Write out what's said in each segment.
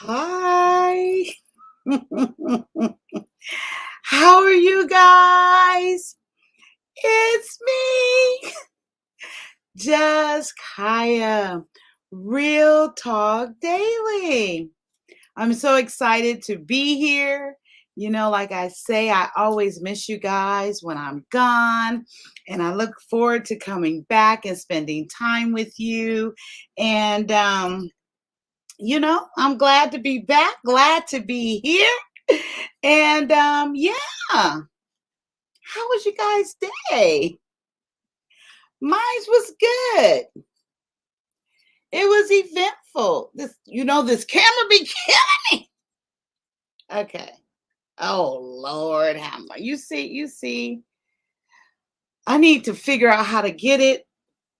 Hi. How are you guys? It's me, Just Kaya, Real Talk Daily. I'm so excited to be here. Like I say, I always miss you guys when I'm gone, and I look forward to coming back and spending time with you. And I'm glad to be back, glad to be here. And yeah, how was you guys' day? Mine was good. It was eventful. This camera be killing me. Okay. Oh Lord, you see. I need to figure out how to get it.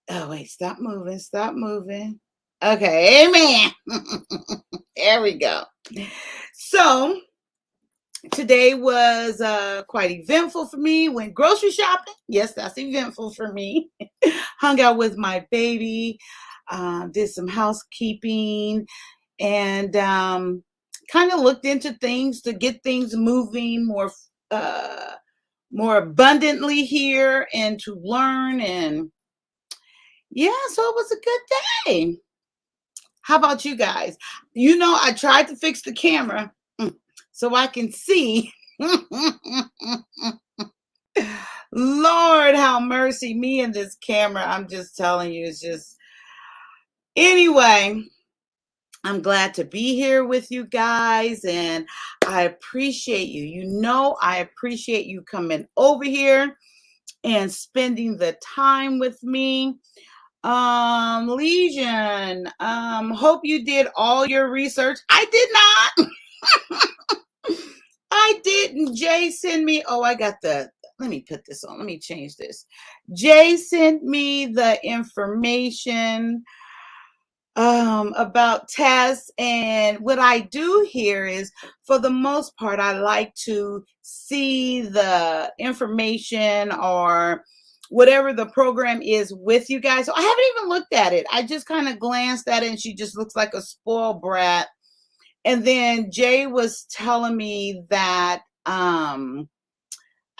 Oh wait, stop moving, stop moving. Okay, amen. There we go. So today was quite eventful for me. Went grocery shopping. Yes, that's eventful for me. Hung out with my baby, did some housekeeping, and kind of looked into things to get things moving uh, more abundantly here and to learn. And yeah, so it was a good day. How about you guys? I tried to fix the camera so I can see. Lord, how mercy me and this camera. I'm just telling you, it's just anyway. I'm glad to be here with you guys, and I appreciate you. I appreciate you coming over here and spending the time with me. Legion, hope you did all your research. I did not. I didn't. Jay sent me. Oh, let me put this on. Let me change this. Jay sent me the information about tests, and what I do here is, for the most part, I like to see the information or whatever the program is with you guys. So I haven't even looked at it. I just kind of glanced at it, and she just looks like a spoiled brat. And then Jay was telling me that I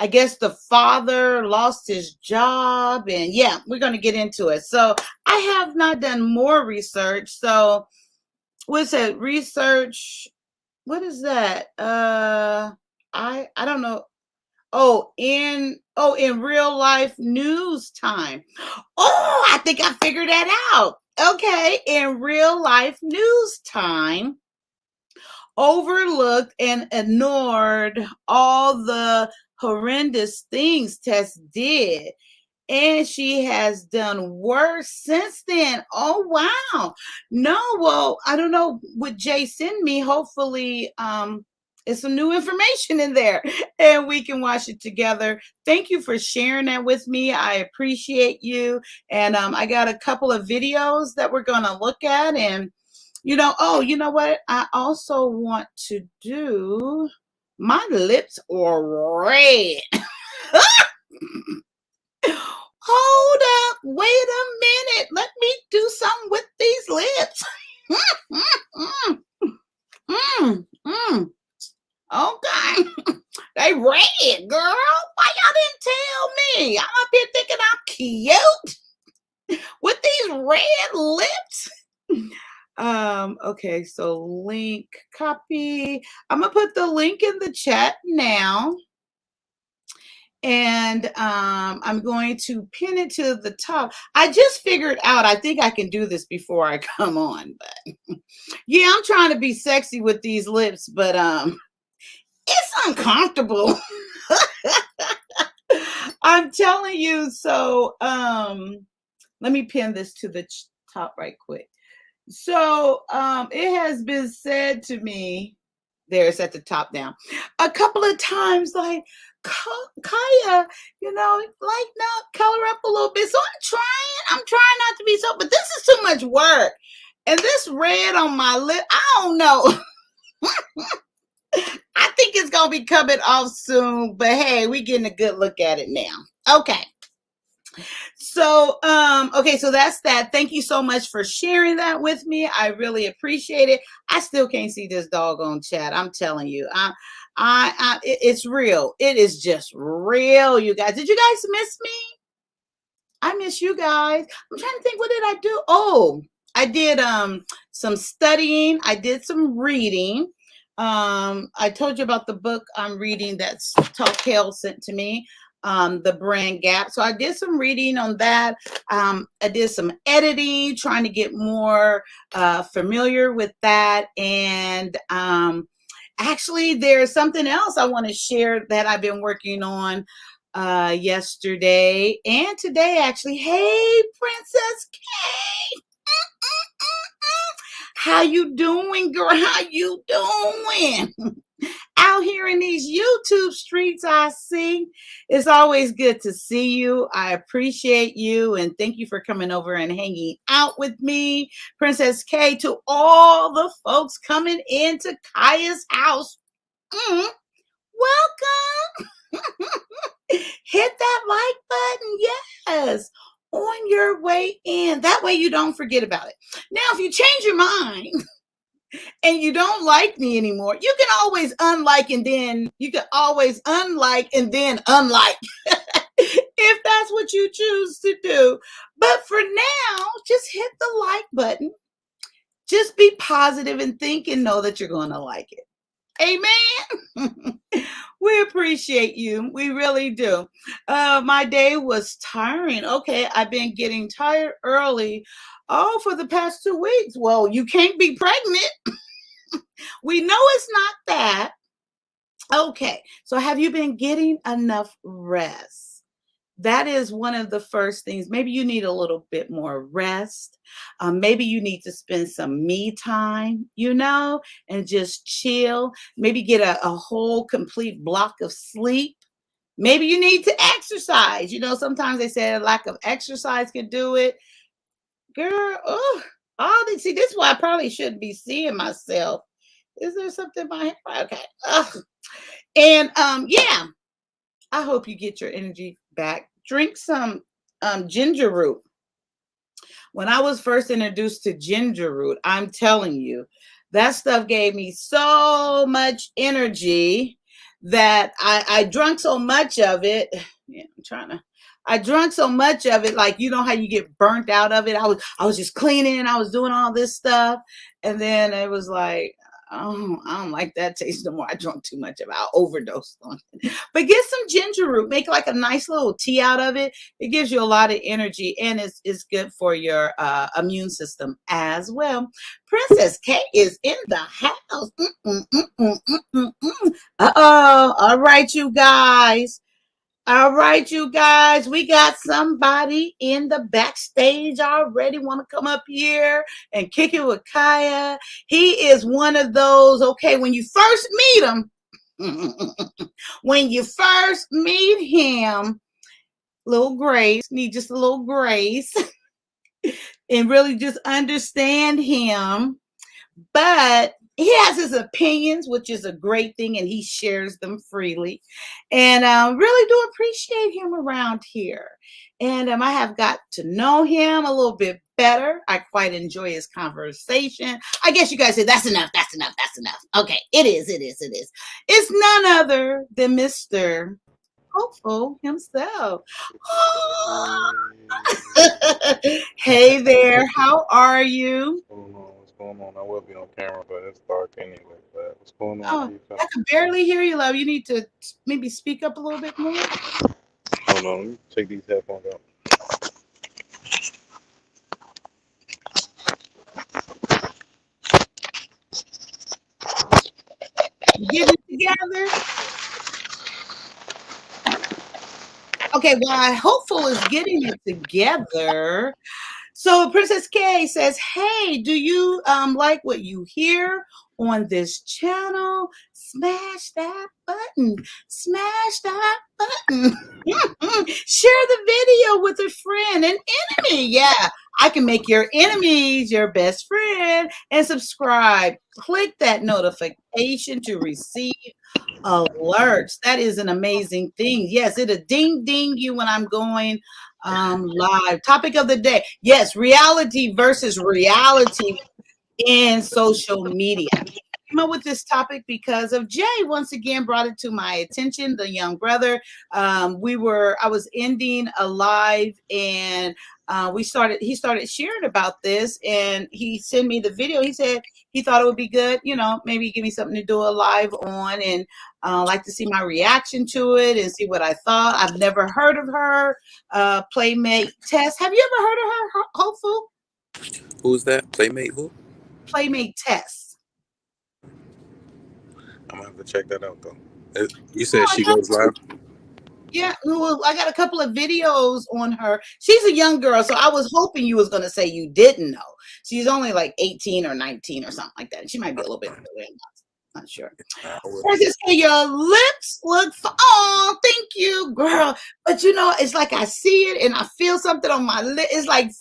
guess the father lost his job, and yeah, we're going to get into it. So I have not done more research. So what's that research? What is that? I don't know. In real life news time. Oh, I think I figured that out. Okay, in real life news time, overlooked and ignored all the horrendous things Tess did. And she has done worse since then. Oh wow. No, well, I don't know what Jay sent me. Hopefully, it's some new information in there and we can watch it together. Thank you for sharing that with me. I appreciate you. And I got a couple of videos that we're gonna look at. And you know what? I also want to do, my lips are red. Hold up, wait a minute. Let me do something with these lips. Okay. They red, girl. Why y'all didn't tell me? I'm up here thinking I'm cute with these red lips. Okay, so link copy. I'm gonna put the link in the chat now. And I'm going to pin it to the top. I just figured out, I think I can do this before I come on, but yeah, I'm trying to be sexy with these lips, but it's uncomfortable. I'm telling you. So let me pin this to the top right quick. So it has been said to me, there's at the top now, a couple of times, like, Kaya, lighten up, color up a little bit. So I'm trying not to be so, but this is too much work. And this red on my lip, I don't know. I think it's going to be coming off soon, but hey, we getting a good look at it now. Okay. So, okay, so that's that. Thank you so much for sharing that with me. I really appreciate it. I still can't see this doggone chat. I'm telling you, it's real. It is just real, you guys. Did you guys miss me? I miss you guys. I'm trying to think, what did I do? Oh, I did some studying. I did some reading. I told you about the book I'm reading that's Talk Hale sent to me, The Brand Gap. So I did some reading on that. I did some editing, trying to get more familiar with that. And actually, there's something else I want to share that I've been working on yesterday and today, actually. Hey, Princess K, how you doing, girl? How you doing? Out here in these YouTube streets, I see. It's always good to see you. I appreciate you and thank you for coming over and hanging out with me. Princess K, to all the folks coming into Kaya's house, welcome. Hit that like button. Yes. On your way in. That way you don't forget about it. Now, if you change your mind and you don't like me anymore, you can always unlike and then you can always unlike and then unlike if that's what you choose to do. But for now, just hit the like button. Just be positive and think and know that you're going to like it. Amen. We appreciate you. We really do. My day was tiring. Okay, I've been getting tired early. Oh, for the past 2 weeks. Well, you can't be pregnant. We know it's not that. Okay, so have you been getting enough rest? That is one of the first things. Maybe you need a little bit more rest. Maybe you need to spend some me time, and just chill. Maybe get a whole complete block of sleep. Maybe you need to exercise. Sometimes they say a lack of exercise can do it. Girl, oh, all this. See, this is why I probably shouldn't be seeing myself. Is there something in my head? Okay. Ugh. And yeah, I hope you get your energy back. Drink some ginger root. When I was first introduced to ginger root, I'm telling you, that stuff gave me so much energy that I drank so much of it. Yeah, I drank so much of it, like how you get burnt out of it. I was just cleaning, I was doing all this stuff, and then it was like, oh, I don't like that taste no more. I drank too much of it. I overdosed on it. But get some ginger root, make like a nice little tea out of it. It gives you a lot of energy and it's good for your immune system as well. Princess K is in the house. Uh-oh. All right, you guys. All right, you guys, we got somebody in the backstage already. Want to come up here and kick it with Kaya? He is one of those, okay, when you first meet him, when you first meet him, little grace, need just a little grace and really just understand him. But he has his opinions, which is a great thing, and he shares them freely. And I really do appreciate him around here. And I have got to know him a little bit better. I quite enjoy his conversation. I guess you guys say, that's enough, that's enough, that's enough. Okay, it is. It's none other than Mr. Hopeful himself. Hey there, how are you? What's going on? What's going on? I will be on camera, but it's dark anyway. But what's going on? How Oh, you I feeling? can barely hear you, love. You need to maybe speak up a little bit more. Hold on, let me take these headphones out. Getting it together. Okay, while Hopeful is getting it together. So Princess K says, hey, do you like what you hear on this channel? Smash that button. Smash that button. Share the video with a friend, an enemy. Yeah, I can make your enemies your best friend, and subscribe. Click that notification to receive alerts. That is an amazing thing. Yes, it'll ding ding you when I'm going live. Topic of the day. Yes, reality versus reality in social media. Came up with this topic because of Jay once again brought it to my attention, the young brother. I was ending a live and he started sharing about this and he sent me the video. He said he thought it would be good, maybe give me something to do a live on and like to see my reaction to it and see what I thought. I've never heard of her, Playmate Tess. Have you ever heard of her, Hopeful? Who's that? Playmate who? Playmate Tess. I'm gonna have to check that out though. You said she goes live? Yeah, well, I got a couple of videos on her. She's a young girl, so I was hoping you was going to say you didn't know. She's only like 18 or 19 or something like that. She might be a little bit older. I'm not sure. I just say your lips look. Oh, thank you, girl. But it's like I see it and I feel something on my lip. It's like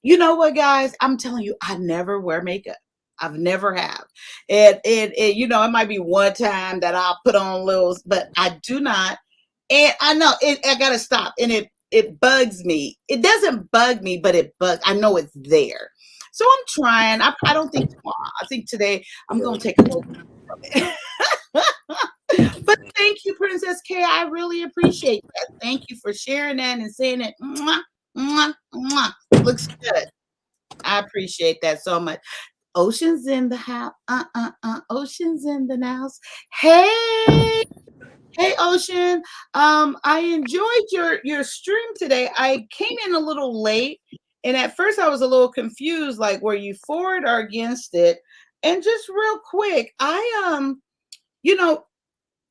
you know what, guys? I'm telling you, I never wear makeup. I've never have. And it might be one time that I'll put on little, but I do not. And I know I gotta stop. And it bugs me. It doesn't bug me, but it bugs. I know it's there. So I'm trying. I don't think tomorrow. I think today I'm gonna take a little bit from it. But thank you, Princess K. I really appreciate that. Thank you for sharing that and saying it. Mwah, mwah, mwah. Looks good. I appreciate that so much. Ocean's in the house. Ocean's in the house. Hey, Ocean. I enjoyed your stream today. I came in a little late, and at first I was a little confused, like, were you for it or against it? And just real quick,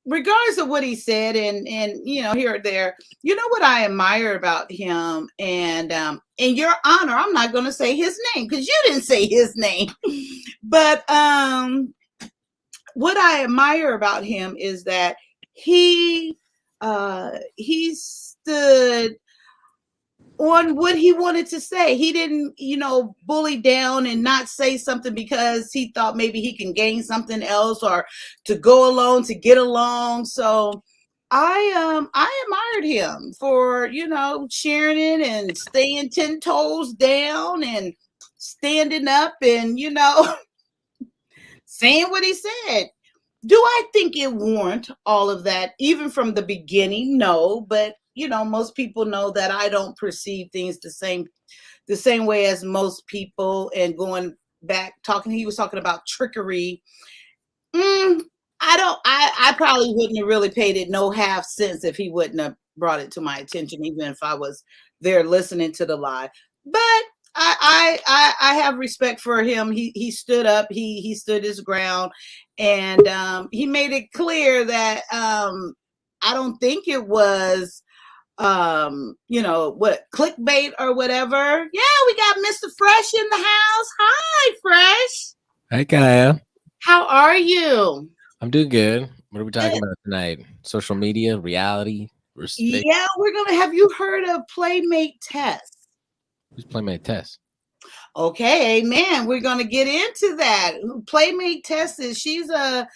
regardless of what he said, and here or there, what I admire about him, and in your honor, I'm not going to say his name because you didn't say his name, but what I admire about him is that he stood on what he wanted to say. He didn't, bully down and not say something because he thought maybe he can gain something else or to go along to get along. So I admired him for, sharing it and staying 10 toes down and standing up and, saying what he said. Do I think it warrant all of that? Even from the beginning, no. But most people know that I don't perceive things the same way as most people. And going back, he was talking about trickery. I probably wouldn't have really paid it no half cents if he wouldn't have brought it to my attention, even if I was there listening to the live. But I have respect for him. He stood up. He stood his ground, and he made it clear that I don't think it was clickbait or whatever. Yeah, we got Mr. Fresh in the house. Hi, Fresh. Hi, Kaya. How are you? I'm doing good. What are we talking about tonight? Social media, reality, respect? Yeah, we're gonna. Have you heard of Playmate Tess? Who's Playmate Tess? Okay, amen. We're gonna get into that. Playmate Tess she's a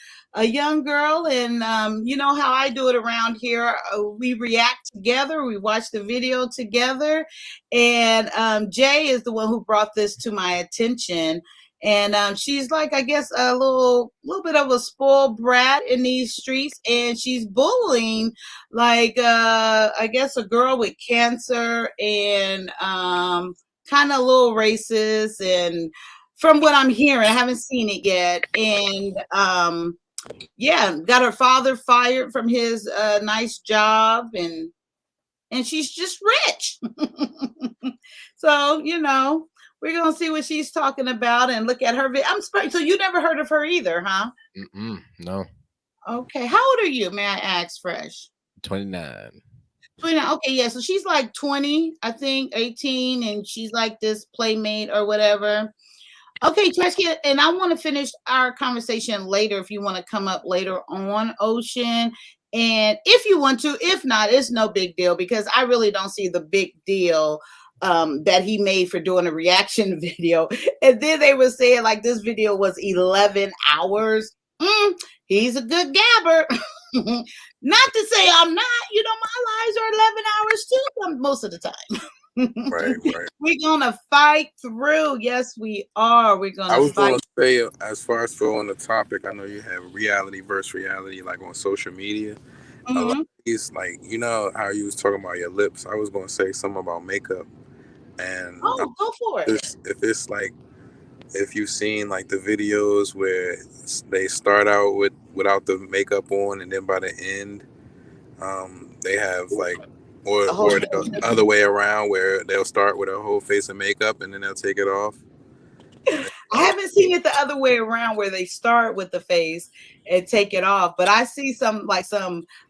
young girl, and you know how I do it around here. We react together. We watch the video together, and Jay is the one who brought this to my attention. And she's like, I guess, a little bit of a spoiled brat in these streets, and she's bullying, like, I guess, a girl with cancer, and kind of a little racist. And from what I'm hearing, I haven't seen it yet. And yeah, got her father fired from his nice job, and she's just rich. So we're gonna see what she's talking about and look at her. I'm surprised. So you never heard of her either, huh? No. Okay. How old are you? May I ask, Fresh? 29. 29. Okay, yeah. So she's like 20, I think, 18, and she's like this playmate or whatever. Okay, Tresky, and I want to finish our conversation later if you want to come up later on, Ocean. And if you want to, if not, it's no big deal because I really don't see the big deal that he made for doing a reaction video. And then they were saying like this video was 11 hours. He's a good gabber. Not to say I'm not, my lives are 11 hours too most of the time. Right. We're gonna fight through. Yes, we are. We're I gonna was fight. going to say, as far as for on the topic, I know you have reality versus reality, like on social media. A lot Mhm. of these, like, how you was talking about your lips. I was going to say something about makeup, and Oh, go for it. if it's like, if you've seen like the videos where they start out without the makeup on, and then by the end, they have like, A whole or the other way around, where they'll start with a whole face of makeup and then they'll take it off. And it's I like, haven't seen it the other way around where they start with the face and take it off, but I see some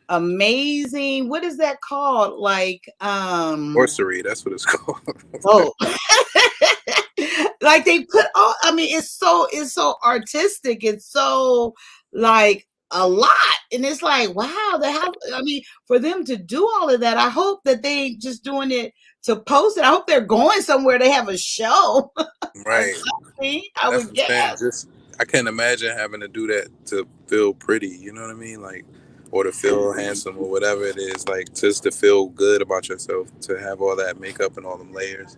amazing, what is that called? Like sorcery, that's what it's called. oh like they put all, I mean, it's so artistic, it's so like a lot, and it's like, wow, they have, I mean, for them to do all of that, I hope that they ain't just doing it to post it. I hope they're going somewhere, they have a show or Right. something, I That's would what I'm saying. guess. Just, I can't imagine having to do that to feel pretty. You know what I mean? Like, or to feel handsome or whatever it is. Like, just to feel good about yourself. To have all that makeup and all them layers.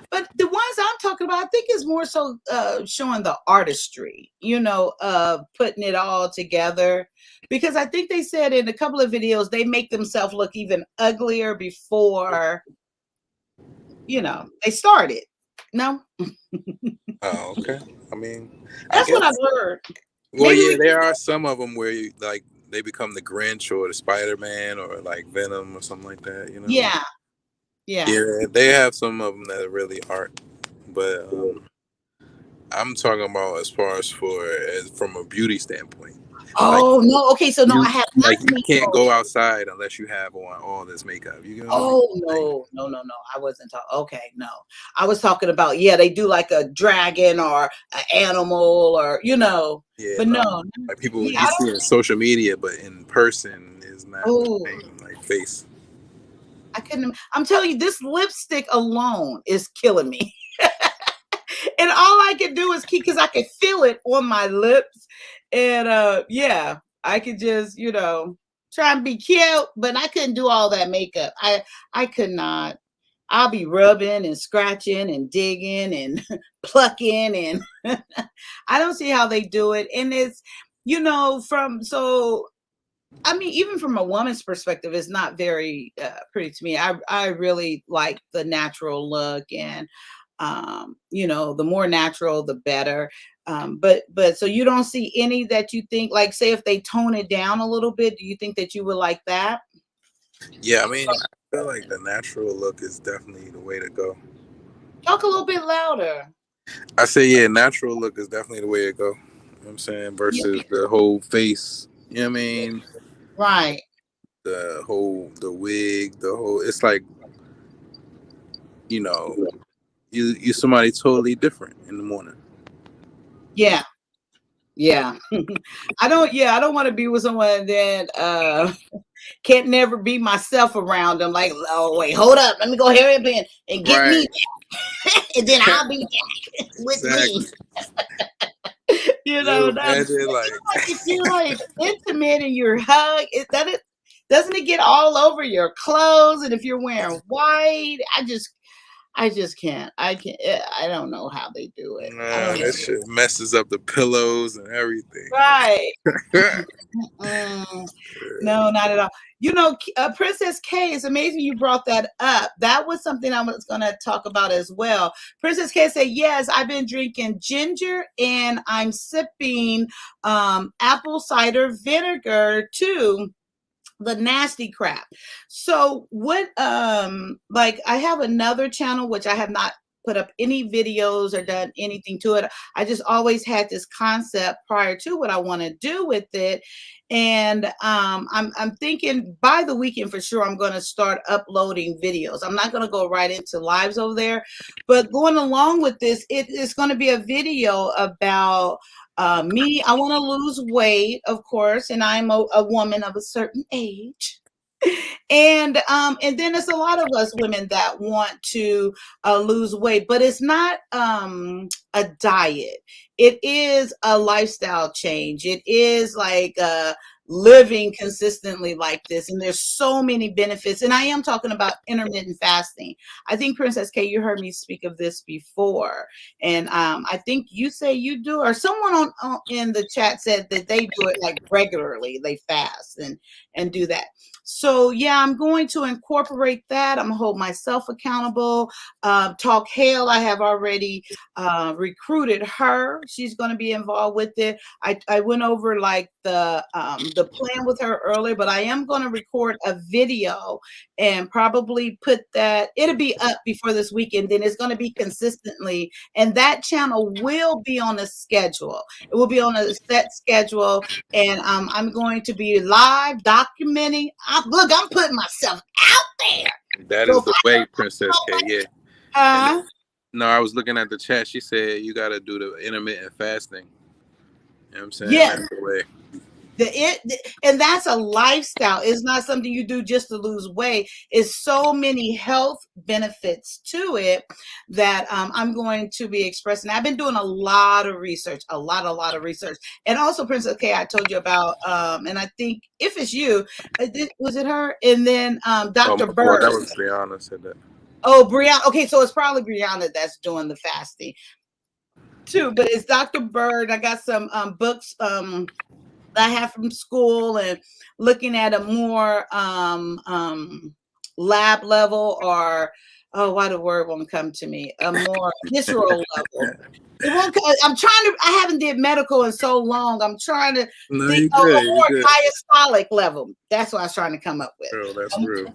But the ones I'm talking about, I think is more so showing the artistry, putting it all together. Because I think they said in a couple of videos, they make themselves look even uglier before, they started. No, Oh, okay. I mean, I that's what I've guess. heard. Well, Maybe yeah, we there are some of them where you like they become the Grinch or the Spider-Man or like Venom or something like that. You know what I mean? yeah, yeah. Yeah, they have some of them that are really art, but I'm talking about as far as from a beauty standpoint. Like, Oh no, okay, so no, I have not you seen can't those. go outside unless you have on all this makeup. You know what I mean? Oh Like, no. I wasn't talking. Okay, no. I was talking about, yeah, they do like a dragon or an animal or yeah, but no, no, like people yeah, you see in social media, but in person is not the oh, same. Like face. I couldn't. I'm telling you, this lipstick alone is killing me. And all I can do is keep, because I can feel it on my lips. And yeah, I could just, try and be cute, but I couldn't do all that makeup. I could not. I'll be rubbing and scratching and digging and plucking, and I don't see how they do it. And it's, from so I mean, even from a woman's perspective, it's not very pretty to me. I really like the natural look, and the more natural, the better. But so you don't see any that you think, like, say if they tone it down a little bit, do you think that you would like that? Yeah, I mean, I feel like the natural look is definitely the way to go. Talk a little bit louder. I say, yeah, natural look is definitely the way to go. You know what I'm saying? Yeah, Versus the whole face. You know what I mean? right. The wig, it's like, you know, you somebody totally different in the morning. Yeah. Yeah. I don't want to be with someone that can't never be myself around them. Like, oh wait, hold up, let me go here and get me Right. back. And then I'll be back with me. Exactly. You No, imagine like if you're like intimate and you're hug, doesn't it get all over your clothes? And if you're wearing white, I just can't. I don't know how they do it. I nah, don't know. that shit messes up the pillows and everything. Right. Yeah. No, not at all. Princess K, it's amazing you brought that up. That was something I was going to talk about as well. Princess K said, yes, I've been drinking ginger and I'm sipping apple cider vinegar too. The nasty crap. So what like I have another channel which I have not put up any videos or done anything to it. I just always had this concept prior to what I want to do with it. And I'm thinking by the weekend for sure I'm going to start uploading videos. I'm not going to go right into lives over there, but going along with this, it is going to be a video about me. I want to lose weight, of course, and I'm a woman of a certain age. And then there's a lot of us women that want to lose weight, but it's not a diet. It is a lifestyle change. It is like living consistently like this, and there's so many benefits. And I am talking about intermittent fasting. I think Princess K, you heard me speak of this before, and I think you say you do, or someone on in the chat said that they do it like regularly. They fast and do that. So yeah, I'm going to incorporate that. I'm gonna hold myself accountable. Talk Hale, I have already recruited her. She's going to be involved with it. I went over like the plan with her earlier, but I am going to record a video and probably put that. It'll be up before this weekend. Then it's going to be consistently, and that channel will be on a schedule. It will be on a set schedule, and I'm going to be live documenting. Look, I'm putting myself out there. That is the way, Princess K. Yeah. Uh, No, I was looking at the chat. She said you got to do the intermittent fasting. You know what I'm saying? Yeah. That's the way. And that's a lifestyle. It's not something you do just to lose weight. It's so many health benefits to it that I'm going to be expressing. I've been doing a lot of research, a lot of research. And also, Princess K, I told you about, and I think if it's you, was it her? And then Dr. Bird. That was Brianna said that. Oh, Brianna. Okay, so it's probably Brianna that's doing the fasting too. But it's Dr. Bird. I got some books I have from school, and looking at a more lab level, or why the word won't come to me, a more visceral level. It won't. I'm trying to. I haven't did medical in so long. I'm trying to think of a more diastolic level. That's what I was trying to come up with. Oh, that's real.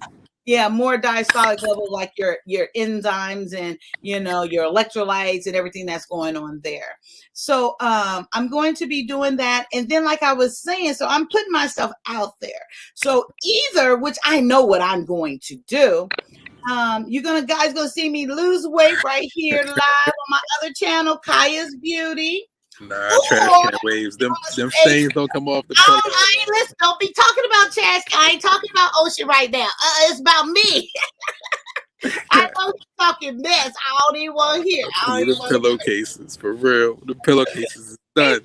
Yeah, more diastolic level, like your enzymes and your electrolytes and everything that's going on there. So I'm going to be doing that. And then, like I was saying, so I'm putting myself out there. So either, which I know what I'm going to do, you're guys gonna see me lose weight right here live on my other channel, Kaya's Beauty. Nah, trash can waves. Them stains don't come off the pillow. Listen, don't be talking about trash. I ain't talking about Ocean right now. It's about me. I know you're talking mess. I don't even want to hear. The pillowcases, for real. The pillowcases is done.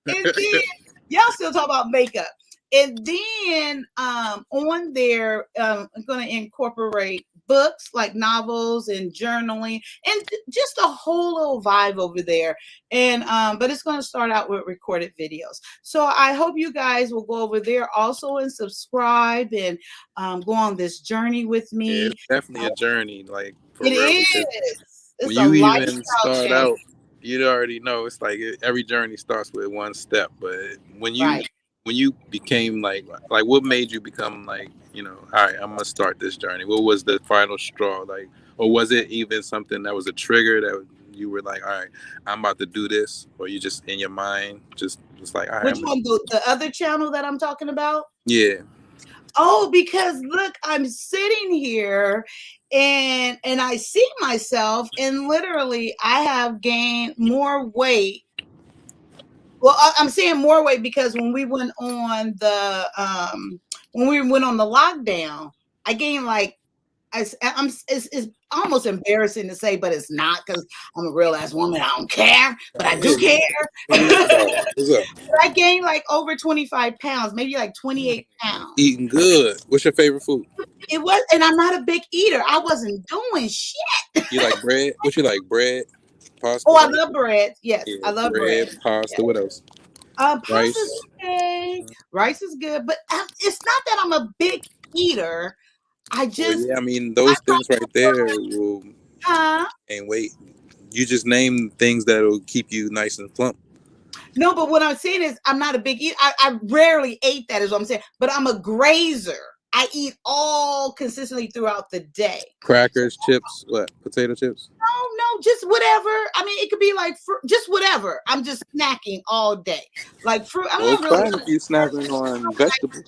And then, y'all still talk about makeup. And then on there, I'm going to incorporate books like novels and journaling and just a whole little vibe over there. And but it's going to start out with recorded videos. So I hope you guys will go over there also and subscribe and go on this journey with me. Yeah, it's definitely a journey. Like, for it real, is. When you even start out, you already know it's like every journey starts with one step. But when you became like what made you become like, all right, I'm gonna start this journey? What was the final straw? Like, or was it even something that was a trigger that you were like, all right, I'm about to do this? Or you just in your mind just like, all right. Which one? The other channel that I'm talking about? Yeah. Oh, because look, I'm sitting here and I see myself, and literally I have gained more weight. Well, I'm saying more weight because when we went on the lockdown, I gained like it's almost embarrassing to say, but it's not, because I'm a real ass woman. I don't care, but I do care. I gained like over 25 pounds, maybe like 28 pounds. Eating good. What's your favorite food? It was, and I'm not a big eater. I wasn't doing shit. You like bread? What you like? Bread? Pasta? Oh, I love bread. Yes, yeah, I love bread. Pasta. Yeah. What else? Pasta's okay. Rice is good, but it's not that I'm a big eater. I just, I mean, those things right there will gain weight. You just name things that will keep you nice and plump. No, but what I'm saying is I'm not a big eater. I rarely ate that, is what I'm saying. But I'm a grazer. I eat all consistently throughout the day. Crackers, chips, what? Potato chips? No, just whatever. I mean, it could be like just whatever. I'm just snacking all day, like fruit. I'm not really. You snacking on vegetables?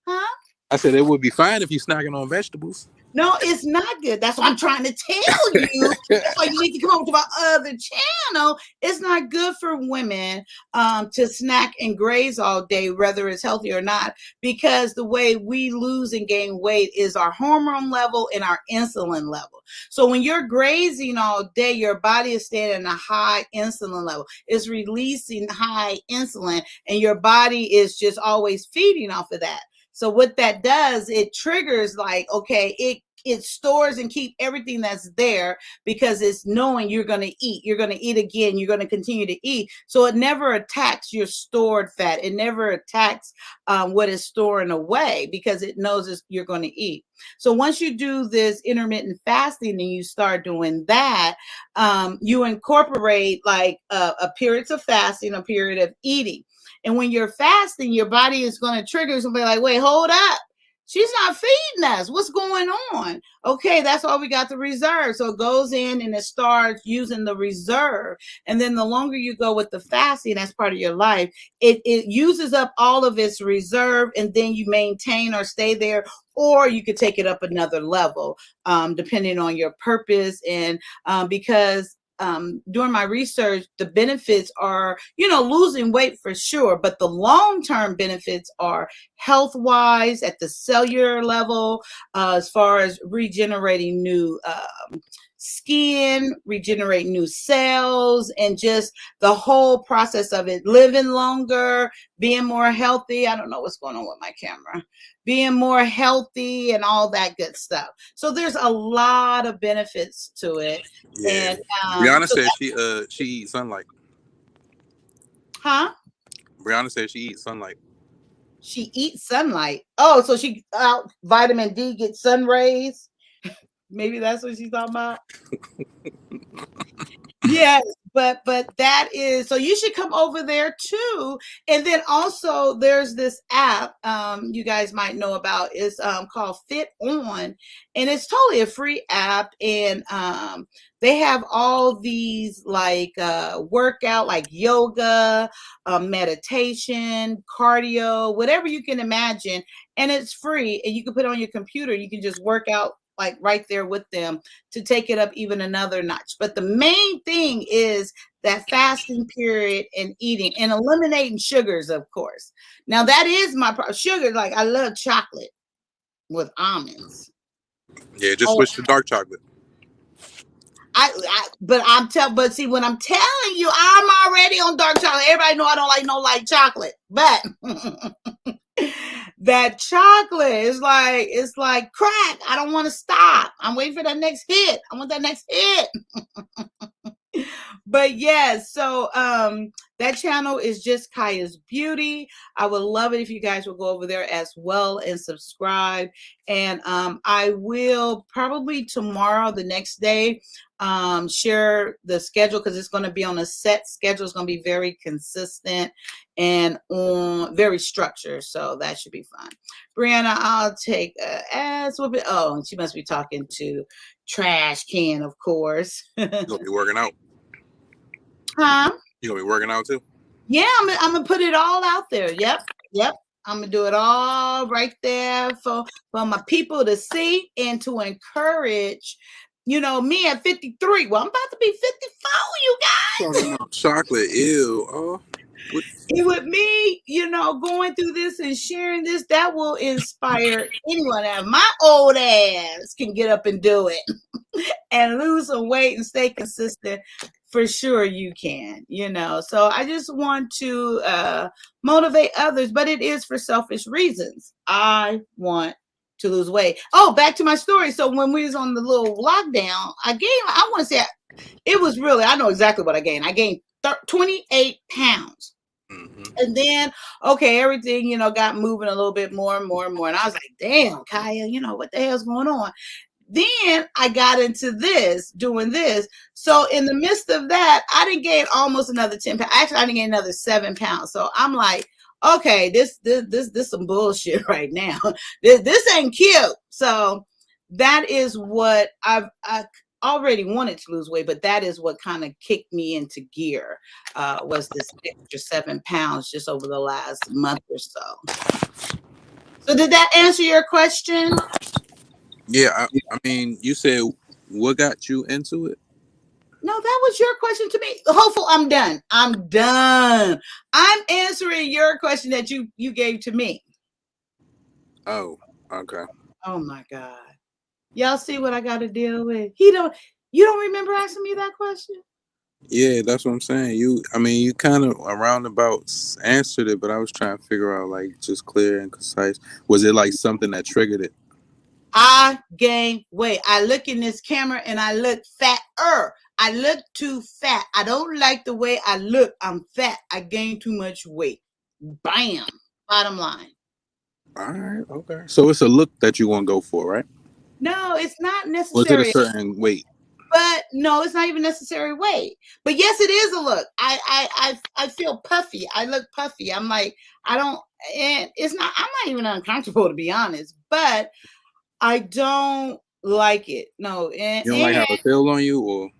Huh? I said it would be fine if you snacking on vegetables. No, it's not good. That's what I'm trying to tell you. That's why you need to come over to my other channel. It's not good for women to snack and graze all day, whether it's healthy or not, because the way we lose and gain weight is our hormone level and our insulin level. So when you're grazing all day, your body is staying in a high insulin level. It's releasing high insulin, and your body is just always feeding off of that. So what that does, it triggers like, okay, it stores and keep everything that's there because it's knowing you're going to eat. You're going to eat again. You're going to continue to eat. So it never attacks your stored fat. It never attacks what is storing away because it knows you're going to eat. So once you do this intermittent fasting and you start doing that, you incorporate like a periods of fasting, a period of eating. And when you're fasting, your body is going to trigger something like, wait, hold up. She's not feeding us. What's going on? Okay, that's why we got the reserve. So it goes in and it starts using the reserve. And then the longer you go with the fasting, that's part of your life, it uses up all of its reserve, and then you maintain or stay there, or you could take it up another level, depending on your purpose. And because during my research, the benefits are, losing weight for sure, but the long-term benefits are health-wise at the cellular level, as far as regenerating new skin, regenerate new cells, and just the whole process of it, living longer, being more healthy. I don't know what's going on with my camera. Being more healthy and all that good stuff. So there's a lot of benefits to it. Yeah. And Brianna said she eats sunlight. Huh? Brianna said she eats sunlight. She eats sunlight. Oh, so she vitamin D gets sun rays. Maybe that's what she's talking about. Yes, but that is, so you should come over there too. And then also there's this app you guys might know about. It's called Fit On, and it's totally a free app. And they have all these like workout, like yoga, meditation, cardio, whatever you can imagine, and it's free. And you can put it on your computer. You can just work out like right there with them to take it up even another notch. But the main thing is that fasting period and eating and eliminating sugars, of course. Now that is my sugar. Like I love chocolate with almonds. Yeah, just switch to dark chocolate. But see, when I'm telling you, I'm already on dark chocolate. Everybody know I don't like no light chocolate, but that chocolate is like, it's like crack. I don't want to stop. I'm waiting for that next hit. I want that next hit. But yes, so that channel is just Kaya's Beauty. I would love it if you guys will go over there as well and subscribe. And I will probably tomorrow, the next day, share the schedule, because it's going to be on a set schedule. It's going to be very consistent and very structured. So that should be fun. Brianna, I'll take ass whooping. Oh, and she must be talking to Trash Can, of course. You're gonna be working out. Huh? You gonna be working out too? Yeah, I'm gonna put it all out there. Yep. I'm gonna do it all right there for my people to see and to encourage. Me at 53. Well, I'm about to be 54, you guys. Chocolate, ew. Oh. And with me, going through this and sharing this, that will inspire anyone. And my old ass can get up and do it and lose some weight and stay consistent. For sure you can, So I just want to motivate others, but it is for selfish reasons. I want to lose weight. Oh, back to my story. So when we was on the little lockdown, I want to say it was really, I know exactly what I gained. I gained 28 pounds. Mm-hmm. And then, okay, everything, got moving a little bit more and more and more. And I was like, damn, Kaya, what the hell's going on? Then I got into doing this. So in the midst of that, I didn't gain almost another 10 pounds. Actually, I didn't gain another 7 pounds. So I'm like, okay, this some bullshit right now. This ain't cute. So that is what I already wanted to lose weight, but that is what kind of kicked me into gear, was this extra 7 pounds just over the last month or so. So did that answer your question? Yeah, I mean, you said what got you into it? No, that was your question to me. Hopeful, I'm done. I'm done. I'm answering your question that you gave to me. Oh, okay. Oh my God. Y'all see what I got to deal with? You don't remember asking me that question? Yeah, that's what I'm saying. I mean, you kind of around about answered it, but I was trying to figure out like just clear and concise. Was it like something that triggered it? I gain weight. I look in this camera and I look fatter. I look too fat. I don't like the way I look. I'm fat. I gain too much weight. Bam. Bottom line. All right, okay. So it's a look that you want to go for, right? No, it's not Was it a necessary. certain weight? But no, it's not even necessary weight. But yes, it is a look. I feel puffy. I look puffy. I'm like, I don't, and it's not, I'm not even uncomfortable to be honest, but I don't like it. No, You don't like how it feels on you, or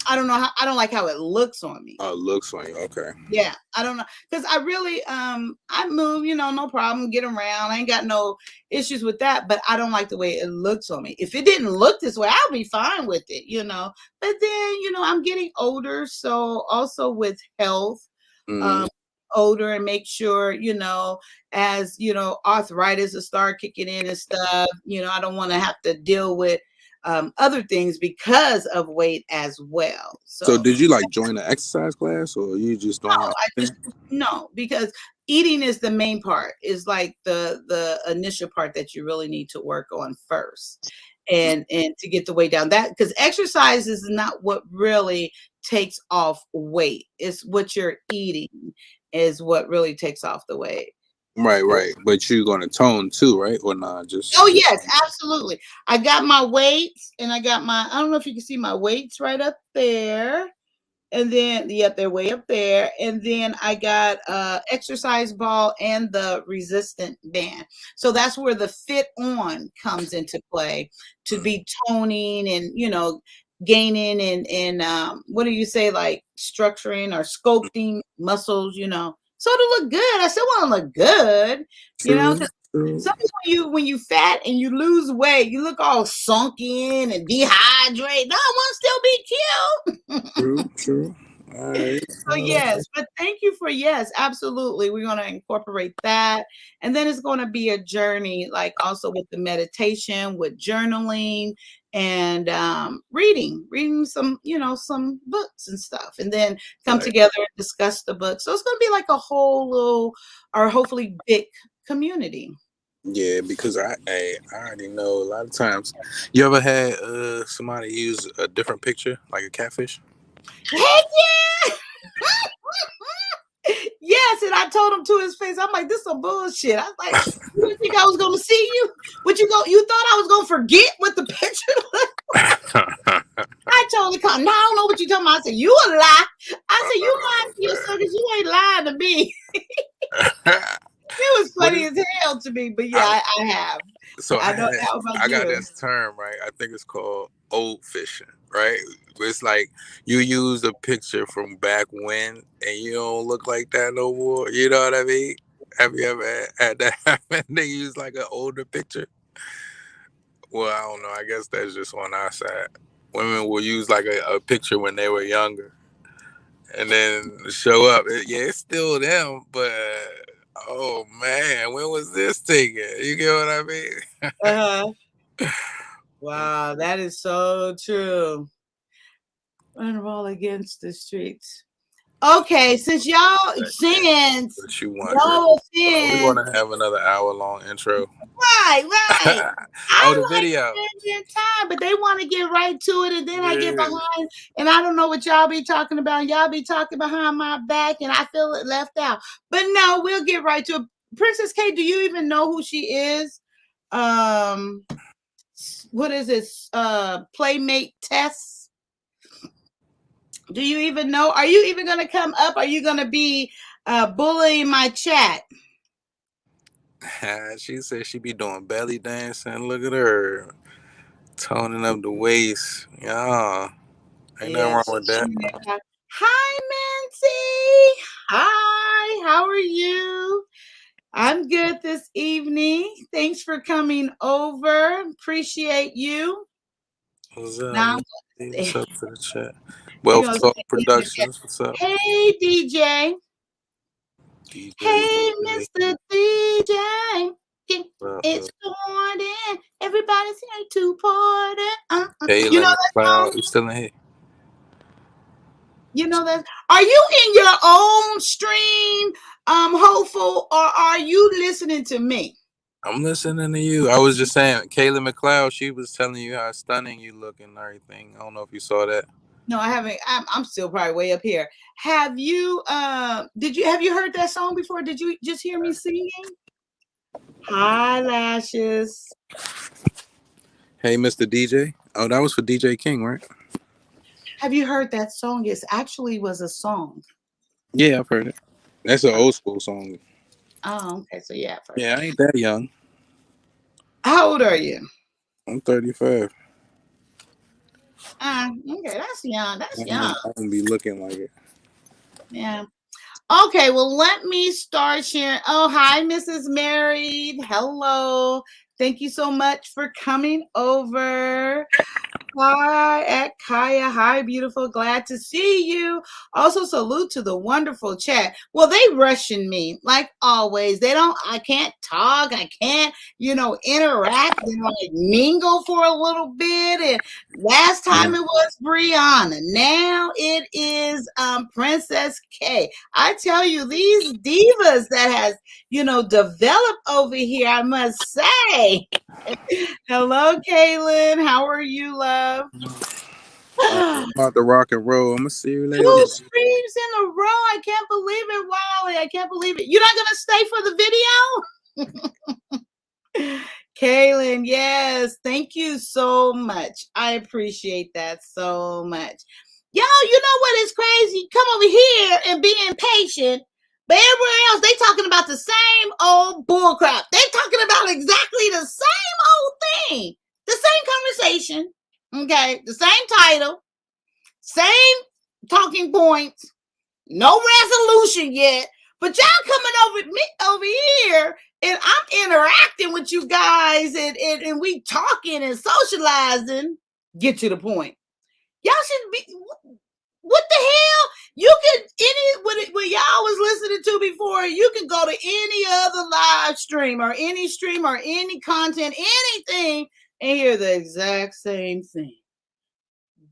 I don't know how, I don't like how it looks on me. it looks on you? Okay. Yeah, I don't know, because I really I move, no problem, get around. I ain't got no issues with that, but I don't like the way it looks on me. If it didn't look this way, I'll be fine with it, But then, I'm getting older, so also with health, older, and make sure, as arthritis will start kicking in and stuff, I don't want to have to deal with other things because of weight as well. So did you like join an exercise class, or you just don't have no, because eating is the main part, is like the initial part that you really need to work on first, and to get the weight down. That, because exercise is not what really takes off weight. It's what you're eating is what really takes off the weight. Right. But you're gonna tone too, right? Or not? Oh yes, absolutely. I got my weights, and I don't know if you can see my weights right up there. And then, yep, they're way up there. And then I got exercise ball and the resistant band. So that's where the fit on comes into play, to be toning and, gaining and what do you say, like structuring or sculpting muscles, so to look good. I still want to look good, Sometimes when you fat and you lose weight, you look all sunk in and dehydrated. No, I want to still be cute. True. All right. So yes, but thank you for yes, absolutely. We're going to incorporate that, and then it's going to be a journey, like also with the meditation, with journaling, and reading some, some books and stuff, and then come together and discuss the book. So it's going to be like a whole little, or hopefully big community. Yeah, because I already know a lot of times. You ever had somebody use a different picture, like a catfish? Heck yeah! Yes, and I told him to his face, I'm like, this is some bullshit. I was like, you think I was gonna see you? You thought I was gonna forget what the picture was? I told him, no, I don't know what you're talking about. I said, you a lie. I said, you lying to yourself because you ain't lying to me. It was funny as hell to me, but yeah, I have. So I got this term, right? I think it's called old fishing, right? It's like you use a picture from back when, and you don't look like that no more. You know what I mean? Have you ever had that happen? They use like an older picture. Well, I don't know. I guess that's just on our side. Women will use like a picture when they were younger, and then show up. Yeah, it's still them, but oh man, when was this taken? You get what I mean? Wow, that is so true. Run all against the streets. Okay, since y'all we want to have another hour-long intro. Right. The video. Time, but they want to get right to it, and then I get behind, and I don't know what y'all be talking about. Y'all be talking behind my back, and I feel it left out. But no, we'll get right to it. Princess K, do you even know who she is? What is this? Playmate Tess? Do you even know? Are you even going to come up? Are you going to be bullying my chat? She said she be doing belly dancing. Look at her toning up the waist. Yeah, ain't nothing wrong with that. Hi, Nancy. Hi, how are you? I'm good this evening. Thanks for coming over. Appreciate you. What's up? Now, What's up to the chat? we're Wealth gonna Talk say, Productions. What's up? hey DJ. DJ. Hey Mr. DJ. It's Uh, morning. Everybody's here to party. Taylor You know that McLeod. song? You still in here? You know that? Are you in your own stream, Hopeful, or are you listening to me? I'm listening to you. I was just saying, Kayla McLeod, she was telling you how stunning you look and everything. I don't know if you saw that. No, I haven't. I'm still probably way up here. Have you have you heard that song before? Did you just hear me singing? High lashes. Hey, Mr. DJ. Oh, that was for DJ King, right? Have you heard that song? It actually was a song. Yeah, I've heard it. That's an old school song. Oh, okay. So yeah, I've heard Yeah, I ain't that young. How old are you? I'm 35. Okay, that's young. That's young. I don't be looking like it. Yeah. Okay, well, let me start sharing. Oh, hi, Mrs. Married. Hello. Thank you so much for coming over. Hi, at Kaya. Hi, beautiful. Glad to see you. Also, salute to the wonderful chat. Well, they rushing me like always. I can't talk. I can't, interact and like mingle for a little bit. And last time it was Brianna. Now it is Princess K. I tell you, these divas that has, developed over here, I must say. Hello, Kaylin. How are you, love? I'm about to rock and roll. I'm gonna see you later. 2 streams in a row. I can't believe it, Wally. I can't believe it. You're not gonna stay for the video? Kaylin, yes. Thank you so much. I appreciate that so much. Y'all, you know what is crazy? Come over here and be impatient. But everywhere else, they talking about the same old bullcrap. They talking about exactly the same old thing. The same conversation. Okay. The same title. Same talking points. No resolution yet. But y'all coming over here and I'm interacting with you guys and we talking and socializing. Get to the point. Y'all should be, what the hell? You can, what y'all was listening to before, you can go to any other live stream or any content, anything, and hear the exact same thing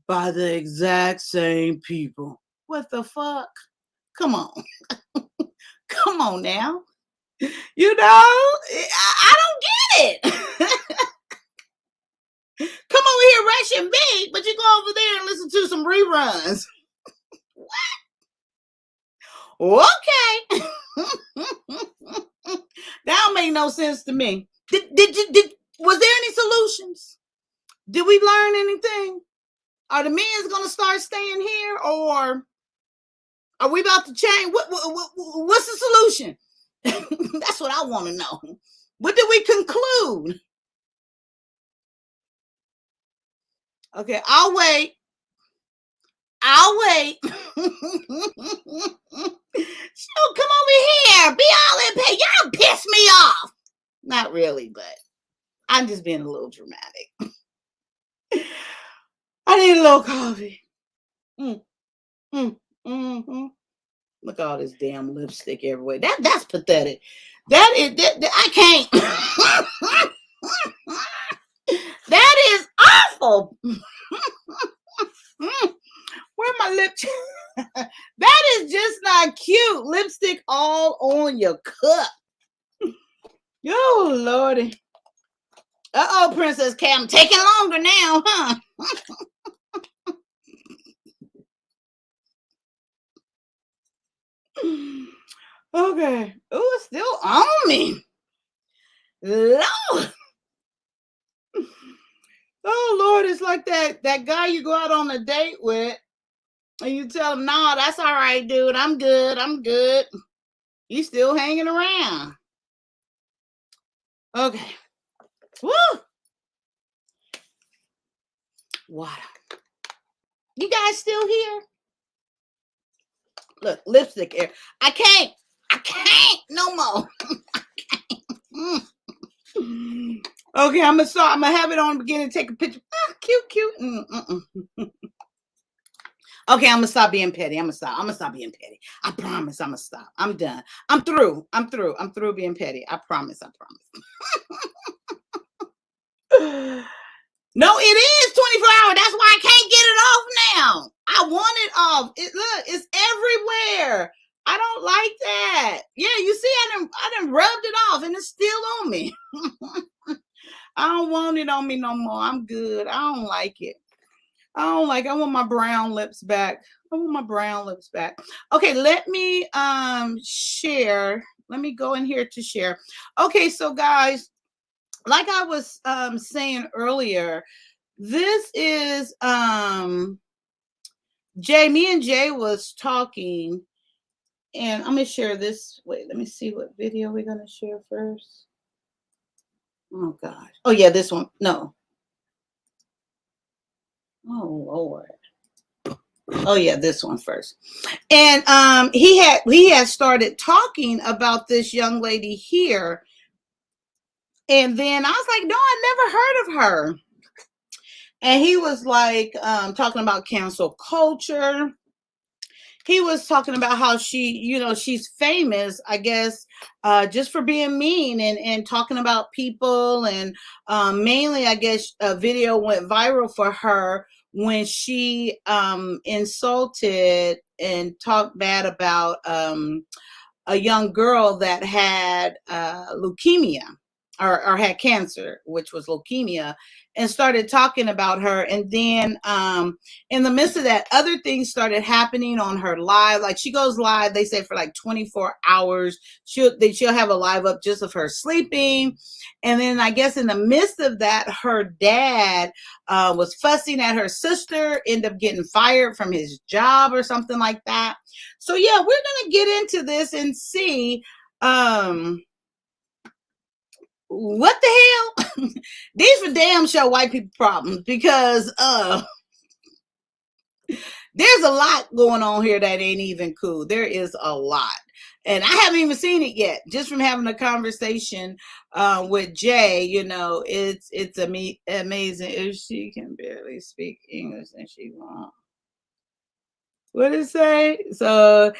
by the exact same people. What the fuck? Come on. Come on now. I don't get it. Come over here rushing me, but you go over there and listen to some reruns. What? Okay. That don't make no sense to me. Was there any solutions? Did we learn anything? Are the men's gonna start staying here, or are we about to change? What's the solution? That's what I want to know. What did we conclude? Okay, I'll wait. So come over here. Be all in pay. Y'all piss me off. Not really, but I'm just being a little dramatic. I need a little coffee. Look at all this damn lipstick everywhere. That's pathetic. I can't. That is awful. Where my lip? That is just not cute. Lipstick all on your cup. Oh Lordy. Uh-oh, Princess K. I'm taking longer now, huh? Okay. Oh, it's still on me. Lord. Oh Lord, it's like that guy you go out on a date with and you tell him, nah, that's all right, dude. I'm good. He's still hanging around. Okay. Woo! Water. You guys still here? Look, lipstick air. I can't no more. I Okay, I'm gonna have it on the beginning. Take a picture. Cute. Okay, I'm gonna stop being petty. I'm gonna stop being petty. I promise. I'm gonna stop. I'm done. I'm through being petty. I promise. No, it is 24 hours. That's why I can't get it off now. I want it off. Look, it's everywhere. I don't like that. Yeah, you see, I done rubbed it off and it's still on me. I don't want it on me no more. I'm good. I don't like it. I want my brown lips back. Okay, let me share. Let me go in here to share. Okay, so guys, like I was saying earlier, this is Jay. Me and Jay was talking, and I'm gonna share this. Wait, let me see what video we're gonna share first. Oh God. Oh yeah, this one. No. Oh Lord. Oh yeah, this one first. And he had started talking about this young lady here. And then I was like, no, I never heard of her. And he was like talking about cancel culture. He was talking about how she's famous, I guess, just for being mean and talking about people. And mainly, I guess, a video went viral for her when she insulted and talked bad about a young girl that had leukemia or had cancer, which was leukemia, and started talking about her. And then in the midst of that, other things started happening on her live. Like she goes live, they say, for like 24 hours. She'll have a live up just of her sleeping. And then I guess in the midst of that, her dad was fussing at her sister, ended up getting fired from his job or something like that. So yeah, we're gonna get into this and see what the hell. These for damn sure white people problems, because there's a lot going on here that ain't even cool. There is a lot. And I haven't even seen it yet. Just from having a conversation with Jay, it's amazing. If she can barely speak English, then she won't. What did it say? So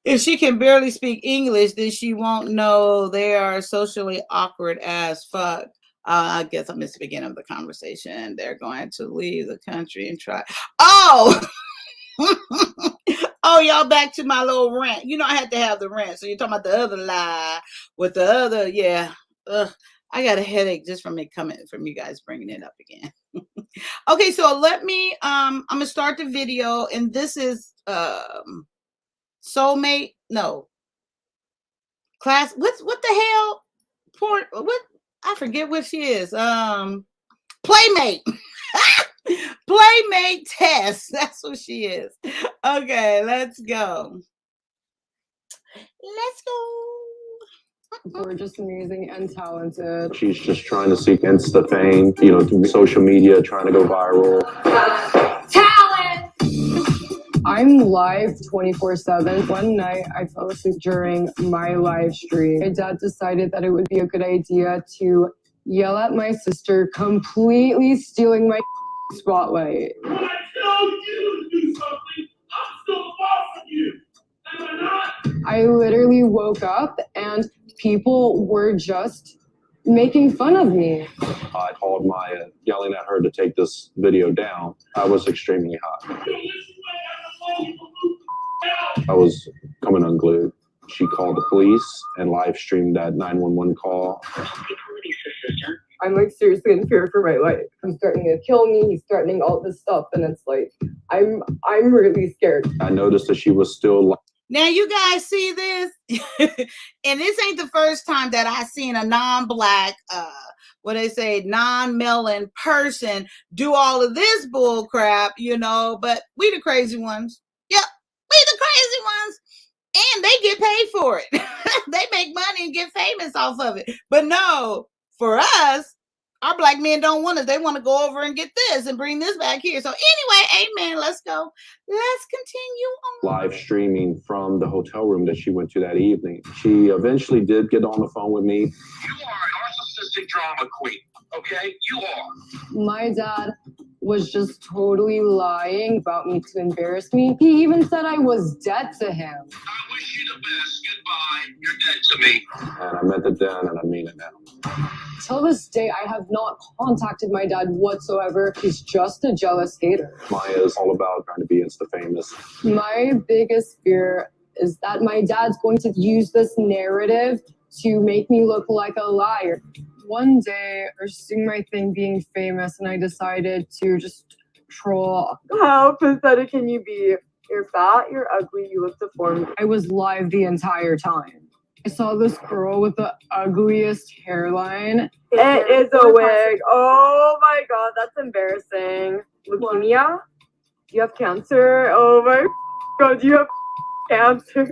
if she can barely speak English, then she won't know they are socially awkward as fuck. I guess I missed the beginning of the conversation. They're going to leave the country and try. Oh! Oh, y'all, back to my little rant. I had to have the rant. So you're talking about the other lie with the other, yeah. Ugh, I got a headache just from it coming from you guys bringing it up again. Okay, so let me, I'm going to start the video, and this is Soulmate, no. Class, what the hell? What? I forget what she is. Playmate. Playmate Tess. That's what she is. Okay, let's go. Gorgeous, amazing, and talented. She's just trying to seek Insta fame, through social media, trying to go viral. Talent! I'm live 24/7. One night, I fell asleep during my live stream. My dad decided that it would be a good idea to yell at my sister, completely stealing my spotlight. When I tell you to do something, I'm still the boss of you. Am I not? I literally woke up and people were just making fun of me. I called Maya, yelling at her to take this video down. I was extremely hot. I was coming unglued. She called the police and live streamed that 911 call. I'm like seriously in fear for my life. He's threatening to kill me. He's threatening all this stuff, and it's like I'm really scared. I noticed that she was still. Now you guys see this, and this ain't the first time that I seen a non-black, what they say, non-melon person do all of this bull crap, But we the crazy ones. Yep, we the crazy ones. And they get paid for it. They make money and get famous off of it. But no, for us, Our black men don't want it. They want to go over and get this and bring this back here. So anyway, amen. Let's go. Let's continue on. Live streaming from the hotel room that she went to that evening. She eventually did get on the phone with me. You are a narcissistic drama queen, okay? You are. My dad was just totally lying about me to embarrass me. He even said I was dead to him. I wish you the best. Goodbye. You're dead to me. And I meant it then, and I mean it now. Till this day, I have not contacted my dad whatsoever. He's just a jealous hater. Maya is all about trying to be Insta-famous. My biggest fear is that my dad's going to use this narrative to make me look like a liar. One day, I was seeing my thing being famous, and I decided to just troll. How pathetic can you be? You're fat, you're ugly, you look deformed. I was live the entire time. I saw this girl with the ugliest hairline. It is a wig. Oh my god, that's embarrassing. Leukemia? You have cancer? Oh my god, you have cancer.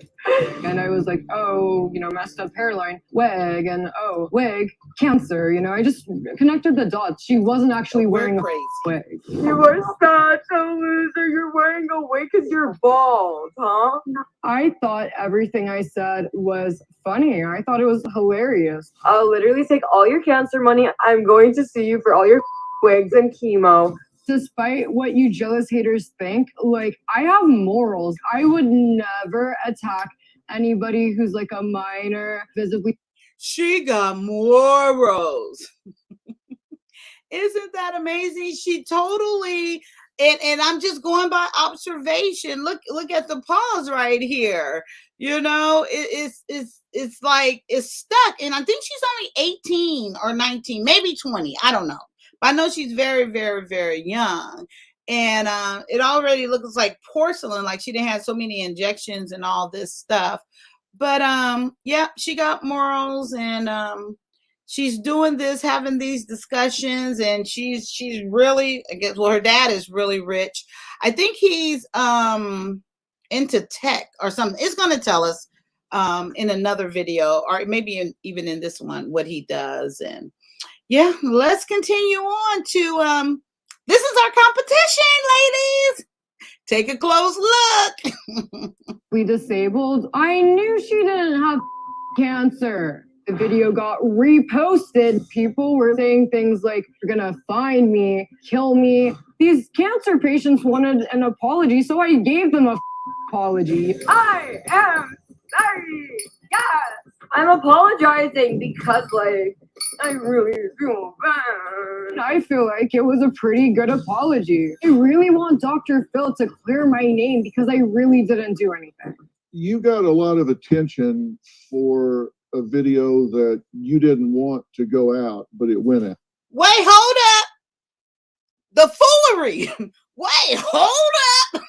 And I was like, oh, messed up hairline, wig, and oh, wig, cancer. I just connected the dots. She wasn't actually wearing a wig. You are such a loser. You're wearing a wig because you're bald, huh? I thought everything I said was funny. I thought it was hilarious. I'll literally take all your cancer money. I'm going to sue you for all your wigs and chemo. Despite what you jealous haters think, I have morals. I would never attack anybody who's like a minor, visibly. She got morals. Isn't that amazing? She totally, and I'm just going by observation. Look at the pause right here. It's like it's stuck. And I think she's only 18 or 19, maybe 20. I don't know. But I know she's very, very, very young. And it already looks like porcelain, like she didn't have so many injections and all this stuff. But yeah, she got morals, and she's doing this, having these discussions, and she's really, I guess, well, her dad is really rich. I think he's into tech or something. It's going to tell us in another video, or maybe even in this one, what he does. And yeah, let's continue on to this is our competition, ladies. Take a close look. We disabled. I knew she didn't have cancer. The video got reposted. People were saying things like, "You're gonna find me, kill me." These cancer patients wanted an apology, so I gave them a apology. I am sorry. Yes, I'm apologizing because, I really feel bad. I feel like it was a pretty good apology. I really want Dr. Phil to clear my name because I really didn't do anything. You got a lot of attention for a video that you didn't want to go out, but it went out. Wait, hold up. The foolery. Wait, hold up.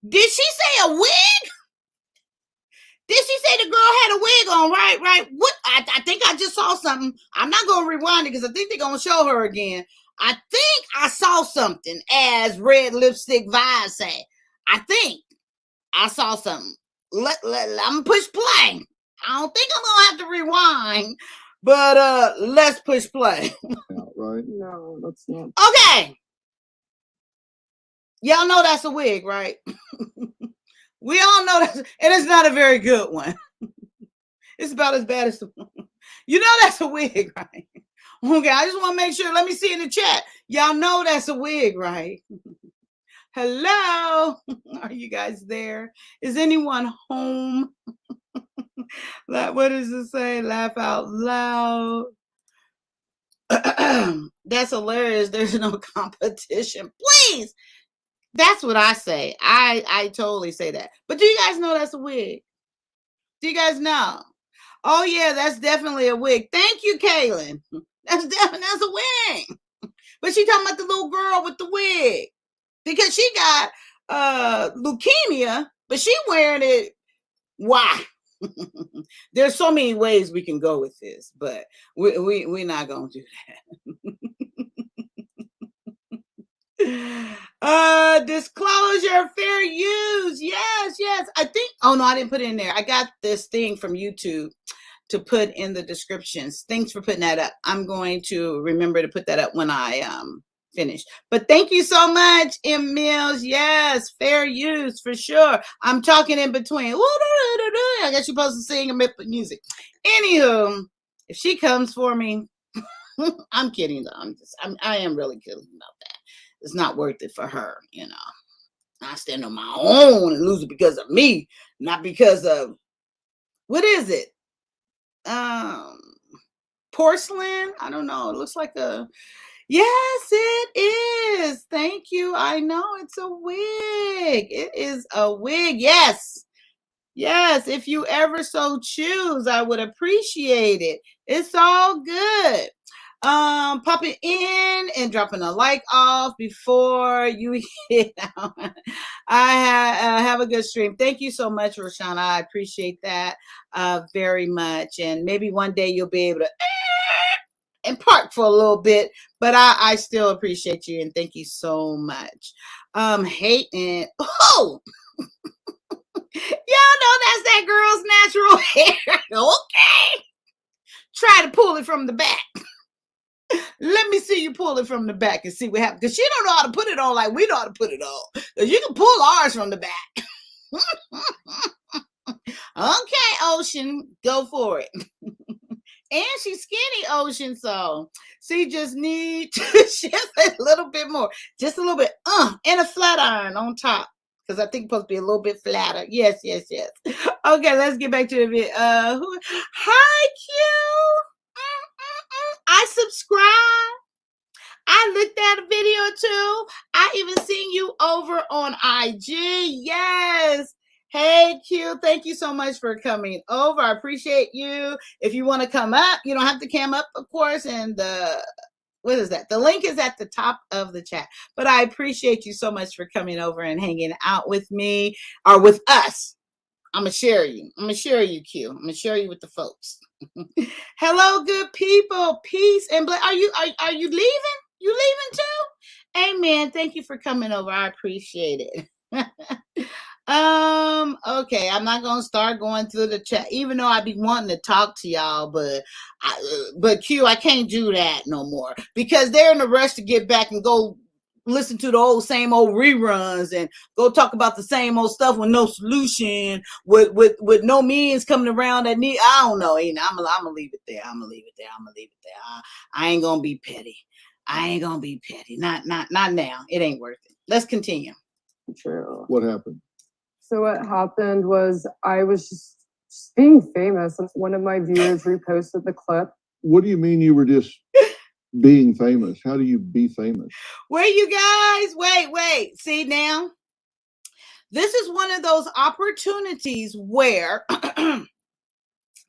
Did she say a wig? Did she say the girl had a wig on? Right. What? I think I just saw something. I'm not going to rewind it because I think they're going to show her again. I think I saw something, as Red Lipstick Vibe said. I think I saw something. I'm going to push play. I don't think I'm going to have to rewind, but let's push play. Right? No, that's not. Okay. Y'all know that's a wig, right? We all know that, and it's not a very good one. It's about as bad as the one. That's a wig, right? Okay, I just want to make sure. Let me see in the chat. Y'all know that's a wig, right? Hello? Are you guys there? Is anyone home? What does it say? Laugh out loud. That's hilarious. There's no competition. Please. That's what I say. I totally say that. But do you guys know that's a wig? Do you guys know? Oh yeah, that's definitely a wig. Thank you, Kaylin. That's a wig. But she talking about the little girl with the wig because she got leukemia, but she wearing it. Why? There's so many ways we can go with this, but we're not gonna do that. Disclosure, fair use. Yes. I think, oh no, I didn't put it in there. I got this thing from YouTube. to put in the descriptions. Thanks for putting that up. I'm going to remember to put that up when I finish. But thank you so much, M. Mills. Yes, fair use for sure. I'm talking in between. I guess you're supposed to sing and music. Anywho, if she comes for me, I'm kidding though. I am really kidding about that. It's not worth it for her, you know. I stand on my own and lose it because of me, not because of what is it? Porcelain? I don't know. It looks like a yes, it is. Thank you. I know it's a wig. It is a wig. Yes. Yes, if you ever so choose, I would appreciate it. It's all good. Popping in and dropping a like off before you hit out. I have a good stream. Thank you so much, Roshana. I appreciate that very much. And maybe one day you'll be able to and park for a little bit, but I still appreciate you and thank you so much. Hating. Oh, y'all know that's that girl's natural hair. Okay. Try to pull it from the back. Let me see you pull it from the back and see what happens. Because she don't know how to put it on like we know how to put it on. Because you can pull ours from the back. Okay, Ocean, go for it. And she's skinny, Ocean, so she just needs to shift a little bit more. Just a little bit. And a flat iron on top. Because I think it's supposed to be a little bit flatter. Yes, yes, yes. Okay, let's get back to the video. Hi, Q. I subscribe. I looked at a video too. I even seen you over on IG. Yes. Hey, Q. Thank you so much for coming over. I appreciate you. If you want to come up, you don't have to come up, of course. And what is that? The link is at the top of the chat. But I appreciate you so much for coming over and hanging out with me or with us. I'm going to share you. I'm going to share you, Q. I'm going to share you with the folks. Hello, good people. Peace and bless. Are you leaving? You leaving too? Amen. Thank you for coming over. I appreciate it. Okay, I'm not gonna start going through the chat, even though I be wanting to talk to y'all, but Q, I can't do that no more because they're in a rush to get back and go listen to the same old reruns and go talk about the same old stuff with no solution, with no means coming around that need. I don't know. I'm gonna leave it there. I'm gonna leave it there. I ain't gonna be petty. Not now. It ain't worth it. Let's continue. True. What happened? So what happened was I was just being famous. One of my viewers reposted the clip. What do you mean you were just being famous? How do you be famous? Wait, you guys, wait. See now, this is one of those opportunities where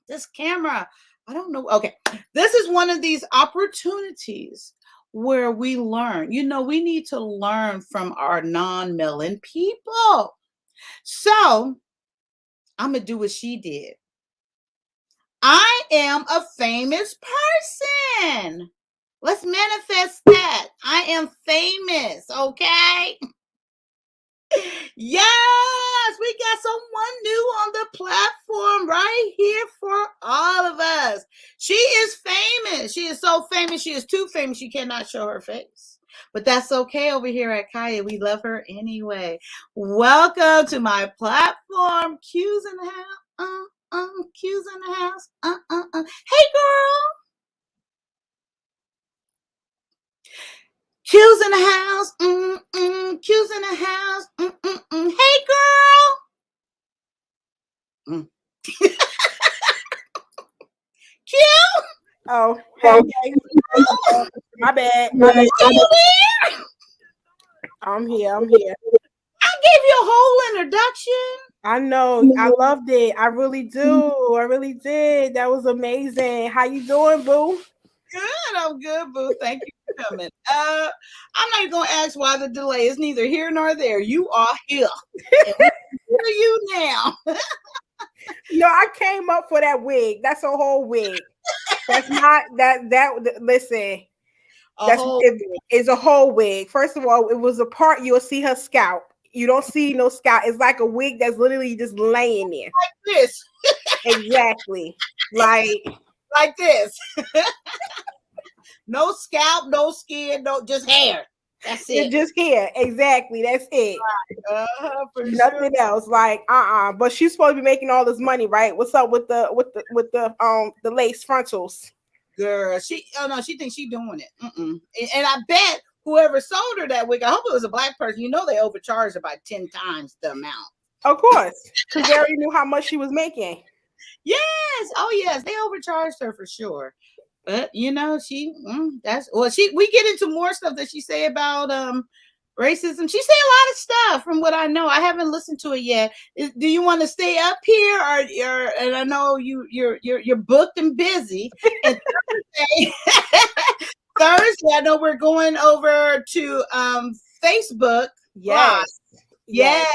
this camera, I don't know. Okay, this is one of these opportunities where we learn. You know, we need to learn from our non-melon people. So I'm gonna do what she did. I am a famous person. Let's manifest that. I am famous, okay? Yes, we got someone new on the platform right here for all of us. She is famous. She is so famous. She is too famous. She cannot show her face. But that's okay over here at Kaya. We love her anyway. Welcome to my platform. Q's in the house. Q's in the house. Hey, girl. Q's in the house. Q's in the house. Hey, girl. Q. Oh, hey. My bad. I'm here. I gave you a whole introduction. I know. I loved it. I really do. I really did. That was amazing. How you doing, boo? Good. I'm good, boo. Thank you for coming. I'm not even gonna ask why the delay is neither here nor there. You are here. Where are you now? No, I came up for that wig. That's a whole wig. That's not that. Listen, it's a whole wig. First of all, it was a part you'll see her scalp. You don't see no scalp. It's like a wig that's literally just laying there. Like this. Exactly. like this. No scalp, no skin, no just hair. That's it. Just hair. Exactly. That's it. For Nothing else. Like, But she's supposed to be making all this money, right? What's up with the lace frontals? Girl, she thinks she doing it. And I bet whoever sold her that wig, I hope it was a black person. You know they overcharged about 10 times the amount. Of course, because they already knew how much she was making. Yes. Oh yes, they overcharged her for sure. But you know, we get into more stuff that she say about racism. She say a lot of stuff from what I know. I haven't listened to it yet. Do you want to stay up here or and I know you're booked and busy. And Thursday, I know we're going over to Facebook. Yes. Yes.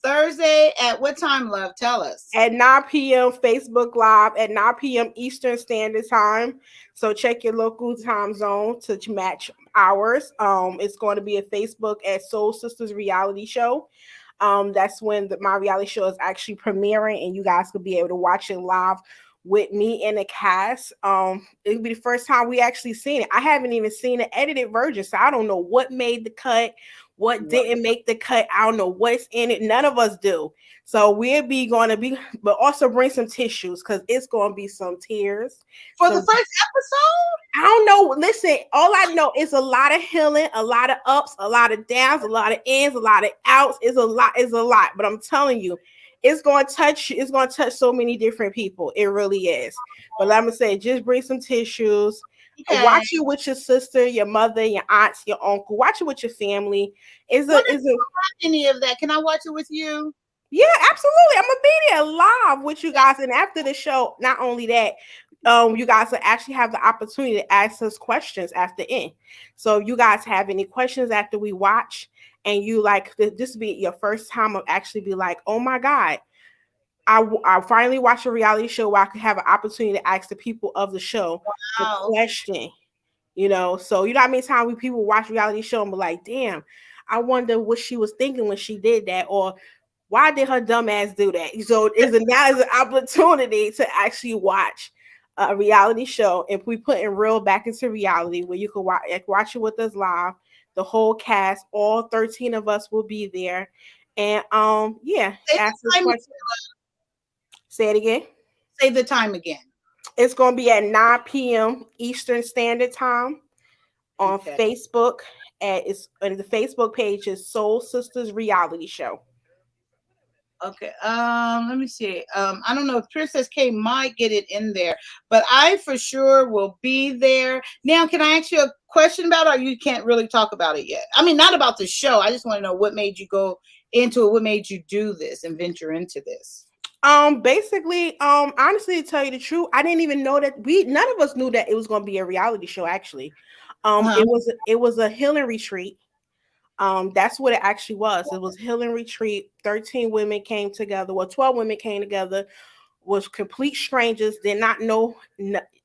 Thursday at what time, love? Tell us. At 9 p.m. Facebook Live at 9 p.m. Eastern Standard Time. So check your local time zone to match ours. It's going to be a Facebook at Soul Sisters Reality Show. That's when my reality show is actually premiering, and you guys could be able to watch it live with me and the cast. It'll be the first time we actually seen it. I haven't even seen an edited version, so I don't know what made the cut, what didn't make the cut. I don't know what's in it. None of us do. So but also bring some tissues because it's going to be some tears. For the first episode? I don't know. Listen, all I know is a lot of healing, a lot of ups, a lot of downs, a lot of ins, a lot of outs. It's a lot. But I'm telling you, it's going to touch so many different people. It really is. But I'm going to say, just bring some tissues. Okay. Watch it with your sister, your mother, your aunts, your uncle. Watch it with your family. Any of that? Can I watch it with you? Yeah, absolutely. I'm gonna be there live with you guys. And after the show, not only that, you guys will actually have the opportunity to ask us questions after the end. So if you guys have any questions after we watch, and you like this be your first time of actually be like, oh my God, I finally watched a reality show where I could have an opportunity to ask the people of the show the question. You know, so you know how many times people watch reality show and be like, damn, I wonder what she was thinking when she did that, or why did her dumb ass do that? So now is an opportunity to actually watch a reality show, and we put in real back into reality where you can watch it with us live. The whole cast, all 13 of us will be there. And ask us questions. Say it again. Say the time again. It's going to be at 9 p.m. Eastern Standard Time on Facebook. And the Facebook page is Soul Sisters Reality Show. Okay. Let me see. I don't know if Princess K might get it in there, but I for sure will be there. Now, can I ask you a question about it, or you can't really talk about it yet? I mean, not about the show. I just want to know what made you go into it. What made you do this and venture into this? Basically, honestly, to tell you the truth, I didn't even know that none of us knew that it was going to be a reality show. Actually, it was a healing retreat. That's what it actually was. It was healing retreat. 13 women came together. Well, 12 women came together. Was complete strangers. Did not know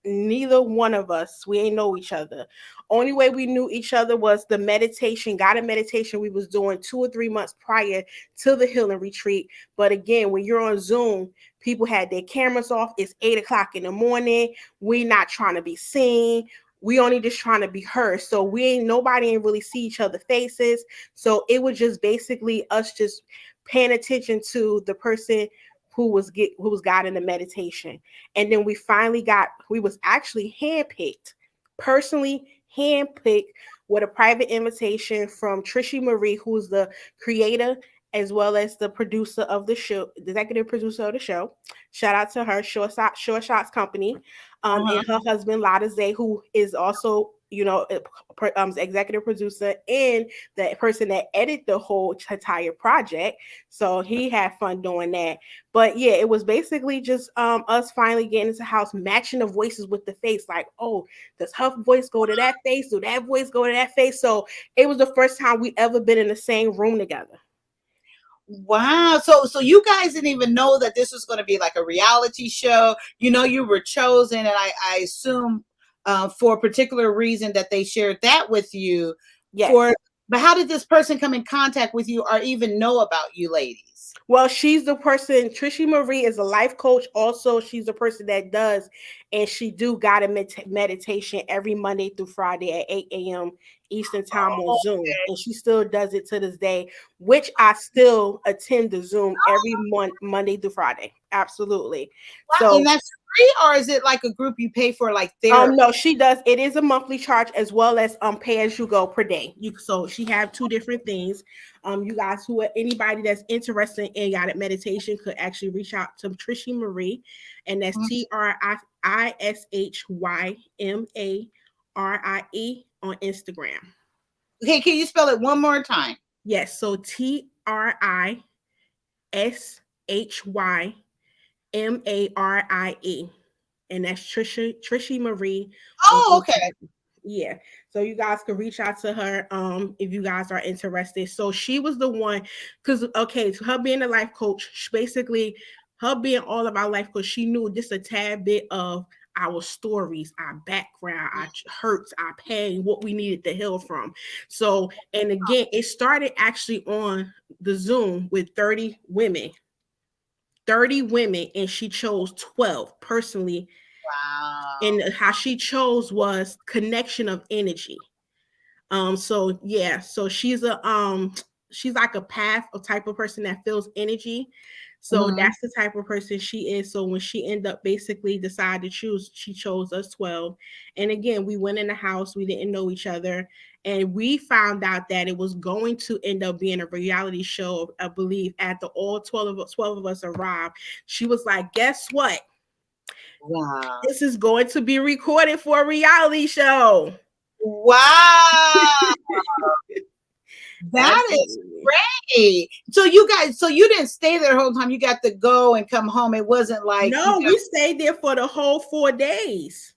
neither one of us. We ain't know each other. Only way we knew each other was the meditation, guided meditation we was doing 2 or 3 months prior to the healing retreat. But again, when you're on Zoom, people had their cameras off. It's 8:00 in the morning. We not trying to be seen. We only just trying to be heard. So nobody ain't really see each other's faces. So it was just basically us just paying attention to the person who was guiding the meditation. And then we was actually personally handpicked with a private invitation from Trishy Marie, who's the creator as well as the producer of the show, the executive producer of the show. Shout out to her, Short Shots Company, and her husband, Lada Zay, who is also, executive producer and the person that edited the whole entire project. So he had fun doing that. But yeah, it was basically just us finally getting into the house, matching the voices with the face. Like, oh, does her voice go to that face? Do that voice go to that face? So it was the first time we ever been in the same room together. Wow. So you guys didn't even know that this was going to be like a reality show. You were chosen, and I assume for a particular reason that they shared that with you. Yes. But how did this person come in contact with you or even know about you ladies? Well, she's the person. Trishy Marie is a life coach. Also, she's the person that does, and she do guided meditation every Monday through Friday at 8 a.m. Eastern time on Zoom, and she still does it to this day. Which I still attend the Zoom every Monday through Friday. Absolutely. Wow, So, and that's free, or is it like a group you pay for, like therapy? no, she does. It is a monthly charge as well as pay as you go per day. So she have two different things. You guys anybody that's interested in guided meditation could actually reach out to Trishy Marie, and that's TRISHYMARIE on Instagram. Okay, can you spell it one more time? Yes, so TRISHYMARIE. And that's Trishy Marie. Oh, okay. Yeah. So you guys can reach out to her if you guys are interested. So she was the one, because her being a life coach, basically her being all about life coach, she knew just a tad bit of our stories, our background, our hurts, our pain, what we needed to heal from. So, and again, it started actually on the Zoom with 30 women, and she chose 12 personally. Wow. And how she chose was connection of energy. So yeah, so she's like a path, a type of person that feels energy. So that's the type of person she is. So when she ended up basically decided to choose, she chose us 12. And again, we went in the house, we didn't know each other. And we found out that it was going to end up being a reality show, I believe, after all 12 of us arrived. She was like, guess what? Wow. This is going to be recorded for a reality show. Wow. That is great. So you didn't stay there the whole time. You got to go and come home. It wasn't like we stayed there for the whole 4 days.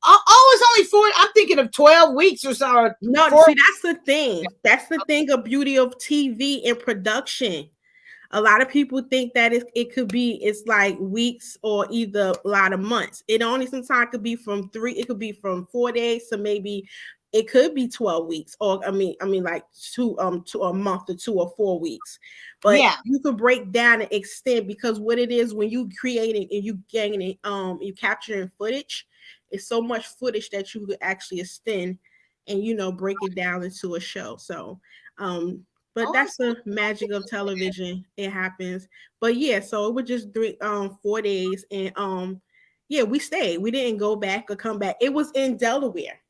Oh, it's only 4. I'm thinking of 12 weeks or so. No, see, that's the thing. That's the thing of beauty of TV and production. A lot of people think that it's like weeks or either a lot of months. It only sometimes could be from 3. It could be from 4 days to maybe it could be 12 weeks, or I mean like to a month or 2 or 4 weeks. But you could break down and extend, because what it is when you creating and you gaining you capturing footage, it's so much footage that you could actually extend and break it down into a show. So but that's the magic of television. It happens. But yeah, so it was just 4 days, and we stayed. We didn't go back or come back. It was in Delaware.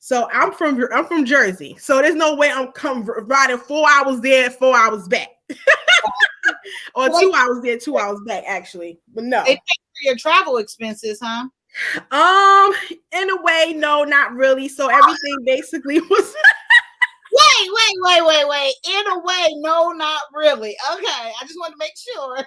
So I'm from Jersey. So there's no way I'm riding 4 hours there, 4 hours back. Or 2 hours there, 2 hours back, actually. But no. They pay for your travel expenses, huh? In a way, no, not really. So everything basically was Wait. In a way, no, not really. Okay, I just want to make sure.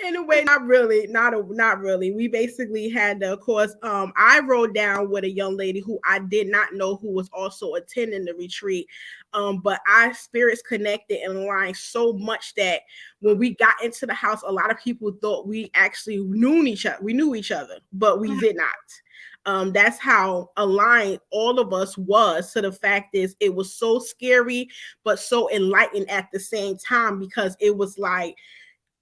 In a way, not really. Not really. We basically had of course, I rode down with a young lady who I did not know, who was also attending the retreat. But our spirits connected and aligned so much that when we got into the house, a lot of people thought we actually knew each other. We knew each other, but we did not. That's how aligned all of us was. So the fact is, it was so scary, but so enlightened at the same time, because it was like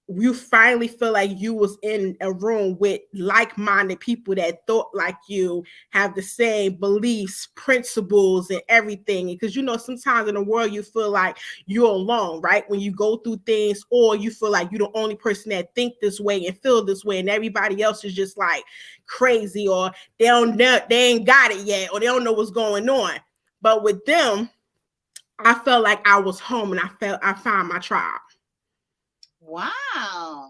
you finally feel like you was in a room with like-minded people that thought like you, have the same beliefs, principles, and everything. Because sometimes in the world you feel like you're alone, right? When you go through things, or you feel like you're the only person that think this way and feel this way, and everybody else is just like crazy, or they ain't got it yet, or they don't know what's going on. But with them, I felt like I was home, and I found my tribe. Wow,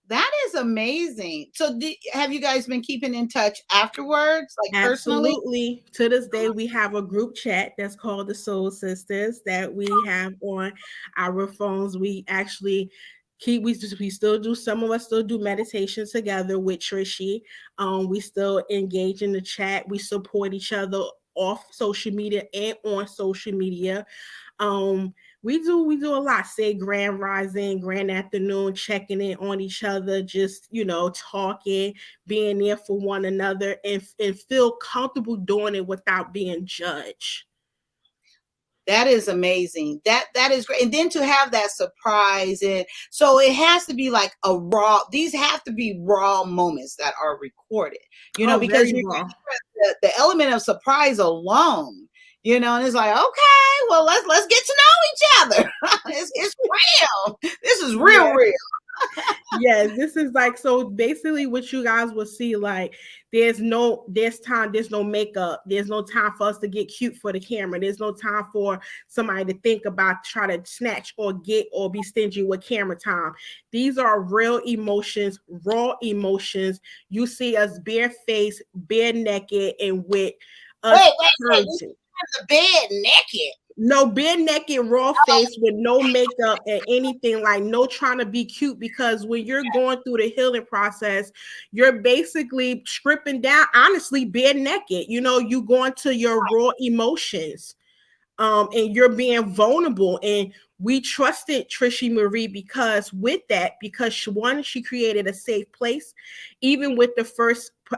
that is amazing. So have you guys been keeping in touch afterwards, like personally? Absolutely. To this day, we have a group chat that's called the Soul Sisters that we have on our phones. We actually we still do, some of us still do meditation together with Trishy. We still engage in the chat. We support each other off social media and on social media. We do a lot. Say grand rising, grand afternoon, checking in on each other, just talking, being there for one another, and feel comfortable doing it without being judged. That is amazing. That is great. And then to have that surprise, and so it has to be like a raw. These have to be raw moments that are recorded, because the element of surprise alone, and it's like, okay, well let's get to know each other. It's real. This is real. Yes, this is like, so basically what you guys will see, like there's no makeup, there's no time for us to get cute for the camera, there's no time for somebody to think about try to snatch or get or be stingy with camera time. These are real emotions, raw emotions. You see us barefaced, bare naked, and with us wait, the bed naked. No, bare naked, raw face with no makeup and anything, like no trying to be cute, because when you're going through the healing process, you're basically stripping down, honestly, bare naked. You going to your raw emotions. And you're being vulnerable. And we trusted Trishy Marie because she created a safe place. Even with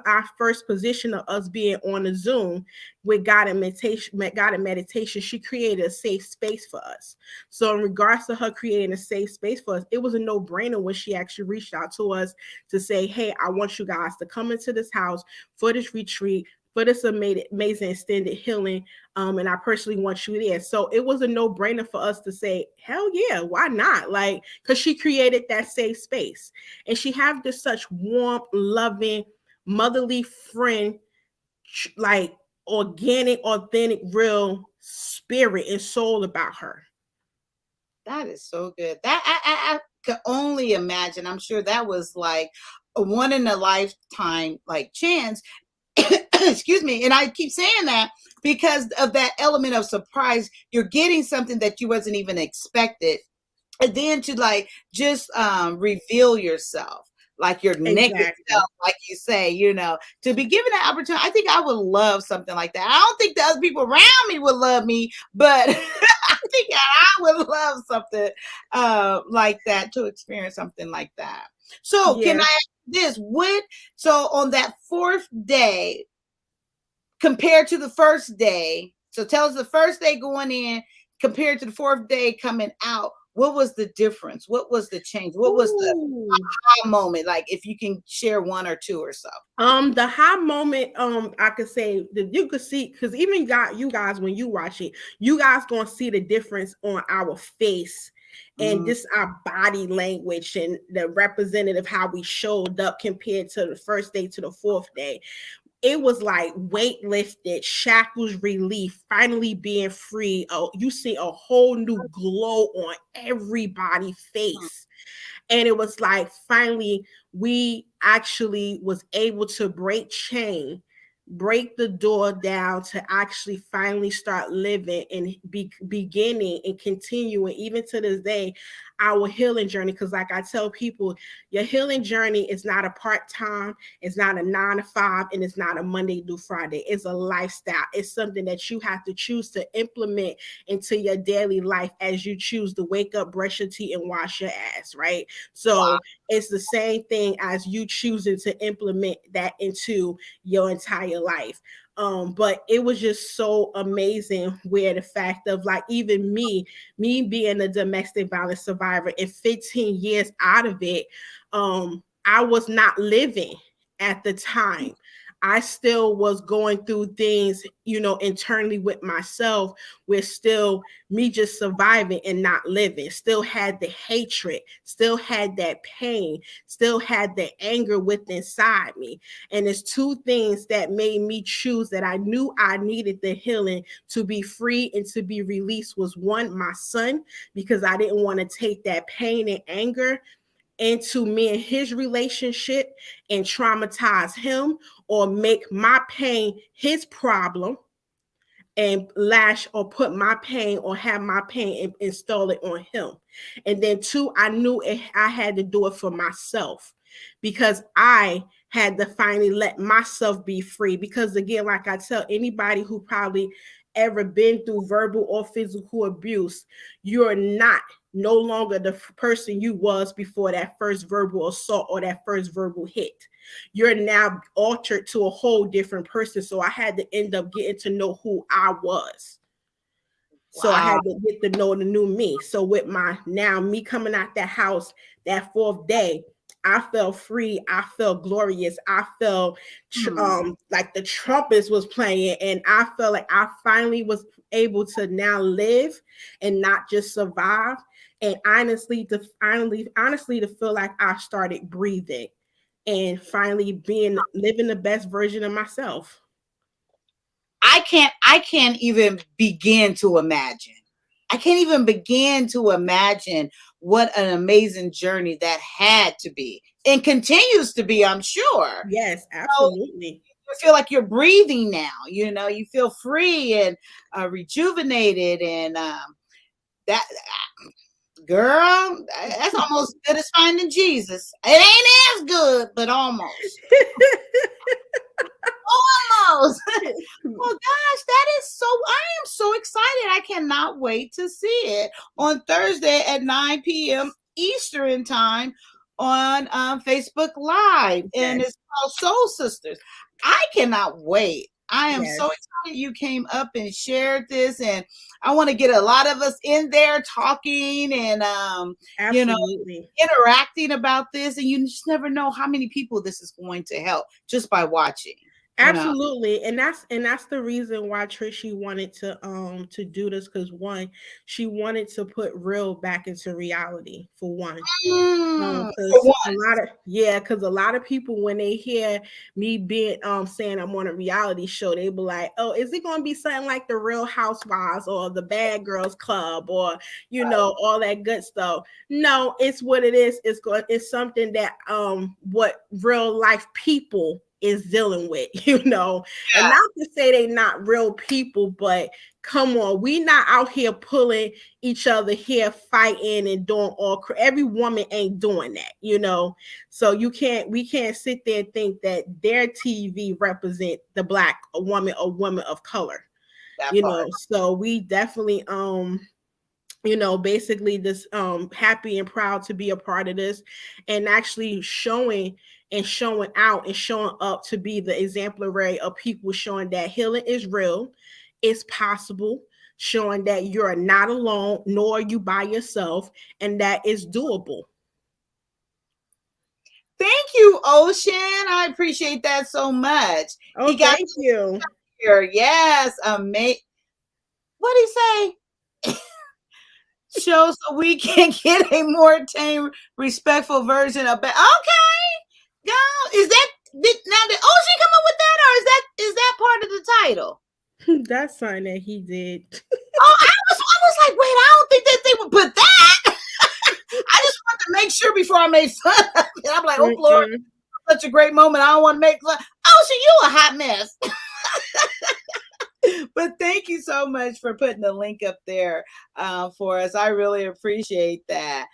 our first position of us being on a Zoom with guided meditation, she created a safe space for us. So in regards to her creating a safe space for us, it was a no-brainer when she actually reached out to us to say, hey, I want you guys to come into this house for this retreat, for this amazing extended healing. And I personally want you there. So it was a no-brainer for us to say, hell yeah, why not? Like, because she created that safe space. And she have this such warm, loving, motherly friend, like organic, authentic, real spirit and soul about her. That is so good. That I could only imagine. I'm sure that was like a one in a lifetime like chance. Excuse me. And I keep saying that because of that element of surprise. You're getting something that you wasn't even expected. And then to like just reveal yourself, like your naked self, like you say, to be given that opportunity. I think I would love something like that. I don't think the other people around me would love me, but I think I would love something like that, to experience something like that. So can I ask this? So on that fourth day, compared to the first day, so tell us the first day going in compared to the fourth day coming out, what was the difference? What was the change? What was the high moment? Like, if you can share one or two or so. The high moment, I could say that you could see, because even you guys, when you watch it, you guys gonna see the difference on our face and just our body language and the representative how we showed up compared to the first day to the fourth day. It was like weight lifted, shackles relief, finally being free. Oh, you see a whole new glow on everybody's face. And it was like, finally, we actually was able to break the door down to actually finally start living and beginning and continuing, even to this day, our healing journey. Because like I tell people, your healing journey is not a part-time, it's not a 9-to-5, and it's not a Monday through Friday. It's a lifestyle. It's something that you have to choose to implement into your daily life as you choose to wake up, brush your teeth, and wash your ass, right? So it's the same thing as you choosing to implement that into your entire life. But it was just so amazing where the fact of like, even me being a domestic violence survivor and 15 years out of it, I was not living at the time. I still was going through things, internally with myself, where still me just surviving and not living, still had the hatred, still had that pain, still had the anger within inside me. And it's two things that made me choose that I knew I needed the healing to be free and to be released was, one, my son, because I didn't want to take that pain and anger into me and his relationship and traumatize him, or make my pain his problem and lash or put my pain or have my pain and install it on him. And then two, I knew I had to do it for myself, because I had to finally let myself be free. Because again, like I tell anybody who probably ever been through verbal or physical abuse, you're no longer the person you was before that first verbal assault or that first verbal hit. You're now altered to a whole different person. So I had to end up getting to know who I was. So I had to get to know the new me. So with me coming out that house that 4th day, I felt free. I felt glorious. I felt like the trumpets was playing, and I felt like I finally was able to now live and not just survive. And honestly, to feel like I started breathing and finally living the best version of myself. I can't even begin to imagine. I can't even begin to imagine what an amazing journey that had to be and continues to be, I'm sure. Yes, absolutely. So you feel like you're breathing now, you feel free and rejuvenated, and that girl, that's almost as good as finding Jesus. It ain't as good, but almost. Almost. Well, gosh, that is so. I am so excited. I cannot wait to see it on Thursday at 9 p.m. Eastern time on Facebook Live, and it's called Soul Sisters. I cannot wait. I am so excited you came up and shared this, and I want to get a lot of us in there talking and interacting about this. And you just never know how many people this is going to help just by watching. Absolutely. And that's the reason why Trishy wanted to do this, because one, she wanted to put real back into reality for one. Because a lot of people, when they hear me being saying I'm on a reality show, they be like, oh, is it gonna be something like the Real Housewives or the Bad Girls Club or all that good stuff? No, it's what it is. It's something that what real life people is dealing with, and not to say they not real people, but come on, we not out here pulling each other hair, fighting and doing every woman ain't doing that, so we can't sit there and think that their TV represent the Black woman or woman of color, so we definitely basically this happy and proud to be a part of this and actually showing out and showing up to be the exemplary of people, showing that healing is real, it's possible, showing that you're not alone, nor are you by yourself, and that is doable. Thank you, Ocean. I appreciate that so much. Oh, thank you. Here. Yes, amazing. What did he say? Show so we can get a more tame, respectful version of it. Okay, girl, did Ocean come up with that, or is that part of the title? That's something that he did. Oh, I was like, wait, I don't think that they would put that. I just wanted to make sure before I made fun of it. I'm like, oh Lord, such a great moment. I don't want to make fun. Ocean, you a hot mess. But thank you so much for putting the link up there for us. I really appreciate that.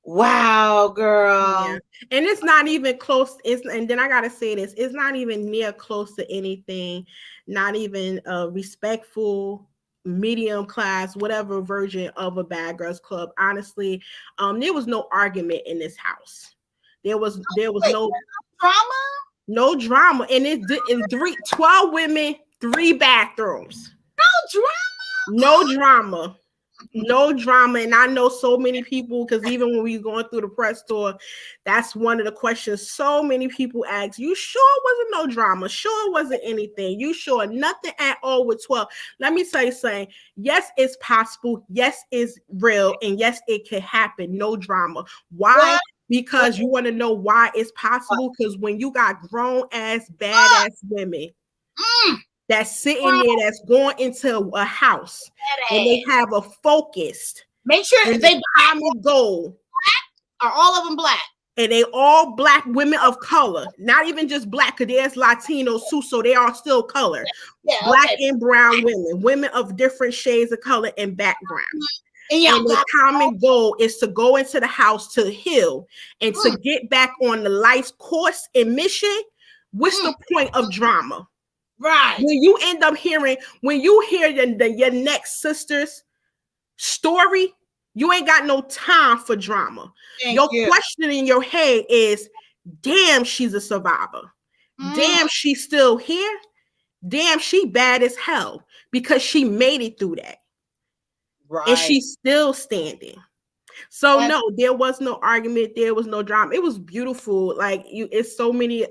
Wow, girl. Yeah. And it's not even close. And then I gotta say this, it's not even near close to anything, not even a respectful, medium class, whatever version of a Bad Girls Club. Honestly, there was no argument in this house. There was no drama. No drama. And it's 12 women, 3 bathrooms. No drama. No drama. And I know so many people, because even when we were going through the press tour, that's one of the questions so many people ask. You sure it wasn't no drama? Sure it wasn't anything? You sure nothing at all with 12? Let me tell you something. Yes, it's possible. Yes, it's real. And yes, it can happen. No drama. Why? What? Because you want to know why it's possible? Because when you got grown ass, badass women that's sitting there, that's going into a house, and they have a focused, make sure they common goal. Are all of them Black? And they all Black women of color, not even just Black, because there's Latinos too, so they are still color. Yeah, Black and brown women of different shades of color and background. And the common goal is to go into the house to heal and to get back on the life's course and mission. What's the point of drama? Right. When you end up hearing, when you hear your next sister's story, you ain't got no time for drama. Your question in your head is, damn, she's a survivor. Damn, she's still here. Damn, she bad as hell because she made it through that. and she's still standing. So no, there was no argument. There was no drama. It was beautiful. Like it's so many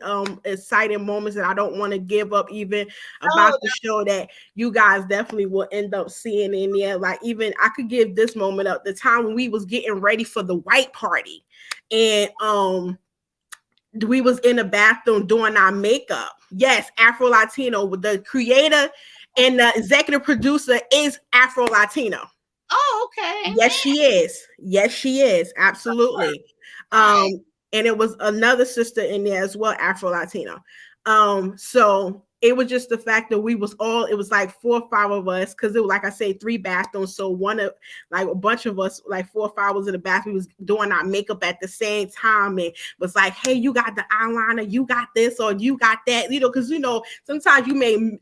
exciting moments that I don't want to give up even about the show that you guys definitely will end up seeing in there. Like even I could give this moment up, the time when we was getting ready for the white party, and we was in the bathroom doing our makeup. Yes, Afro Latino. The creator and the executive producer is Afro Latino. Oh, okay. Yes, she is. Yes, she is. Absolutely. And it was another sister in there as well, Afro Latino. So it was just the fact that we was all, it was like 4 or 5 of us, because it was, like I say, 3 bathrooms. So one of, like a bunch of us, like 4 or 5 was in the bathroom, was doing our makeup at the same time, and was like, hey, you got the eyeliner, you got this, or you got that, you know, because you know, sometimes you may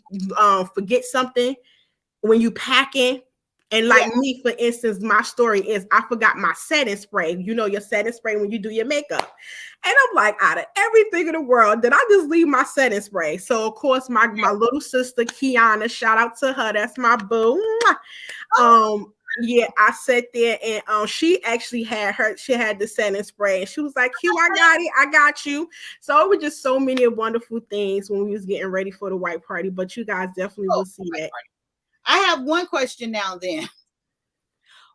forget something when you packing. And like me, for instance, my story is I forgot my setting spray. You know, your setting spray when you do your makeup. And I'm like, out of everything in the world, did I just leave my setting spray? So, of course, my little sister, Kiana, shout out to her. That's my boo. Yeah, I sat there and she actually had the setting spray. And she was like, Q, I got it. I got you. So it was just so many wonderful things when we was getting ready for the white party. But you guys definitely will see that. I have one question now then.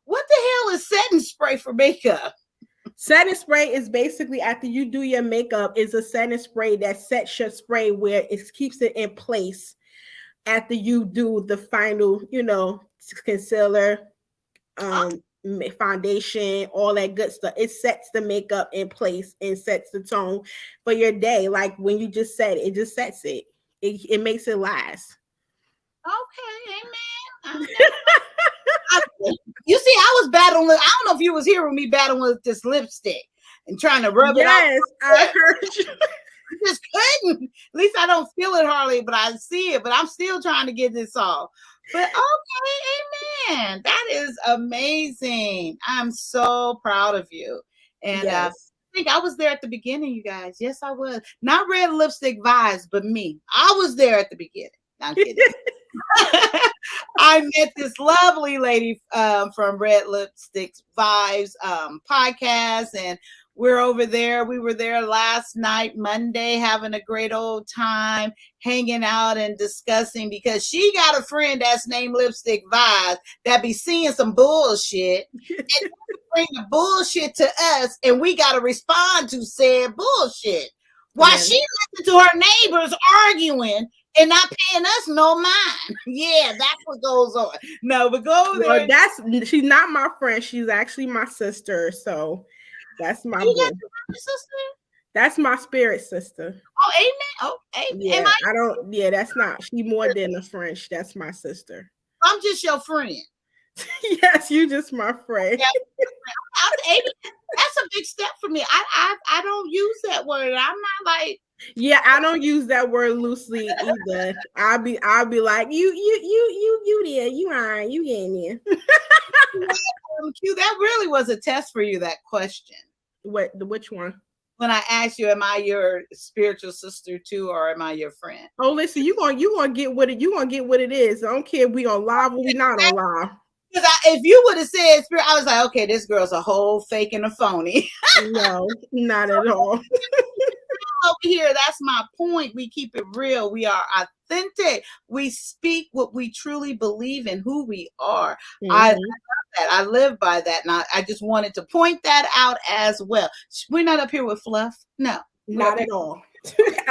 What the hell is setting spray for makeup? Setting spray is basically, after you do your makeup, is a setting spray that sets your spray where it keeps it in place after you do the final, you know, concealer, foundation, all that good stuff. It sets the makeup in place and sets the tone for your day. Like when you just set it, it just sets it. It makes it last. Okay, amen. You see, I was battling. I don't know if you was here with me battling with this lipstick and trying to rub it off. Yes, I heard you. I just couldn't. At least I don't feel it hardly, but I see it. But I'm still trying to get this off. But okay, amen. That is amazing. I'm so proud of you. And I think I was there at the beginning, you guys. Yes, I was. Not Red Lipstick Vibes, but me. I was there at the beginning. I'm kidding. I met this lovely lady from Red Lipstick Vibes podcast, and we're over there. We were there last night, Monday, having a great old time, hanging out and discussing, because she got a friend that's named Lipstick Vibes that be seeing some bullshit and bring the bullshit to us, and we got to respond to said bullshit. While she listened to her neighbors arguing and not paying us no mind. Yeah, that's what goes on. No, but go there. Well, she's not my friend. She's actually my sister. So that's my sister. That's my spirit sister. Oh, amen. Oh, amen. Yeah, that's not. She more than a friend. That's my sister. I'm just your friend. Yes, you just my friend. Yeah, that's a big step for me. I don't use that word. I'm not like. Yeah, I don't use that word loosely either. I'll be like, you there, you are, you in there. Q, that really was a test for you, that question. Which one? When I asked you, am I your spiritual sister too, or am I your friend? Oh, listen, you gonna get what it. You gonna get what it is. I don't care if we on live or we not on live. Because if you would have said spirit, I was like, okay, this girl's a whole fake and a phony. No, not at all. Over here, that's my point. We keep it real. We are authentic. We speak what we truly believe in, who we are. Mm-hmm. I love that. I live by that. And I just wanted to point that out as well. We're not up here with fluff. No, not at all.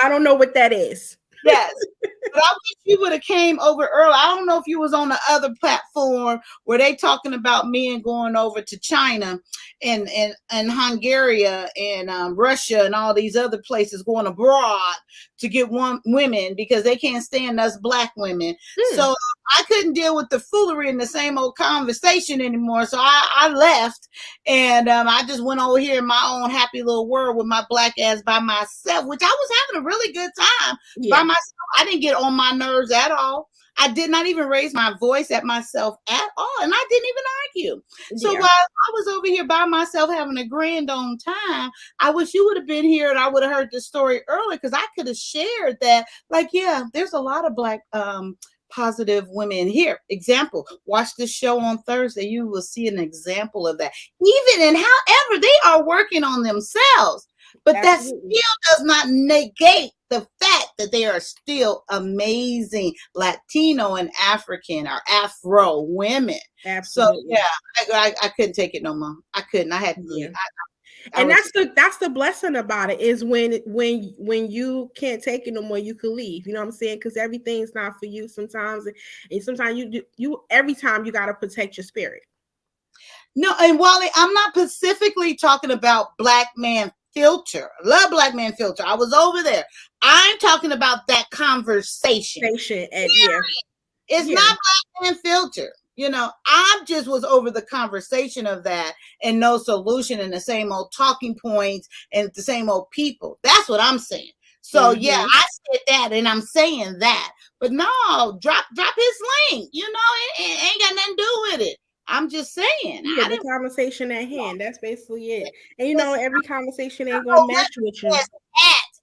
I don't know what that is. Yes. But I wish you would have came over early. I don't know if you was on the other platform where they talking about men going over to China and Hungary and Russia and all these other places, going abroad to get women because they can't stand us black women. So I couldn't deal with the foolery and the same old conversation anymore. So I left, and I just went over here in my own happy little world with my black ass by myself, which I was having a really good time by myself. I didn't get on my nerves at all. I did not even raise my voice at myself at all. And I didn't even argue. So while I was over here by myself having a grand old time, I wish you would have been here and I would have heard the story earlier, because I could have shared that, like, yeah, there's a lot of black positive women here. Example, watch this show on Thursday. You will see an example of that. Even in however they are working on themselves, but Absolutely. that still does not negate the fact that they are still amazing Latino and African or Afro women. Absolutely. So yeah, I couldn't take it no more. I couldn't. I had to leave. And that's the blessing about it is when you can't take it no more, you can leave. You know what I'm saying? Because everything's not for you sometimes, and sometimes you every time you got to protect your spirit. No, and Wally, I'm not specifically talking about Black Man Filter. I love Black Man Filter. I was over there. I'm talking about that conversation. It's not Black Man Filter. You know, I just was over the conversation of that and no solution and the same old talking points and the same old people. That's what I'm saying. So yeah, I said that and I'm saying that. But no, drop his link. You know, it ain't got nothing to do with it. I'm just saying. Yeah, the conversation at hand. That's basically it. And you know, every conversation ain't gonna match with you.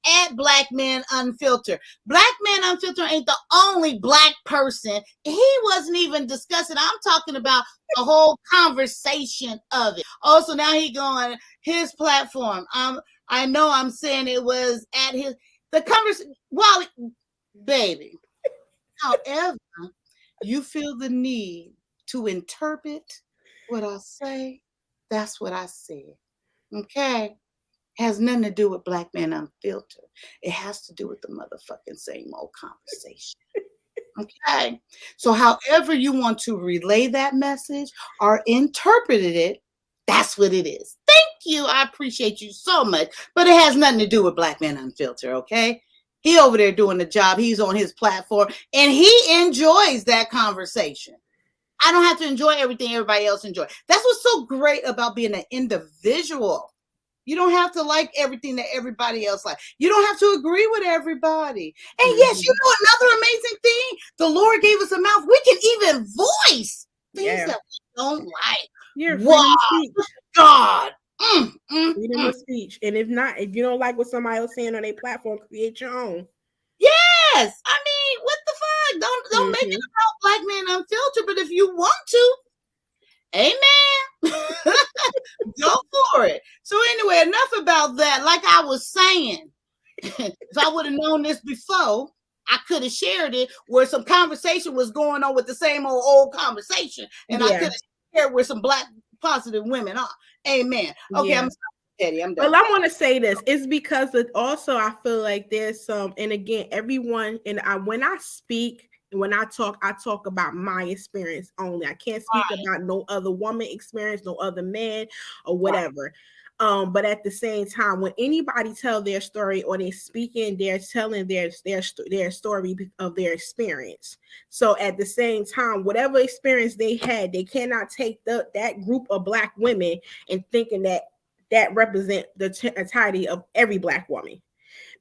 At Black Men Unfiltered. Black Men Unfiltered ain't the only Black person. He wasn't even discussing. I'm talking about the whole conversation of it. Also, now he going his platform. I know I'm saying it was at the conversation. Wally, baby. However, you feel the need to interpret what I say. That's what I said. Okay. Has nothing to do with Black Men Unfiltered. It has to do with the motherfucking same old conversation. Okay. So however you want to relay that message or interpreted it, that's what it is. Thank you. I appreciate you so much. But it has nothing to do with Black Men Unfiltered, okay? He over there doing the job. He's on his platform and he enjoys that conversation. I don't have to enjoy everything everybody else enjoys. That's what's so great about being an individual. You don't have to like everything that everybody else likes. You don't have to agree with everybody. And yes, you know another amazing thing? The Lord gave us a mouth. We can even voice things that we don't like. Wow, God. Freedom of speech. And if you don't like what somebody else saying on their platform, create your own. Yes. I mean, what the fuck? Don't make it about Black Men Unfiltered, but if you want to, amen. Go for it. So anyway, enough about that. Like I was saying, if I would have known this before, I could have shared it where some conversation was going on with the same old conversation. And I could have shared where some Black positive women are. Amen. Okay, I'm sorry, I'm done. Well, I want to say this. It's because also I feel like there's some, and again, everyone, and when I speak, when I talk about my experience only. I can't speak about no other woman experience, no other man or whatever. But at the same time, when anybody tell their story or they're speaking, they're telling their story of their experience. So at the same time, whatever experience they had, they cannot take that group of Black women and thinking that represent the entirety of every Black woman,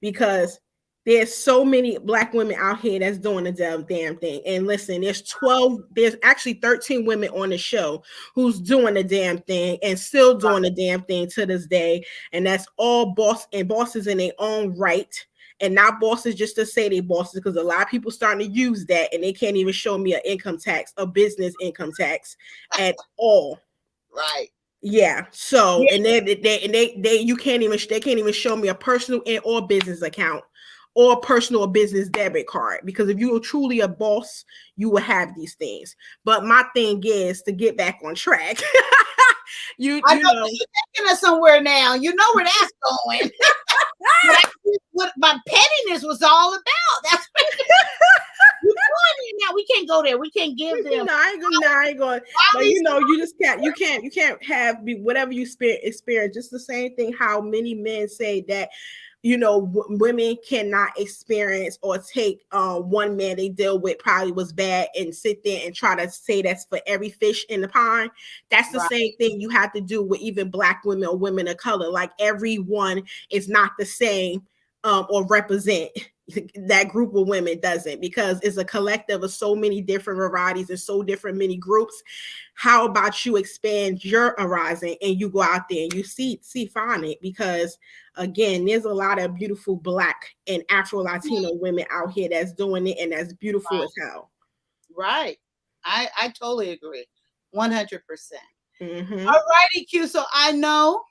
because there's so many Black women out here that's doing the damn thing. And listen, there's actually 13 women on the show who's doing the damn thing and still doing the damn thing to this day. And that's all bosses in their own right. And not bosses just to say they bosses, because a lot of people starting to use that and they can't even show me a business income tax at all. Right. Yeah. So and they can't even show me a personal or business account or personal or business debit card, because if you are truly a boss, you will have these things. But my thing is to get back on track. I know you're taking us somewhere now. You know where that's going. What my pettiness was all about. That's what you're going now. We can't go there. We can't give them. No, I ain't going. But you just can't. You can't have whatever you experience. Just the same thing. How many men say that, women cannot experience or take one man they deal with probably was bad and sit there and try to say that's for every fish in the pond. That's the same thing you have to do with even Black women or women of color. Like everyone is not the same or represent that group of women, doesn't, because it's a collective of so many different varieties and so different many groups. How about you expand your horizon and you go out there and you find it? Because again, there's a lot of beautiful Black and Afro Latino women out here that's doing it, and that's beautiful as hell. Right. I totally agree. 100%. Mhm. All righty, Q. So I know.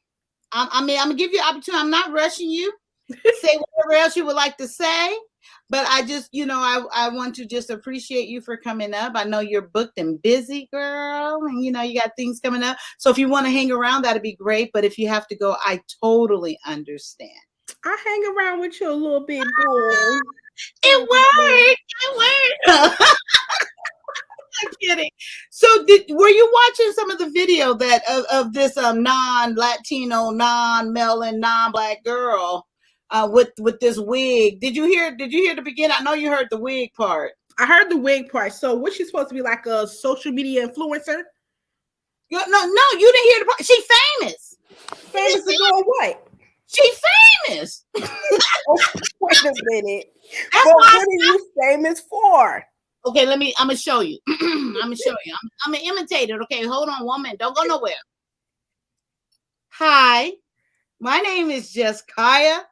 I'm gonna give you an opportunity. I'm not rushing you. Say whatever else you would like to say, but I just, I want to just appreciate you for coming up. I know you're booked and busy, girl, and you got things coming up. So if you want to hang around, that'd be great. But if you have to go, I totally understand. I hang around with you a little bit, boy. It worked. I'm kidding. So were you watching some of the video that of this non-Latino, non-melon, non-black girl with this wig? Did you hear the beginning? I know you heard the wig part. I heard the wig part. So was she supposed to be like a social media influencer? No, you didn't hear the part. She famous. Famous to doing what? She famous. Oh, wait a minute. That's but why what are you famous for? Okay, I'm gonna show you. I'm gonna show you. I'm gonna imitate it. Okay, hold on 1 minute. Don't go nowhere. Hi, my name is Jessica,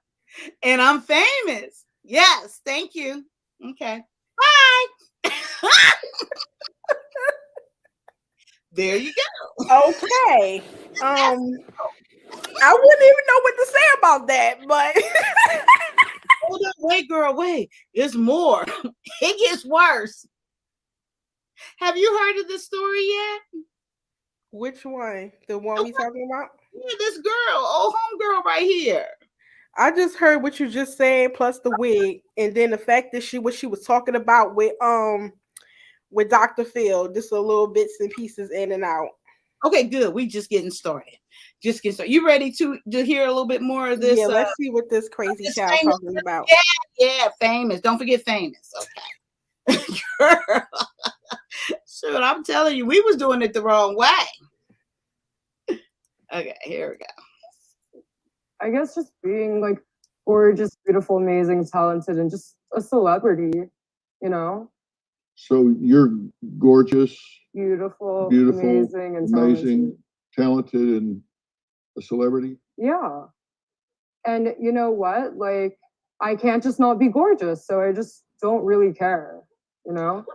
and I'm famous. Yes, thank you. Okay, bye. There you go. Okay. I wouldn't even know what to say about that, but Hold up, wait, girl, wait. It's more. It gets worse. Have you heard of this story yet? which one? The one we talking about? Yeah, this girl, old homegirl right here. I just heard what you just said, plus the wig, and then the fact that what she was talking about with Dr. Phil, just a little bits and pieces in and out. Okay, good. We just getting started. You ready to hear a little bit more of this? Yeah, let's see what this crazy child talking about. Yeah, famous. Don't forget famous. Okay. Girl. Shoot, I'm telling you, we was doing it the wrong way. Okay, here we go. I guess just being like gorgeous, beautiful, amazing, talented, and just a celebrity, So you're gorgeous, beautiful, amazing, and talented, and a celebrity. Yeah. And you know what? Like, I can't just not be gorgeous, so I just don't really care, And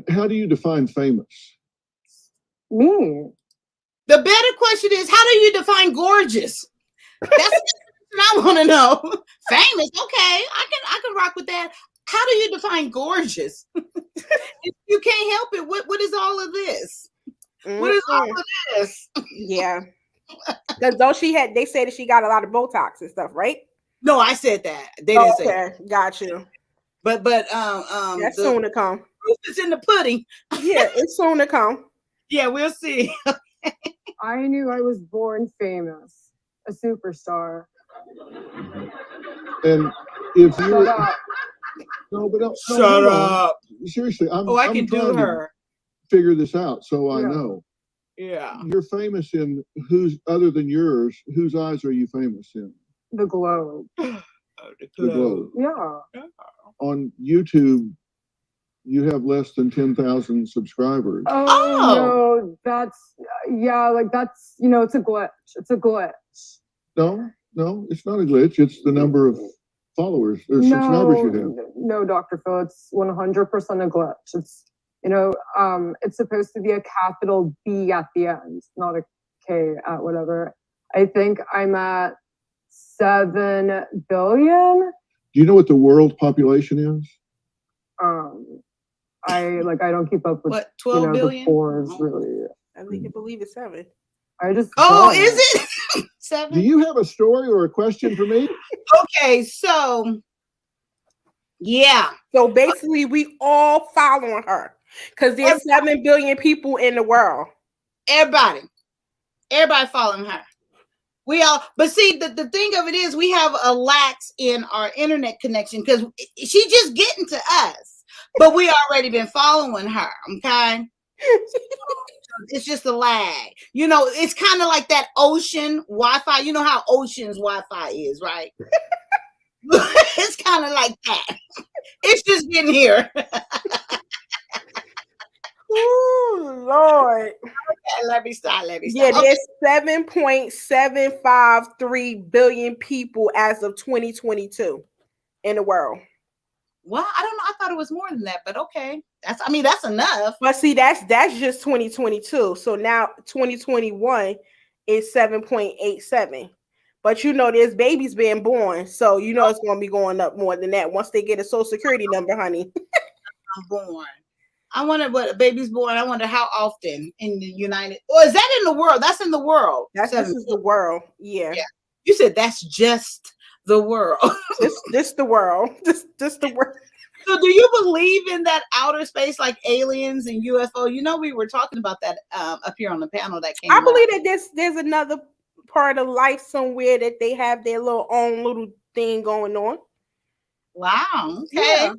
how do you define famous? Me. The better question is, how do you define gorgeous? That's what I want to know. Famous, okay, I can rock with that. How do you define gorgeous? If you can't help it, what is all of this? What is all of this? Yeah. Because they said that she got a lot of Botox and stuff, right? No, I said that. They didn't say that. Got you. But that's soon to come. It's in the pudding. Yeah, it's soon to come. Yeah, we'll see. I knew I was born famous, a superstar. And if you Shut up. Seriously, I can do her. Figure this out, so I know. Yeah. You're famous in other than yours. Whose eyes are you famous in? The Globe. The Globe. Yeah. On YouTube, you have less than 10,000 subscribers. Oh, no, that's it's a glitch. It's a glitch. No, it's not a glitch. It's the number of followers or subscribers you have. No, Dr. Phil, it's 100% a glitch. It's it's supposed to be a capital B at the end, not a K at whatever. I think I'm at 7 billion. Do you know what the world population is? I don't keep up with what 12 billion? The fours, really. I think you believe it's 7. I just is it 7? Do you have a story or a question for me? Okay, so yeah. So basically, we all following her because there's 7 billion people in the world. Everybody following her. We all, but see, the thing of it is, we have a lax in our internet connection because she's just getting to us, but we already been following her. Okay. It's just a lag. It's kind of like that ocean Wi-Fi. You know how ocean's Wi-Fi is, right? It's kind of like that. It's just getting here. Oh, Lord. Okay, let me stop. Yeah, there's 7.753 billion people as of 2022 in the world. Well, I don't know. I thought it was more than that, but okay. That's enough. But see, that's just 2022. So now 2021 is 7.87. But there's babies being born, so it's going to be going up more than that once they get a Social Security number, honey. I'm born. I wonder what a baby's born. I wonder how often in the United. Or is that in the world? That's in the world. This is the world. Yeah. You said that's just the world. this the world. This the world. So do you believe in that outer space, like aliens and UFO? We were talking about that up here on the panel that came. I believe that there's another part of life somewhere that they have their own little thing going on. Wow. Okay. Yeah.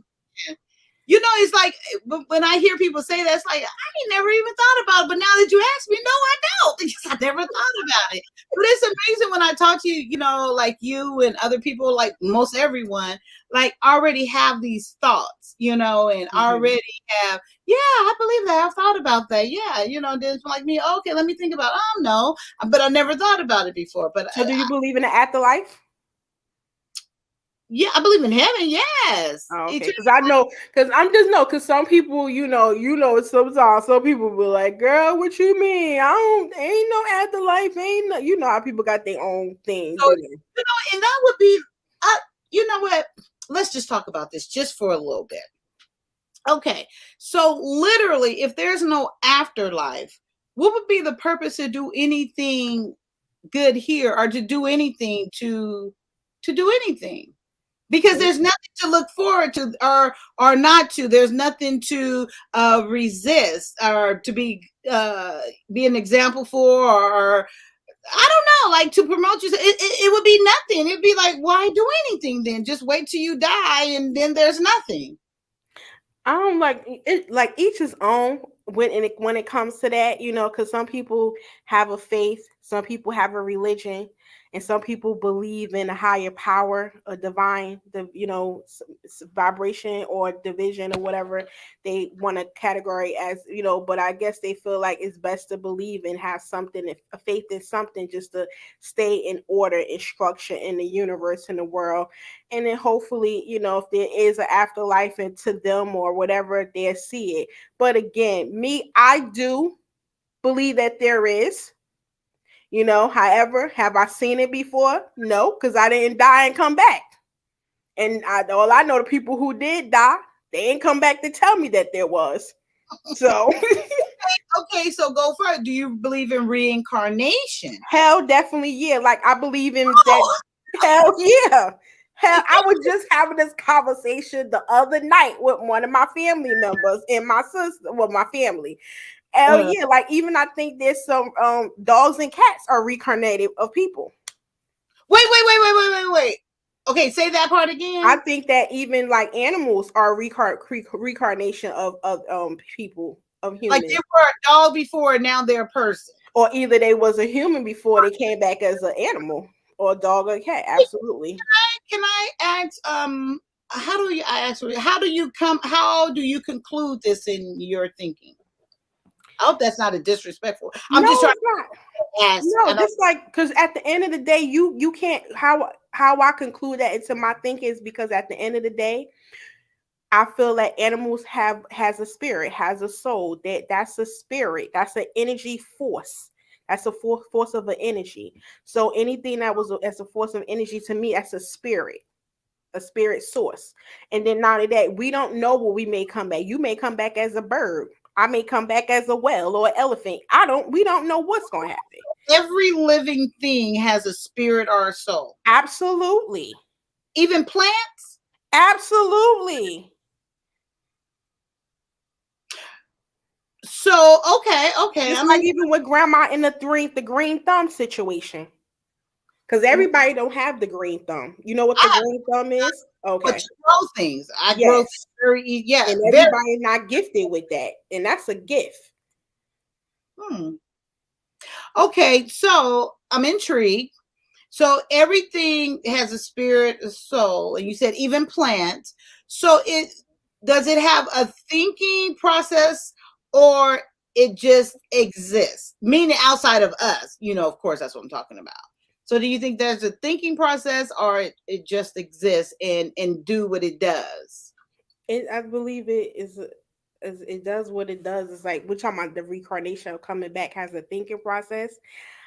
It's like when I hear people say that, it's like I never even thought about it. But now that you ask me, no, I don't, because I never thought about it. But it's amazing when I talk to you, like you and other people, like most everyone, like already have these thoughts, and already have, I believe that. I've thought about that. Yeah, then like me, okay, let me think about it. Oh, no, but I never thought about it before. But so do you believe in the afterlife? Yeah, I believe in heaven. Yes. Oh, okay. Because some people, sometimes some people be like, "Girl, what you mean? Ain't no afterlife. Ain't no." You know how people got their own things. So, and that would be, you know what? Let's just talk about this just for a little bit. Okay. So literally, if there's no afterlife, what would be the purpose to do anything good here, or to do anything to do anything? Because there's nothing to look forward to or not to. There's nothing to resist or to be an example for, or I don't know, like to promote you. It would be nothing. It'd be like, why do anything then? Just wait till you die and then there's nothing. I don't like it. Like each his own when it comes to that, because some people have a faith, some people have a religion. And some people believe in a higher power, a divine, vibration or division or whatever they want to categorize as, but I guess they feel like it's best to believe and have something, a faith in something, just to stay in order and structure in the universe and the world. And then hopefully, if there is an afterlife and to them or whatever, they'll see it. But again, I do believe that there is. However, have I seen it before? No, because I didn't die and come back. And all I know, the people who did die, they didn't come back to tell me that there was. So, okay, so go first. Do you believe in reincarnation? Hell, definitely, yeah. Like I believe in that. Hell, yeah. Hell, I was just having this conversation the other night with one of my family members and my sister, my family. Hell yeah, like even I think there's some dogs and cats are reincarnated of people. Wait. Okay, say that part again. I think that even like animals are reincarnation of people, of humans. Like they were a dog before, and now they're a person. Or either they was a human before they came back as an animal, or a dog or a cat. Absolutely. Can I ask how do you conclude this in your thinking? I hope that's not a disrespectful. I'm just trying to ask. No, just like because at the end of the day, you can't. How I conclude that into my thinking is because at the end of the day, I feel that animals has a spirit, has a soul. That's a spirit. That's an energy force. That's a force of an energy. So anything that was as a force of energy to me, that's a spirit source. And then not only that, we don't know what we may come back. You may come back as a bird. I may come back as a whale or an elephant. We don't know what's going to happen. Every living thing has a spirit or a soul. Absolutely. Even plants? Absolutely. So, okay. It's like even with grandma in the green thumb situation. Because everybody don't have the green thumb. You know what the green thumb is? Okay. But you grow things. Grow very easy. Yeah. And everybody not gifted with that. And that's a gift. Okay, so I'm intrigued. So everything has a spirit, a soul, and you said even plants. So does it have a thinking process, or it just exists? Meaning outside of us, of course, that's what I'm talking about. So do you think there's a thinking process, or it just exists and do what it does? I believe it is. It does what it does. It's like we're talking about the reincarnation of coming back has a thinking process.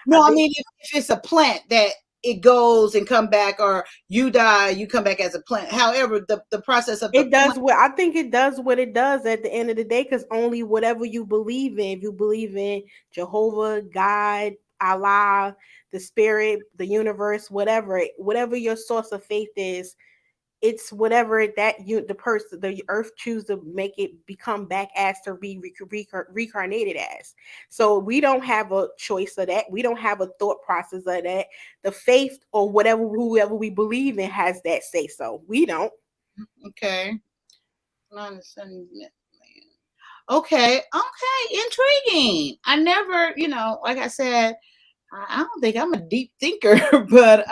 No, I mean if it's a plant that it goes and come back, or you die, you come back as a plant. However, the process of it does what I think it does what it does at the end of the day, because only whatever you believe in, if you believe in Jehovah, God, Allah, the spirit, the universe, whatever your source of faith is, it's whatever that the earth choose to make it become back as to be reincarnated as. So we don't have a choice of that. We don't have a thought process of that. The faith or whoever we believe in has that say so. We don't. Okay. Okay. Intriguing. I never, like I said, I don't think I'm a deep thinker, but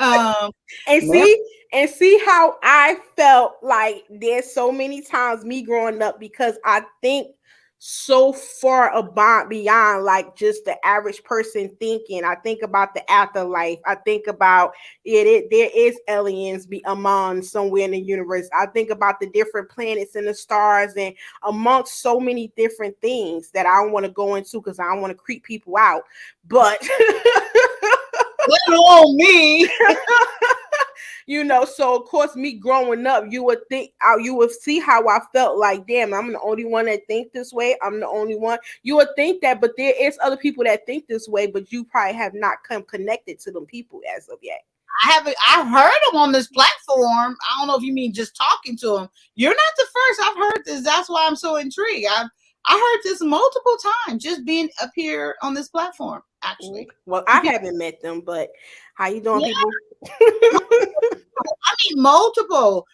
and see how I felt like there's so many times me growing up, because I think so far beyond like just the average person thinking. I think about the afterlife. I think about there is aliens among somewhere in the universe. I think about the different planets and the stars, and amongst so many different things that I don't want to go into because I don't want to creep people out. But let alone me. So of course, me growing up, you would see how I felt like, damn, I'm the only one that think this way. I'm the only one. You would think that, but there is other people that think this way, but you probably have not come connected to them people as of yet. I've heard them on this platform. I don't know if you mean just talking to them. You're not the first I've heard this. That's why I'm so intrigued. I heard this multiple times just being up here on this platform, actually. Well, I haven't met them, but how you doing, people? I mean, multiple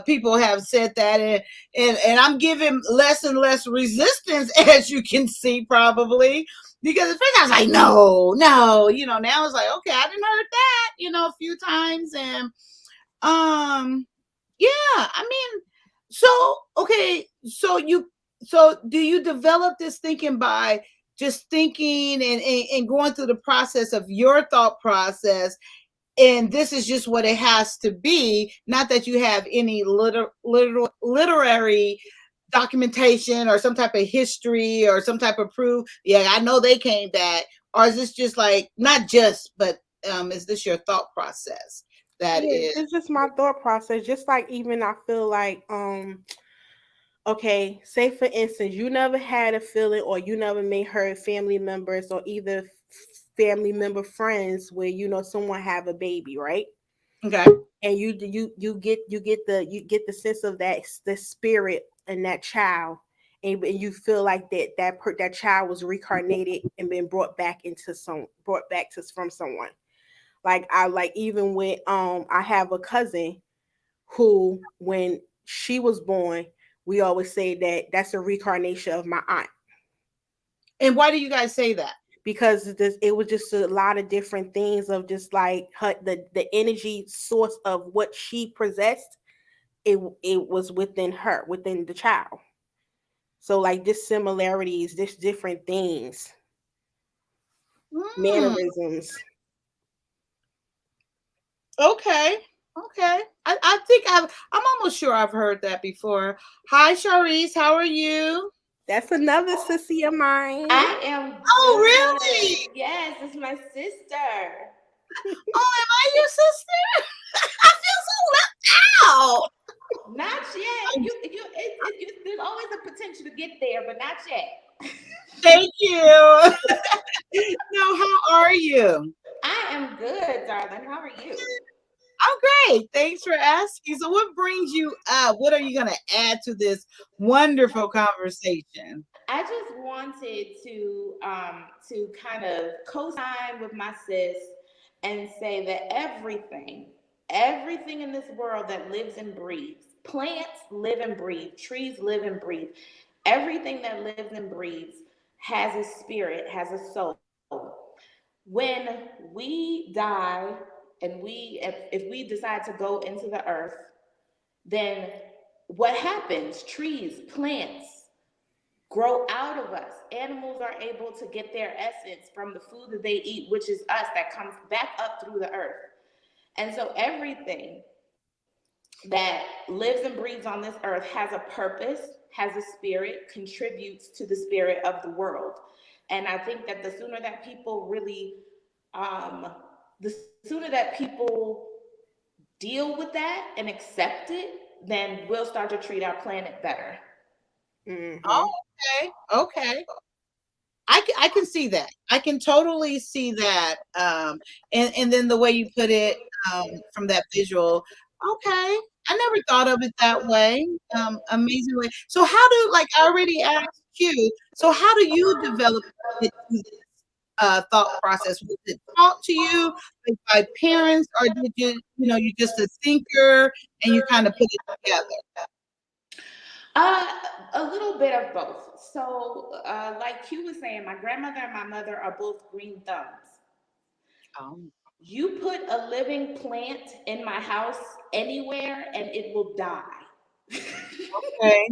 people have said that, and I'm giving less and less resistance, as you can see, probably, because at first I was like, no, now it's like, okay, I didn't heard that, a few times, and yeah, I mean, so do you develop this thinking by just thinking and going through the process of your thought process, and this is just what it has to be, not that you have any literary documentation or some type of history or some type of proof? Yeah, I know they came back. Or is this just like, not just, but is this your thought process? It's just my thought process. Just like, even I feel like, okay, say for instance, you never had a feeling, or you never may heard family members or either family member friends where someone have a baby, right? Okay. And you get the sense of that, the spirit in that child, and you feel like that child was reincarnated and been brought back from someone. Like even when I have a cousin who, when she was born, we always say that that's a reincarnation of my aunt. And why do you guys say that? Because it was just a lot of different things of just like the energy source of what she possessed. It was within the child. So like just similarities, just different things, mannerisms. Okay. I think I'm almost sure I've heard that before. Hi, Charisse. How are you? That's another sissy of mine. I am. Oh, really? Yes, it's my sister. Oh, am I your sister? I feel so left out. Not yet. There's always a potential to get there, but not yet. Thank you. No, how are you? I am good, darling. How are you? I'm great. Thanks for asking. So what brings you up? What are you going to add to this wonderful conversation? I just wanted to kind of co-sign with my sis and say that everything in this world that lives and breathes, plants live and breathe, trees live and breathe, everything that lives and breathes has a spirit, has a soul. When we die, and if we decide to go into the earth, then what happens? Trees, plants grow out of us. Animals are able to get their essence from the food that they eat, which is us, that comes back up through the earth. And so everything that lives and breathes on this earth has a purpose, has a spirit, contributes to the spirit of the world. And I think that the sooner that people really, the sooner that people deal with that and accept it, then we'll start to treat our planet better. Oh, okay. I can see that. I can totally see that. And then the way you put it, from that visual, okay. I never thought of it that way. Amazing way. So how do, like I already asked you, so how do you develop it to this thought process? Was it taught to you, like, by parents, or did you, you're just a thinker and you kind of put it together? A little bit of both. So, like Q was saying, my grandmother and my mother are both green thumbs. Oh. You put a living plant in my house anywhere and it will die. Okay.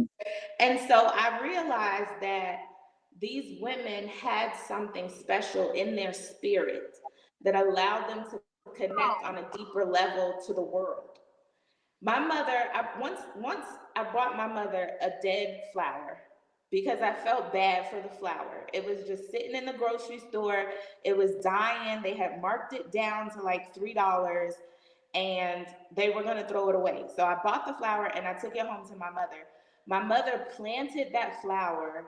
And so I realized that these women had something special in their spirit that allowed them to connect on a deeper level to the world. My mother, once I bought my mother a dead flower because I felt bad for the flower. It was just sitting in the grocery store. It was dying. They had marked it down to like $3 and they were going to throw it away. So I bought the flower and I took it home to my mother. My mother planted that flower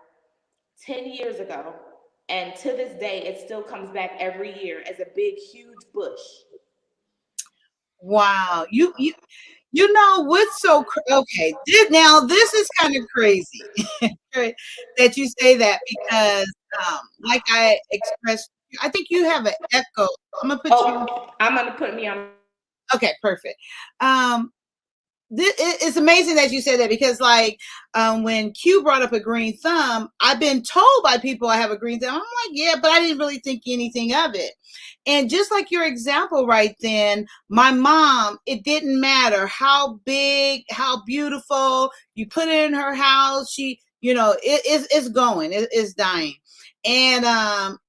10 years ago. And to this day, it still comes back every year as a big, huge bush. Wow. You know what's so okay? Now this is kind of crazy that you say that, because like I expressed, I think you have an echo. I'm gonna put me on. Okay, perfect. It's amazing that you said that, because like when Q brought up a green thumb, I've been told by people I have a green thumb. I'm like, yeah, but I didn't really think anything of it. And just like your example right then, my mom, it didn't matter how big, how beautiful you put it in her house. She, it's going, it's dying. And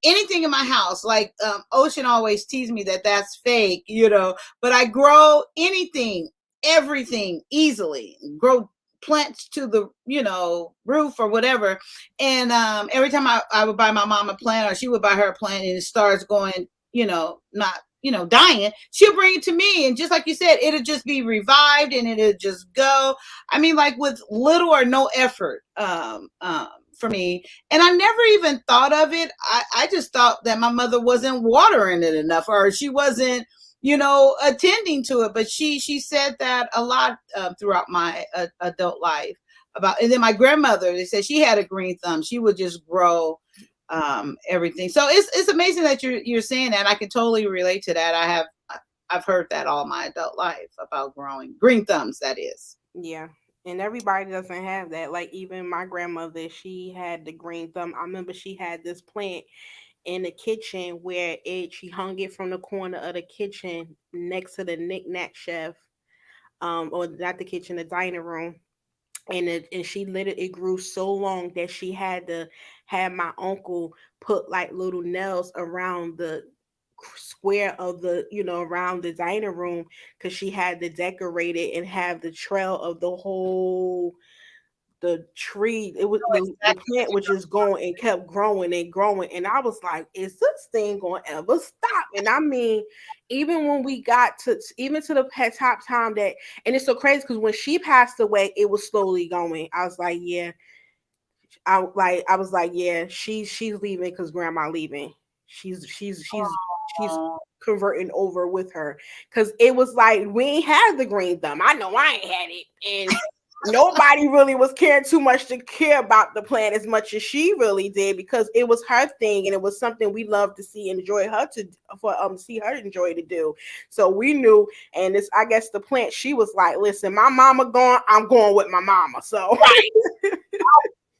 anything in my house, like Ocean always teased me that that's fake, but I grow anything, everything easily, grow plants to the roof or whatever. And every time I would buy my mom a plant, or she would buy her a plant, and it starts going, not dying, she'll bring it to me, and just like you said, it'll just be revived and it'll just go. I mean, like with little or no effort for me. And I never even thought of it. I just thought that my mother wasn't watering it enough, or she wasn't attending to it. But she said that a lot throughout my adult life about. And then my grandmother, they said she had a green thumb. She would just grow everything. So it's amazing that you're saying that. I can totally relate to that. I've heard that all my adult life about growing green thumbs, that is. Yeah. And everybody doesn't have that. Like even my grandmother, she had the green thumb. I remember she had this plant in the kitchen where she hung it from the corner of the kitchen next to the knick-knack chef, or not the kitchen, the dining room. And she let it grew so long that she had to have my uncle put like little nails around the square of the around the dining room, because she had to decorate it and have the trail of the tree. It was the plant was just going and kept growing and growing, and I was like, is this thing gonna ever stop? And I mean, even when we got to the top time that, and it's so crazy because when she passed away, it was slowly going. I was like, yeah, she's leaving because grandma leaving. She's converting over with her, because it was like we ain't had the green thumb. I know I ain't had it, and nobody really was caring too much to care about the plant as much as she really did, because it was her thing and it was something we loved to see and enjoy her see her enjoy to do. So we knew, and this, I guess the plant, she was like, listen, my mama gone, I'm going with my mama. So right.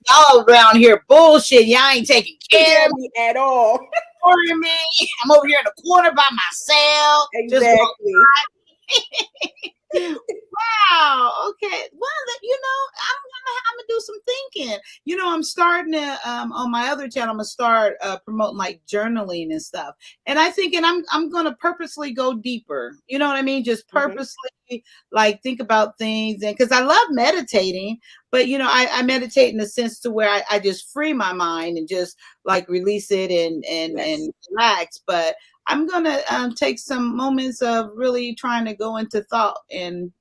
Y'all around here bullshit. Y'all ain't taking care of me at all. For me, I'm over here in the corner by myself. Exactly. Wow. Okay. Well, I'm gonna do some thinking, I'm starting to on my other channel, I'm gonna start promoting like journaling and stuff. And I think, and I'm gonna purposely go deeper. You know what I mean? Just purposely like think about things, and because I love meditating, but I meditate in a sense to where I just free my mind and just like release it and relax. But I'm gonna take some moments of really trying to go into thought and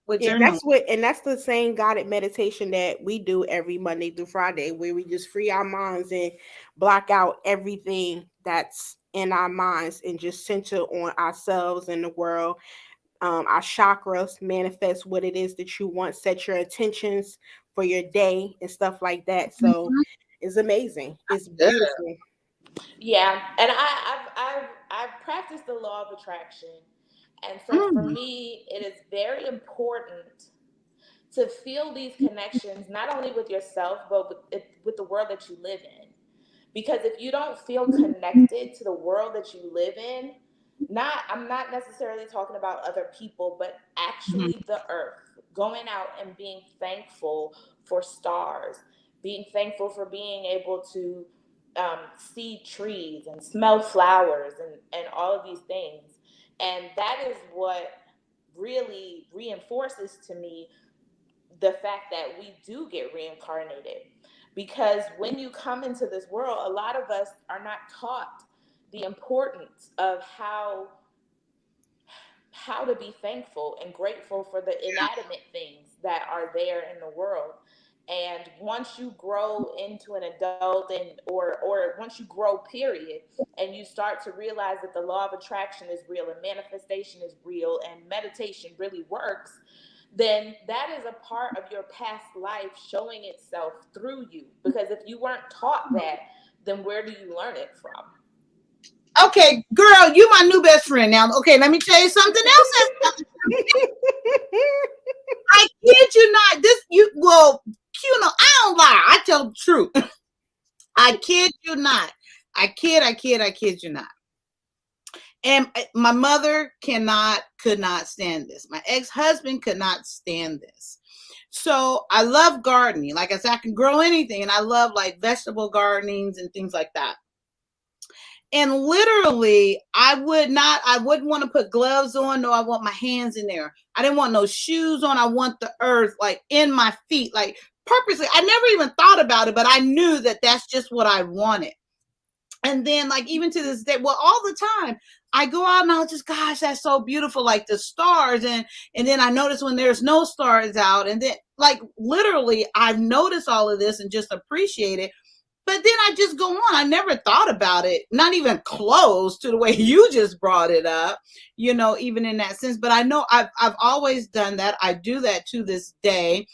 with journaling. That's the same guided meditation that we do every Monday through Friday, where we just free our minds and block out everything that's in our minds and just center on ourselves and the world. Our chakras, manifest what it is that you want, set your intentions for your day and stuff like that. So it's amazing. It's beautiful. Yeah, and I've practiced the law of attraction, and so for me, it is very important to feel these connections not only with yourself but with the world that you live in. Because if you don't feel connected to the world that you live in, I'm not necessarily talking about other people, but actually the earth, going out and being thankful for stars, being thankful for being able to see trees and smell flowers and all of these things. And that is what really reinforces to me the fact that we do get reincarnated. Because when you come into this world, a lot of us are not taught the importance of how to be thankful and grateful for the inanimate things that are there in the world. And once you grow into an adult or once you grow, period, and you start to realize that the law of attraction is real and manifestation is real and meditation really works, then that is a part of your past life showing itself through you. Because if you weren't taught that, then where do you learn it from? Okay, girl, you my new best friend now. Okay, let me tell you something else. I kid you not. I don't lie. I tell the truth. I kid you not. I kid you not. And my mother could not stand this. My ex-husband could not stand this. So I love gardening. Like I said, I can grow anything, and I love like vegetable gardenings and things like that. And literally, I wouldn't want to put gloves on. No, I want my hands in there. I didn't want no shoes on. I want the earth like in my feet, like purposely. I never even thought about it, but I knew that that's just what I wanted. And then like, even to this day, well, all the time I go out and I'll just, gosh, that's so beautiful. Like the stars. And then I notice when there's no stars out, and then like, literally I've noticed all of this and just appreciate it. But then I just go on. I never thought about it, not even close to the way you just brought it up, even in that sense. But I know I've always done that. I do that to this day.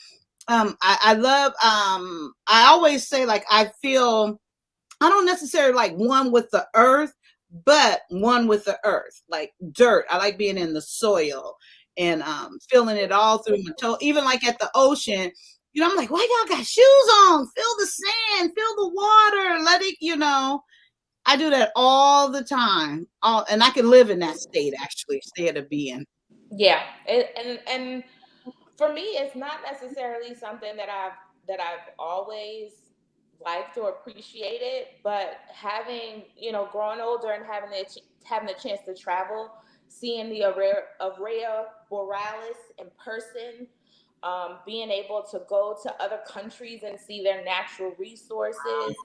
I love, I always say like, I feel, I don't necessarily like one with the earth, but one with the earth, like dirt. I like being in the soil and feeling it all through my toe, even like at the ocean. I'm like, why y'all got shoes on? Feel the sand, feel the water, let it, I do that all the time. And I can live in that state, actually, state of being. Yeah. And for me, it's not necessarily something that I've always liked or appreciated, but having, growing older and having the chance to travel, seeing the Aurora Borealis in person, being able to go to other countries and see their natural resources,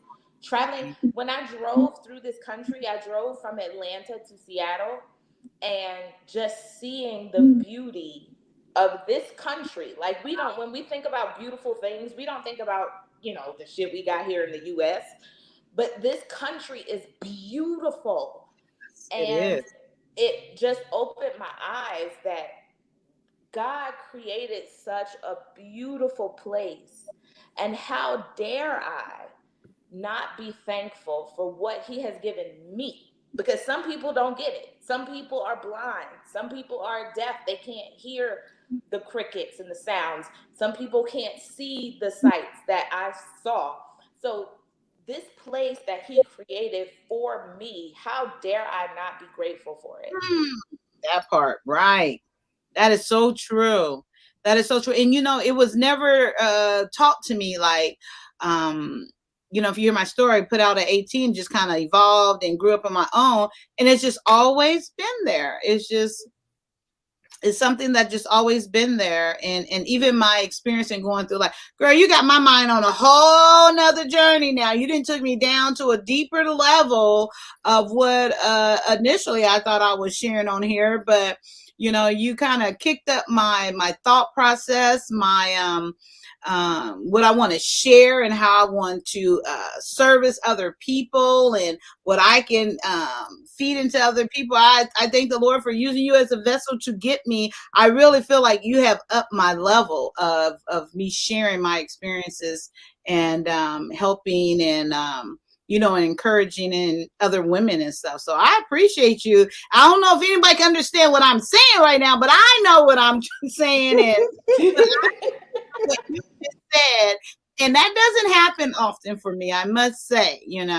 traveling. When I drove through this country, I drove from Atlanta to Seattle, and just seeing the beauty of this country. Like when we think about beautiful things, we don't think about, the shit we got here in the US, but this country is beautiful. And it just opened my eyes that God created such a beautiful place, and how dare I not be thankful for what he has given me? Because some people don't get it. Some people are blind. Some people are deaf. They can't hear the crickets and the sounds. Some people can't see the sights that I saw. So this place that he created for me, how dare I not be grateful for it? That part, right. That is so true. That is so true. And it was never taught to me like, if you hear my story, put out at 18, just kind of evolved and grew up on my own. And it's just always been there. It's something that just always been there. And even my experience in going through, like, girl, you got my mind on a whole nother journey now. You didn't took me down to a deeper level of what initially I thought I was sharing on here. But, you kind of kicked up my thought process, my what I want to share and how I want to service other people and what I can feed into other people. I thank the Lord for using you as a vessel to get me. I really feel like you have upped my level of me sharing my experiences and helping and and encouraging in other women and stuff. So I appreciate you. I don't know if anybody can understand what I'm saying right now, but I know what I'm saying. And what you just said, and that doesn't happen often for me, I must say, and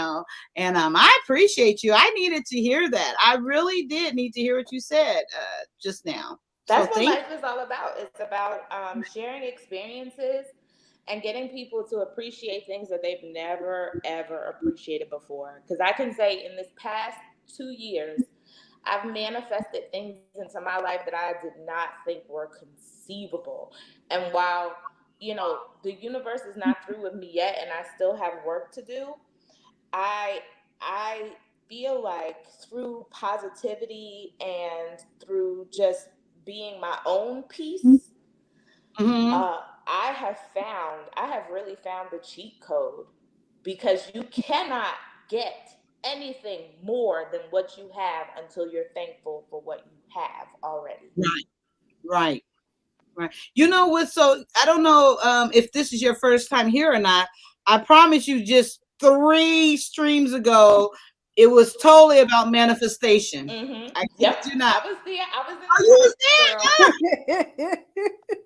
I appreciate you. I needed to hear that. I really did need to hear what you said just now. That's what life is all about. It's about sharing experiences and getting people to appreciate things that they've never, ever appreciated before. Because I can say in this past 2 years, I've manifested things into my life that I did not think were conceivable. And while, the universe is not through with me yet and I still have work to do, I feel like through positivity and through just being my own peace, I have really found the cheat code, because you cannot get anything more than what you have until you're thankful for what you have already. Right. You know what? So I don't know if this is your first time here or not. I promise you, just 3 streams ago, it was totally about manifestation. I kid you not. I was there.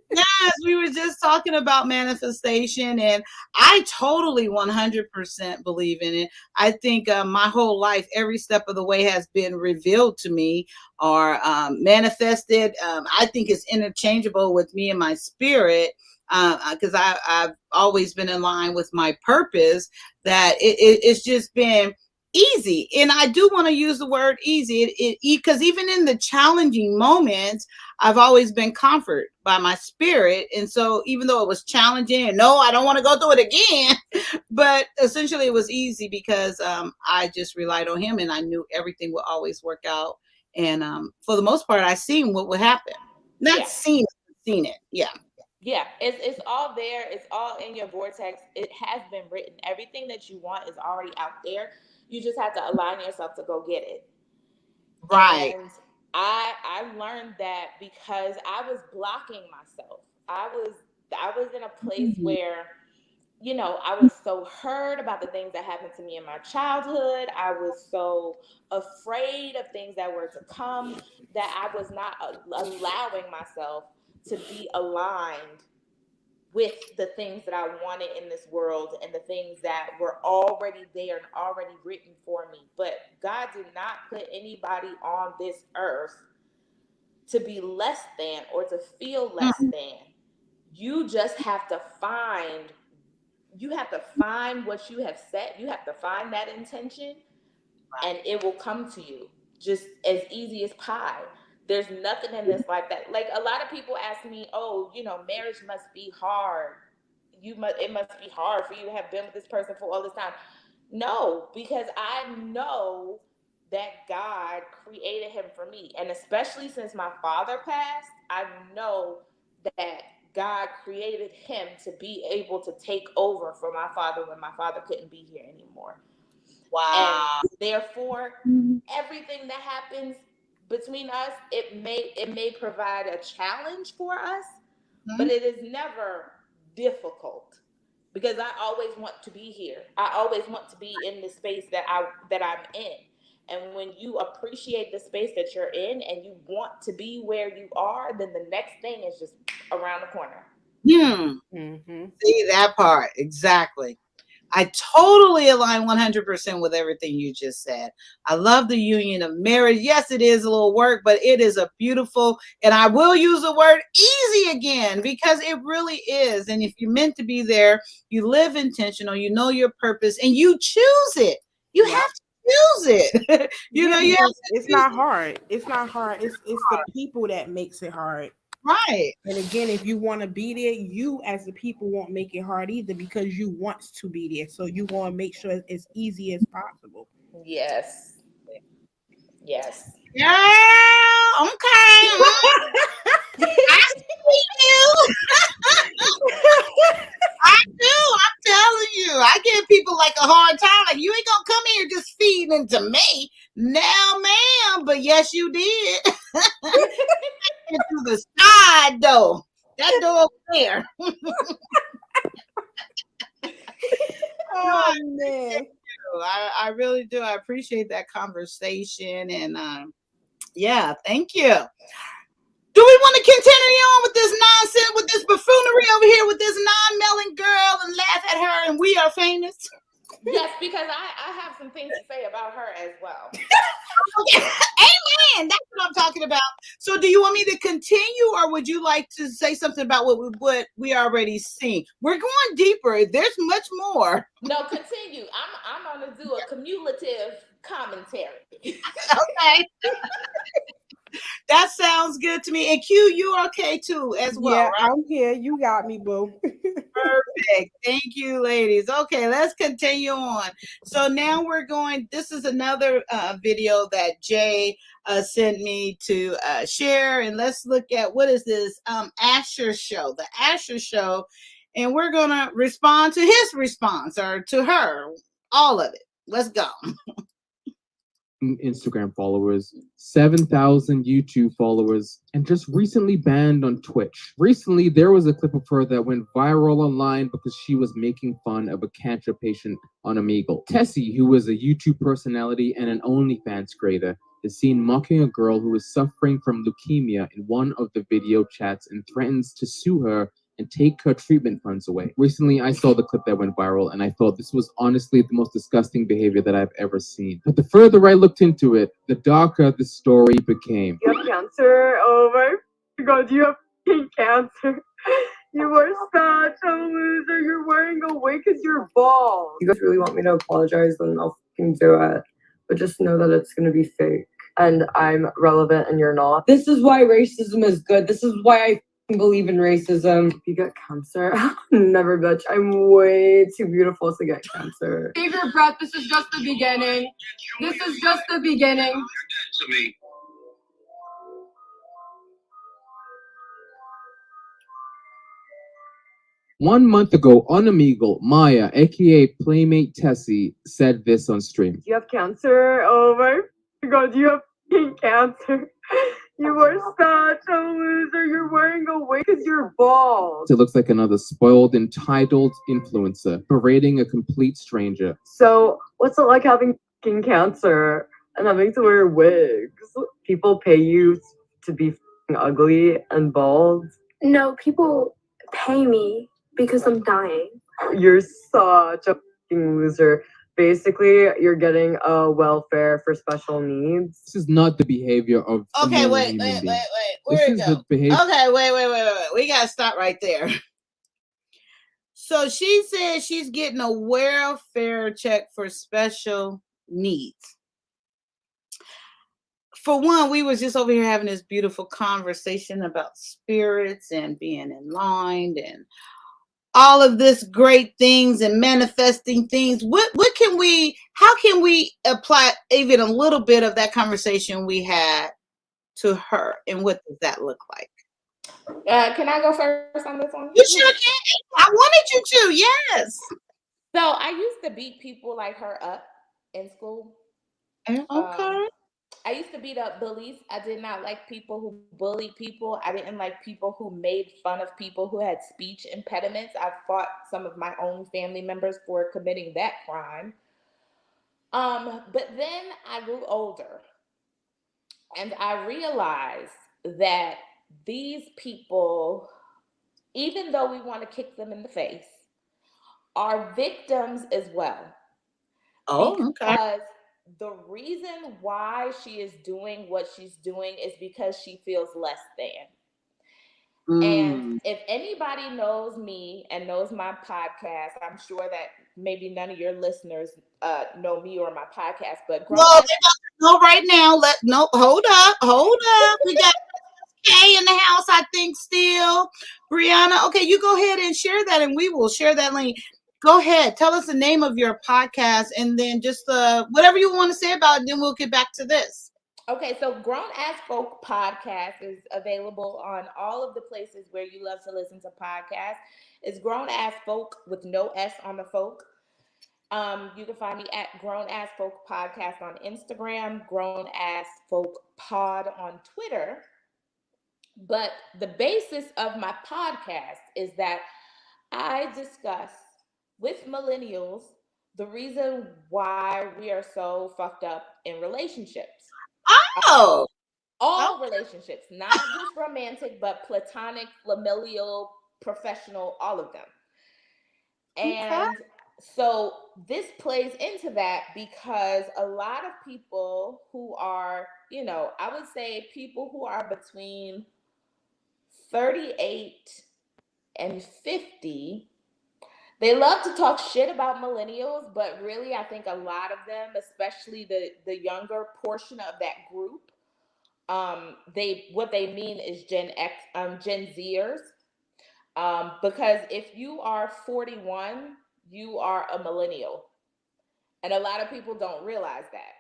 Yes, we were just talking about manifestation, and I totally 100% believe in it. I think my whole life, every step of the way has been revealed to me or manifested. I think it's interchangeable with me and my spirit, because I've always been in line with my purpose, that it's just been easy. And I do want to use the word easy, because even in the challenging moments, I've always been comforted by my spirit. And so even though it was challenging, and no, I don't want to go through it again, but essentially it was easy because I just relied on him, and I knew everything would always work out. And for the most part, I seen what would happen. Not seen it. Yeah. Yeah, it's all there. It's all in your vortex. It has been written. Everything that you want is already out there. You just have to align yourself to go get it. Right. And I learned that because I was blocking myself. I was in a place where, I was so hurt about the things that happened to me in my childhood. I was so afraid of things that were to come that I was not allowing myself to be aligned with the things that I wanted in this world and the things that were already there and already written for me. But God did not put anybody on this earth to be less than or to feel less than. You just have to find what you have set. You have to find that intention, and it will come to you just as easy as pie. There's nothing in this life that, like, a lot of people ask me, oh, marriage must be hard. It must be hard for you to have been with this person for all this time. No, because I know that God created him for me. And especially since my father passed, I know that God created him to be able to take over for my father when my father couldn't be here anymore. Wow. And therefore, everything that happens between us, it may provide a challenge for us, but it is never difficult, because I always want to be here. I always want to be in the space that I'm in. And when you appreciate the space that you're in and you want to be where you are, then the next thing is just around the corner. See that part. Exactly. I totally align 100% with everything you just said. I love the union of marriage. Yes, it is a little work, but it is a beautiful, and I will use the word easy again because it really is. And if you're meant to be there, you live intentional, you know your purpose, and you choose it. You have to choose it. You know, you have to it's not hard. It's not hard. It's the people that makes it hard. Right. And again, if you want to be there, you as the people won't make it hard either because you want to be there. So you want to make sure it's as easy as possible. Yes. Yes. Yeah. Okay. I see you. I do. I'm telling you. I give people like a hard time. Like, you ain't gonna come here just feeding into me. No, ma'am. But yes, you did. Into the side door. That door over there. Oh man. I really do. I appreciate that conversation. And yeah, thank you. Do we want to continue on with this nonsense, with this buffoonery over here with this non-melon girl and laugh at her and we are famous? Yes, because I have some things to say about her as well. Okay. Amen. That's what I'm talking about. So do you want me to continue or would you like to say something about what we already seen? We're going deeper. There's much more. No, continue. I'm going to do a cumulative commentary. Okay. That sounds good to me. And Q, you're okay too, as well. Yeah, right? I'm here. You got me, boo. Perfect. Thank you, ladies. Okay, let's continue on. So now we're going. This is another video that Jay sent me to share, and let's look at what is this Asher show, the Asher show, and we're gonna respond to his response or to her, all of it. Let's go. Instagram followers, 7,000 YouTube followers, and just recently banned on Twitch. Recently, there was a clip of her that went viral online because she was making fun of a cancer patient on Omegle. Tessie, who is a YouTube personality and an OnlyFans creator, is seen mocking a girl who is suffering from leukemia in one of the video chats and threatens to sue her and take her treatment funds away. Recently, I saw the clip that went viral, and I thought this was honestly the most disgusting behavior that I've ever seen. But the further I looked into it, the darker the story became. You have cancer? Oh my god, you have cancer. You are such a loser. You're wearing a wig because you're bald. You guys really want me to apologize, then I'll fucking do it. But just know that it's gonna be fake. And I'm relevant and you're not. This is why racism is good. This is why I believe in racism. If you get cancer, never, bitch. I'm way too beautiful to get cancer. Save your breath. This is just the beginning. This is just the beginning. To me. One month ago on Omegle, Maya, aka Playmate Tessie, said this on stream. You have cancer? Oh my god, you have cancer. You are such a loser. You're wearing a wig because you're bald. It looks like another spoiled, entitled influencer berating a complete stranger. So, what's it like having cancer and having to wear wigs? People pay you to be ugly and bald? No, people pay me because I'm dying. You're such a loser. Basically, you're getting a welfare for special needs. This is not the behavior of a Okay, normal wait. human being. Where This it is go? the behavior. Okay, wait. We gotta stop right there. So she said she's getting a welfare check for special needs. For one, we was just over here having this beautiful conversation about spirits and being enlightened and all of this great things and manifesting things. How can we apply even a little bit of that conversation we had to her, and what does that look like? Can I go first on this one? You sure can. I wanted you to, yes. So I used to beat people like her up in school. Okay. I used to beat up bullies. I did not like people who bullied people. I didn't like people who made fun of people who had speech impediments. I fought some of my own family members for committing that crime. But then I grew older and I realized that these people, even though we want to kick them in the face, are victims as well. Oh, okay. Because the reason why she is doing what she's doing is because she feels less than. And if anybody knows me and knows my podcast, I'm sure that maybe none of your listeners know me or my podcast, but well, they got to know right now. Hold up. We got Kay in the house, I think, still. Brianna, okay, you go ahead and share that, and we will share that link. Go ahead, tell us the name of your podcast, and then just whatever you want to say about it. Then we'll get back to this. Okay, so Grown Ass Folk podcast is available on all of the places where you love to listen to podcasts. It's Grown Ass Folk with no S on the folk. You can find me at Grown Ass Folk Podcast on Instagram, Grown Ass Folk Pod on Twitter. But the basis of my podcast is that I discuss with millennials the reason why we are so fucked up in relationships. Oh, all relationships, not just romantic, but platonic, familial, professional, all of them. And so this plays into that because a lot of people who are, I would say people who are between 38 and 50, they love to talk shit about millennials, but really I think a lot of them, especially the younger portion of that group, what they mean is Gen Zers. Because if you are 41, you are a millennial. And a lot of people don't realize that.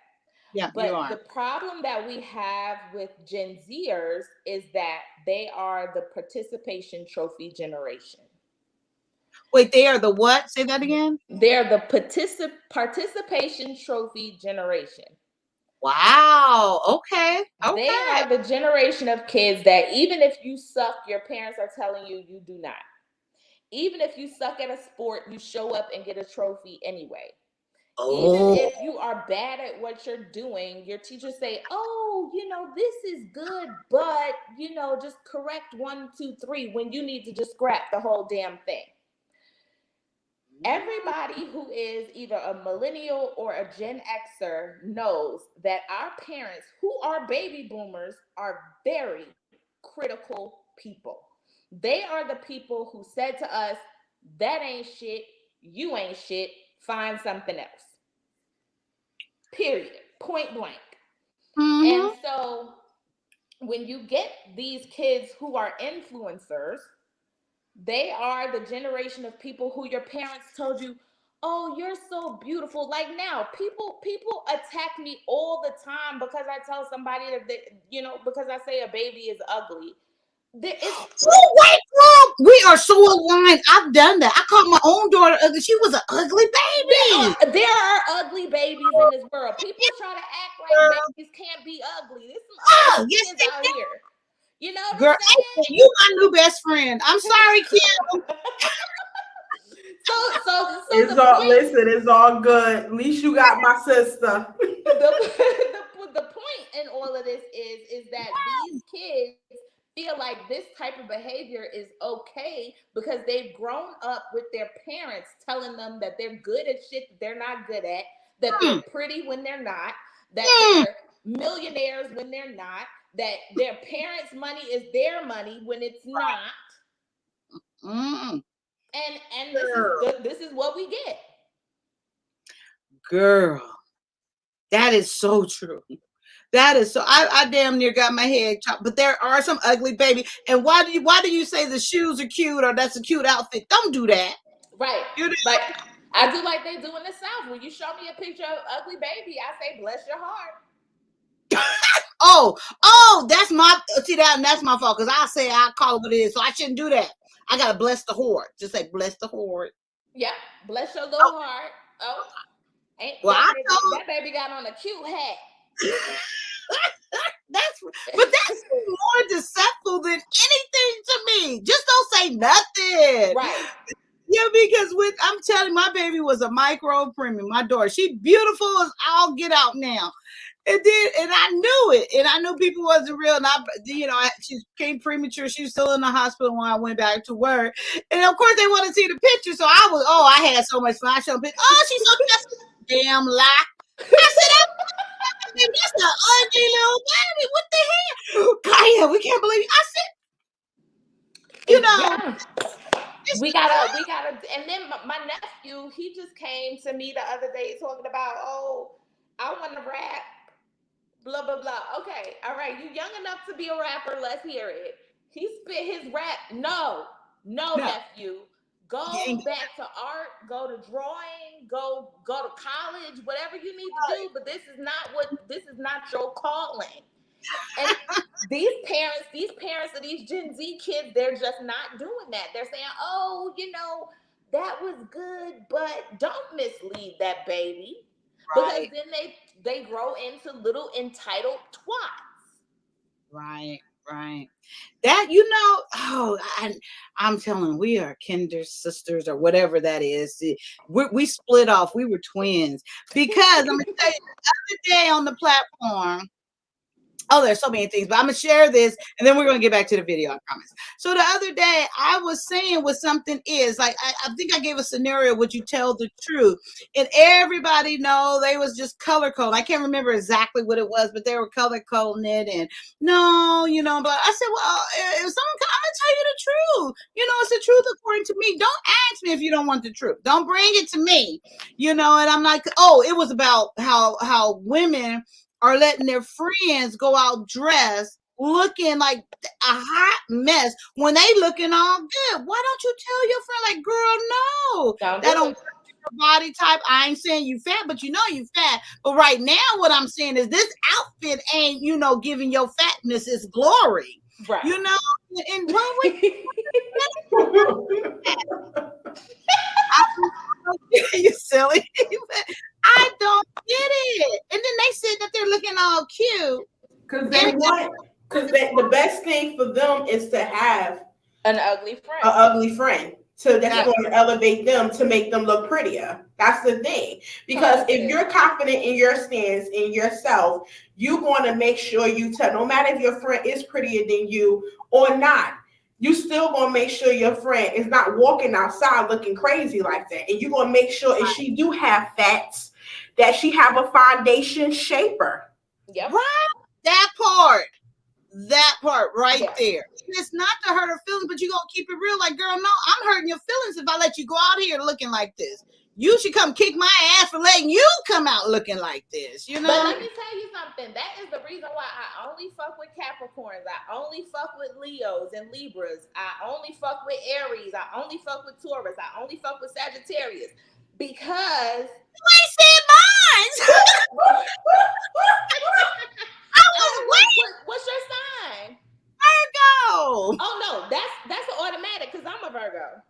Yeah, but you are. The problem that we have with Gen Zers is that they are the participation trophy generation. Wait, they are the what? Say that again. They're the participation trophy generation. Wow. Okay. They are the generation of kids that even if you suck, your parents are telling you you do not. Even if you suck at a sport, you show up and get a trophy anyway. Even if you are bad at what you're doing, your teachers say, oh, this is good, but, just correct 1, 2, 3 when you need to just scrap the whole damn thing. Everybody who is either a millennial or a Gen Xer knows that our parents, who are baby boomers, are very critical people. They are the people who said to us, that ain't shit, you ain't shit, find something else. Period. Point blank. And so when you get these kids who are influencers, they are the generation of people who your parents told you, oh, you're so beautiful. Like now, people attack me all the time because I tell somebody that because I say a baby is ugly. Wait, girl, we are so aligned. I've done that. I called my own daughter ugly. She was an ugly baby. There are ugly babies in this world. People try to act like babies can't be ugly. There's some ugly kids out here. You know what Girl, I'm saying? You my new best friend. I'm sorry, Kim. So listen, it's all good. At least you got my sister. The point in all of this is that these kids feel like this type of behavior is okay because they've grown up with their parents telling them that they're good at shit that they're not good at, that they're pretty when they're not, that they're millionaires when they're not, that their parents' money is their money when it's not. And this is what we get. Girl, that is so true. That is so. I damn near got my head chopped. But there are some ugly baby. And why do you say the shoes are cute or that's a cute outfit? Don't do that. Right. Like I do like they do in the South. When you show me a picture of ugly baby, I say bless your heart. That's my fault because I call it what it is, so I shouldn't do that. I gotta bless the horde. Just say bless the horde. Yeah, bless your little heart. That baby got on a cute hat. That's more deceitful than anything to me. Just don't say nothing. Right. Yeah, because I'm telling you, my baby was a micro premium. My daughter, she beautiful as all get out now. It did, and I knew it, and I knew people wasn't real. And she came premature. She was still in the hospital when I went back to work, and of course they want to see the picture. So I had so much fun. I showed pictures. Oh, she's so damn lie. I said, that's an ugly little baby. What the hell, Kaya? We can't believe it. I said, we gotta, and then my nephew, he just came to me the other day talking about, oh, I want to rap. Blah, blah, blah. Okay, all right. You young enough to be a rapper. Let's hear it. He spit his rap. No, nephew. Go back to art. Go to drawing. Go to college. Whatever you need to do. But this is not your calling. And these parents of these Gen Z kids, they're just not doing that. They're saying, oh, that was good, but don't mislead that baby. Right. Because then they grow into little entitled twats. Right. That, I'm telling, we are kinder sisters or whatever that is. We split off. We were twins because I'm going to tell you, the other day on the platform, there's so many things, but I'm going to share this and then we're going to get back to the video, I promise. So the other day I was saying what something is, like, I think I gave a scenario, would you tell the truth? And everybody know they was just color coding. I can't remember exactly what it was, but they were color coding it. And but I said, well, if someone, I'm going to tell you the truth. It's the truth according to me. Don't ask me if you don't want the truth. Don't bring it to me. And I'm like, it was about how women are letting their friends go out dressed looking like a hot mess when they looking all good. Why don't you tell your friend, like, girl, no, that don't work with your body type. I ain't saying you fat, but you fat. But right now what I'm saying is this outfit ain't, giving your fatness its glory. Right. And why would you silly? I don't get it. And then they said that they're looking all cute. Because the best thing for them is to have an ugly friend. So that's going to elevate them to make them look prettier. That's the thing. Because if you're confident in your stance, in yourself, you're going to make sure you tell, no matter if your friend is prettier than you or not, you still going to make sure your friend is not walking outside looking crazy like that. And you're going to make sure if she do have fats, that she have a foundation shaper. Yep. Right. That part right there. It's not to hurt her feelings, but you're going to keep it real. Like, girl, no, I'm hurting your feelings if I let you go out here looking like this. You should come kick my ass for letting you come out looking like this, But let me tell you something. That is the reason why I only fuck with Capricorns. I only fuck with Leos and Libras. I only fuck with Aries. I only fuck with Taurus. I only fuck with Sagittarius. Because you ain't said mine. What's your sign? Virgo. Oh no, that's an automatic because I'm a Virgo.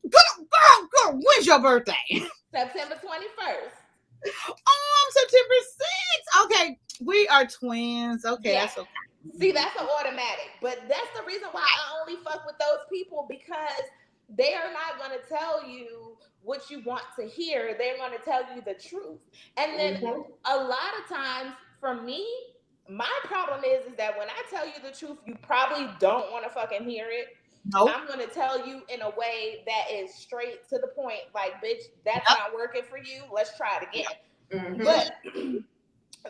Girl, when's your birthday? September 21st. Oh, I'm September 6th. Okay, we are twins. Okay, yeah. That's okay. See, that's an automatic. But that's the reason why I only fuck with those people, because they are not going to tell you what you want to hear. They're going to tell you the truth. And then a lot of times, for me, my problem is that when I tell you the truth, you probably don't want to fucking hear it. Nope. I'm going to tell you in a way that is straight to the point. Like, bitch, that's not working for you. Let's try it again. But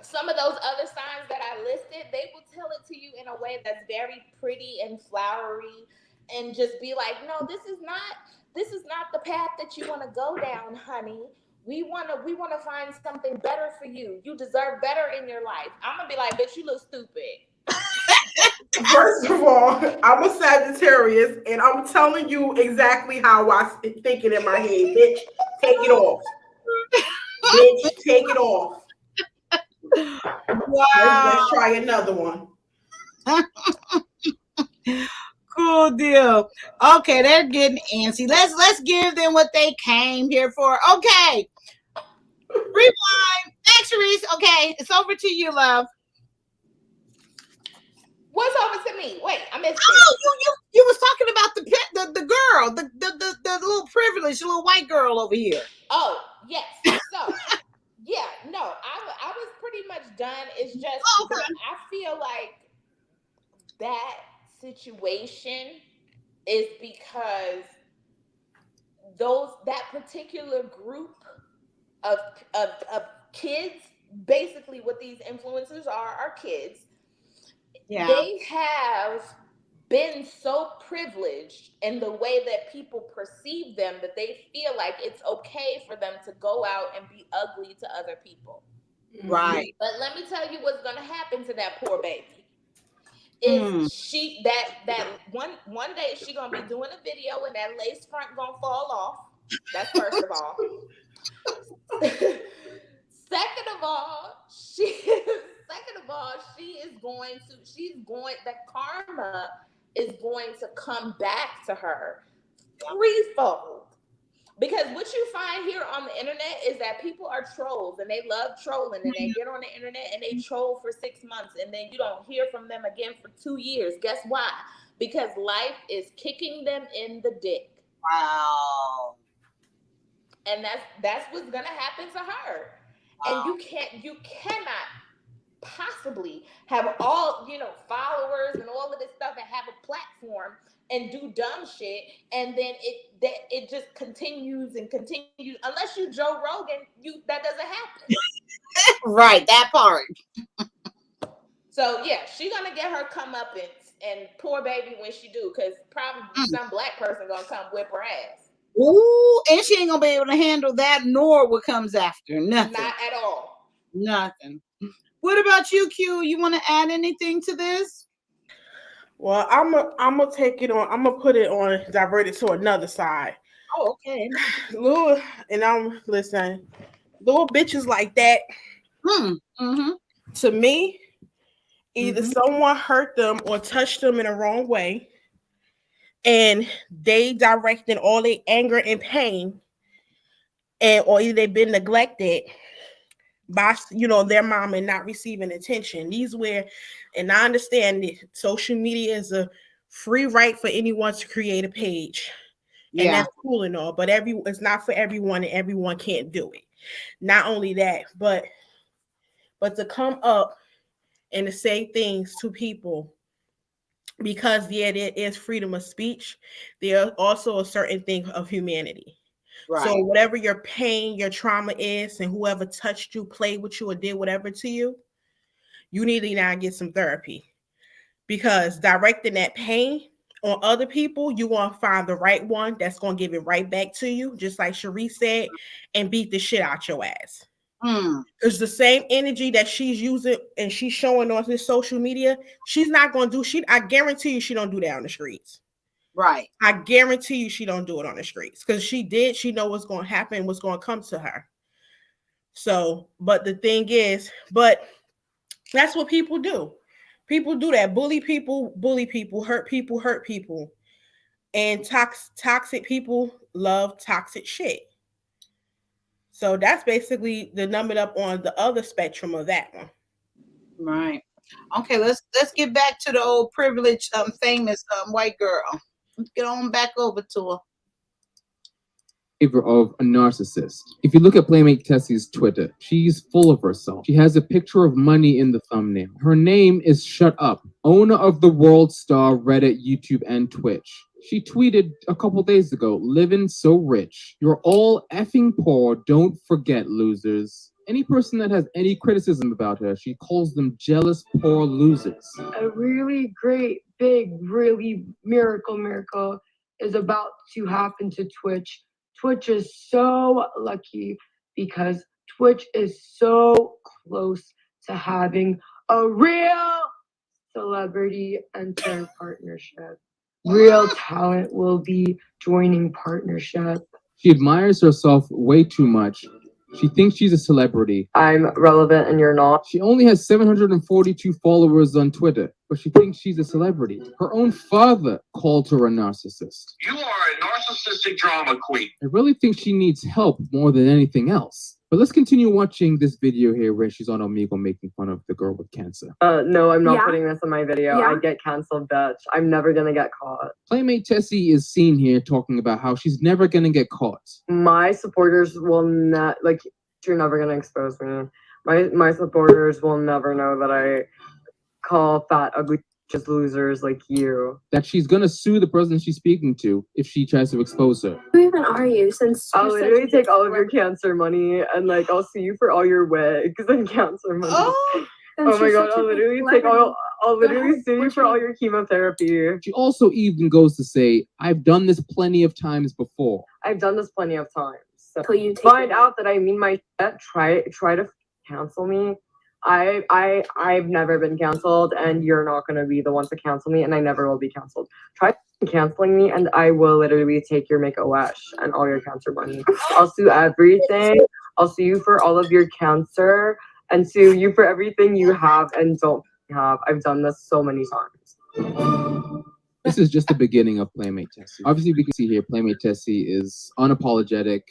some of those other signs that I listed, they will tell it to you in a way that's very pretty and flowery, and just be like, no, this is not the path that you want to go down, honey. We want to find something better for you. You deserve better in your life. I'm going to be like, bitch, you look stupid. First of all, I'm a Sagittarius, and I'm telling you exactly how I think it in my head. Bitch, take it off. Bitch, take it off. Wow. Let's try another one. Cool deal. Okay, they're getting antsy. Let's give them what they came here for. Okay. Rewind. Thanks, Sharice. Okay, it's over to you, love. What's over to me? Wait, I missed it. Oh, you was talking about the girl, the little privileged little white girl over here. Oh, yes. So, yeah, no, I was pretty much done. It's just I feel like that situation is because that particular group of kids, basically what these influencers are kids. Yeah. They have been so privileged in the way that people perceive them that they feel like it's okay for them to go out and be ugly to other people. Right. But let me tell you what's going to happen to that poor baby. Is she that one day she gonna be doing a video and that lace front gonna fall off. That's first of all. Second of all, that karma is going to come back to her threefold. Because what you find here on the internet is that people are trolls and they love trolling, and they get on the internet and they troll for 6 months and then you don't hear from them again for 2 years. Guess why? Because life is kicking them in the dick. Wow. And that's what's gonna happen to her. Wow. And you cannot possibly have all, followers and all of this stuff and have a platform and do dumb shit, and then it just continues and continues. Unless you Joe Rogan, that doesn't happen. Right, that part. So yeah, she's gonna get her comeuppance, and poor baby when she do, because probably some black person gonna come whip her ass. Ooh, and she ain't gonna be able to handle that, nor what comes after. Nothing. Not at all. Nothing. What about you, Q? You want to add anything to this? Well, I'm gonna take it on. I'm gonna put it on, divert it to another side. Oh, okay. Little, and I'm listening. Little bitches like that. To me, either someone hurt them or touched them in the wrong way, and they directed all their anger and pain, or either they've been neglected by their mom and not receiving attention. And I understand that social media is a free right for anyone to create a page, and that's cool and all, but it's not for everyone, and everyone can't do it. Not only that, but to come up and to say things to people, because there is freedom of speech, there's also a certain thing of humanity. Right. So whatever your pain, your trauma is, and whoever touched you, played with you, or did whatever to you, you need to now get some therapy. Because directing that pain on other people, you're going to find the right one that's going to give it right back to you, just like Cherie said, and beat the shit out your ass. Because the same energy that she's using and she's showing on this social media, she's not going to do. I guarantee you she don't do that on the streets. Right. I guarantee you she don't do it on the streets, because she know what's going to happen, what's going to come to her. So, but the thing is, that's what people do. People do that. Bully people, hurt people. And toxic people love toxic shit. So that's basically the number up on the other spectrum of that one. Right. Okay, let's get back to the old privileged, famous white girl. Let's get on back over to her. Of a narcissist. If you look at Playmate Tessie's Twitter, she's full of herself. She has a picture of money in the thumbnail. Her name is Shut Up, owner of the World Star, Reddit, YouTube, and Twitch. She tweeted a couple days ago, "Living so rich. You're all effing poor. Don't forget, losers." Any person that has any criticism about her, she calls them jealous, poor losers. A really great, big, really miracle is about to happen to Twitch. Twitch is so lucky because Twitch is so close to having a real celebrity enter partnership. Real talent will be joining partnership. She admires herself way too much. She thinks she's a celebrity. I'm relevant and you're not. She only has 742 followers on Twitter, but she thinks she's a celebrity. Her own father called her a narcissist. You are a narcissistic drama queen. I really think she needs help more than anything else. But let's continue watching this video here where she's on Omegle making fun of the girl with cancer. No, I'm not putting this in my video. I get canceled, bitch. I'm never gonna get caught. Playmate Tessie is seen here talking about how she's never gonna get caught. My supporters will not, you're never gonna expose me. My supporters will never know that I call fat, ugly just losers like you. That she's gonna sue the person she's speaking to if she tries to expose her. Who even are you? Since I'll literally take all of your cancer money and like I'll sue you for all your wigs and cancer money. Oh my god, I'll literally sue you for all your chemotherapy. She also even goes to say, I've done this plenty of times before. I've done this plenty of times. So you find out that I mean my shit, try to cancel me. I've never been canceled, and you're not gonna be the one to cancel me, and I never will be canceled. Try canceling me, and I will literally take your Make-A-Wish and all your cancer money. I'll sue everything. I'll sue you for all of your cancer, and sue you for everything you have and don't have. I've done this so many times. This is just the beginning of Playmate Tessie. Obviously, we can see here Playmate Tessie is unapologetic.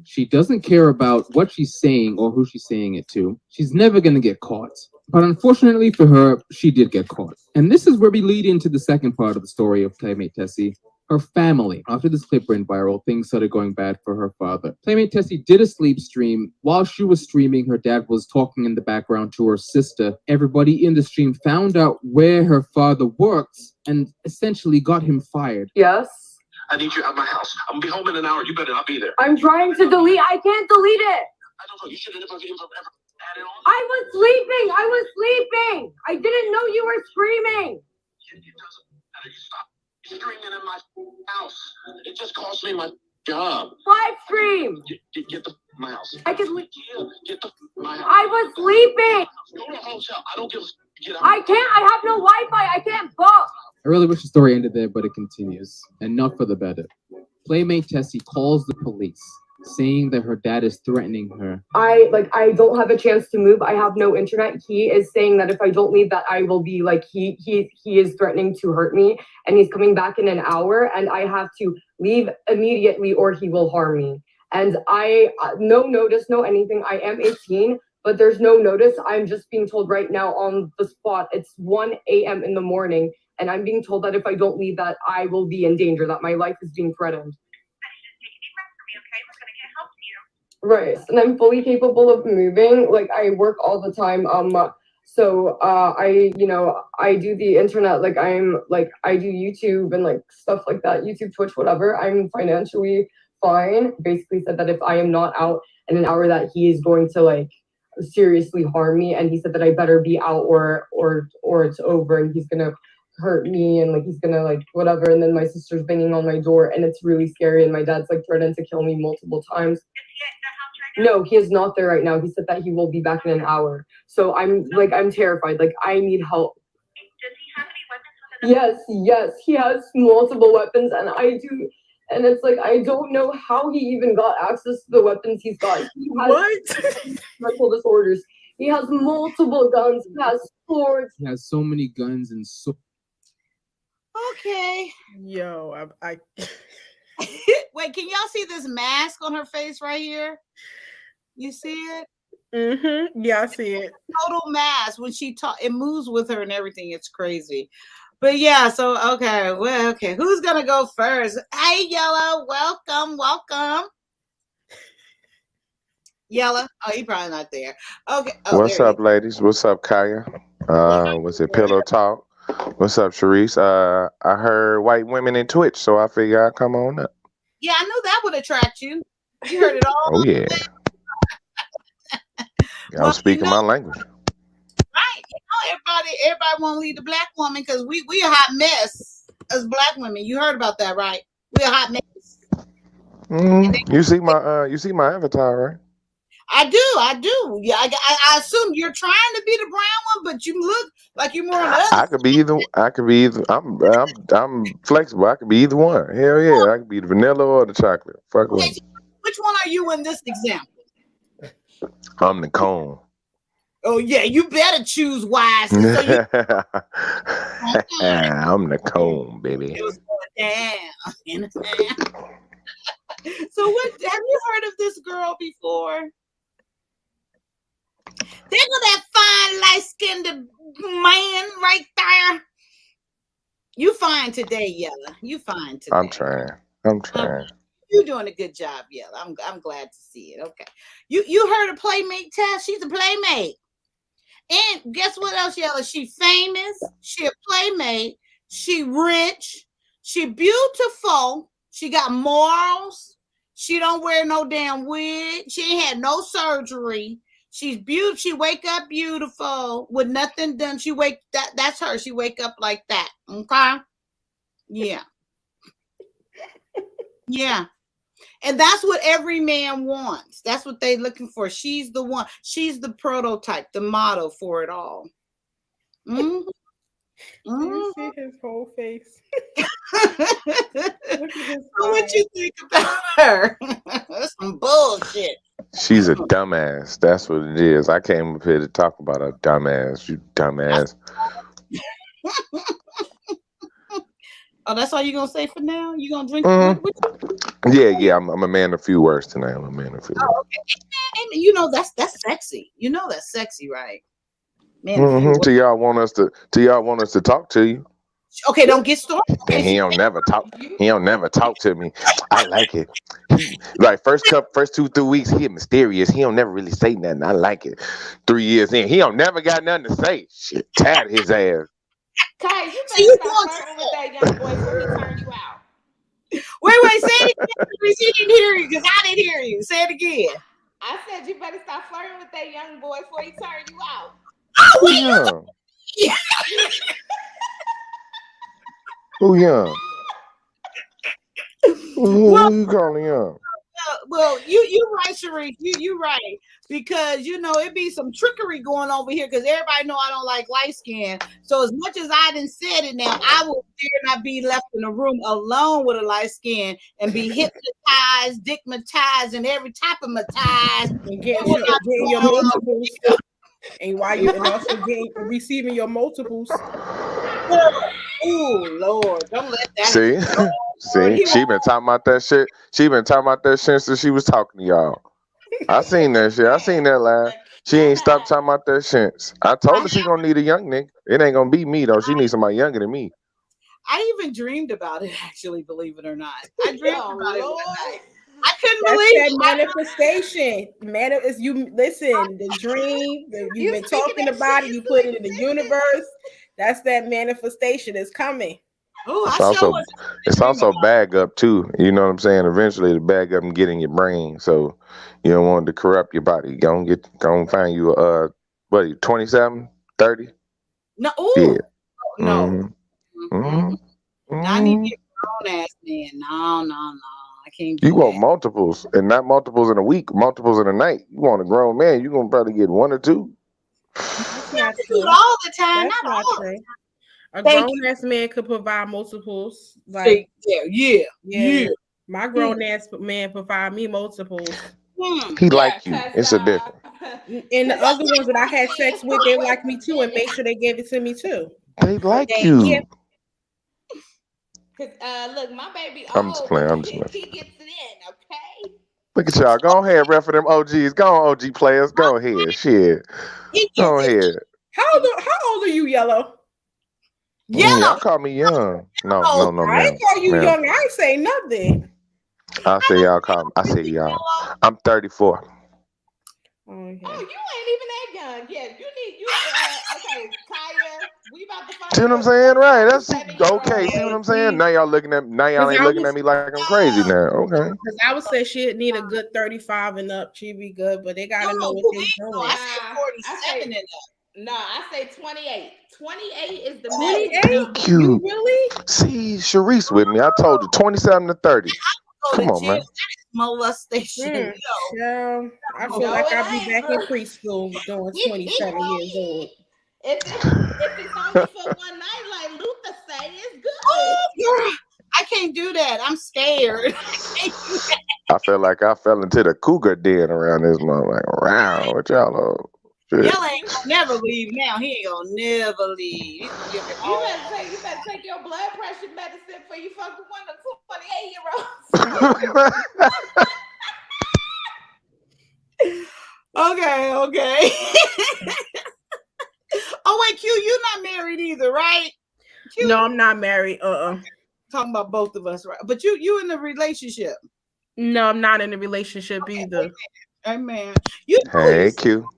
She doesn't care about what she's saying or who she's saying it to. She's never going to get caught. But unfortunately for her, she did get caught. And this is where we lead into the second part of the story of Playmate Tessie. Her family. After this clip went viral, things started going bad for her father. Playmate Tessie did a sleep stream. While she was streaming, her dad was talking in the background to her sister. Everybody in the stream found out where her father works and essentially got him fired. Yes? I need you at my house. I'm gonna be home in an hour. You better not be there. I'm trying to delete. I can't delete it. I don't know. You should have never ever had it on. I was sleeping. I didn't know you were screaming. It doesn't matter. You stop screaming in my house. It just cost me my job. Live stream. Get the my house. I can. Get the my house. I was sleeping. Go to a hotel. I don't give a. Get out. I can't. I have no Wi-Fi. I can't book. I really wish the story ended there, but it continues, and not for the better. Playmate Tessie calls the police, saying that her dad is threatening her. I don't have a chance to move. I have no internet. He is saying that if I don't leave, that I will be like he is threatening to hurt me, and he's coming back in an hour, and I have to leave immediately or he will harm me. And no notice, no anything. I am 18. But there's no notice. I'm just being told right now on the spot. It's 1 a.m. in the morning, and I'm being told that if I don't leave, that I will be in danger, that my life is being threatened. Right, and I'm fully capable of moving. Like I work all the time. So I do the internet. Like I do YouTube and like stuff like that. YouTube, Twitch, whatever. I'm financially fine. Basically said that if I am not out in an hour, that he is going to like seriously harm me, and he said that I better be out or it's over, and he's gonna hurt me and like he's gonna like whatever. And then my sister's banging on my door, and it's really scary, and my dad's like threatened to kill me multiple times. No, he is not there right now. He said that he will be back in an hour. So I'm terrified. Like I need help. Does he have any weapons with him? Yes, he has multiple weapons, and I do. And it's like, I don't know how he even got access to the weapons he's got. He has mental disorders. He has multiple guns. He has swords. He has so many guns and so. Okay. Yo, I Wait, can y'all see this mask on her face right here? You see it? Mm-hmm. Yeah, I see it. Total mask. When she it moves with her and everything. It's crazy. But yeah, so okay. Who's gonna go first? Hey, Yella, welcome. Yella. Oh, he probably not there. Okay. Oh, what's up, ladies? What's up, Kaya? What's it, Pillow Talk? What's up, Sharice? I heard white women in Twitch, so I figure I'd come on up. Yeah, I knew that would attract you. You heard it all. Oh yeah. I'm speaking my language. Right. Everybody want to lead the black woman because we a hot mess as black women. You heard about that, right? We a hot mess. You see my avatar, right? I do. Yeah, I assume you're trying to be the brown one, but you look like you're more on the other. I could be either. I'm flexible. I could be either one. Hell yeah, I could be the vanilla or the chocolate. Fuck with me. Which one are you in this example? I'm the cone. Oh yeah, you better choose wisely. So I'm the cone, baby. It was going down. So what? Have you heard of this girl before? There go that fine, light-skinned man right there. You fine today, Yella. You fine today. I'm trying. You're doing a good job, Yella. I'm glad to see it. Okay. You heard a playmate test? She's a playmate. And guess what else, Yella? She famous. She a playmate. She rich. She beautiful. She got morals. She don't wear no damn wig. She ain't had no surgery. She's beautiful. She wake up beautiful with nothing done. That's her. She wake up like that. Okay. Yeah. Yeah. And that's what every man wants. That's what they looking for. She's the one. She's the prototype, the model for it all. Mm-hmm. You see his whole face. What you think about her? Some bullshit. She's a dumbass. That's what it is. I came up here to talk about a dumbass. You dumbass. Oh, that's all you gonna say for now? You gonna drink? Yeah. I'm a man of few words tonight. I'm a man of few words. Oh, okay. And you know that's sexy. You know that's sexy, right? Man, Do y'all want us to talk to you? Okay, don't get started. Okay, And he don't never talk to me. I like it. Like first 2-3 weeks, he mysterious. He don't never really say nothing. I like it. 3 years in, he don't never got nothing to say. Shit, tired of his ass. Kai, you better stop flirting with that young boy before he turn you out. Wait, say it again. She didn't hear you because I didn't hear you. Say it again. I said you better stop flirting with that young boy before he turn you out. Oh, Who young? Who young? Who you calling young? Well, you right, Sharif. You right, because it be some trickery going over here because everybody know I don't like light skin. So as much as I done said it now, I will dare not be left in a room alone with a light skin and be hypnotized, dickmatized, and every type of matized. And getting your multiples. And while you're also receiving your multiples. Oh Lord, don't let that. See, she been talking about that shit. She been talking about that shit since she was talking to y'all. I seen that shit. I seen that line. She ain't stopped talking about that shit. I told her she gonna need a young nigga. It ain't gonna be me though. She needs somebody younger than me. I even dreamed about it, actually, believe it or not. I dreamed about it. I couldn't That's believe that manifestation. Is you listen, the dream that you've been talking about it, you put it in the universe. That's that manifestation is coming. Oh, it's also bag up too. You know what I'm saying? Eventually the bag up and get in your brain. So you don't want it to corrupt your body. Go find you 27, 30? No, yeah. No. I need to be a grown ass man. No. I can't do You want multiples, and not multiples in a week, multiples in a night. You want a grown man, you're gonna probably get 1 or 2. That's not do it all the time. That's not all true. A Thank grown ass man could provide multiples. Like yeah. My grown ass man provide me multiples. He like you. It's a difference. And the other ones that I had sex with, they like me too, and make sure they gave it to me too. They like you. Cause look, my baby. I'm just playing. He gets it in, okay. Look at y'all. Go ahead, ref for them OGs. Go on, OG players. Go ahead. Shit. Go ahead. How old are you, Yellow? Y'all call me young. No, I ain't call you young. I ain't say nothing. I say y'all call me. I say y'all. I'm 34. Oh, you ain't even that young. Yeah, okay, Kaya, we about to find. See what I'm saying? Right. That's okay. See what I'm saying? Now y'all looking at me like I'm crazy now. Okay. Because I would say she'd need a good 35 and up. She'd be good, but they gotta know what they're doing. I said 47 and up. No, I say 28. 28 is the 28. Thank you. Really? See, Sharice with me. I told you 27 to 30. Come on, man. Molestation. I feel like I'll be back in preschool doing 27 years old. If it's only for one night, like Luther say, it's good. Oh, girl, I can't do that. I'm scared. I feel like I fell into the cougar den around this month. Like, wow, what y'all on? Y'all ain't gonna never leave now. He ain't gonna never leave. You better take your blood pressure medicine before you fuck with one of the 28-year-olds. Okay. Oh wait, Q, you're not married either, right? Q? No, I'm not married. Talking about both of us, right? But you in the relationship. No, I'm not in a relationship either. Amen. You know Hey, Q.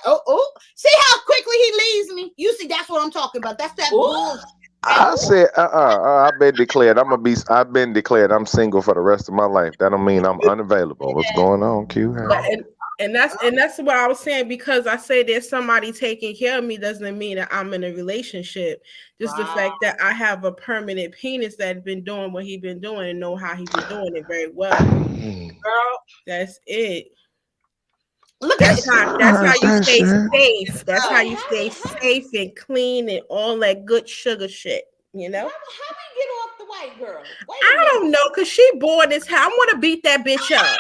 Oh, see how quickly he leaves me. You see, that's what I'm talking about. That's that bullshit. I said, I've been declared. I've been declared. I'm single for the rest of my life. That don't mean I'm unavailable. What's going on, Q? And that's what I was saying, because I say there's somebody taking care of me doesn't mean that I'm in a relationship. Just the fact that I have a permanent penis that's been doing what he's been doing and know how he's been doing it very well. Girl, that's it. Look, that's how you stay safe. That's how you stay safe and clean and all that good sugar shit. You know? How we get off the white girl? I don't know, because she bored as hell. I want to beat that bitch up.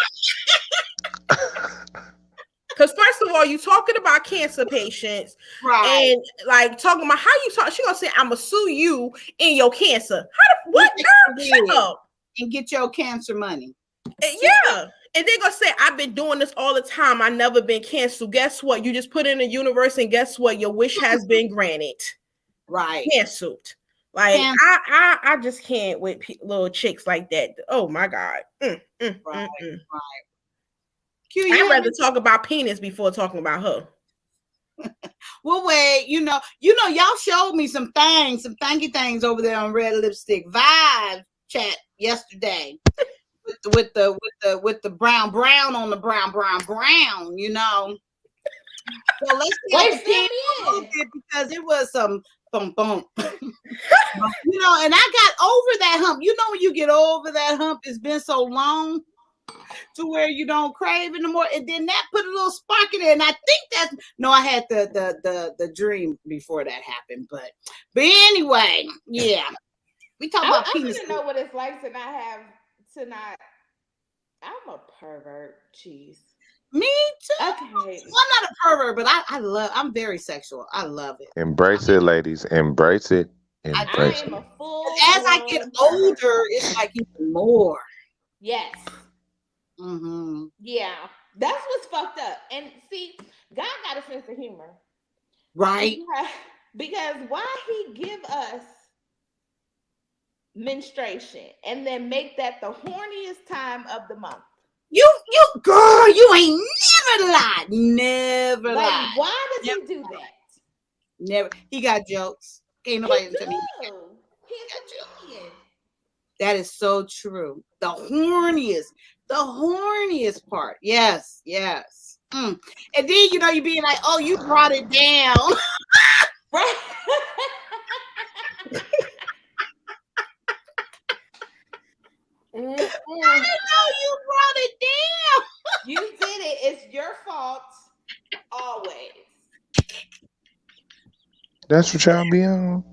Because first of all, you talking about cancer patients, right? And like talking about how you talk. She gonna say, "I'm gonna sue you in your cancer." What? Shut up and get your cancer money. Yeah. And they're gonna say, I've been doing this all the time. I never been canceled. Guess what? You just put in the universe, and guess what? Your wish has been granted. Right. Canceled. Like I just can't with little chicks like that. Oh my God. Right. I'd rather talk about penis before talking about her. Well, wait, you know, y'all showed me some thanky things over there on Red Lipstick Vibe chat yesterday. With the brown on the brown, you know. So let's get a little bit, because it was some bump. You know, and I got over that hump. You know, when you get over that hump, it's been so long to where you don't crave anymore. And then that put a little spark in it. And I think I had the dream before that happened. But anyway, yeah. We talk about penis. I want to know what it's like to not. I'm a pervert. Jeez. Me too. Okay. Well, I'm not a pervert, but I'm very sexual. I love it. Embrace it, ladies. Embrace it. Embrace it. As I get older, it's like even more. Yes. Mm-hmm. Yeah. That's what's fucked up. And see, God got a sense of humor. Right. Because why he give us menstruation and then make that the horniest time of the month? You girl, you ain't never lied. Never like, lied. Why does he do that? Never. He got jokes. Ain't nobody tell me. That is so true. The horniest part. Yes. And then you being like, oh, you brought it down. Right. I didn't know you brought it down. You did it. It's your fault. Always. That's what y'all be on.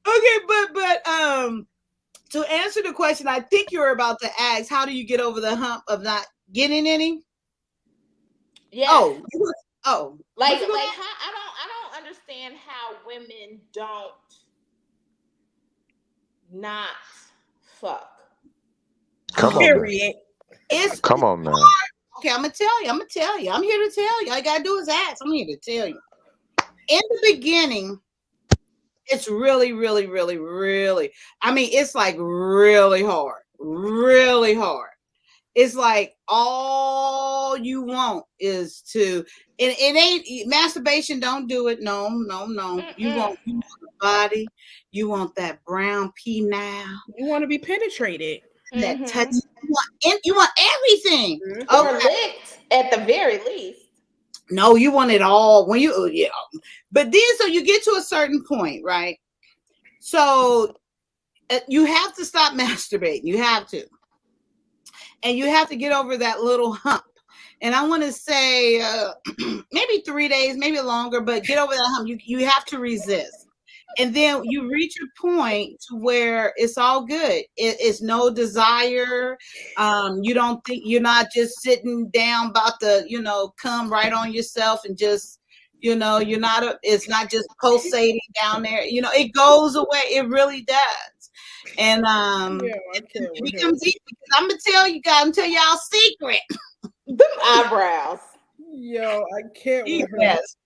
Okay, but to answer the question, I think you were about to ask, how do you get over the hump of not getting any? Yeah. Oh. Like how I don't understand how women don't not fuck. Come Period. Come on, man. Okay, I'm gonna tell you. I'm here to tell you. All you gotta do is ask. I'm here to tell you. In the beginning, it's really, really, really, really. I mean, it's like really hard. Really hard. It's like all you want is to. It ain't masturbation. Don't do it. No. You want the body. You want that brown pea now. You want to be penetrated. That touch. You want everything. Or licked at the very least. No, you want it all when you But then so you get to a certain point, right? So you have to stop masturbating. You have to. And you have to get over that little hump. And I want to say maybe 3 days, maybe longer, but get over that hump. You have to resist. And then you reach a point to where it's all good. It's no desire. You don't think, you're not just sitting down about to, come right on yourself and just, it's not just pulsating down there. It goes away. It really does. And it becomes easy. I'm gonna tell you guys, I'm gonna tell y'all secret. Them eyebrows. Yo, I can't. Yes.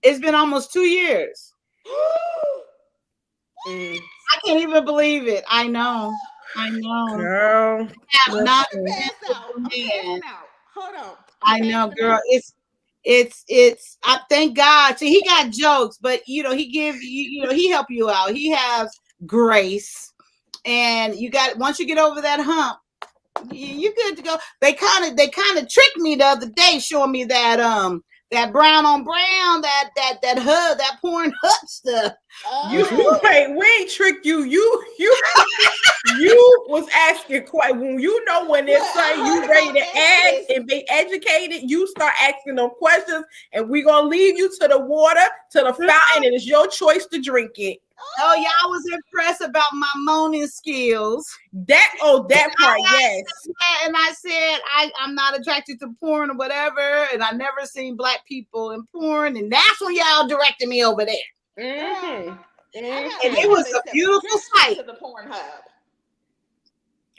It's been almost 2 years. I can't even believe it. I know. I know. Girl. Have not I'm been passed out. I'm with a man. passing out. Hold on. I know, girl. It's I thank God. See, he got jokes, but he give you, he help you out. He has grace. And you got, once you get over that hump, you're good to go. They kind of tricked me the other day, showing me that that brown on brown, that HUD, that porn HUD stuff. You wait, we ain't tricked you. You was asking quite when when it's like you ready to ask and be educated, you start asking them questions, and we're gonna leave you to the water, to the fountain, and it's your choice to drink it. Oh, y'all was impressed about my moaning skills. That part, yes. And I said I'm not attracted to porn or whatever, and I never seen black people in porn, and that's when y'all directed me over there. Mm-hmm. And it was a beautiful sight. To the Pornhub.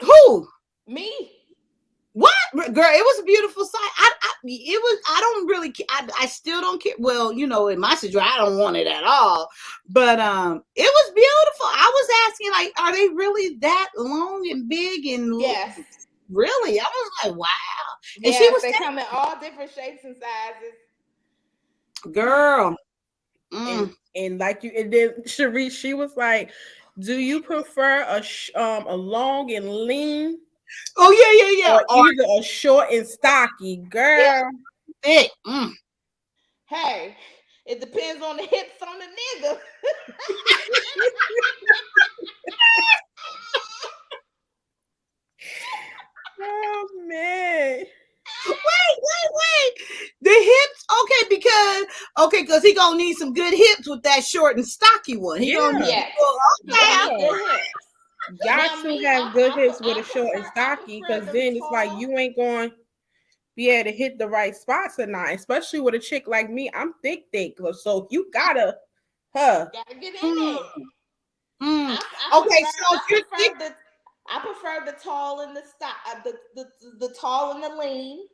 Who? Me. What, girl? It was a beautiful sight. I don't really. I still don't care. Well, in my situation, I don't want it at all. But it was beautiful. I was asking, like, are they really that long and big and? Yes. Really? I was like, wow. And yes, she was they come in all different shapes and sizes. Girl. And like you, and then Cherie, she was like, "Do you prefer a long and lean? Oh yeah. Or either a short and stocky, girl." Thick. Hey, it depends on the hips on the nigga. Oh man. Wait. The hips, because he gonna need some good hips with that short and stocky one. He gonna need Got to have good hips with a short and stocky, because then it's like you ain't going to be able to hit the right spots or not, especially with a chick like me. I'm thick, so you gotta get in there. I prefer the tall and the tall and the lean.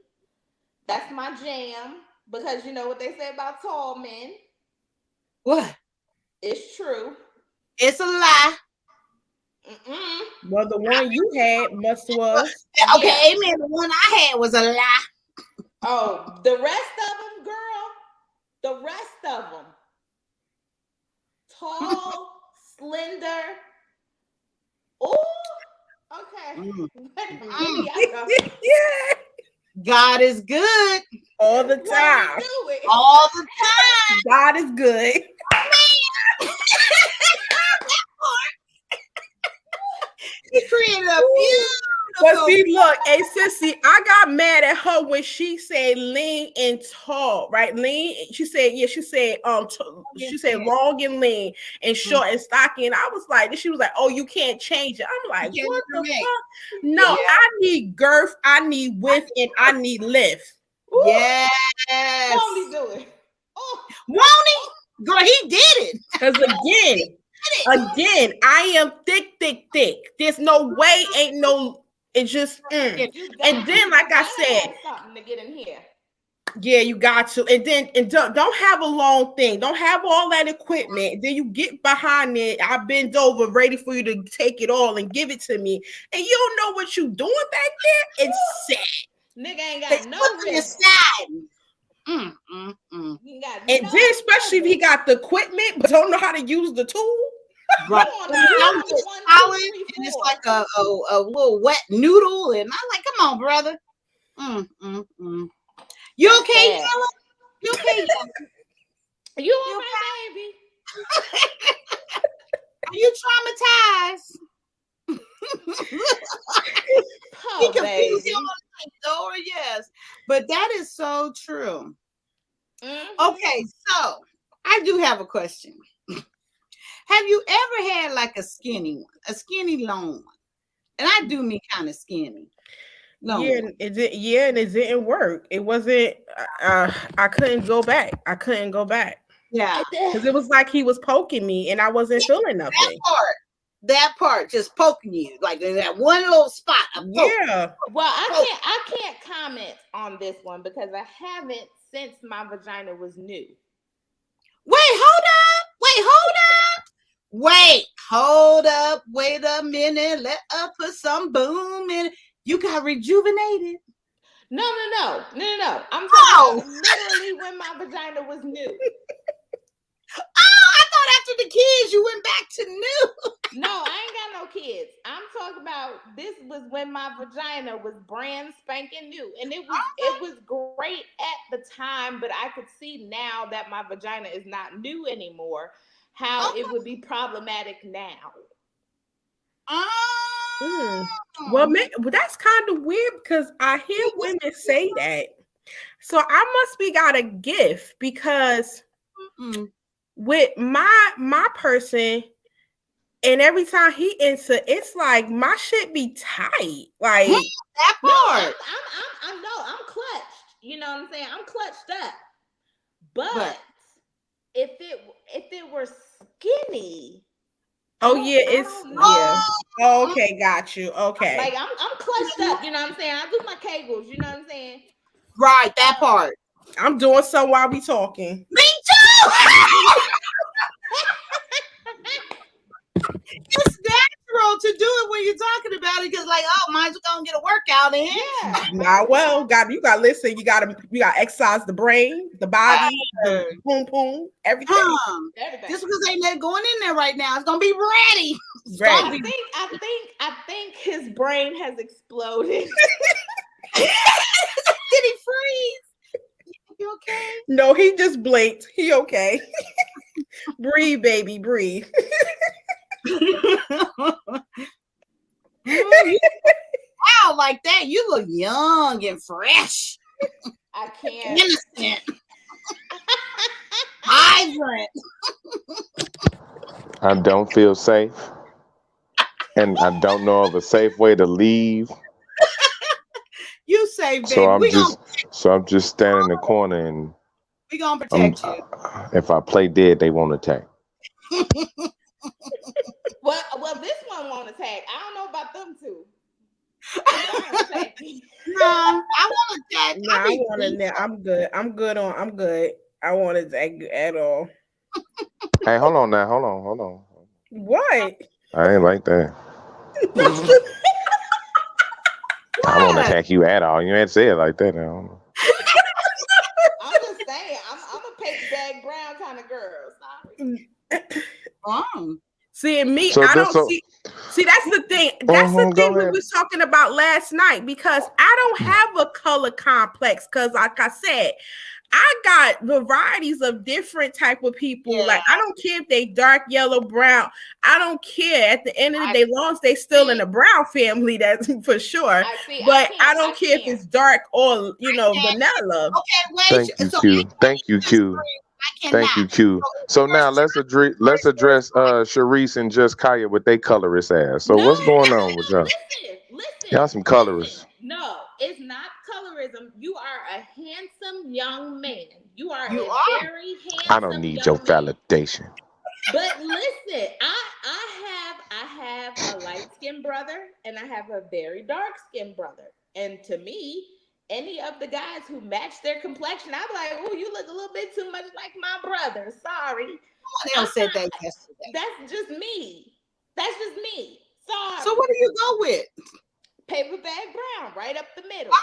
That's my jam, because you know what they say about tall men. What? It's true. It's a lie. Well, the one you had was. Okay, amen. The one I had was a lie. Oh, the rest of them, girl. The rest of them. Tall, slender. Oh, okay. Yeah. God is good all the time. All the time. God is good. He created a beautiful. But see, look, hey sissy, I got mad at her when she said lean and tall, right? Lean. She said long and lean and short and stocky. And I was like, she was like, oh, you can't change it. I'm like, what the fuck? No, I need girth, I need width, and I need lift. Ooh. Yes. Won't he do it? Oh, won't he? Girl, he did it. Because again, I am thick. There's no way, ain't no. It just and then, like I said, something to get in here. Yeah, you got to, and don't have a long thing. Don't have all that equipment. Then you get behind it. I bend over, ready for you to take it all and give it to me, and you don't know what you doing back there. It's sad. Nigga ain't got no rhythm. And then, especially if he got the equipment but don't know how to use the tool. Right. It's solid, and it's like a little wet noodle, and I'm like, come on, brother. You okay, Yella? You okay, Yella? You all right, baby? Are you traumatized? He confused you on the door, yes. But that is so true. Okay, so I do have a question. Have you ever had like a skinny long one? And I do mean kind of skinny. Yeah, and it didn't work. It wasn't. I couldn't go back. Yeah, because it was like he was poking me, and I wasn't feeling nothing. That part, just poking you, like in that one little spot. Yeah. Well, I can't comment on this one because I haven't since my vagina was new. Wait, hold up. Wait, hold up, wait a minute. Let us put some boom in it. You got rejuvenated. No. I'm talking about literally when my vagina was new. Oh, I thought after the kids you went back to new. No, I ain't got no kids. I'm talking about this was when my vagina was brand spanking new, and it was great at the time. But I could see now that my vagina is not new anymore, how it would be problematic now. Well, that's kind of weird because I hear women say that. So I must be got a gift because with my person, and every time he enter, it's like my shit be tight. Like that part. I'm clutched. You know what I'm saying? I'm clutched up. But if it were skinny. Oh yeah, Oh, okay, got you. Okay. Like I'm clutched up, you know what I'm saying? I do my kegels, you know what I'm saying? Right, that part. I'm doing so while we talking. Me too. It's natural to do it when you're talking about it because, like, oh, mine's gonna get a workout in. Yeah. Nah, well, you got listen. You got to exercise the brain, the body, the boom, everything. Just because ain't that going in there right now, it's gonna be ready. I think his brain has exploded. Did he freeze? You okay? No, he just blinked. He okay. Breathe, baby, breathe. Wow, like that, you look young and fresh. I can't. Innocent. Vibrant. I don't feel safe, and I don't know of a safe way to leave. You say, baby. So I'm just standing in the corner, and we gonna protect you. If I play dead, they won't attack. Well, this one won't attack. I don't know about them two. No, I won't attack. No, I want to. I'm good. I'm good. I won't attack you at all. Hey, hold on now. Hold on. What? I ain't like that. I won't attack you at all. You ain't say it like that now. I'm just saying, I'm a paper bag brown kind of girl. Sorry. See, me, So I this- don't see. See, that's the thing. That's the Go thing we ahead. was talking about last night because I don't have a color complex. Because, like I said, I got varieties of different type of people. Yeah. Like I don't care if they dark, yellow, brown. I don't care. At the end of the day, long as they still in the brown family, that's for sure. But I don't care if it's dark or vanilla. Okay, wait. Thank you, Q. Thank you, Q. Thank you, Q. So now let's address Sharice and Just Kaya with their colorist ass. So what's going on with y'all? Listen. Y'all some colorists. No, it's not colorism. You are a handsome young man. You are very handsome. I don't need your validation. But listen, I have a light-skinned brother and I have a very dark-skinned brother. And to me, any of the guys who match their complexion, I'm like, oh, you look a little bit too much like my brother. Sorry. They don't said that yesterday. That's just me. Sorry. So what do you go with? Paper bag brown, right up the middle.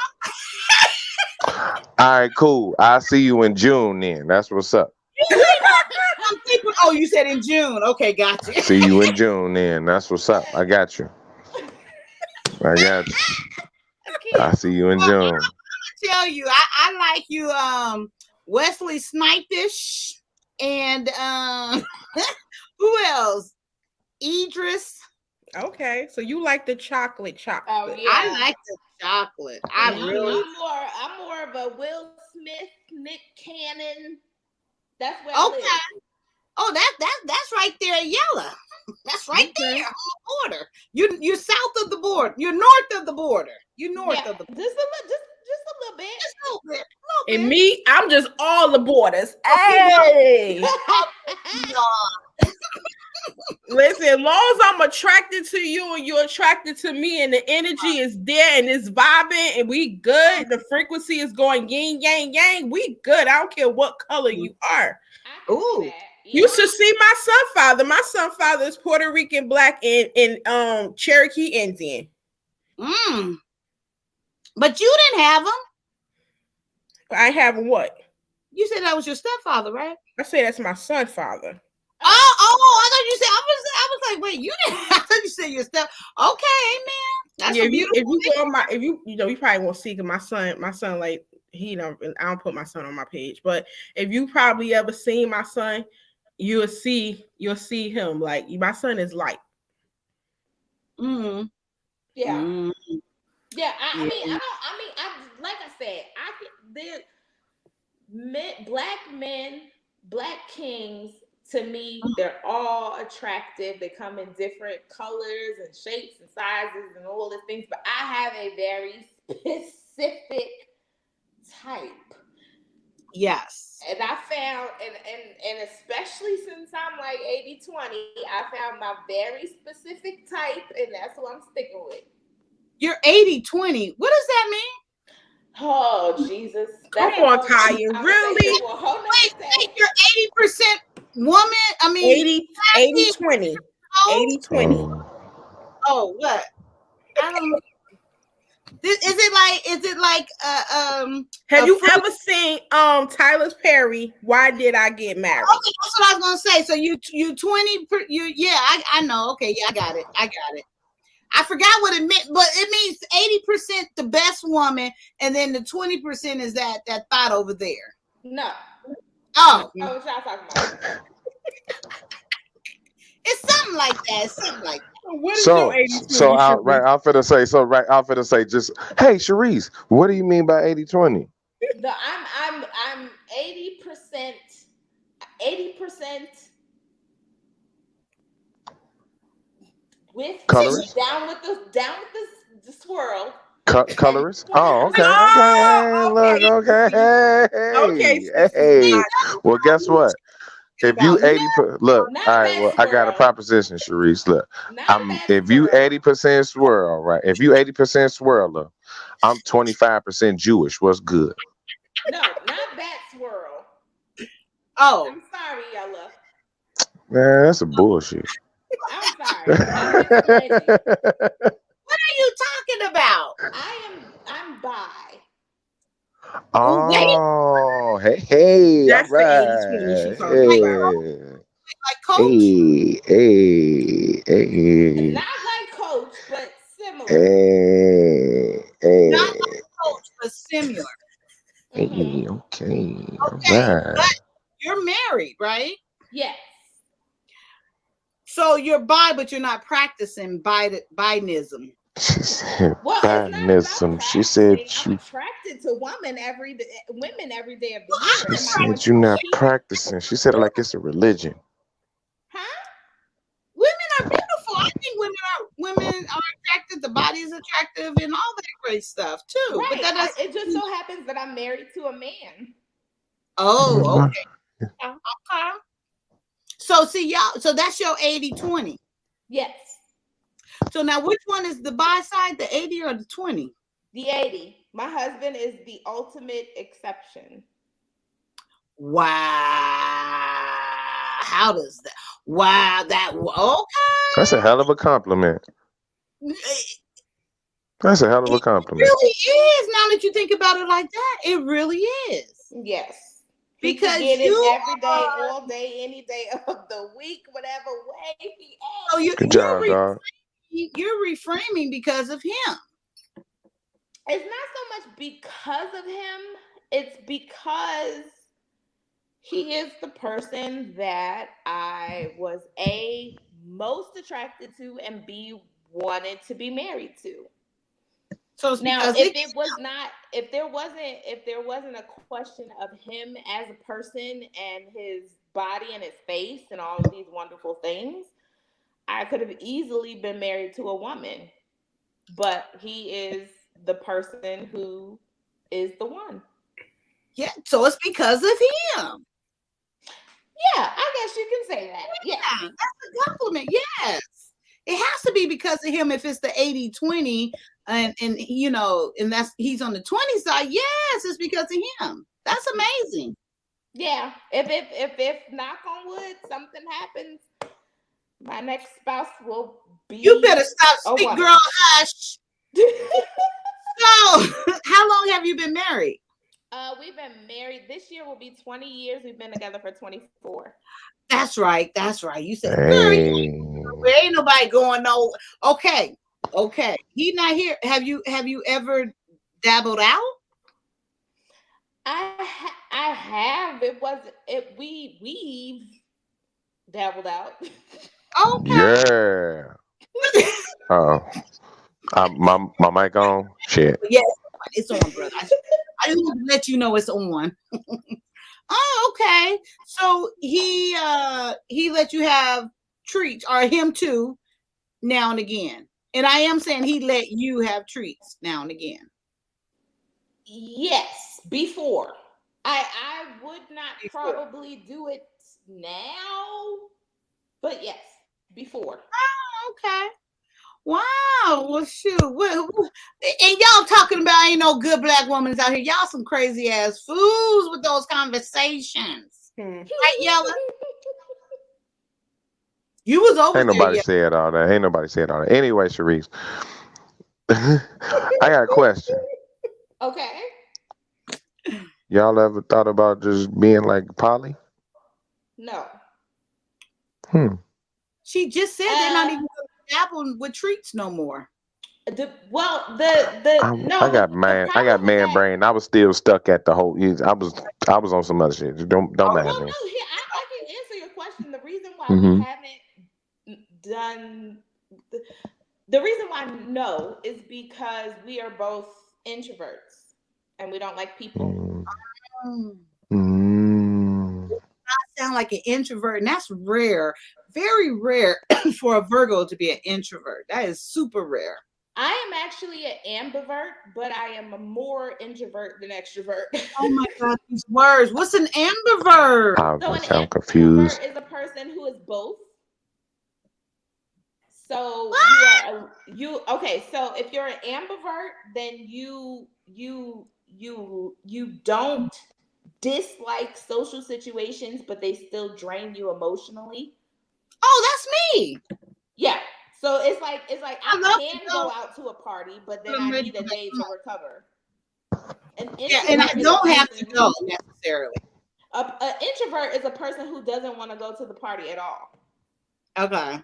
All right, cool. I'll see you in June then. That's what's up. Oh, you said in June. Okay, gotcha. See you in June then. That's what's up. I got you. I'll see you in June. Tell you, I like you, Wesley Snipish, and who else? Idris. Okay, so you like the chocolate. Oh yeah, I like the chocolate. I'm more of a Will Smith, Nick Cannon. That's where I live. Oh, that's right there at Yella. That's right there on the border. You're south of the border. You're north of the border. You're north of the border. Just a little bit. Just a little bit. And me, I'm just all the borders. Hey. Listen, as long as I'm attracted to you and you're attracted to me and the energy is there and it's vibing and we good, the frequency is going yin, yang, yang, we good. I don't care what color you are. Ooh. You should see my son father. My son father is Puerto Rican, black, and Cherokee Indian. But you didn't have him. I have what? You said that was your stepfather, right? I said that's my son father. Oh, I thought you said I was like, wait, you didn't. I thought you said your step. Okay, man. That's yeah, a beautiful if you thing. go on my, if you know, you probably won't see, because my son, like, he don't. I don't put my son on my page, but if you probably ever seen my son, you'll see him. Like, my son is light. Mm-hmm. Yeah. Mm-hmm. Yeah, I mean, like I said, black men, black kings, to me, they're all attractive. They come in different colors and shapes and sizes and all these things, but I have a very specific type. Yes. And I found, and especially since I'm like 80-20, I found my very specific type, and that's what I'm sticking with. You're 80-20. What does that mean? Oh, Jesus. Come on, Kaya. Really? Wait, you're 80% woman? I mean, 80-20. 80-20. Oh, what? I don't know. Is it like have you ever seen Tyler Perry, Why Did I Get Married? Okay, that's what I was gonna say. So you 20, I know. Okay, yeah, I got it. I forgot what it meant, but it means 80% the best woman, and then the 20% is that thought over there. No. Oh. Oh, what y'all talking about? It's something like that. What is So, your 80-20? so I'm finna say, just, hey, Sharice, what do you mean by 80-20? No, I'm 80% with Colorist? down with the swirl. Colorist? Oh, okay. Hey. Well, guess what? If you 80%, look, all right. Well, I got a proposition, Sharice. Look, if you 80% swirl, right? If you 80% swirler, I'm 25% Jewish. What's good? No, not that swirl. Oh, I'm sorry, Yella. Man, that's a bullshit. I'm sorry. What are you talking about? I'm bi. Oh, hey, that's all right. the 80-20 she's talking about. Like Coach? Hey. Not like Coach, but similar. Hey. Not like Coach, but similar. Hey, okay. All right. But you're married, right? Yes. So you're bi, but you're not practicing Bidenism. She said Bidenism. She said I'm attracted to women every day of the year. She said you're not practicing. She said it like it's a religion. Women are beautiful. I think women are attractive. The body is attractive, and all that great stuff too. Right. But that it just so happens that I'm married to a man. Oh, okay. Okay. So see y'all. So that's your 80-20. Yes. So now, which one is the bi side, the 80 or the 20? The 80. My husband is the ultimate exception. Wow. How does that? Wow. Okay. That's a hell of a compliment. That's a hell of a compliment. It really is. Now that you think about it like that, it really is. Yes. Because get it every day, all day, any day of the week, whatever way he asks. So good job, dog. You're reframing because of him. It's not so much because of him. It's because he is the person that I was A, most attracted to, and B, wanted to be married to. So now, if there wasn't a question of him as a person and his body and his face and all of these wonderful things, I could have easily been married to a woman. But he is the person who is the one. Yeah, so it's because of him. Yeah, I guess you can say that. Yeah, that's a compliment. Yes. It has to be because of him if it's the 80-20 and that's he's on the 20 side. Yes, it's because of him. That's amazing. Yeah. If knock on wood, something happens, my next spouse will be. You better stop a speak, woman. girl. Hush. So, how long have you been married? We've been married. This year will be 20 years. We've been together for 24. That's right. That's right. You said, girl, ain't nobody going no. Okay. He not here. Have you ever dabbled out? I have. We've dabbled out. Okay. Yeah. Oh, my mic on. Shit. Yes, it's on, brother. I just want to let you know it's on. Oh, okay. So he let you have treats, or him too, now and again. And I am saying he let you have treats now and again. Yes, before. I would not probably do it now, but yes, before. Oh, okay. Wow. Well, shoot. And y'all talking about ain't no good black women out here. Y'all some crazy ass fools with those conversations. Right, Yella? You was over Ain't there. nobody said all that. Ain't nobody said all that. Anyway, Sharice, I got a question. Okay. Y'all ever thought about just being like poly? No. She just said they're not even dabbling with treats no more. I got man brain. I was still stuck at the whole. I was on some other shit. Don't mad at me. I can answer your question. The reason why we haven't done the reason why no is because we are both introverts and we don't like people. I sound like an introvert, and that's rare, very rare for a Virgo to be an introvert. That is super rare. I am actually an ambivert, but I am a more introvert than extrovert. Oh my God, these words. What's an ambivert? I'm confused. Is a person who is both. So okay. So if you're an ambivert, then you don't dislike social situations, but they still drain you emotionally. Oh, that's me. Yeah. So it's like I can go out to a party, but then I need a day to recover. And I don't have to go necessarily. An introvert is a person who doesn't want to go to the party at all. Okay.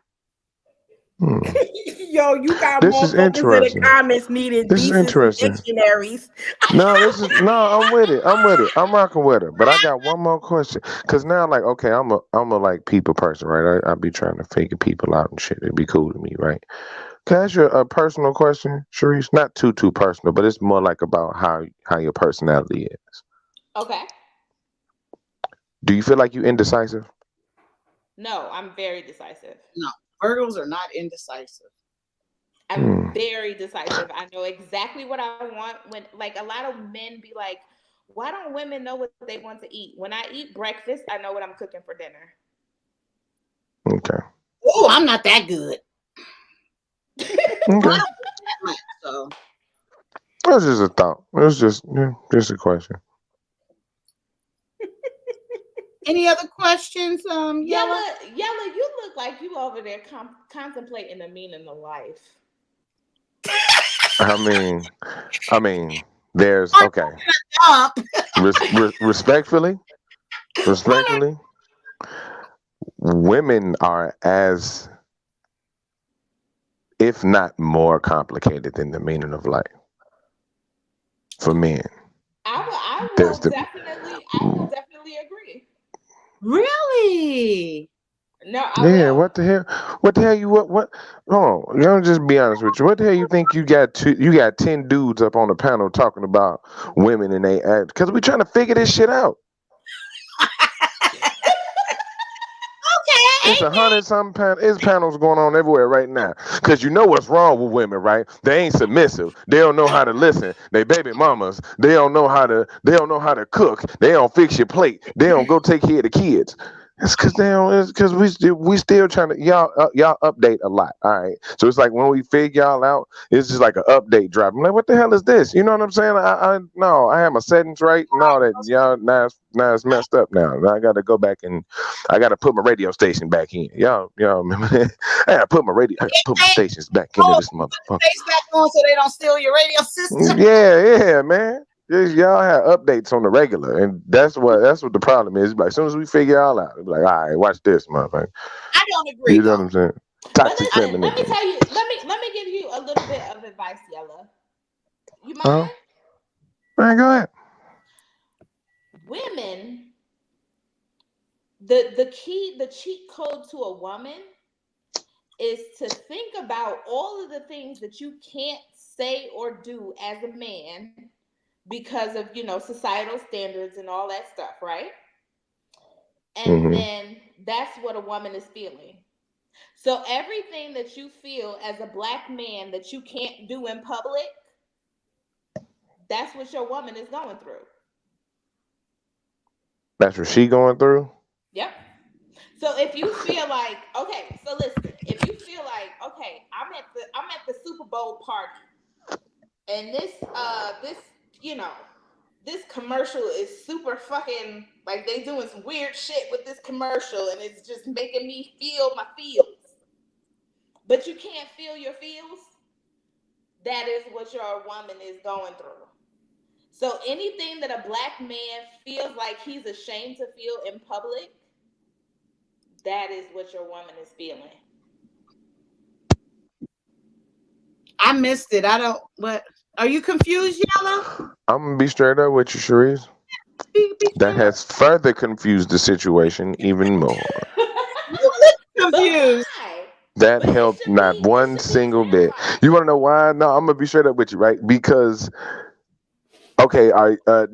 Yo, you got This more is focus in the interesting. comments needed. This is interesting. Dictionaries. No, I'm with it. I'm rocking with her. But I got one more question. Cause now, like, okay, I'm a like people person, right? I be trying to figure people out and shit. It'd be cool to me, right? Can I ask you a personal question, Sharice? Not too personal, but it's more like about how your personality is. Okay. Do you feel like you indecisive? No, I'm very decisive. No, Virgos are not indecisive. I'm very decisive. I know exactly what I want. When, like, a lot of men be like, why don't women know what they want to eat? When I eat breakfast, I know what I'm cooking for dinner. Okay. Oh, I'm not that good. Okay. So. It was just a thought. It was just a question. Any other questions? Yella, you look like you over there contemplating the meaning of life. I mean, there's okay. Respectfully, women are as, if not more complicated than the meaning of life for men. I will definitely agree. Really? No. What the hell? What the hell? What? Hold on. Let me just be honest with you. What the hell you think you got 10 dudes up on the panel talking about women and they act? Because we trying to figure this shit out. Okay. It's 100-something panels going on everywhere right now. Because you know what's wrong with women, right? They ain't submissive. They don't know how to listen. They baby mamas. They don't know how to cook. They don't fix your plate. They don't go take care of the kids. It's because we still trying to y'all update a lot. All right, so it's like when we figure y'all out, it's just like an update drop. I'm like, what the hell is this? You know what I'm saying? I have my settings right and all that. Y'all now it's messed up now. I got to go back and I got to put my radio station back in. Y'all remember that? I got to put my stations back into this motherfucker. Face back on so they don't steal your radio system. Yeah, man. Y'all have updates on the regular, and that's what the problem is. Like, as soon as we figure it all out, it's like, all right, watch this, motherfucker. I don't agree. You know what I'm saying? Toxic femininity. Let me tell you. Let me give you a little bit of advice, Yella. You mind? Man, go ahead. Women, the cheat code to a woman is to think about all of the things that you can't say or do as a man because of, societal standards and all that stuff, right? And then that's what a woman is feeling. So everything that you feel as a black man that you can't do in public, that's what your woman is going through. That's what she going through? Yep. So if you feel like, okay, so listen, if you feel like, okay, I'm at the Super Bowl party, and this commercial is super fucking, like, they doing some weird shit with this commercial, and it's just making me feel my feels. But you can't feel your feels. That is what your woman is going through. So anything that a black man feels like he's ashamed to feel in public, that is what your woman is feeling. I missed it. What? Are you confused, Yella? I'm going to be straight up with you, Sharice. That has further confused the situation even more. Confused. That helped not one single bit. You want to know why? No, I'm going to be straight up with you, right? Because, okay,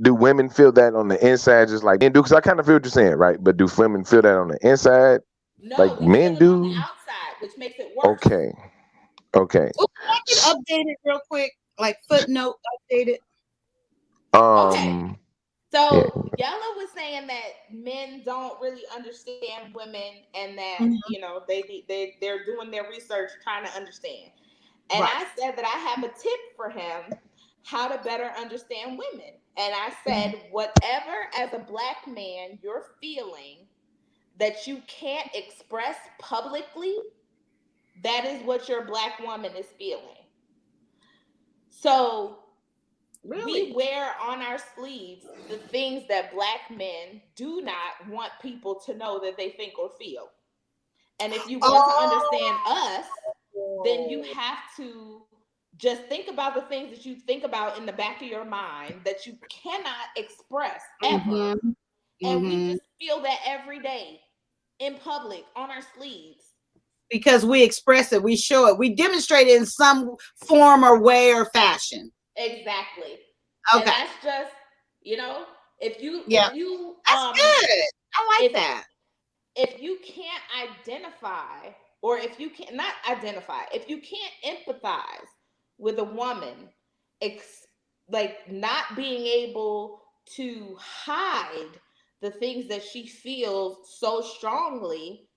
do women feel that on the inside just like men do? Because I kind of feel what you're saying, right? But do women feel that on the inside like men do? On the outside, which makes it worse. Okay. Ooh, I can update it real quick, like footnote updated. Okay. So Yella was saying that men don't really understand women, and that they're doing their research trying to understand. And right. I said that I have a tip for him how to better understand women. And I said, whatever as a black man you're feeling that you can't express publicly, that is what your black woman is feeling. So we wear on our sleeves the things that black men do not want people to know that they think or feel. And if you want to understand us, then you have to just think about the things that you think about in the back of your mind that you cannot express ever. And we just feel that every day in public on our sleeves. Because we express it, we show it, we demonstrate it in some form or way or fashion. Exactly. Okay. And that's just, if you that's good. I like that. If you can't identify, or if you can't not identify, if you can't empathize with a woman, like not being able to hide the things that she feels so strongly,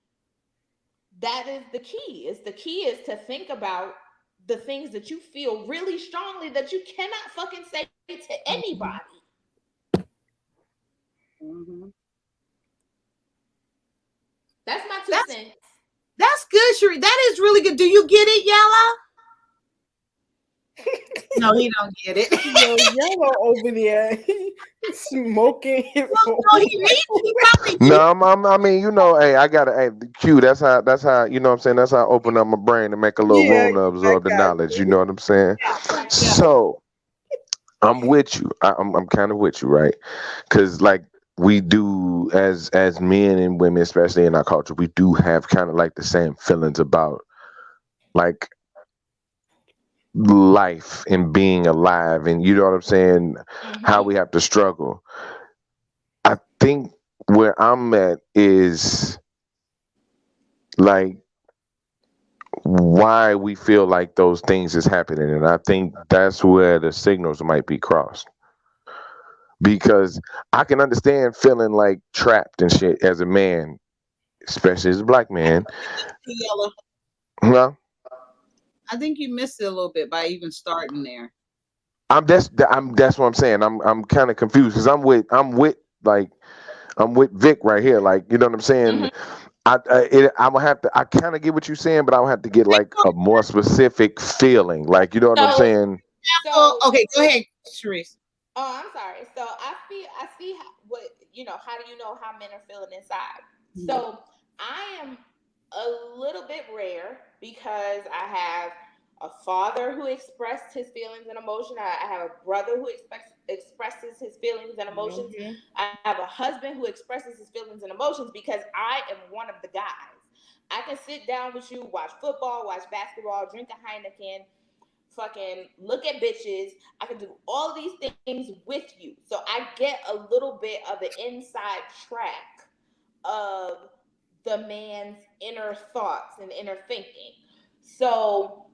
that is the key. The key is to think about the things that you feel really strongly that you cannot fucking say to anybody. That's my 2 cents. That's good, Sheree. That is really good. Do you get it, Yella? No, he don't get it. Yella over there smoking. I mean, hey, I gotta, Q. That's how, you know what I'm saying? That's how I open up my brain to make a little room to absorb the knowledge. You know what I'm saying? Yeah. So I'm with you. I'm kind of with you, right? Because like we do as men and women, especially in our culture, we do have kind of like the same feelings about like life and being alive, and you know what I'm saying, how we have to struggle. I think where I'm at is like why we feel like those things is happening, and I think that's where the signals might be crossed, because I can understand feeling like trapped and shit as a man especially as a black man. Yellow. Well, I think you missed it a little bit by even starting there. that's what I'm saying. I'm kind of confused because I'm with Vic right here. Like, you know what I'm saying? I will have to. I kind of get what you're saying, but I will have to get like a more specific feeling. Like, you know what I'm saying? So okay, go ahead, Sharice. Oh, I'm sorry. So I see how do you know how men are feeling inside? So I am a little bit rare because I have a father who expressed his feelings and emotion. I have a brother who expresses his feelings and emotions. I have a husband who expresses his feelings and emotions because I am one of the guys. I can sit down with you, watch football, watch basketball, drink a Heineken, fucking look at bitches. I can do all of these things with you. So I get a little bit of the inside track of the man's inner thoughts and inner thinking. So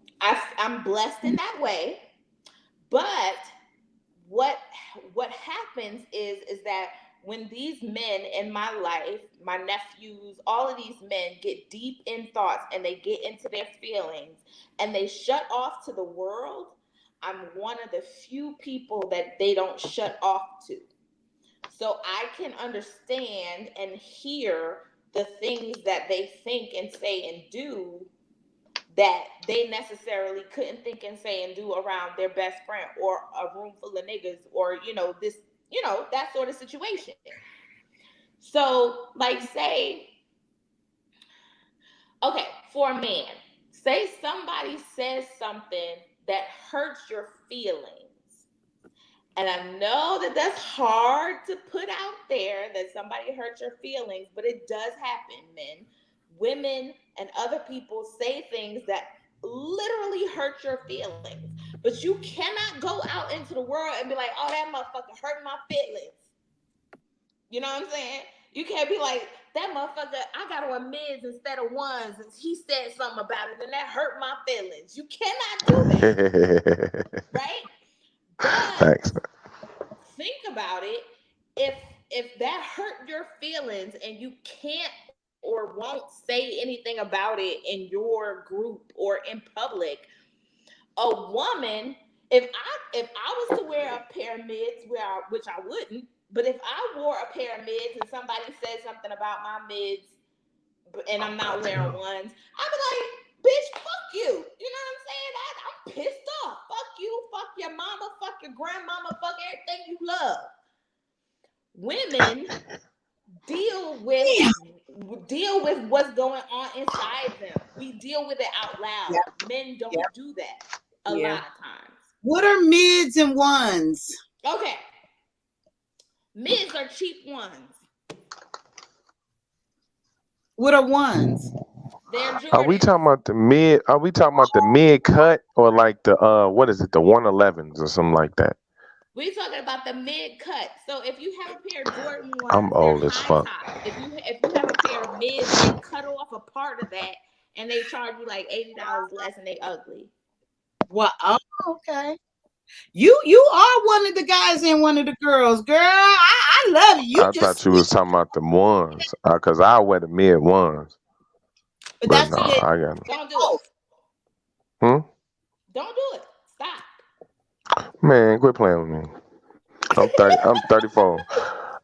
I'm blessed in that way. But what happens is that when these men in my life, my nephews, all of these men get deep in thoughts and they get into their feelings and they shut off to the world, I'm one of the few people that they don't shut off to. So I can understand and hear the things that they think and say and do that they necessarily couldn't think and say and do around their best friend or a room full of niggas or, that sort of situation. So, like, for a man, say somebody says something that hurts your feelings. And I know that that's hard to put out there, that somebody hurts your feelings, but it does happen, men. Women and other people say things that literally hurt your feelings. But you cannot go out into the world and be like, oh, that motherfucker hurt my feelings. You know what I'm saying? You can't be like, that motherfucker, I got on mids instead of ones, and he said something about it, and that hurt my feelings. You cannot do that. Right? But thanks. Think about it. If that hurt your feelings and you can't or won't say anything about it in your group or in public, a woman, if I was to wear a pair of mids, which I wouldn't, but if I wore a pair of mids and somebody said something about my mids and I'm not wearing ones, I'd be like, bitch, fuck you. You know what I'm saying? I'm pissed off. Fuck you, fuck your mama, fuck your grandmama, fuck everything you love. Women deal with what's going on inside them. We deal with it out loud. Men don't do that a lot of times. What are mids and ones? Okay. Mids are cheap ones. What are ones? Are we talking about the mid? Are we talking about the mid cut or like the what is it, the 111s or something like that? We're talking about the mid cut. So if you have a pair of Jordan ones, I'm old as fuck. If you have a pair of mids, they cut off a part of that and they charge you like $80 less and they ugly. Well, oh, okay. You are one of the guys and one of the girls, girl. I love you. I thought you was talking about the ones, because I wear the mid ones. But that's no, it. I got it. Don't do it. Don't do it. Stop. Man, quit playing with me. I'm 34.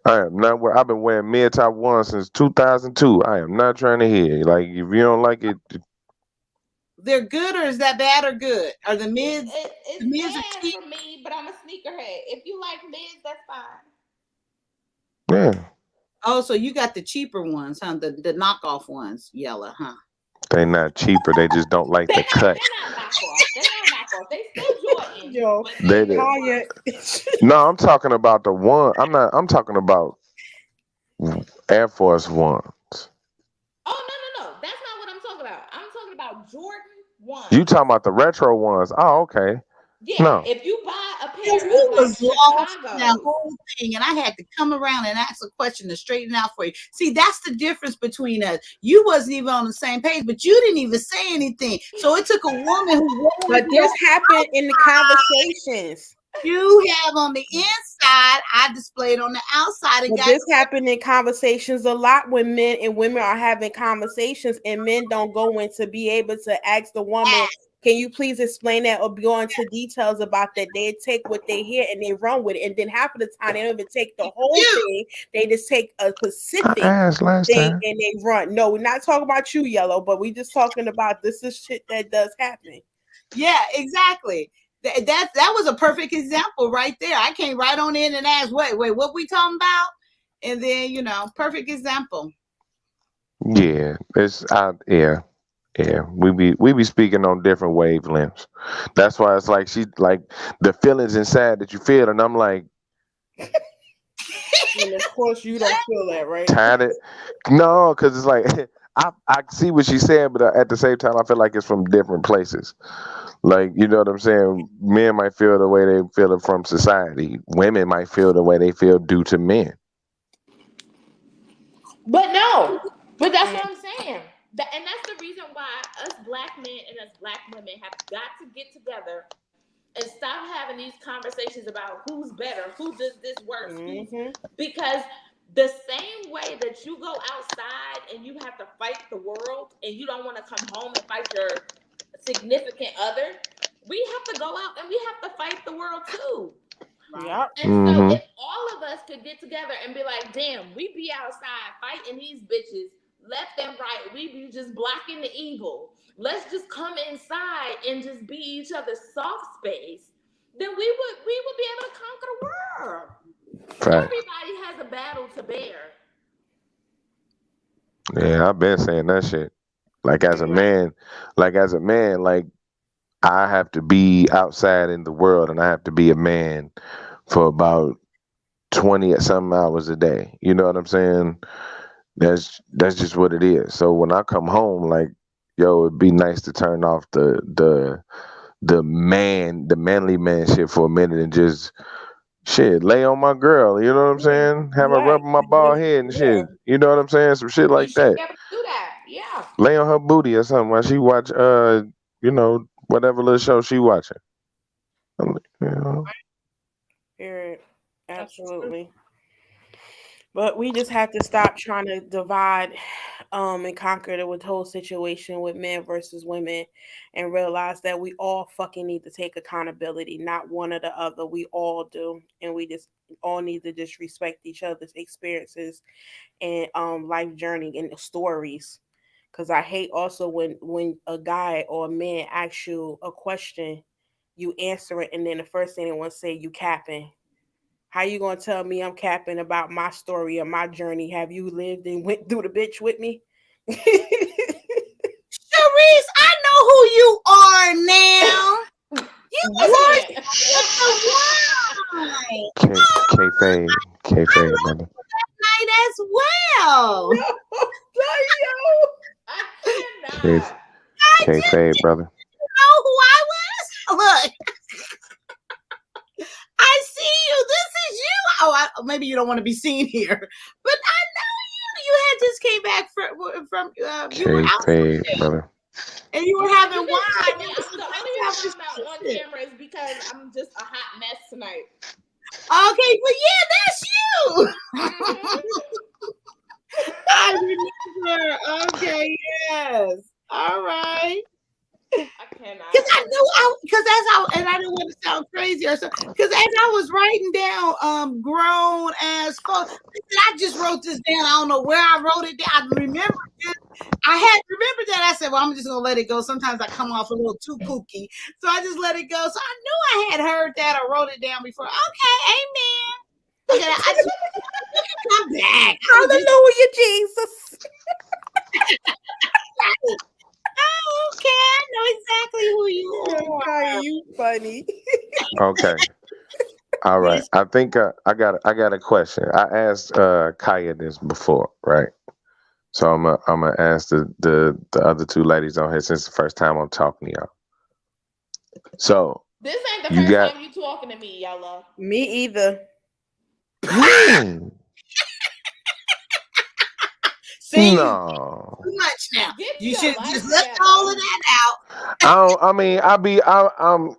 I am not. I've been wearing mid top ones since 2002. I am not trying to hear. Like, if you don't like it. They're good, or is that bad or good? Are the mids? It's the mids bad for me, but I'm a sneakerhead. If you like mids, that's fine. Yeah. Oh, so you got the cheaper ones, huh? The knockoff ones, yellow, huh? They not cheaper. They just don't like the cut. They're not knockoff. They still Jordan. No, I'm talking about the one. I'm talking about Air Force Ones. Oh, no. That's not what I'm talking about. I'm talking about Jordan ones. You talking about the retro ones? Oh, okay. Yeah. No. If you buy a pair You of was lost Chicago, in that whole thing, and I had to come around and ask a question to straighten it out for you. See, that's the difference between us. You wasn't even on the same page, but you didn't even say anything. So it took a woman who. But this happened in the conversations. you have on the inside, I displayed on the outside. And But this happened in conversations a lot when men and women are having conversations, and men don't go in to be able to ask the woman, can you please explain that or go into details about that? They take what they hear and they run with it. And then half of the time they don't even take the whole thing. They just take a specific thing and they run. No, we're not talking about you, Yellow, but we just talking about this is shit that does happen. Yeah, exactly. That was a perfect example right there. I came right on in and asked, wait, what we talking about? And then, perfect example. Yeah, we be speaking on different wavelengths. That's why it's like she like the feelings inside that you feel, and I'm like, and of course you don't feel that, right? No, because it's like I see what she's saying, but at the same time I feel like it's from different places. Like, you know what I'm saying? Men might feel the way they feel it from society. Women might feel the way they feel due to men. But that's what I'm saying. And that's the reason why us black men and us black women have got to get together and stop having these conversations about who's better, who does this worse. Because the same way that you go outside and you have to fight the world and you don't want to come home and fight your significant other, we have to go out and we have to fight the world too. Yep. And so if all of us could get together and be like, damn, we be outside fighting these bitches left and right, we be just blocking the evil. Let's just come inside and just be each other's soft space. Then we would be able to conquer the world. Fact. Everybody has a battle to bear. Yeah, I've been saying that shit. Like as a man, like I have to be outside in the world and I have to be a man for about 20 something hours a day. You know what I'm saying? That's just what it is. So when I come home, like, yo, it'd be nice to turn off the manly man shit for a minute and just shit, lay on my girl, you know what I'm saying? Have her rub my bald head and shit. You know what I'm saying? Some shit like that. Do that, yeah. Lay on her booty or something while she watch whatever little show she watching. Period. Absolutely. But we just have to stop trying to divide and conquer the whole situation with men versus women and realize that we all fucking need to take accountability, not one or the other. We all do. And we just all need to just respect each other's experiences and life journey and stories. Because I hate also when a guy or a man asks you a question, you answer it, and then the first thing they want to say, you capping. How you gonna tell me I'm capping about my story or my journey? Have you lived and went through the bitch with me? Sharice, I know who you are now. You was K-Fade, brother. Night as well. K-Fade, brother. You know who I was? Look. I see you. This is you. Oh, maybe you don't want to be seen here, but I know you. You had just came back from you were out K-Fade, brother. And you were having wine. The only reason I'm not on camera is because I'm just a hot mess tonight. Okay, well, yeah, that's you. I remember. Okay, yes. All right. I cannot. Because I knew and I didn't want to sound crazy or something. Because as I was writing down grown as fuck, I just wrote this down. I don't know where I wrote it down. I remember remembered that. I said, well, I'm just gonna let it go. Sometimes I come off a little too kooky. So I just let it go. So I knew I had heard that or wrote it down before. Okay, amen. Okay, I just come back. Hallelujah, Jesus. Oh, okay, I know exactly who you are. You funny. Okay. All right. I think I got a question. I asked Kaya this before, right? So I'm gonna ask the other two ladies on here since the first time I'm talking to y'all. So this ain't the first time you talking to me, Yellow. Me either. See, no. too much now. You should just let all of that out. I'm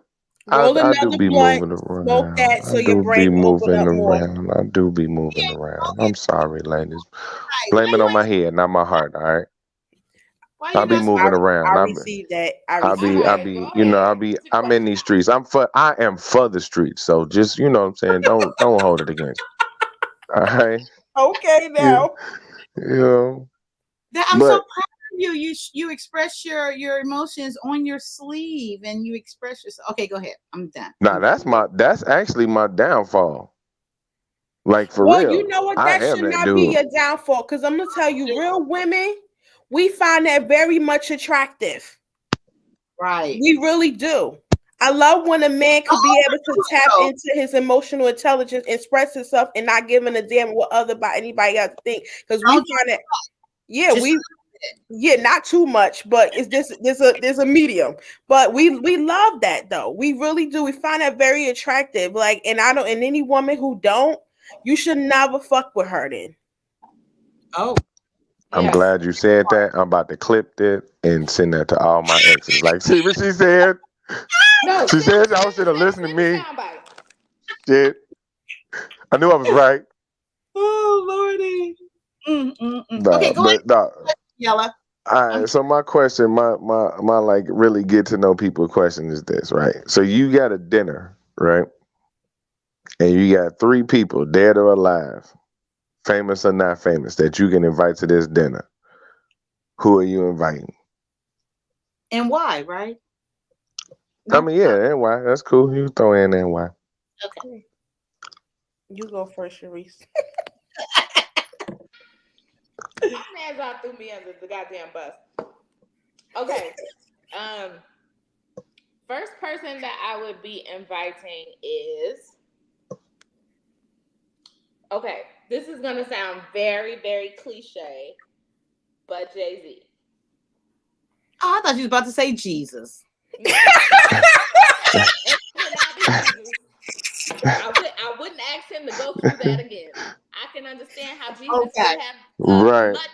Roll I do another be blunt, moving smoke around. that so I your do brain be will open moving up more. around. I do be moving around. I'm sorry, ladies. Right. Blame Why it you on my ain't? head, not my heart. All right. Why I you be not? I, moving around. I received that. I received I that. be, you know, I'm in these streets. I am for the streets. So just, you know what I'm saying? Don't hold it against me. All right. Okay, Yeah. now. You know, I'm so but proud of you. You express your emotions on your sleeve, and you express yourself. Okay, go ahead. I'm done. nah, that's actually my downfall. Like for Well, you real. know what? I That am should that not be dude. your downfall. Because I'm gonna tell you, real women, we find that very much attractive. Right. We really do. I love when a man could be able to tap into his emotional intelligence, express himself, and not giving a damn what anybody else think. Because we find that, yeah, not too much, but it's there's a medium. But we love that though. We really do. We find that very attractive. Like, and any woman who don't, you should never fuck with her then. Oh. I'm glad you said that. I'm about to clip it and send that to all my exes. Like, see what she said? No, She said y'all should have listened to me. Shit. I knew I was right. Oh, Lordy. Nah, Okay, go ahead. Yella. All right. So my question, my like really get to know people question is this, right? So you got a dinner, right? And you got 3 people, dead or alive, famous or not famous, that you can invite to this dinner. Who are you inviting? And why, right? I mean, yeah, and why? That's cool. You throw in and why. Okay. You go first, Sharice. Man's all threw me under the goddamn bus. Okay. First person that I would be inviting is, okay, this is gonna sound very, very cliche, but Jay-Z. Oh, I thought you was about to say Jesus. I wouldn't ask him to go through that again. I can understand how Jesus would have Right. much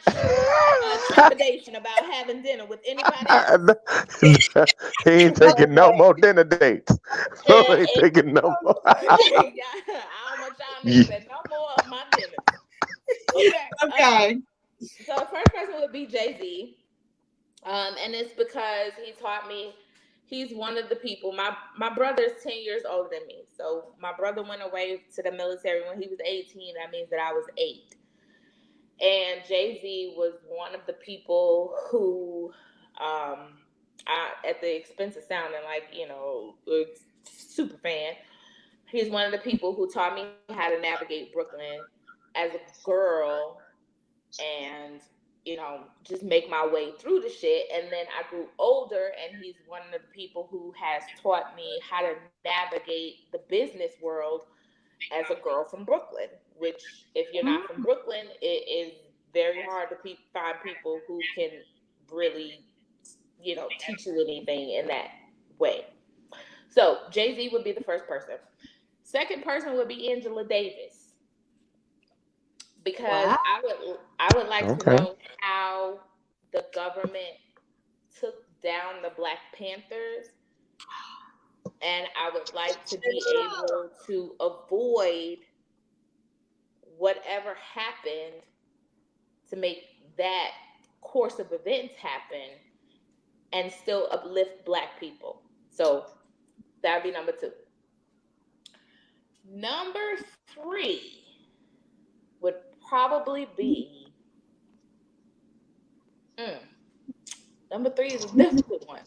trepidation about having dinner with anybody else. He ain't taking no more dinner dates. No, ain't taking no more. I don't want y'all niggas at no more of my dinners. Okay. So the first person would be Jay-Z. And it's because he taught me, he's one of the people, my brother's 10 years older than me. So my brother went away to the military when he was 18. That means that I was 8. And Jay-Z was one of the people who, at the expense of sounding like, a super fan, he's one of the people who taught me how to navigate Brooklyn as a girl and, just make my way through the shit. And then I grew older, and he's one of the people who has taught me how to navigate the business world as a girl from Brooklyn, which if you're not from Brooklyn, it is very hard to find people who can really, teach you anything in that way. So Jay-Z would be the first person. Second person would be Angela Davis. Because I would like to know how the government took down the Black Panthers, and I would like to be able to avoid whatever happened to make that course of events happen and still uplift Black people. So that would be number 2. Number 3 would probably be number 3 is a difficult one.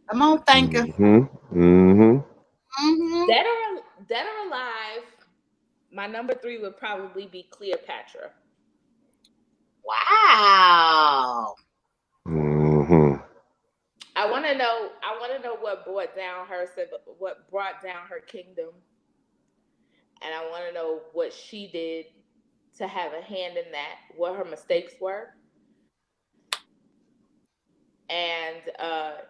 Come on, thank you. Dead or alive, my number 3 would probably be Cleopatra. Wow. I want to know what brought down her kingdom, and I want to know what she did to have a hand in that, what her mistakes were. And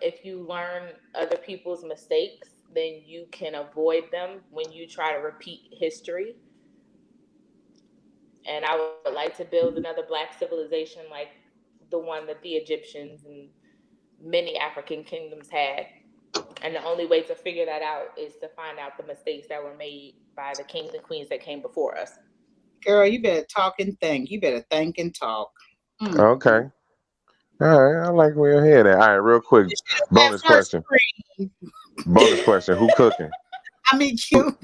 if you learn other people's mistakes, then you can avoid them when you try to repeat history. And I would like to build another Black civilization like the one that the Egyptians and many African kingdoms had. And the only way to figure that out is to find out the mistakes that were made by the kings and queens that came before us. Girl, you better talk and think. You better think and talk. Okay. All right. I like where your head at. All right, real quick. Bonus question. Bonus question. Who cooking? I mean, you.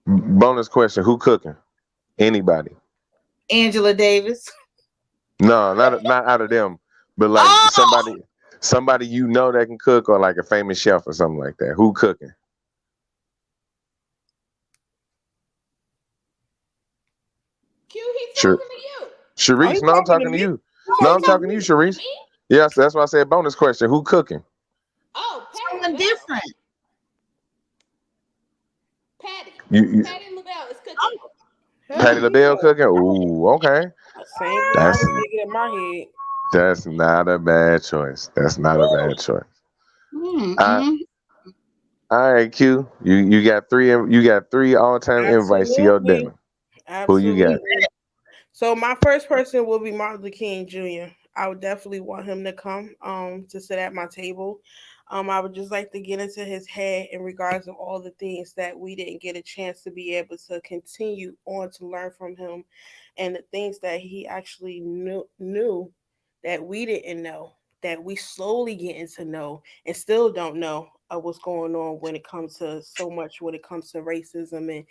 Bonus question. Who cooking? Anybody? Angela Davis. No, not out of them, but like somebody you know that can cook, or like a famous chef or something like that. Who cooking? Q, he's talking to you. Sharice, no, I'm talking to you. No, I'm talking to you, Sharice. Yes, that's why I said bonus question. Who cooking? Oh, someone different. Patty. You Patty LaBelle is cooking. Patty LaBelle cooking? Ooh, okay. That's not a bad choice. That's not a bad choice. All right, Q. You got three all-time invites to your dinner. Absolutely. Who you got? So my first person will be Martin Luther King Jr. I would definitely want him to come to sit at my table. I would just like to get into his head in regards to all the things that we didn't get a chance to be able to continue on to learn from him, and the things that he actually knew that we didn't know, that we slowly getting to know and still don't know what's going on when it comes to so much, when it comes to racism and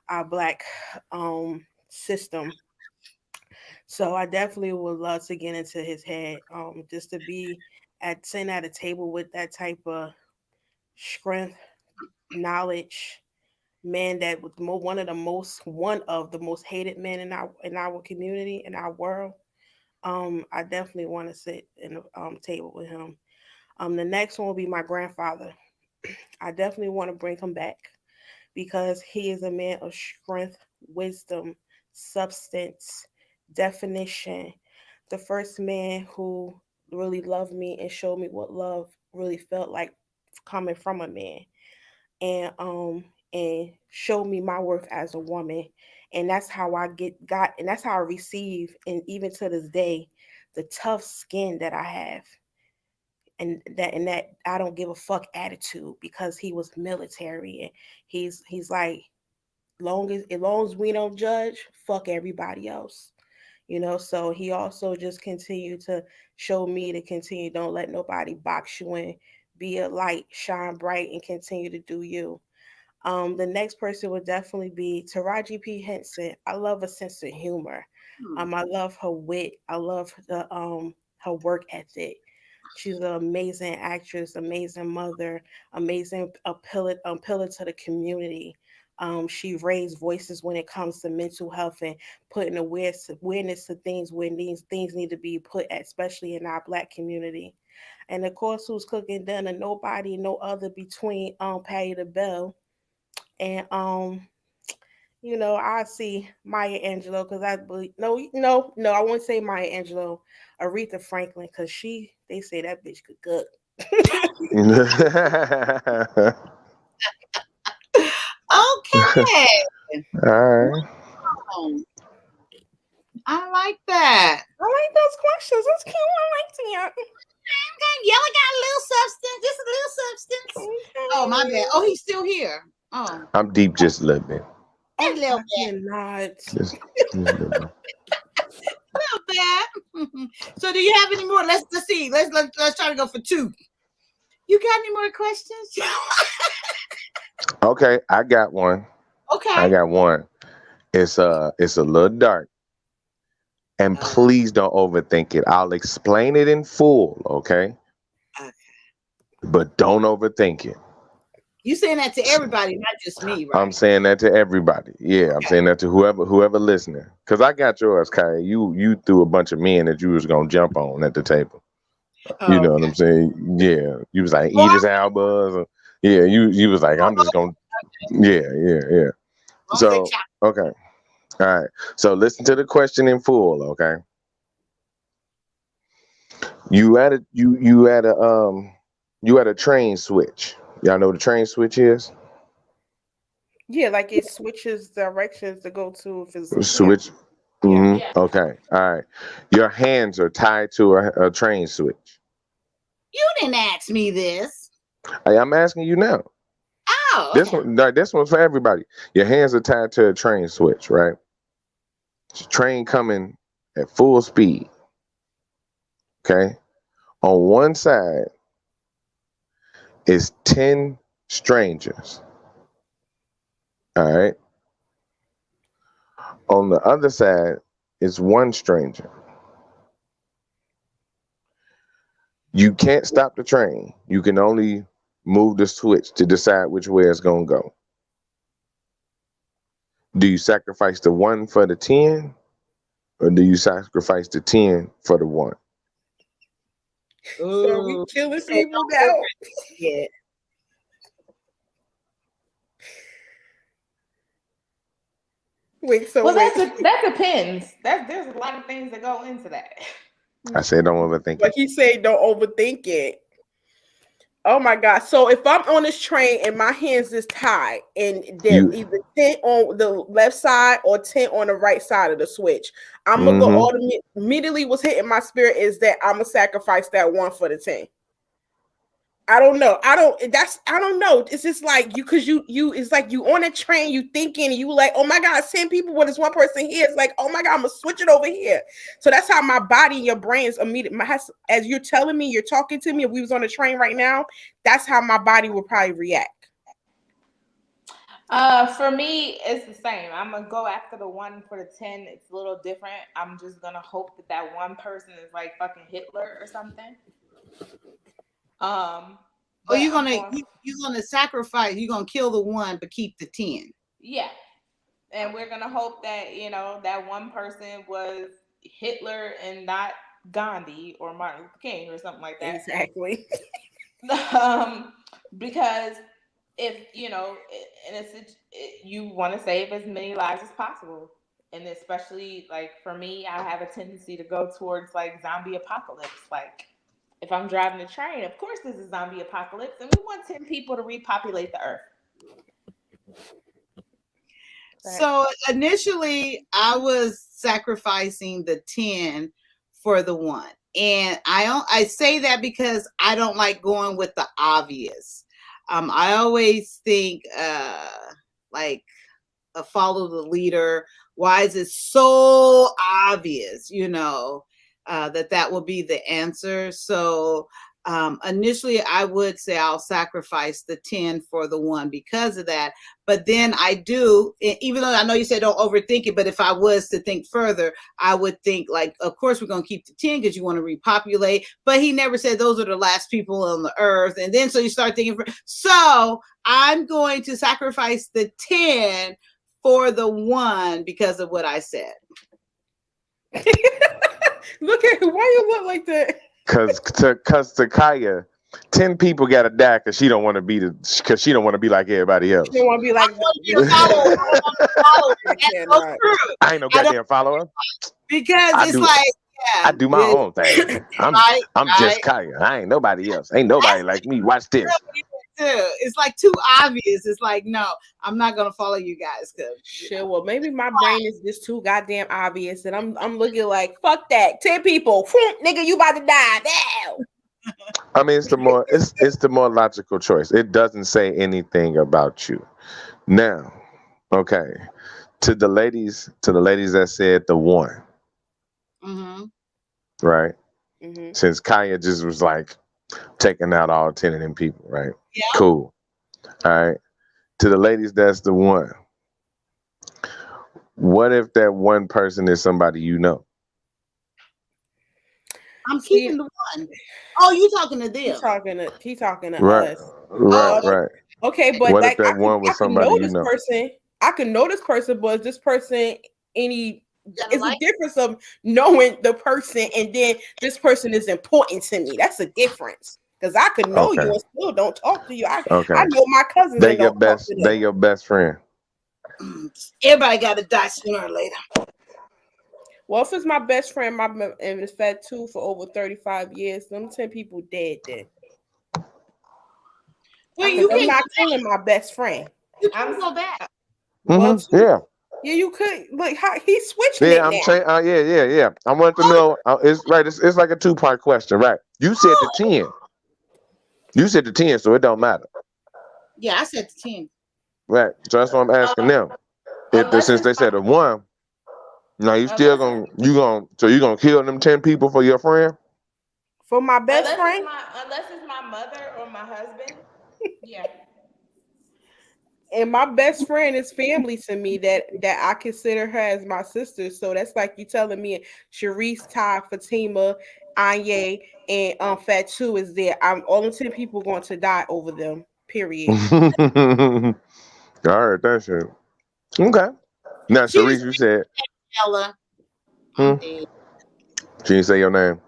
our Black system. So I definitely would love to get into his head, just to be sitting at a table with that type of strength, knowledge, man that was one of the most hated men in our community, in our world. I definitely want to sit in a table with him. The next one will be my grandfather. I definitely want to bring him back because he is a man of strength, wisdom, substance, definition. The first man who really loved me and showed me what love really felt like coming from a man, and showed me my worth as a woman. And that's how I and that's how I receive, and even to this day, the tough skin that I have. And that I don't give a fuck attitude, because he was military, and he's like, as long as we don't judge, fuck everybody else. So he also just continued to show me to continue, don't let nobody box you in, be a light, shine bright, and continue to do you. The next person would definitely be Taraji P. Henson. I love her sense of humor. I love her wit. I love her work ethic. She's an amazing actress, amazing mother, amazing pillar to the community. She raised voices when it comes to mental health and putting awareness to things when these things need to be put at, especially in our Black community. And of course, who's cooking dinner? Nobody, no other between Patty LaBelle and I see Maya Angelou, because I believe I won't say Maya Angelou, Aretha Franklin, because they say that bitch could cook. Okay. All right. I like that. I like those questions. That's cute. I like that. Okay, Yella got a little substance. Just a little substance. Okay. Oh, my bad. Oh, he's still here. Oh. I'm deep just a little bit. A little bit. Just a little bit. A little bit. So do you have any more? Let's see. Let's try to go for 2. You got any more questions? Okay, I got one. Okay. I got one. It's a little dark. And please don't overthink it. I'll explain it in full, okay? But don't overthink it. You saying that to everybody, not just me, right? I'm saying that to everybody. Yeah, okay. I'm saying that to whoever listening. Because I got yours, Kai. You threw a bunch of men that you was gonna jump on at the table. You know what I'm saying? Yeah. You was like Idris Elba. Yeah, you was like, I'm just gonna. Yeah. So okay. All right. So listen to the question in full, okay? You at a train switch. Y'all know what a train switch is? Yeah, like it switches directions to go to if it's switch. Mm-hmm. Yeah. Okay. All right. Your hands are tied to a train switch. You didn't ask me this. Hey, I'm asking you now. Oh, This one's for everybody. Your hands are tied to a train switch, right? Train coming at full speed. Okay. On one side is 10 strangers. All right. On the other side is one stranger. You can't stop the train. You can only move the switch to decide which way it's going to go. Do you sacrifice the 1 for the 10? Or do you sacrifice the 10 for the 1? So are we killing people now? Yeah. Wait, so well, that depends. There's a lot of things that go into that. I said don't overthink Like it. he said, don't overthink it. Oh my God. So if I'm on this train and my hands is tied and there's either 10 on the left side or 10 on the right side of the switch, I'm gonna go immediately what's hitting my spirit is that I'm gonna sacrifice that 1 for the 10. I don't know. I don't know. It's just like because you it's like you on a train, you thinking you like, oh my God, 10 people when there's one person here. It's like, oh my God, I'm gonna switch it over here. So that's how my body and your brains immediately as you're telling me, you're talking to me, if we was on a train right now, that's how my body would probably react. For me, it's the same. I'm gonna go after the 1 for the 10. It's a little different. I'm just gonna hope that one person is like fucking Hitler or something. You're gonna sacrifice. You're gonna kill the 1 but keep the 10. Yeah, and we're gonna hope that that one person was Hitler and not Gandhi or Martin Luther King or something like that. Exactly. Because if you want to save as many lives as possible, and especially like for me, I have a tendency to go towards like zombie apocalypse, like. If I'm driving a train, of course there's a zombie apocalypse, and we want 10 people to repopulate the earth. So initially, I was sacrificing the 10 for the 1, and I say that because I don't like going with the obvious. I always think like a follow the leader. Why is it so obvious? That will be the answer. So initially I would say I'll sacrifice the 10 for the 1 because of that. But then I do, even though I know you said don't overthink it, but if I was to think further, I would think like, of course we're going to keep the 10 because you want to repopulate, but he never said those are the last people on the earth. And then so you start thinking, so I'm going to sacrifice the 10 for the 1 because of what I said. Look at why you look like that. Cause to Kaya, 10 people gotta die because she don't want to be like everybody else. She don't want to be like I ain't no goddamn follower. Because I do my own thing. I'm just Kaya. I ain't nobody else. Ain't nobody like me. Watch this. It's like too obvious. It's like, no, I'm not gonna follow you guys. Shit, well, maybe my brain is just too goddamn obvious, and I'm looking like, fuck that. 10 people, nigga, you about to die now. I mean, it's the more logical choice. It doesn't say anything about you. Now, okay, to the ladies that said the 1, right? Since Kaya just was like taking out all 10 of them people, right? Yeah. Cool. All right. To the ladies, that's the 1. What if that 1 person is somebody you know? I'm keeping the 1. Oh, you talking to them? He talking to right. us. Right. Okay, but what like, if that 1 was somebody you know? I can know this person, but is this person it's a difference of knowing the person and then this person is important to me. That's a difference. Because I could know you and still don't talk to you. I know my cousins. They your best friend. Everybody got to die sooner or later. Well, if it's my best friend, and it's fed 2 for over 35 years, them 10 people dead then. Well, I'm not killing my best friend. You can go back. Yeah. Yeah, you could. Like, how he switched it now. Yeah. I want to know. It's right. It's like a 2-part question, right? You said the 10. You said the 10, so it don't matter. Yeah, I said the 10. Right. So that's what I'm asking them. Since they said a 1, now you still gonna kill them 10 people for your friend? For my best friend? Unless it's my mother or my husband. Yeah. And my best friend is family to me that I consider her as my sister. So that's like you telling me Sharice, Ty, Fatima, Anye, and Fatu is there. I'm only 10 people going to die over them. Period. I heard that shit. Okay. Now, Sharice, you said Ella. she didn't say your name.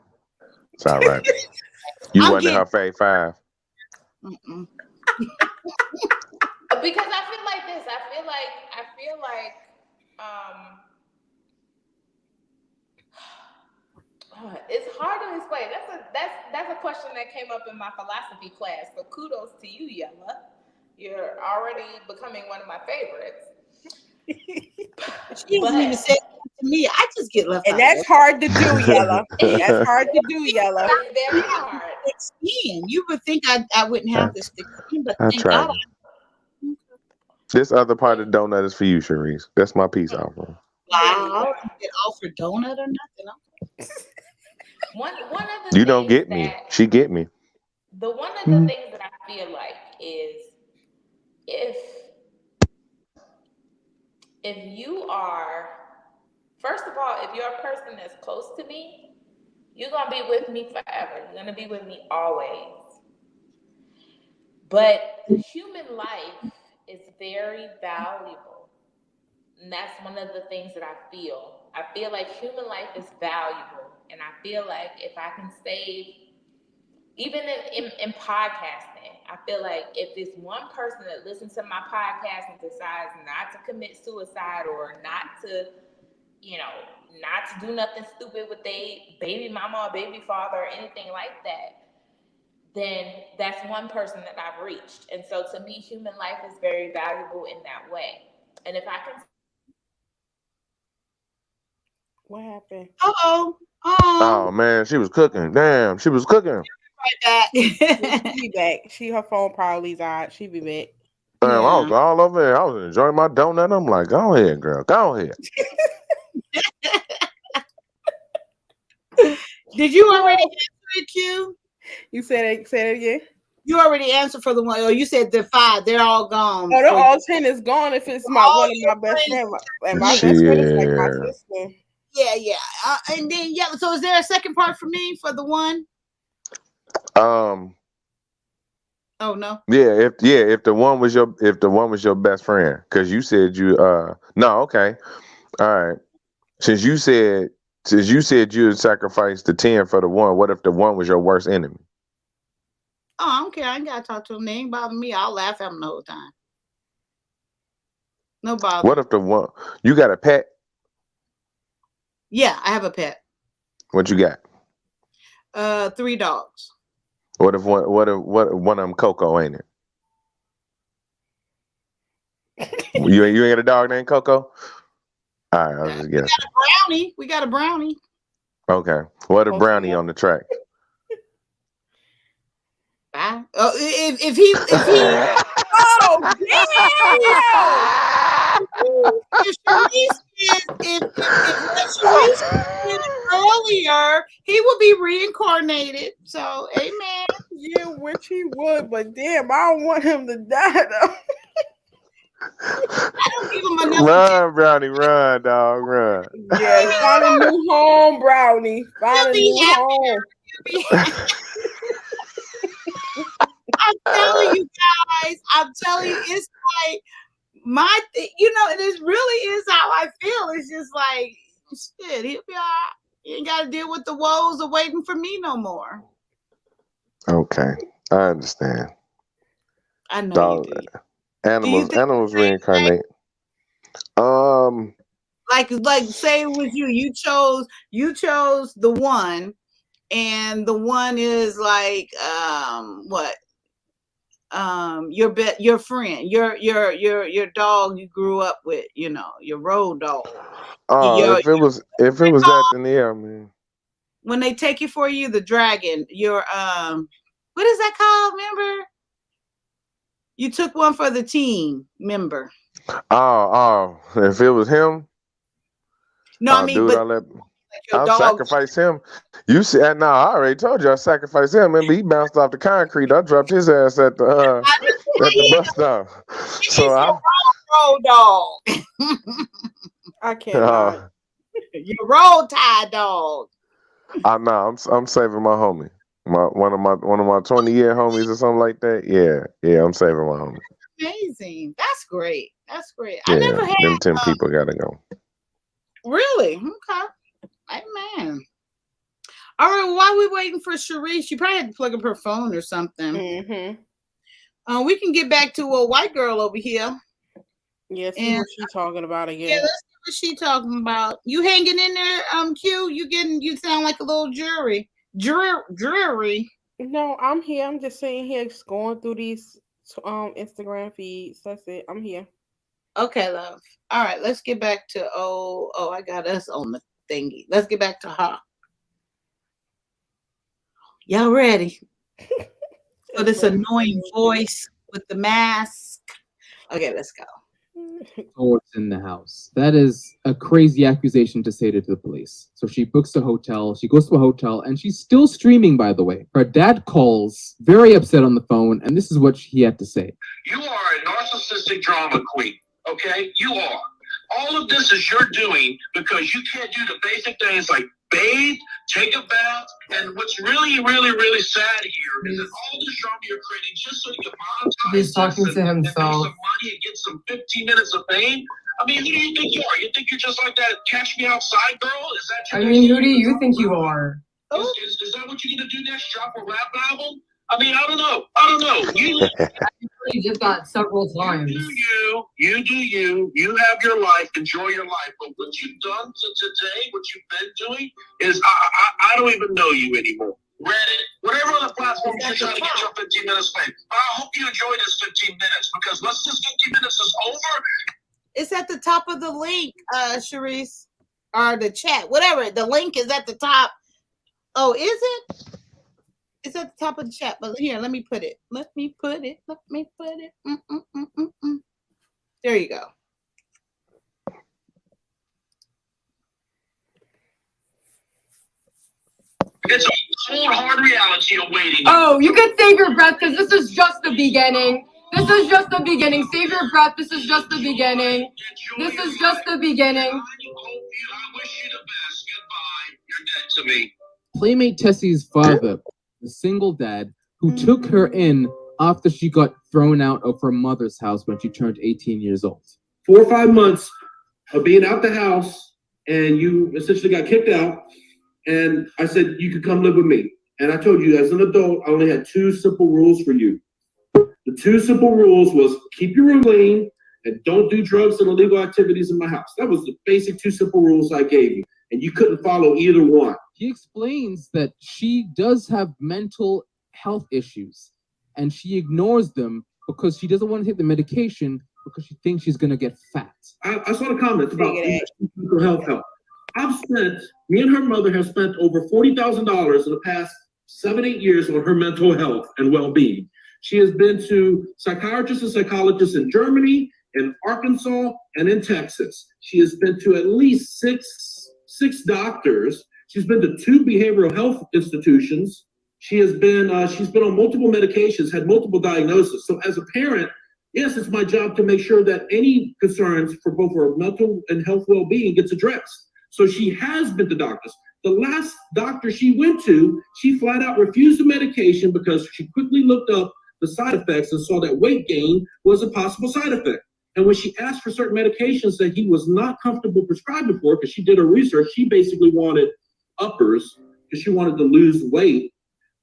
It's all right. You wasn't in her fave 5. Because I feel like this. I feel like it's hard to explain. That's a question that came up in my philosophy class. So kudos to you, Yella. You're already becoming one of my favorites. She doesn't even say it to me. I just get left out. And that's hard to do, Yella. That's hard to do, Yella. It's very hard. You would think I wouldn't have this thick skin, but I thank tried. God. This other part of the donut is for you, Sharice. That's my piece offering. Wow. I don't get offered donut or nothing. One of the You don't get me. She get me. One of the things that I feel like is if you are, first of all, if you're a person that's close to me, you're gonna be with me forever. You're gonna be with me always. But human life is very valuable. And that's one of the things that I feel. I feel like human life is valuable. And I feel like if I can save, even in podcasting, I feel like if there's one person that listens to my podcast and decides not to commit suicide or not to do nothing stupid with their baby mama or baby father or anything like that, then that's one person that I've reached. And so to me, human life is very valuable in that way. And if I can... What happened? Oh man, she was cooking. Damn, she was cooking. Right back. She'll be back. Her phone probably's out. She'll be back. Damn, I was all over there. I was enjoying my donut. I'm like, go ahead, girl. Go ahead. Did you already answer it, Q? You said it again? You already answered for the one, or you said the 5, they're all gone. Oh, the all 10 is gone if it's one of my best friends. And my best friend is like my sister. Yeah. And then so is there a second part for me for the 1? Oh no. Yeah, if the one was your best friend, because you said okay. All right. Since you said you would sacrifice the 10 for the 1, what if the 1 was your worst enemy? Oh, I don't care. I ain't gotta talk to them. They ain't bother me. I'll laugh at them the whole time. No bother. What if the 1 you got a pet? Yeah, I have a pet. What you got? 3 dogs. What if one of them Coco, ain't it? you ain't got a dog named Coco? All right, I was just guessing. We got a brownie. Okay. What a brownie on the track. Oh, if he oh damn! If Sharice did it earlier, he will be reincarnated. So, amen. Yeah, which he would, but damn, I don't want him to die though. I don't give him enough. Run, Brownie, run, dog, run. Yeah, find a new home, Brownie. Find a new home. I'm telling you guys, it's like my thing, it really is how I feel. It's just like, shit, he'll be all right. You ain't got to deal with the woes of waiting for me no more. Okay, I understand. I know you do. Animals reincarnate. Like say it was you chose the 1, and the 1 is like what? Your friend, your dog you grew up with, your road dog. If it was that, then yeah, man. When they take it for you, the dragon, your What is that called? Remember? You took one for the team, remember? Oh, if it was him, no, I mean, dude, but I'll sacrifice him. You said, no, I already told you I sacrificed him. Remember, he bounced off the concrete. I dropped his ass at the bus stop. So road dog. I cannot. Your roll tide dog. I'm saving my homie. One of my 20-year homies or something like that. Yeah, I'm saving my homie. Amazing. That's great. That's great. Yeah, I never had them 10 people gotta go. Really? Okay. Amen. All right, while we're waiting for Sharice, she probably had to plug up her phone or something. We can get back to a white girl over here. Yeah, see what she's talking about again. Yeah, let's see what she's talking about. You hanging in there, Q? You sound like a little dreary. No, I'm here. I'm just sitting here just going through these Instagram feeds. That's it. I'm here. Okay, love. All right, let's get back to I got us on the thingy. Let's get back to her. Y'all ready? So this annoying voice with the mask. Okay, let's go. What's in the house? That is a crazy accusation to say to the police. So she books a hotel. She goes to a hotel, and she's still streaming, by the way. Her dad calls, very upset on the phone, and this is what he had to say. You are a narcissistic drama queen, okay? You are. All of this is your doing because you can't do the basic things like bathe, take a bath, and what's really, really, really sad here is that all this drama you're creating just so you can monetize He's talking to and make some himself. money and get some 15 minutes of fame. I mean, who do you think you are? You think you're just like that Catch Me Outside girl? Is that your who do you think you are? Is that what you're going to do next? Drop a rap album? I mean, I don't know. You did that several times. You do you. You have your life. Enjoy your life. But what you've done to today, what you've been doing, is I don't even know you anymore. Reddit, whatever other platform you're trying to get your 15 minutes fame. But I hope you enjoy this 15 minutes because once this 15 minutes is over. It's at the top of the link, Sharice, or the chat, whatever. The link is at the top. Oh, is it? It's at the top of the chat, but here, let me put it. There you go. It's a cold, hard reality awaiting. Oh, you can save your breath because this is just the beginning. This is just the beginning. Save your breath. This is just the beginning. This is just the beginning. I wish you the best. Goodbye. You're dead to me. Playmate Tessie's father, the single dad, who took her in after she got thrown out of her mother's house when she turned 18 years old. 4 or 5 months of being out the house, and you essentially got kicked out. And I said, you could come live with me. And I told you, as an adult, I only had 2 simple rules for you. The 2 simple rules was keep your room clean and don't do drugs and illegal activities in my house. That was the basic 2 simple rules I gave you. And you couldn't follow either one. He explains that she does have mental health issues and she ignores them because she doesn't want to take the medication because she thinks she's going to get fat. I saw the comments about mental health help. Me and her mother have spent over $40,000 in the past 7-8 years on her mental health and well-being. She has been to psychiatrists and psychologists in Germany, in Arkansas, and in Texas. She has been to at least six doctors. She's been to 2 behavioral health institutions. She's been on multiple medications, had multiple diagnoses. So as a parent, yes, it's my job to make sure that any concerns for both her mental and health well-being gets addressed. So she has been to doctors. The last doctor she went to, she flat out refused the medication because she quickly looked up the side effects and saw that weight gain was a possible side effect. And when she asked for certain medications that he was not comfortable prescribing for, because she did her research, she basically wanted uppers because she wanted to lose weight.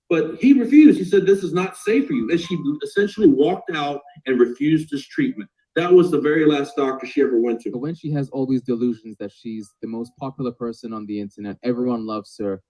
But he refused. He said, this is not safe for you. And she essentially walked out and refused this treatment. That was the very last doctor she ever went to. But when she has all these delusions that she's the most popular person on the internet, everyone loves her,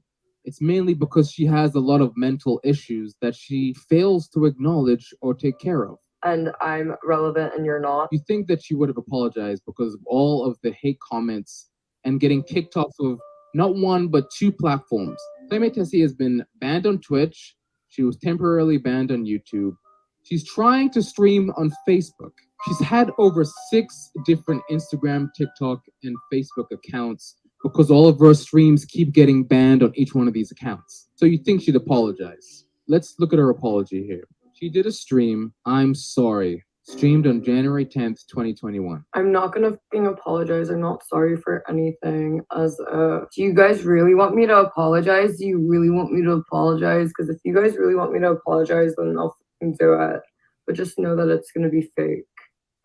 it's mainly because she has a lot of mental issues that she fails to acknowledge or take care of. And I'm relevant and you're not. You think that she would have apologized because of all of the hate comments and getting kicked off of not 1 but 2 platforms. Playmate Tessie has been banned on Twitch. She was temporarily banned on YouTube. She's trying to stream on Facebook. She's had over 6 different Instagram, TikTok, and Facebook accounts because all of her streams keep getting banned on each one of these accounts. So you'd think she'd apologize. Let's look at her apology here. She did a stream, I'm sorry, streamed on January 10th, 2021. I'm not gonna fucking apologize. I'm not sorry for anything. Do you guys really want me to apologize? Do you really want me to apologize? Because if you guys really want me to apologize, then I'll fucking do it. But just know that it's gonna be fake.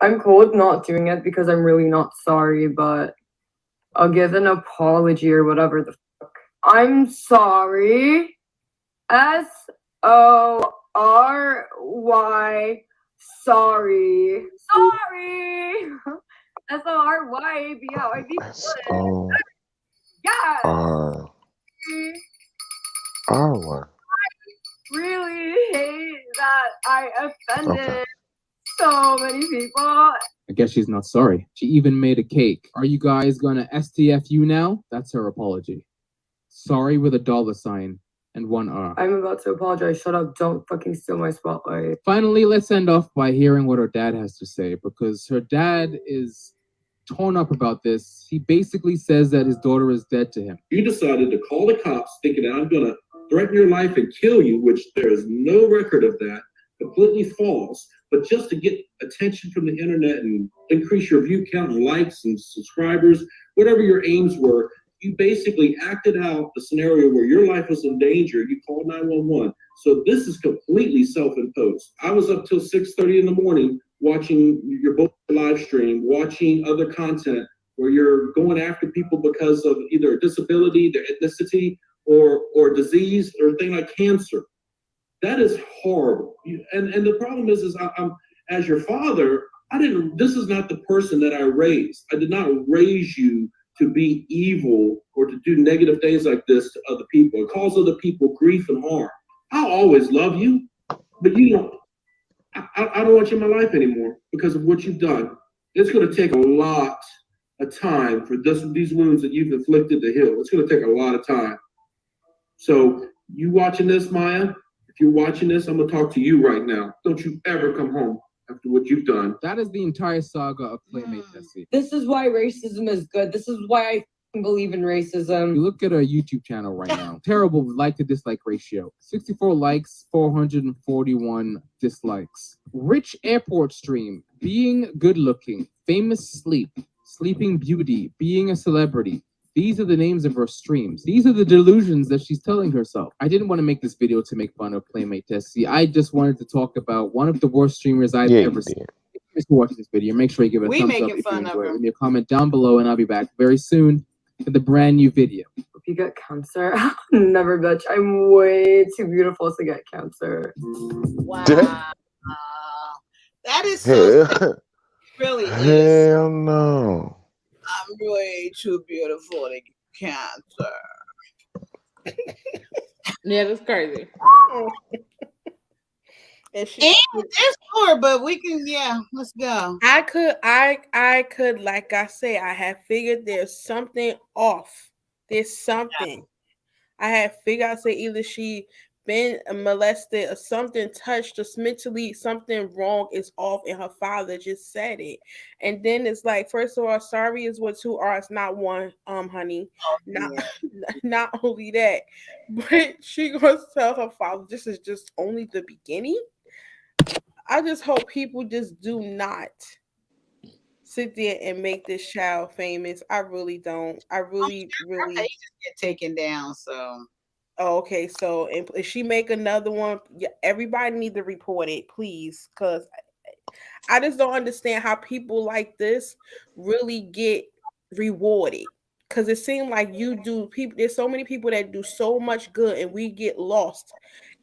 I'm cool with not doing it because I'm really not sorry, but I'll give an apology or whatever the fuck. I'm sorry. S-O-R-Y. Sorry. Sorry. S-O-R-Y-A-B-L-I-B. Yeah. R1. Really hate that I offended so many people. I guess she's not sorry. She even made a cake. Are you guys gonna STFU now? That's her apology. Sorry with a $sign and 1 R. I'm about to apologize. Shut up. Don't fucking steal my spotlight. Finally, let's end off by hearing what her dad has to say, because her dad is torn up about this. He basically says that his daughter is dead to him. You decided to call the cops thinking that I'm gonna threaten your life and kill you, which there is no record of that, completely false, but just to get attention from the internet and increase your view count and likes and subscribers, whatever your aims were, you basically acted out the scenario where your life was in danger. You called 911. So this is completely self-imposed. I was up till 6:30 in the morning watching your both live stream, watching other content where you're going after people because of either a disability, their ethnicity, or disease, or a thing like cancer. That is horrible. And the problem is I'm as your father, this is not the person that I raised. I did not raise you to be evil or to do negative things like this to other people. It causes other people grief and harm. I'll always love you, but I don't want you in my life anymore because of what you've done. It's going to take a lot of time for these wounds that you've inflicted to heal. It's going to take a lot of time. So you watching this, Maya? If you're watching this, I'm going to talk to you right now. Don't you ever come home after what you've done. That is the entire saga of Playmate Tessie. This is why racism is good. This is why I believe in racism. You look at her YouTube channel right now. Terrible like to dislike ratio. 64 likes, 441 dislikes. Rich airport stream. Being good looking. Famous sleep. Sleeping beauty. Being a celebrity. These are the names of her streams. These are the delusions that she's telling herself. I didn't want to make this video to make fun of Playmate Tessie. I just wanted to talk about one of the worst streamers I've ever seen. If you're watching this video, make sure you give it a thumbs up if you enjoy it. Leave me a comment down below, and I'll be back very soon with a brand new video. If you get cancer, never, bitch. I'm way too beautiful to get cancer. Wow. That is so sad. Really is. Hell no. I'm way too beautiful to get cancer. Yeah, that's crazy. And there's more, but we can, let's go. I could, like I say, I have figured there's something off. There's something. I have figured out, say either she been molested or something touched or mentally something wrong is off, and her father just said it. And then it's like, first of all, sorry is with 2 R's, not 1, honey. Not only that, but she gonna tell her father this is just only the beginning. I just hope people just do not sit there and make this child famous. I really don't. I really just get taken down. So okay, so if she make another one, everybody need to report it, please, because I just don't understand how people like this really get rewarded. Because it seems like there's so many people that do so much good, and we get lost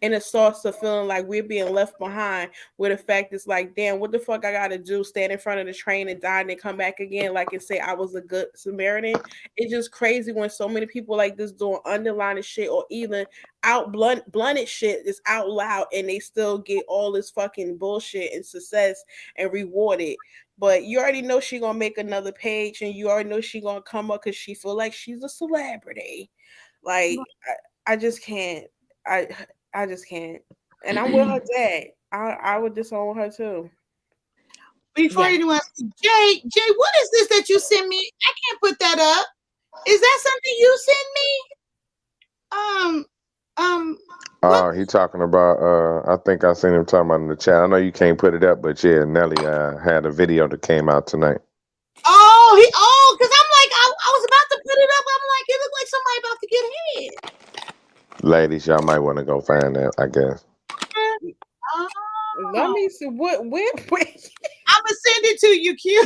in a source of feeling like we're being left behind, where the fact is like, damn, what the fuck I gotta do? Stand in front of the train and die and then come back again, like, and say I was a good Samaritan? It's just crazy when so many people like this doing underlining shit or even blunted shit is out loud, and they still get all this fucking bullshit and success and rewarded. But you already know she gonna make another page, and you already know she gonna come up because she feel like she's a celebrity. Like, I just can't. I just can't. And I'm with her dad. I would disown her too. Before anyone, Jay, what is this that you sent me? I can't put that up. Is that something you sent me? Oh, he talking about. I think I seen him talking about in the chat. I know you can't put it up, but yeah, Nelly had a video that came out tonight. Oh, because I'm like, I was about to put it up. I'm like, it looked like somebody about to get hit. Ladies, y'all might want to go find that, I guess. Let me see what. I'm gonna send it to you, Q.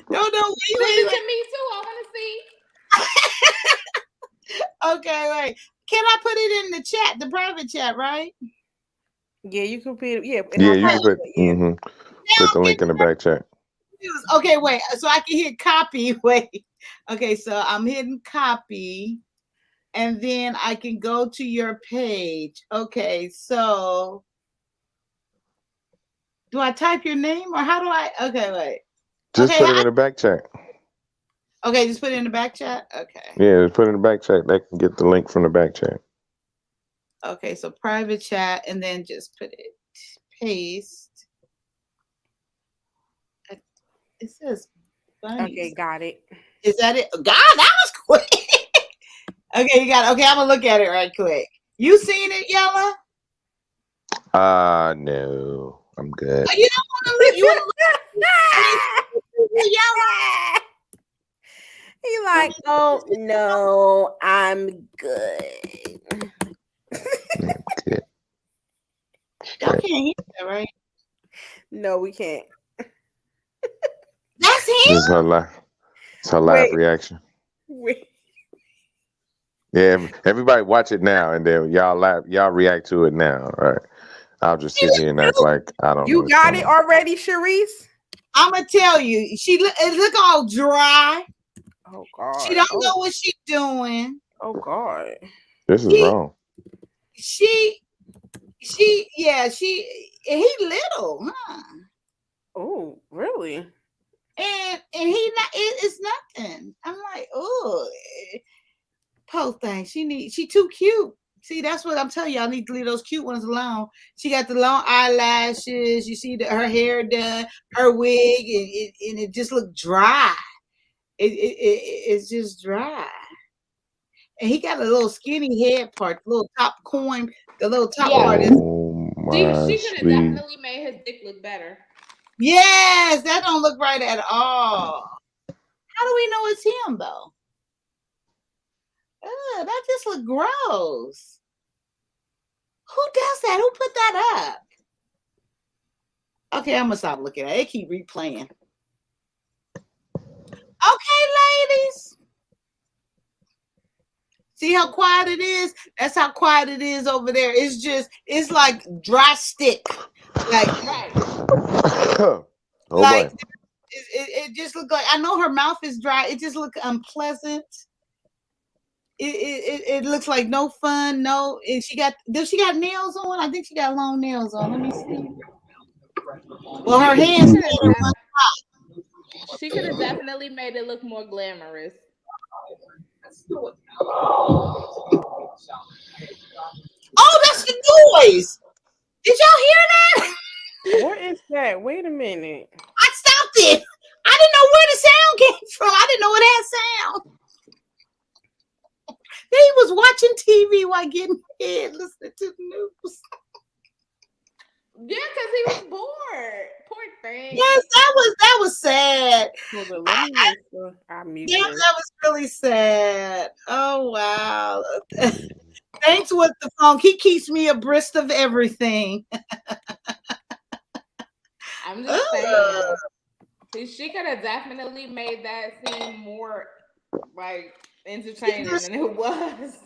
No, Send it to me too. I want to see. Okay, wait. Can I put it in the chat, the private chat, right? Yeah, you can put it. Yeah, Yeah, you can put. Put the link in the back chat. Okay, wait. So I can hit copy. Wait. Okay, so I'm hitting copy, and then I can go to your page. Okay, so do I type your name or how do I? Okay, wait. Just put it in the back chat. Okay, just put it in the back chat. Okay. Yeah, just put it in the back chat. They can get the link from the back chat. Okay, so private chat, and then just put it, paste. It says bunnies. Okay, got it. Is that it? God, that was quick. Okay, you got it. Okay, I'm gonna look at it right quick. You seen it, Yella? No, I'm good. Oh, you don't want to look. You want to look? Yella. He like, oh no, I'm good. Y'all can't hear that, right? No, we can't. That's him. This is her live. It's her live reaction. Wait. Yeah, everybody watch it now, and then y'all react to it now. All right. I'll just sit here and act like I don't know. You got it already, Sharice? I'm gonna tell you, it look all dry. Oh God. She don't know what she's doing. Oh God. This is wrong. He little, huh? Oh, really? And he not. It's nothing. I'm like, oh, poor thing. She too cute. See, that's what I'm telling you. I need to leave those cute ones alone. She got the long eyelashes. You see her hair done, her wig, and it just looked dry. It's just dry. And he got a little skinny head part, the little top coin, the little top part is. She could have definitely made his dick look better. Yes, that don't look right at all. How do we know it's him though? That just look gross. Who does that? Who put that up? Okay, I'm gonna stop looking at it. They keep replaying. Okay, ladies. See how quiet it is? That's how quiet it is over there. It's like dry stick. Like, boy. It just looked like, I know her mouth is dry. It just looked unpleasant. It looks like no fun. No, does she got nails on? I think she got long nails on. Let me see. Well, her hands. She could have definitely made it look more glamorous. Oh, that's the noise. Did y'all hear that? What is that? Wait a minute. I stopped it. I didn't know where the sound came from. I didn't know it had sound. He was watching TV while getting fed, listening to the news. Yeah, because he was bored. Poor thing. Yes, that was sad. That was really sad. Oh wow. Thanks with the phone. He keeps me abreast of everything. I'm just saying. She could have definitely made that seem more like entertaining than it was.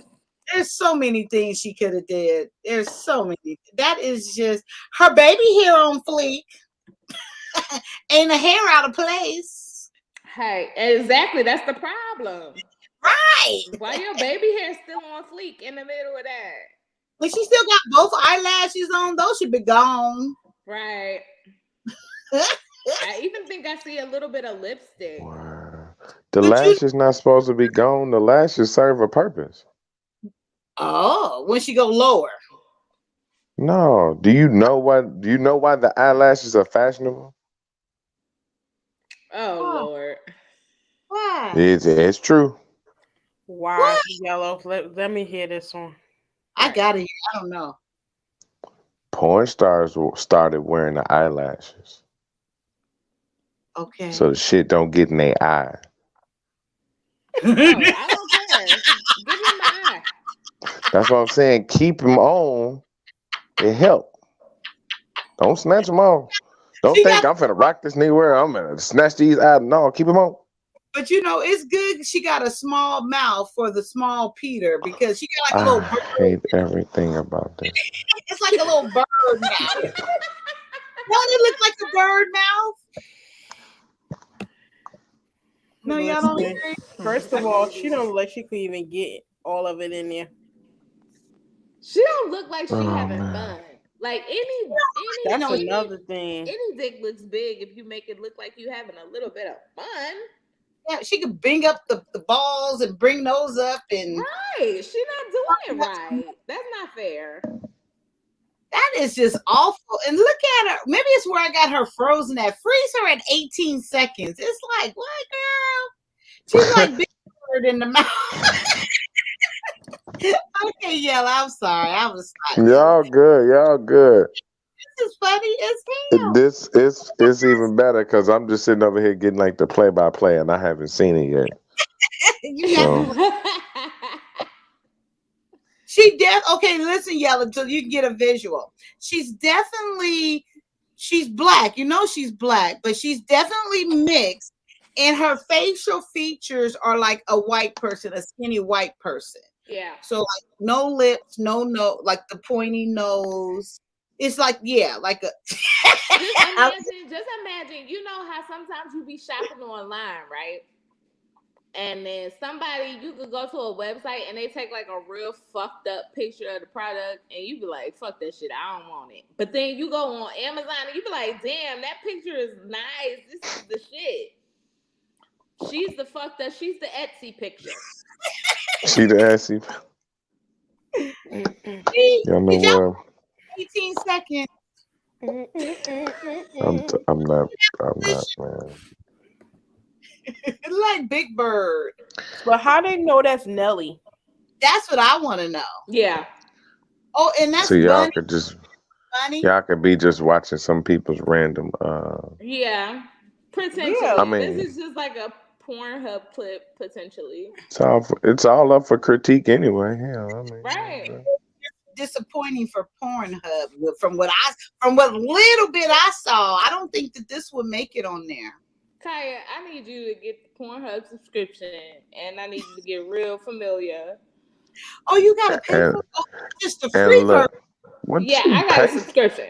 There's so many things she could have did. There's so many. That is just her baby hair on fleek. Ain't a hair out of place. Hey, exactly. That's the problem. Right. Why your baby hair still on fleek in the middle of that? But she still got both eyelashes on. Those should be gone. Right. I even think I see a little bit of lipstick. The lash is not supposed to be gone. The lashes serve a purpose. Oh, when she go lower. No. Do you know why the eyelashes are fashionable? Oh Lord. Why? It's true. Wow, Yellow. Let me hear this one. I got it. I don't know. Porn stars started wearing the eyelashes. Okay. So the shit don't get in their eye. Oh, I don't care. Give me my eye. That's what I'm saying. Keep them on. It help. Don't snatch them off. Don't think I'm finna rock this nigga where I'm gonna snatch these out. No, keep them on. But you know, it's good she got a small mouth for the small Peter because she got like a little bird. I hate everything about this. It's like a little bird mouth. Don't it look like a bird mouth? No, y'all don't agree? First of all, she don't look like she could even get all of it in there. She don't look like she having fun. Like That's another thing. Any dick looks big if you make it look like you having a little bit of fun. Yeah, she could bring up the balls and bring those up and right. She not doing it right. That's not fair. That is just awful. And look at her. Maybe it's where I got her frozen at. Freeze her at 18 seconds. It's like, what, girl? She's like Big Bird in the mouth. Okay, Yellow, I'm sorry. I was like, Y'all good. This is funny as hell. This is even better because I'm just sitting over here getting like the play-by-play and I haven't seen it yet. Okay, listen, Yellow, so you can get a visual. She's black. You know she's black, but she's definitely mixed. And her facial features are like a white person, a skinny white person. Yeah. So like no lips, no nose, like the pointy nose. It's like, yeah, like a just imagine, you know how sometimes you be shopping online, right? And then you could go to a website and they take like a real fucked up picture of the product and you be like, fuck that shit, I don't want it. But then you go on Amazon and you be like, damn, that picture is nice. This is the shit. She's the fucked up, she's the Etsy picture. She the Etsy. Y'all know what? 18 seconds. I'm not, man. Like Big Bird. But how they know that's Nelly? That's what I want to know. Yeah. Oh, and that's so y'all funny. Y'all could be just watching some people's random yeah. Potentially. Yeah. I mean, this is just like a Pornhub clip, potentially. It's all up for critique anyway. Hell, I mean, right. Disappointing for Pornhub from what little bit I saw. I don't think that this would make it on there. Kaya, I need you to get the Pornhub subscription, and I need you to get real familiar. Oh, you gotta pay for just the free version. Yeah, I got a subscription.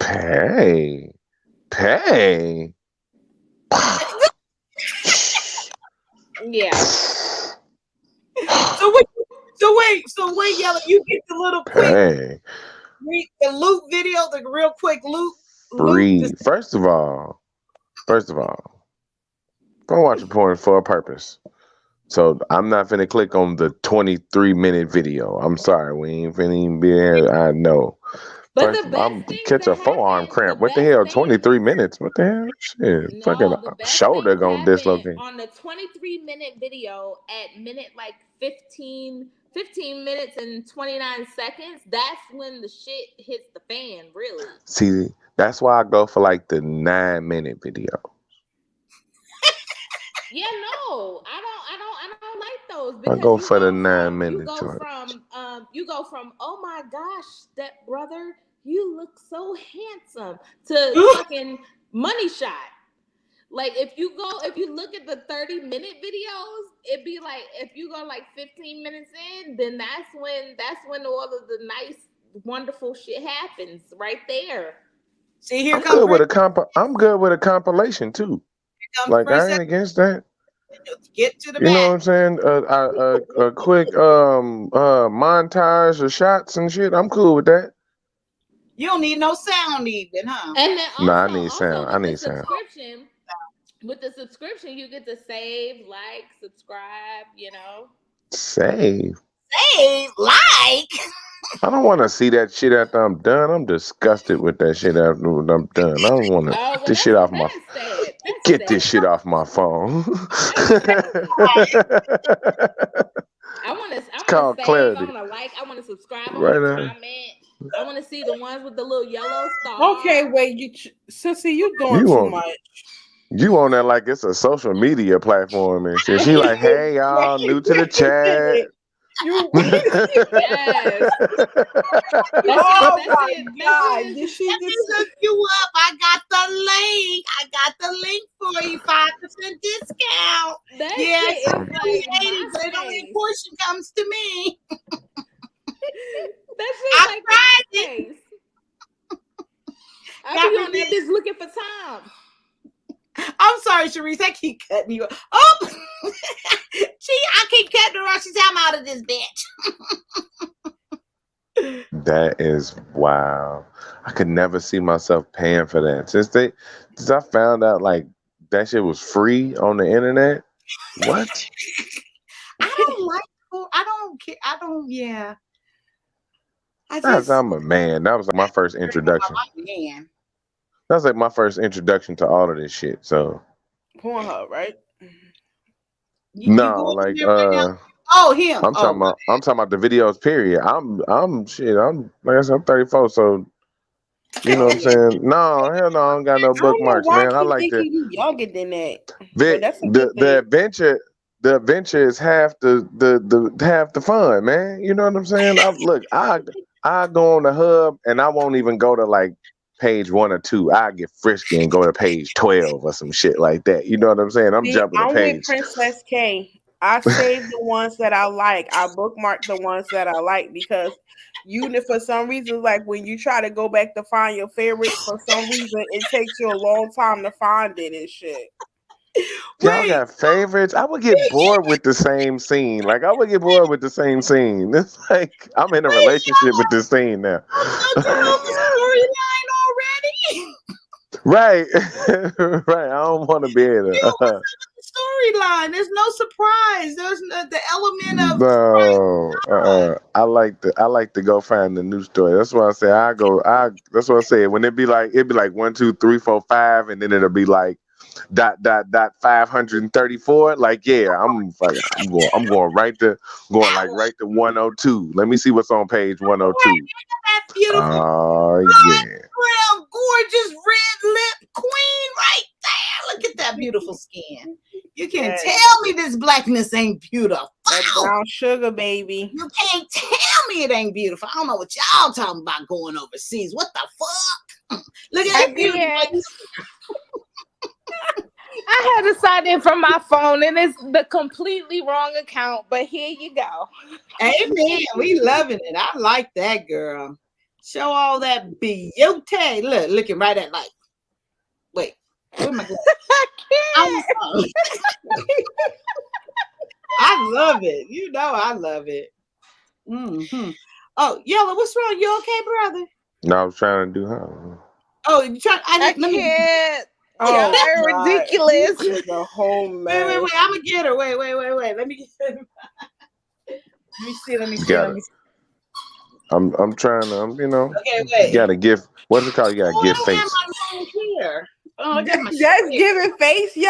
Pay. Yeah. So wait, Yellow, you get the little quick the loop video, the real quick loop. Breathe. First of all, I'm watching porn for a purpose. So I'm not finna click on the 23-minute video. I'm sorry, we ain't finna even be here. I know. But first, I'm catch a forearm cramp. What the hell? 23 minutes? What the hell? Shit. No, fucking shoulder gonna dislocate. On the 23-minute video at minute like 15 minutes and 29 seconds, that's when the shit hits the fan, really. See, that's why I go for like the 9-minute video. Yeah, no, I don't like those. I go for the 9-minute. You go from oh my gosh, step brother, you look so handsome to fucking money shot. Like if you look at the 30-minute videos, it'd be like if you go like 15 minutes in, then that's when all of the nice, wonderful shit happens right there. See, here I'm good with a compilation too. Like I ain't against that. Get to the You know what I'm saying? A quick montage of shots and shit. I'm cool with that. You don't need no sound even, huh? And then also, I need sound. I need sound. With the subscription, you get to save, like, subscribe, you know. Save. say like. I don't want to see that shit after I'm done. I'm disgusted with that shit after I'm done. I don't want to get this shit off my. Get this shit off my phone. I want to save, clarity. I want to like, I want to subscribe, I Right want to now. comment. I want to see the ones with the little yellow star. Okay, wait, Sissy, you doing You too on- much. You on that like it's a social media platform and shit. She like, hey y'all, new to the chat. You Yes. oh my god, did she Let me just look you up. I got the link. I got the link for you. 5% discount. That Yes, shit is I'm like creative, but it MySpace. only a portion comes to me. That shit's like MySpace. I Got be me on that bitch looking for time. I'm sorry, Sharice. I keep cutting you off. Oh, I keep cutting her off. She's I'm out of this bitch. That is wow. I could never see myself paying for that. Since I found out like that shit was free on the internet. What? I don't like. I don't care. I don't. Yeah. I'm a man. That was like my first introduction. Man. That was like my first introduction to all of this shit. So Pornhub, right? no, like oh him. I'm talking about the videos. Period. I'm like I said, I'm 34. So you know what I'm saying? No, hell no, I don't got no bookmarks, man. I like to you younger than that. the But that's a good thing. adventure. The adventure is half the half the fun, man. You know what I'm saying? I go on the hub and I won't even go to like page 1 or 2. I get frisky and go to page 12 or some shit like that. You know what I'm saying? I'm jumping the I'm page. with Princess K. I save the ones that I like. I bookmark the ones that I like because for some reason, like when you try to go back to find your favorites, for some reason it takes you a long time to find it and shit. Y'all got favorites? I would get bored with the same scene. Like I would get bored with the same scene. It's like I'm in a relationship with this scene now. Storyline already. Right. Right. I don't want to be in it. Storyline. There's no surprise. There's no, the element of No. I like to go find the new story. That's why I say that's what I say. When it'd be like 1, 2, 3, 4, 5, and then it'll be like ... 534. Like, yeah, I'm going right to 102. Let me see what's on page 102. that beautiful Yeah. brown, gorgeous red lip queen right there. Look at that beautiful skin. You can't tell me this blackness ain't beautiful. That brown sugar, baby. You can't tell me it ain't beautiful. I don't know what y'all talking about going overseas. What the fuck? Look at that beautiful. I had to sign in from my phone and it's the completely wrong account, but here you go. Amen. We loving it. I like that, girl. Show all that beauty. Look, looking right at like. Wait, where am I going? I love it. You know I love it. Mm-hmm. Oh, Yellow, what's wrong? You okay, brother? No, I was trying to do her. Oh, you trying? I can't. Oh, they're ridiculous. The whole mess. Wait. I'm gonna get her. Wait. Let me get her. Let me see. I'm trying to. Okay, wait. You gotta give. What's it called? You gotta give face. I got my That's giving face, yo.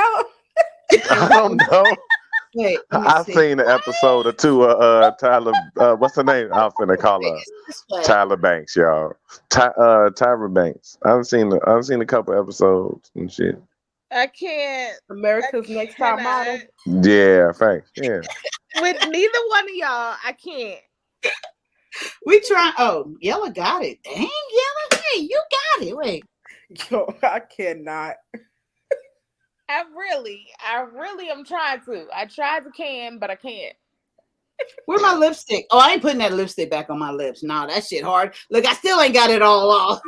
I don't know. Wait, I seen an episode or two of Tyler. What's her name? I'm finna call her Tyler Banks, y'all. Tyra Banks. I've seen a couple episodes and shit. I can't. America's Next Top Model. Yeah, thanks. Yeah. With neither one of y'all, I can't. We try. Oh, Yellow got it. Dang, Yellow. Hey, you got it. Wait. Yo, I cannot. I really am trying to. I tried to but I can't. Where's my lipstick? Oh, I ain't putting that lipstick back on my lips. Nah, that shit hard. Look, I still ain't got it all off.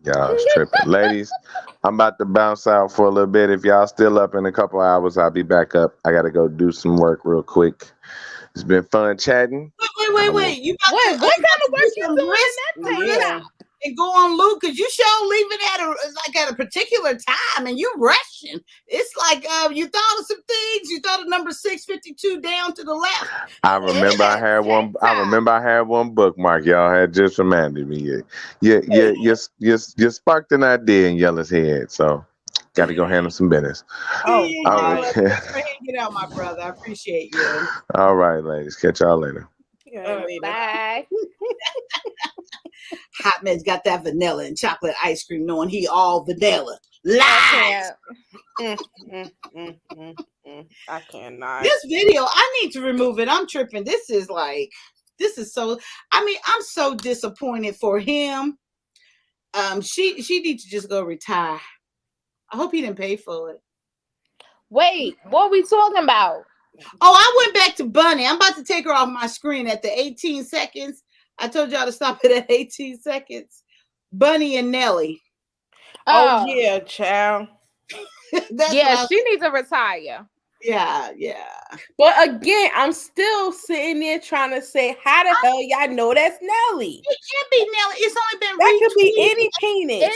Y'all it's tripping. Ladies, I'm about to bounce out for a little bit. If y'all still up in a couple hours, I'll be back up. I gotta go do some work real quick. It's been fun chatting. Wait. You got what kind of work you doing in that thing? and go on loop because you sure leaving at a particular time and you rushing. It's like you thought of some things. You thought of number 652 down to the left. I remember I had one. I remember I had one bookmark. Y'all had just reminded me. You sparked an idea in Yella's head. So got to go handle some business. Oh, all right. Thanks for hanging out, my brother. I appreciate you. All right, ladies. Catch y'all later. Bye. Hot Man's got that vanilla and chocolate ice cream, knowing he all vanilla. Lies. I cannot. This video, I need to remove it. I'm tripping. This is so. I mean, I'm so disappointed for him. She needs to just go retire. I hope he didn't pay for it. Wait, what are we talking about? Oh, I went back to Bunny. I'm about to take her off my screen at the 18 seconds. I told y'all to stop it at 18 seconds. Bunny and Nelly. Oh yeah, child. She needs to retire. Yeah. But again, I'm still sitting there trying to say, how the hell y'all know that's Nelly? It can't be Nelly. It's only been that could be any penis.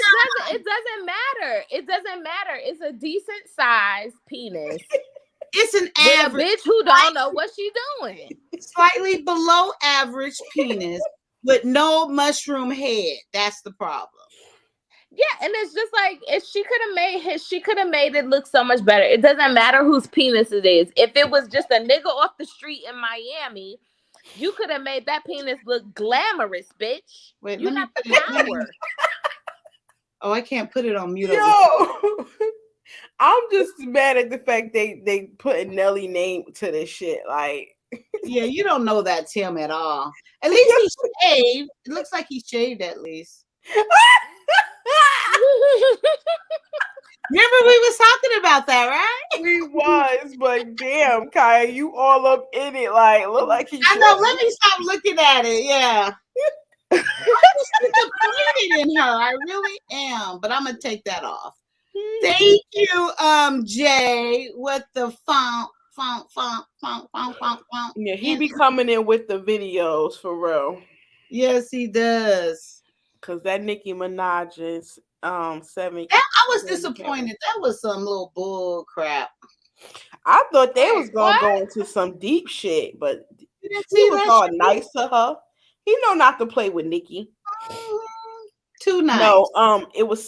It doesn't matter. It doesn't matter. It's a decent size penis. It's an average bitch who don't know what she's doing. Slightly below average penis with no mushroom head. That's the problem. Yeah, and it's just like if she could have made it look so much better. It doesn't matter whose penis it is. If it was just a nigga off the street in Miami, you could have made that penis look glamorous, bitch. Wait, you got the power. Oh, I can't put it on mute. Yo, I'm just mad at the fact they put a Nelly name to this shit. Like, yeah, you don't know that's him at all. At least he shaved. It looks like he shaved at least. Remember we was talking about that, right? We was, but damn, Kaya, you all up in it. Like, look like he. I know. Let me stop looking at it. Yeah. I'm disappointed in her. I really am, but I'm gonna take that off. Thank you, Jay, with the font. Yeah, he be coming in with the videos for real. Yes, he does. Cause that Nicki Minaj is 7. I was disappointed. That was some little bull crap. I thought they was gonna go into some deep shit, but he was all nice to her. He know not to play with Nicki. Too nice. No, it was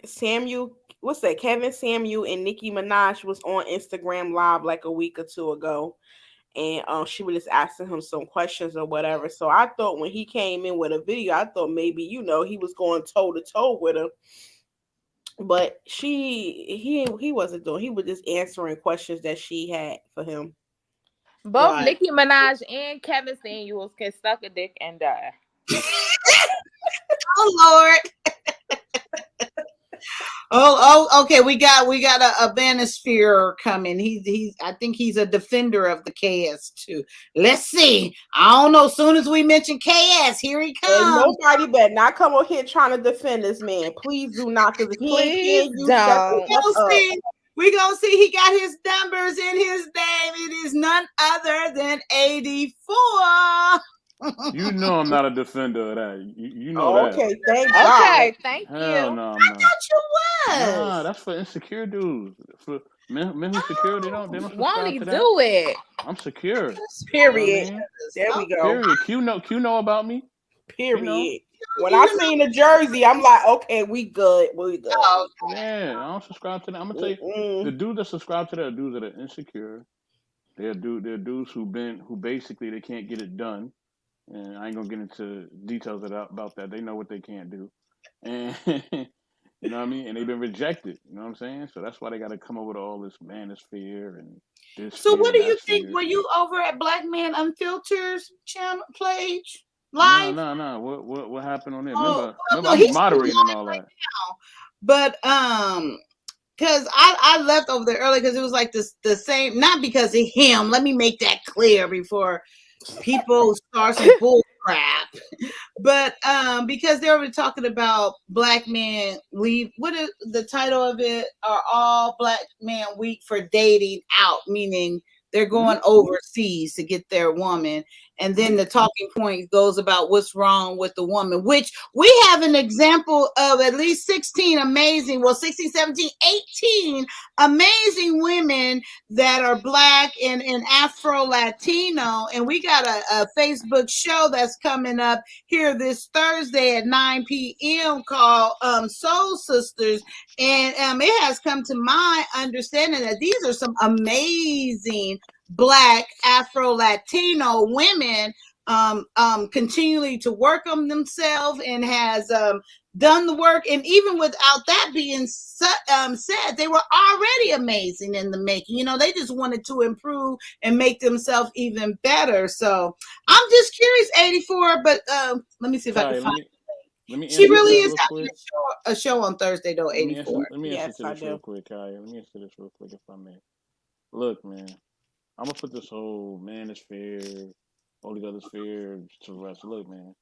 Samuel. What's that? Kevin Samuel and Nicki Minaj was on Instagram Live like a week or two ago, and she was just asking him some questions or whatever. So I thought when he came in with a video, I thought maybe he was going toe to toe with her, but he wasn't doing. He was just answering questions that she had for him. Both Nicki Minaj and Kevin Samuels can suck a dick and die. Oh Lord. Oh, okay. We got a Banisphere coming. I think he's a defender of the KS2. Let's see. I don't know. As soon as we mention KS, here he comes. And nobody better not come over here trying to defend this man. Please do not, because please don't. We're gonna see he got his numbers in his name. It is none other than 84. You know I'm not a defender of that. You know that. Okay, thank God. Okay, thank you. No, I thought you was. Nah, that's for insecure dudes. For men who's secure, they don't Won't he subscribe to that. do it? I'm secure. Period. You know There we go. Period. Q know about me. Period. You know? When I seen the jersey, I'm like, okay, we good. We good. Oh, Yeah, I don't subscribe to that. I'm gonna tell you, the dudes that subscribe to that are dudes that are insecure. They're dudes who basically they can't get it done. And I ain't gonna get into details about that. They know what they can't do, and you know what I mean. And they've been rejected. You know what I'm saying? So that's why they got to come up with all this manosphere and this. So what do you think? Were you over at Black Man Unfiltered's channel page live? No. What happened on there? Oh, Remember no, I he's was moderating and all right that. now. But because I left over there early because it was like the same. Not because of him. Let me make that clear before people start some bull crap, but because they were talking about Black men leave. What is the title of it? Are all Black men weak for dating out? Meaning they're going overseas to get their woman, And then the talking point goes about what's wrong with the woman, which we have an example of at least 16 amazing, 16, 17, 18 amazing women that are Black and Afro-Latino. And we got a Facebook show that's coming up here this Thursday at 9 p.m. called Soul Sisters. And it has come to my understanding that these are some amazing Black Afro-Latino women continually to work on themselves and has done the work. And even without that being said, they were already amazing in the making. You know, they just wanted to improve and make themselves even better. So I'm just curious, 84, but let me see if I can find it. She really is having a show on Thursday, though, 84. Let me answer this real quick, Kaya. Let me answer this real quick, if I may. Look, man, I'm going to put this whole man is fair, all these other fair to rest. Look, man,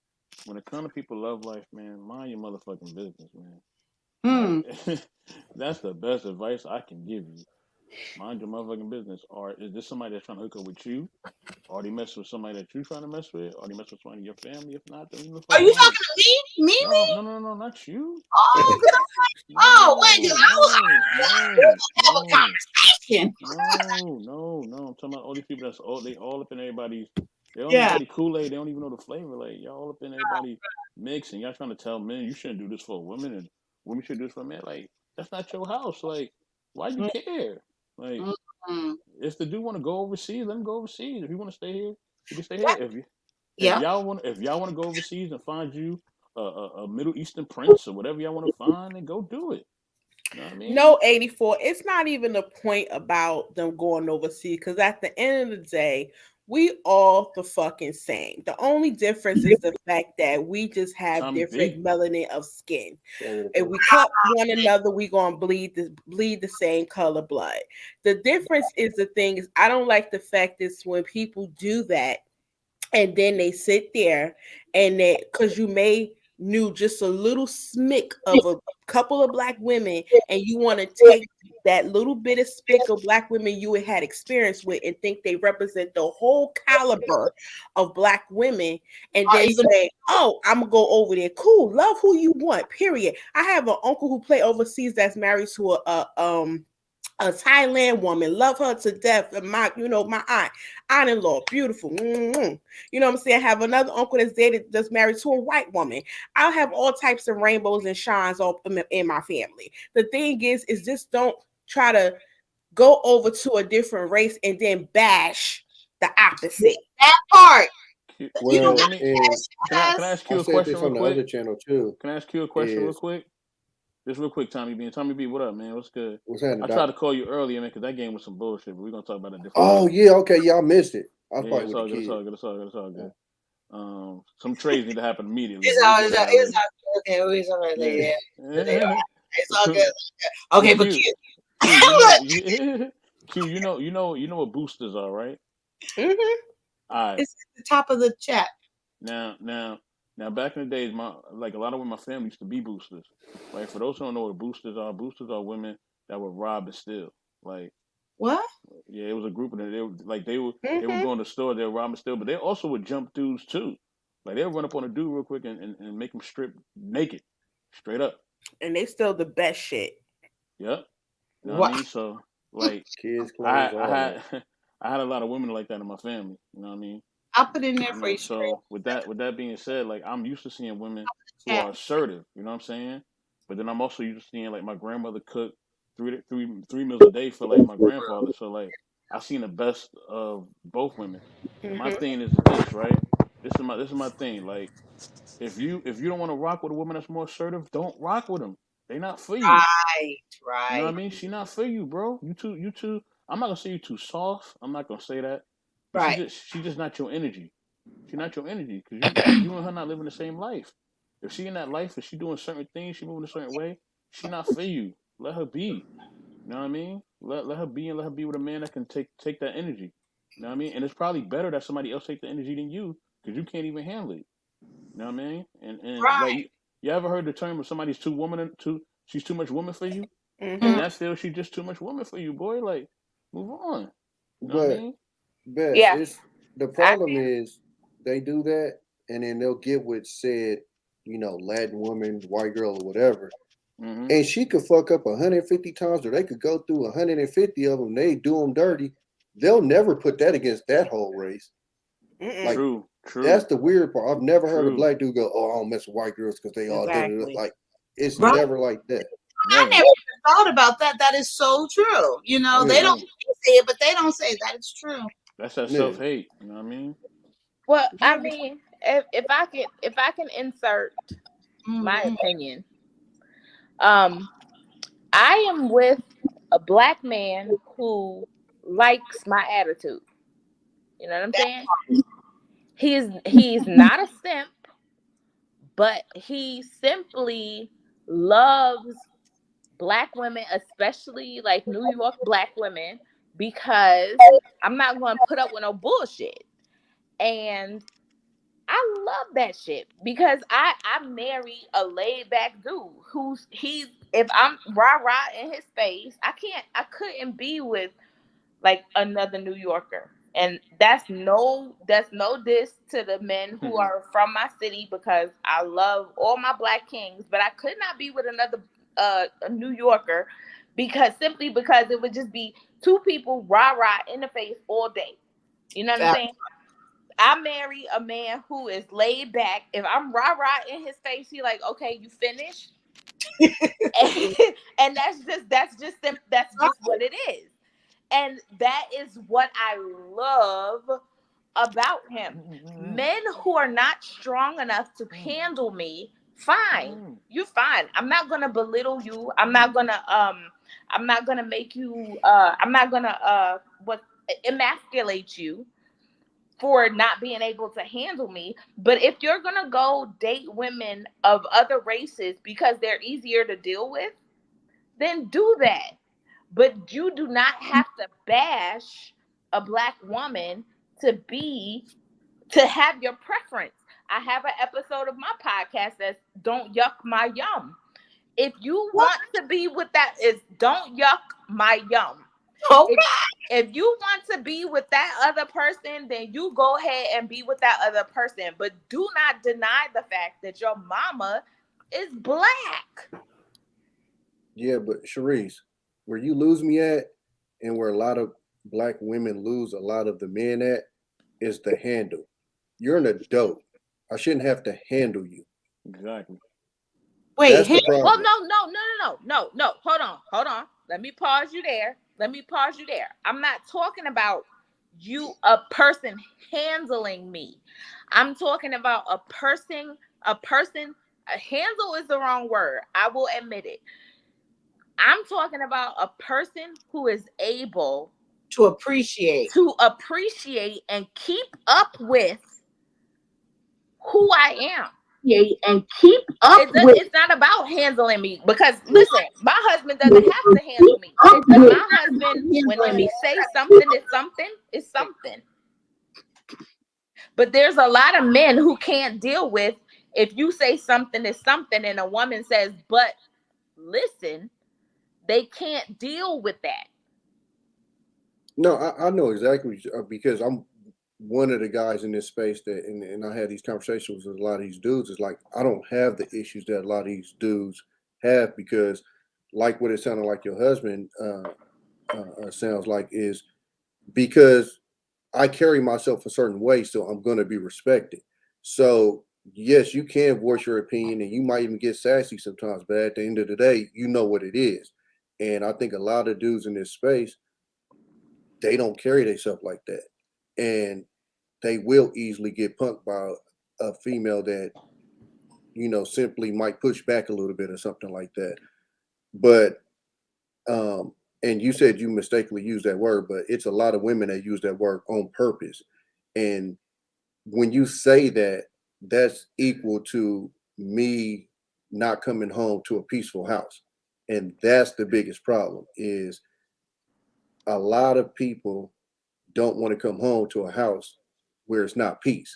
when it comes to people love life, man, mind your motherfucking business, man. That's the best advice I can give you. Mind your motherfucking business. Or is this somebody that's trying to hook up with you? Or they mess with somebody that you're trying to mess with? Or they mess with somebody in your family? If not, then are you talking to me? Me? No, not you. Oh, wait, I was have a conversation. No. I'm talking about all these people that's all up in everybody's. They don't everybody Kool-Aid. They don't even know the flavor. Like y'all all up in everybody mix, and y'all trying to tell men you shouldn't do this for women, and women should do this for men. Like that's not your house. Like why you care? Like if the dude want to go overseas, let him go overseas. If you want to stay here, you can stay here. If y'all want to go overseas and find you a Middle Eastern prince or whatever y'all want to find, then go do it. You know what I mean? No, 84. It's not even a point about them going overseas because at the end of the day, we all the fucking same. The only difference is the fact that we just have different melanin of skin. If we cut one another, we gonna bleed the same color blood. The difference is the thing is I don't like the fact is when people do that and then they sit there and they because you may knew just a little smick of a couple of Black women and you want to take that little bit of spick of Black women you had experience with and think they represent the whole caliber of Black women and then say, oh, I'm gonna go over there. Cool, love who you want, period. I have an uncle who play overseas that's married to a Thailand woman, love her to death. And my aunt-in-law, beautiful. Mm-hmm. You know what I'm saying? I have another uncle that's married to a white woman. I'll have all types of rainbows and shines all in my family. The thing is just don't try to go over to a different race and then bash the opposite. That part. Well, can I ask you a question real from the quick? other channel too. Can I ask you a question real quick? Just real quick, Tommy B. Tommy B, what up, man? What's good? What's happening? I tried to call you earlier, man, because that game was some bullshit, but we're going to talk about it different. Oh, yeah, okay. Y'all missed it. I was Yeah, probably it's with all the good, kids. it's all good. Some trades need to happen immediately. It's all good. Yeah. It's all good. Okay, but Q, you know what boosters are, right? Mm-hmm. All right. It's at the top of the chat. Now, back in the days, a lot of women in my family used to be boosters. Right? For those who don't know what boosters are women that would rob and steal. Like what? Yeah, it was a group of them. They would go in the store, they would rob and steal, but they also would jump dudes too. Like they would run up on a dude real quick and make him strip naked, straight up. And they still the best shit. Yep. You know what I mean? So like kids, I had a lot of women like that in my family. You know what I mean? I'll put in there for you. So with that being said, like I'm used to seeing women who are assertive, you know what I'm saying? But then I'm also used to seeing like my grandmother cook three meals a day for like my grandfather. So like I've seen the best of both women. My thing is this, right? This is my thing. Like if you don't want to rock with a woman that's more assertive, don't rock with them. They not for you. Right. You know what I mean? She not for you, bro. You too. I'm not gonna say you too soft. I'm not gonna say that. But she just not your energy. She's not your energy because you and her not living the same life. If she in that life and she doing certain things, she moving a certain way, she not for you. Let her be. You know what I mean? Let her be and let her be with a man that can take that energy. You know what I mean? And it's probably better that somebody else take the energy than you because you can't even handle it. You know what I mean? And like you ever heard the term of somebody's she's too much woman for you? And that's still she's just too much woman for you, boy. Like, move on. You know what I mean? The problem is they do that, and then they'll get with said, Latin woman, white girl, or whatever, and she could fuck up 150 times, or they could go through 150 of them. They do them dirty. They'll never put that against that whole race. Like, True. that's the weird part. I've never heard a black dude go, "Oh, I don't mess with white girls because they all did it." Exactly. Like, it's Right. never like that. I never even thought about that. That is so true. They don't say it, but they don't say that. It's true. That's that self-hate. You know what I mean? Well, I mean, if I can insert my opinion, I am with a black man who likes my attitude. You know what I'm saying? He's not a simp, but he simply loves black women, especially like New York black women, because I'm not going to put up with no bullshit. And I love that shit because I marry a laid back dude if I'm rah-rah in his face, I couldn't be with like another New Yorker. And that's no diss to the men who are from my city, because I love all my black kings, but I could not be with another a New Yorker because it would just be two people rah-rah in the face all day. You know what I'm saying? I marry a man who is laid back. If I'm rah-rah in his face, he like, okay, you finished? and that's just what it is. And that is what I love about him. Men who are not strong enough to handle me, fine. You're fine. I'm not gonna belittle you. I'm not gonna make you I'm not gonna emasculate you for not being able to handle me. But if you're gonna go date women of other races because they're easier to deal with, then do that. But you do not have to bash a black woman to have your preference. I have an episode of my podcast that's Don't Yuck My Yum. If you want to be with that, is Don't Yuck My Yum. Okay. If you want to be with that other person, then you go ahead and be with that other person. But do not deny the fact that your mama is black. Yeah, but Sharice, where you lose me at, and where a lot of black women lose a lot of the men at, is the handle. You're an adult. I shouldn't have to handle you. Exactly. Wait, well, no. Hold on. Let me pause you there. I'm not talking about a person handling me. I'm talking about a person, handle is the wrong word. I will admit it. I'm talking about a person who is able to appreciate and keep up with who I am. It's not about handling me, because listen, my husband doesn't have to handle me. My husband, when he say something is something. But there's a lot of men who can't deal with if you say something is something and a woman says, but listen, they can't deal with that. No, I know exactly, because I'm one of the guys in this space that, and I had these conversations with a lot of these dudes. Is like, I don't have the issues that a lot of these dudes have, because like what it sounded like your husband sounds like, is because I carry myself a certain way, so I'm going to be respected. So yes, you can voice your opinion, and you might even get sassy sometimes, but at the end of the day, you know what it is. And I think a lot of dudes in this space, they don't carry themselves like that. And they will easily get punked by a female that, simply might push back a little bit or something like that. But, and you said you mistakenly used that word, but it's a lot of women that use that word on purpose. And when you say that, that's equal to me not coming home to a peaceful house. And that's the biggest problem, is a lot of people don't want to come home to a house where it's not peace.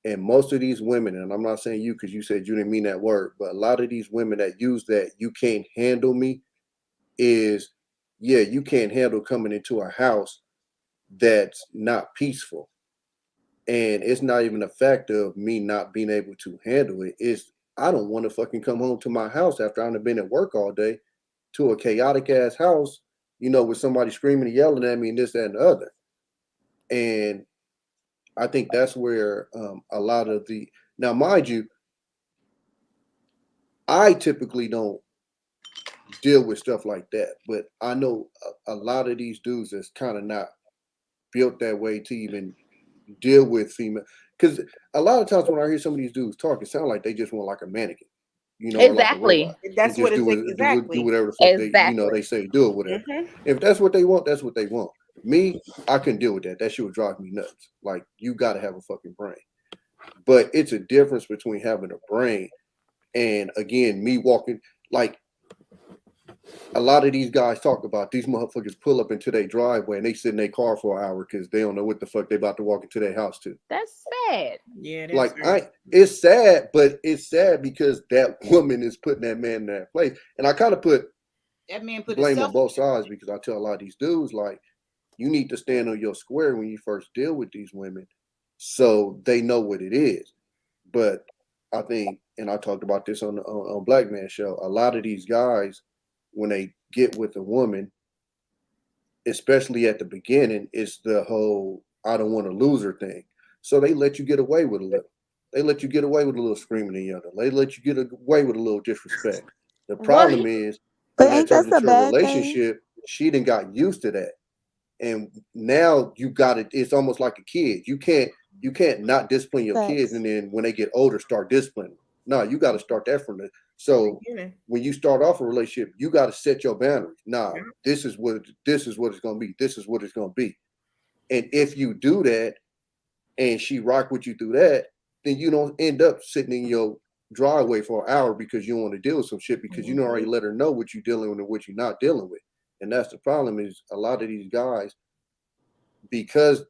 And most of these women, and I'm not saying you because you said you didn't mean that word, but a lot of these women that use that "you can't handle me" is, yeah, you can't handle coming into a house that's not peaceful. And it's not even a fact of me not being able to handle it. It's I don't want to fucking come home to my house after I've been at work all day to a chaotic ass house, with somebody screaming and yelling at me and this, that, and the other. And I think that's where a lot of now, mind you, I typically don't deal with stuff like that, but I know a lot of these dudes that's kind of not built that way to even deal with female. Because a lot of times when I hear some of these dudes talk, it sounds like they just want like a mannequin, or like a Exactly. robot. That's And what just it's exactly. do whatever the fuck Exactly. they say do or whatever. If that's what they want, that's what they want. Me, I couldn't deal with that. That shit would drive me nuts. Like, you got to have a fucking brain. But it's a difference between having a brain and, again, me walking. Like, a lot of these guys talk about these motherfuckers pull up into their driveway and they sit in their car for an hour because they don't know what the fuck they about to walk into their house to. That's sad. Yeah, Like, it's sad, but it's sad because that woman is putting that man in that place. And I kind of put that man put blame himself on both sides, because I tell a lot of these dudes, like, you need to stand on your square when you first deal with these women so they know what it is. But I think, and I talked about this on Black Man Show, a lot of these guys, when they get with a woman, especially at the beginning, it's the whole I don't want to lose her thing. So they let you get away with a little. They let you get away with a little screaming and yelling. They let you get away with a little disrespect. The problem is, But when ain't it turns that a into a bad thing? relationship, she done got used to that. And now you got it. It's almost like a kid. You can't not discipline your kids, and then when they get older, start disciplining. No, you got to start that from the. So when you start off a relationship, you got to set your boundaries. Nah, this is what it's going to be. This is what it's going to be. And if you do that, and she rock with you through that, then you don't end up sitting in your driveway for an hour because you don't want to deal with some shit because you already let her know what you're dealing with and what you're not dealing with. And that's the problem, is a lot of these guys, because,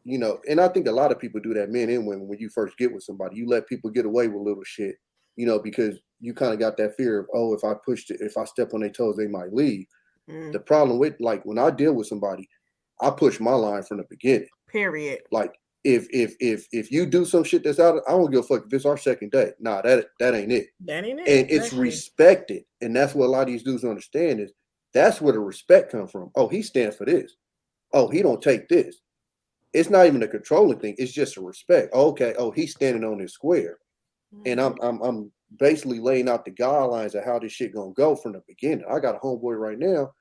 and I think a lot of people do that, men and women, when you first get with somebody, you let people get away with little shit, because you kind of got that fear of, oh, if I step on their toes, they might leave. The problem with, like, when I deal with somebody, I push my line from the beginning. Period. Like, if you do some shit that's out, I don't give a fuck if it's our second date. Nah, that ain't it. That ain't it. And it's respected. And that's what a lot of these dudes don't understand, is that's where the respect comes from. Oh, he stands for this. Oh, he don't take this. It's not even a controlling thing. It's just a respect. Okay. Oh, he's standing on his square. And I'm basically laying out the guidelines of how this shit gonna go from the beginning. I got a homeboy right now.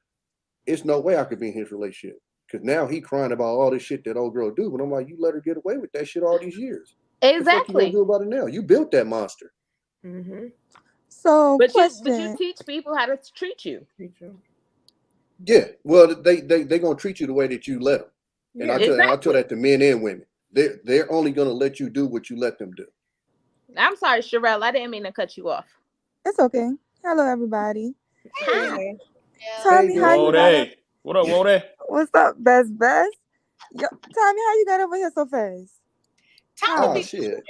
It's no way I could be in his relationship, because now he crying about all this shit that old girl do. But I'm like, you let her get away with that shit all these years. What the fuck you gonna do about it now? You built that monster. So, but question. you teach people how to treat you. Yeah, well, they gonna treat you the way that you let them. And I tell that to men and women. They're only gonna let you do what you let them do. I'm sorry, Sherelle. I didn't mean to cut you off. It's okay. Hello, everybody. Hi. Tommy, how you got? What up, Wode? What's up, best? Yo, Tommy, how you got over here so fast? Oh shit!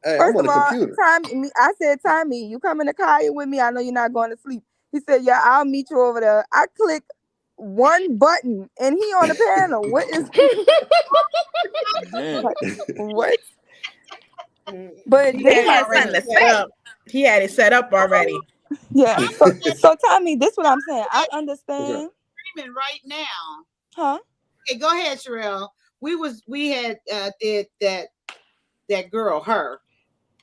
Hey, First I'm on of the all, computer. Tommy, I said, Tommy, you come in the car with me? I know you're not going to sleep. He said, yeah, I'll meet you over there. I click one button and he on the panel. What is what? But he this had it set up. He had it set up already. Yeah. So Tommy, this is what I'm saying. I understand. Screaming right now. Huh? Okay, go ahead, Sherelle. We had did that girl, her.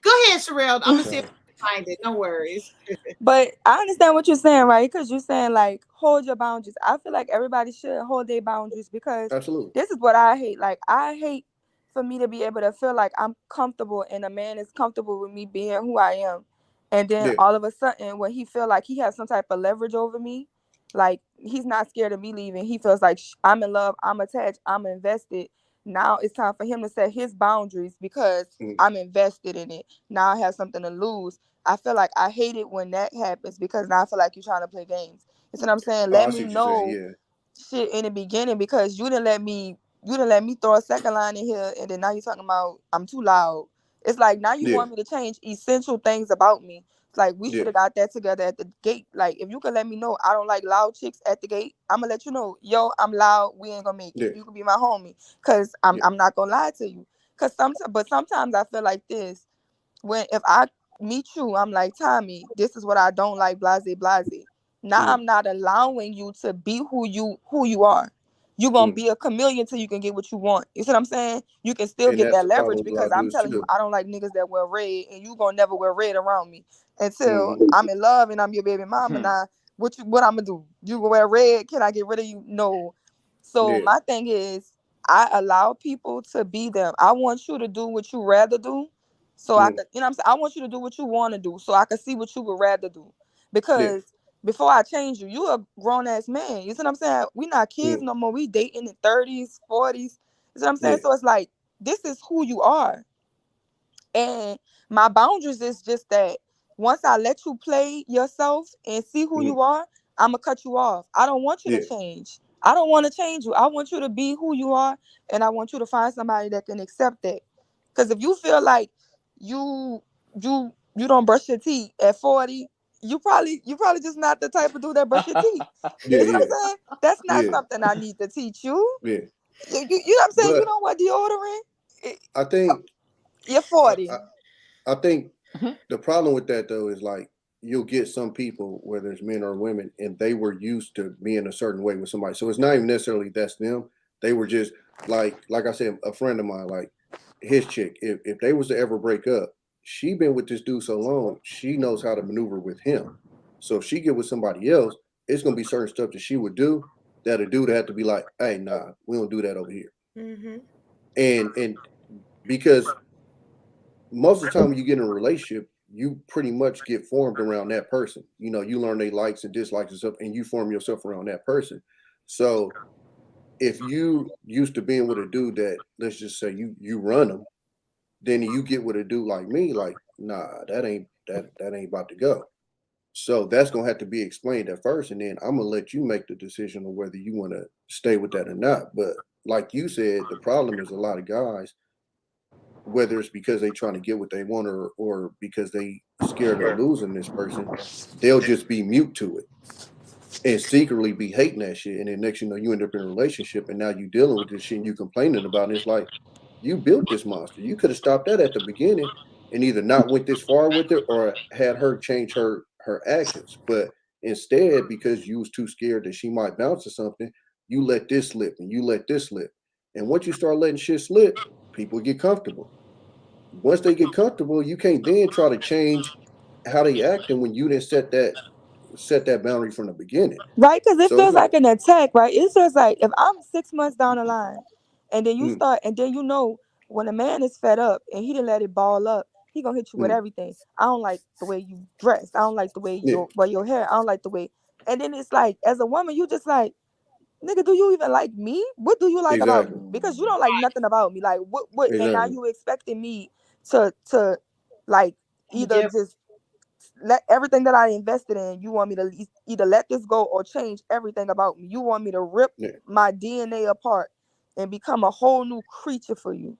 Go ahead, Sherelle. I'm gonna see if I can find it. No worries. But I understand what you're saying, right? Because you're saying, like, hold your boundaries. I feel like everybody should hold their boundaries, because absolutely, this is what I hate. Like, I hate for me to be able to feel like I'm comfortable and a man is comfortable with me being who I am. And then all of a sudden, when he feel like he has some type of leverage over me, like, he's not scared of me leaving. He feels like I'm in love, I'm attached, I'm invested. Now it's time for him to set his boundaries because I'm invested in it. Now I have something to lose. I feel like I hate it when that happens, because now I feel like you're trying to play games. You see what I'm saying? Let me know shit in the beginning, because you didn't let me throw a second line in here, and then now you're talking about I'm too loud. It's like now you want me to change essential things about me. It's like we should have got that together at the gate. Like, if you could let me know I don't like loud chicks at the gate, I'm gonna let you know, yo, I'm loud, we ain't gonna make it. You can be my homie, because I'm not gonna lie to you. But sometimes I feel like this. If I meet you, I'm like, Tommy, this is what I don't like, blase. Now I'm not allowing you to be who you are. You're gonna be a chameleon till you can get what you want. You see what I'm saying? You can still get that leverage because I'm telling you, I don't like niggas that wear red, and you gonna never wear red around me until I'm in love and I'm your baby mama. Now, what I'm gonna do? You gonna wear red? Can I get rid of you? No. So my thing is, I allow people to be them. I want you to do what you rather do. So I could, you know what I'm saying? I want you to do what you want to do so I can see what you would rather do. Because before I change you, you a grown ass man. You see what I'm saying? We not kids no more. We dating in 30s, 40s. You see what I'm saying? So it's like, this is who you are. And my boundaries is just that once I let you play yourself and see who you are, I'm going to cut you off. I don't want you to change. I don't want to change you. I want you to be who you are. And I want you to find somebody that can accept that. Because if you feel like you don't brush your teeth at 40, you probably just not the type of dude that brush your teeth. You know what I'm saying? That's not something I need to teach you. You know what I'm saying? You don't wear deodorant. I think you're 40. I think the problem with that though is like you'll get some people, whether it's men or women, and they were used to being a certain way with somebody. So it's not even necessarily that's them. They were just like I said, a friend of mine, like his chick, if they was to ever break up, she been with this dude so long, she knows how to maneuver with him. So if she get with somebody else, it's gonna be certain stuff that she would do that a dude had to be like, hey, nah, we don't do that over here. And because most of the time when you get in a relationship, you pretty much get formed around that person. You know, you learn their likes and dislikes and stuff, and you form yourself around that person. So if you used to being with a dude that, let's just say you run him, then you get with a dude like me, like, nah, that ain't about to go. So that's gonna have to be explained at first, and then I'm gonna let you make the decision on whether you want to stay with that or not. But like you said, the problem is a lot of guys, whether it's because they trying to get what they want or because they scared of losing this person, they'll just be mute to it and secretly be hating that shit. And then next you know, you end up in a relationship and now you dealing with this shit and you complaining about it. It's like, you built this monster. You could have stopped that at the beginning and either not went this far with it or had her change her actions. But instead, because you was too scared that she might bounce or something, you let this slip and you let this slip. And once you start letting shit slip, people get comfortable. Once they get comfortable, you can't then try to change how they act. And when you didn't set that boundary from the beginning, right? Because it feels like an attack, right? It feels like if I'm 6 months down the line, and then you start, and then you know when a man is fed up and he didn't let it ball up, he gonna hit you with everything. I don't like the way you dress. I don't like the way you wear your hair. I don't like the way. And then it's like, as a woman, you just like, nigga, do you even like me? What do you like about me? Because you don't like nothing about me. Like what? Exactly. And now you expecting me to like either just let everything that I invested in, you want me to either let this go or change everything about me. You want me to rip my DNA apart and become a whole new creature for you.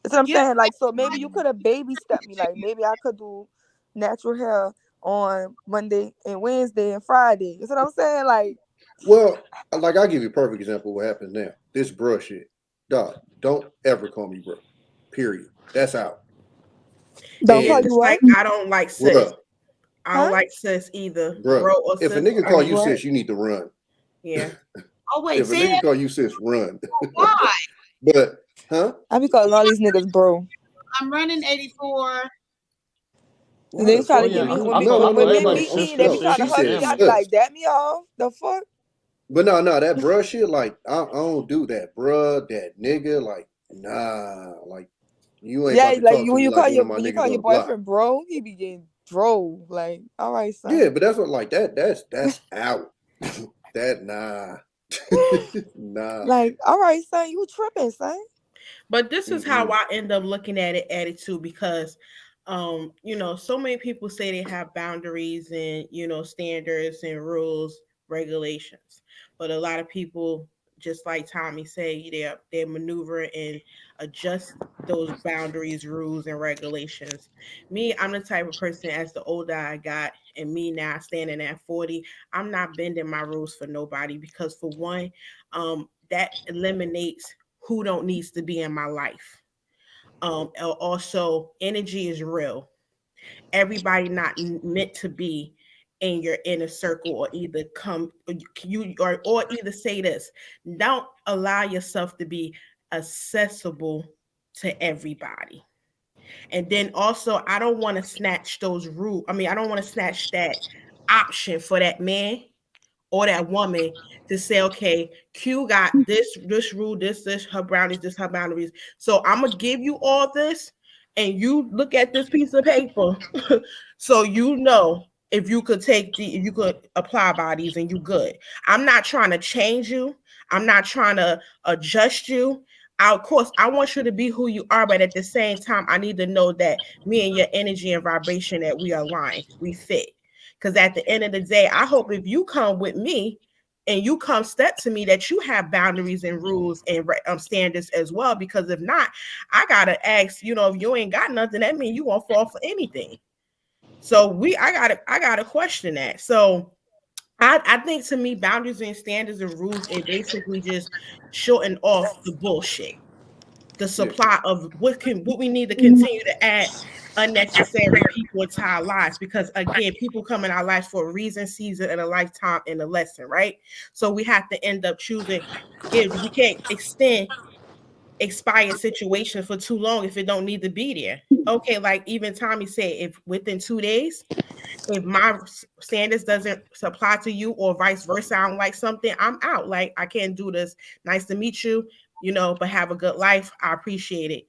That's what I'm saying. Like, so maybe you could have baby stepped me. Like maybe I could do natural hair on Monday and Wednesday and Friday. You know what I'm saying? Like, well, like I'll give you a perfect example of what happens now. This bro shit. Dog, don't ever call me bro. Period. That's out. Don't call you what? Like, I don't like sis. Bruh. I don't like sis either. Bro or sis. If a nigga call you sis, you need to run. Yeah. Oh wait, if a nigga call you sis, run. Why? But I be calling all these niggas bro. I'm running 84. They try to give me when men meet me, they be trying to hug me. I be like, "That me off the fuck." But no, that bruh shit, like I don't do that, bruh, that nigga, like nah, like you ain't. Yeah, about to like talk when to you me call like your one of my you niggas call your on the block. boyfriend bro, he be getting dro. Like, all right, son. Yeah, but that's what like that's out. That nah. Nah. Like, all right, son, you tripping, son. But this is how I end up looking at it too, because you know, so many people say they have boundaries and, you know, standards and rules, regulations. But a lot of people, just like Tommy said, they maneuver and adjust those boundaries, rules, and regulations. Me, I'm the type of person, as the older I got, and me now standing at 40, I'm not bending my rules for nobody, because for one, that eliminates who don't needs to be in my life. Also, energy is real. Everybody not meant to be in your inner circle, or either or either say this. Don't allow yourself to be accessible to everybody. And then also, I don't want to snatch those rules. I don't want to snatch that option for that man or that woman to say, okay, Q got this rule, this her boundaries, this her boundaries. So I'm gonna give you all this, and you look at this piece of paper, so you know if you could apply by these and you good. I'm not trying to change you. I'm not trying to adjust you. Of course, I want you to be who you are, but at the same time, I need to know that me and your energy and vibration, that we align, we fit. Because at the end of the day, I hope if you come with me and you come step to me, that you have boundaries and rules and standards as well. Because if not, I gotta ask, if you ain't got nothing, that means you won't fall for anything. So I gotta question that. So I think, to me, boundaries and standards and rules, it basically just shorten off the bullshit, the supply of what we need to continue to add unnecessary people into our lives. Because again, people come in our lives for a reason, season, and a lifetime, and a lesson, right? So we have to end up choosing. We can't extend expired situation for too long if it don't need to be there. Okay, like even Tommy said, if within 2 days, if my standards doesn't apply to you, or vice versa, I don't like something, I'm out. Like, I can't do this. Nice to meet you, but have a good life. I appreciate it.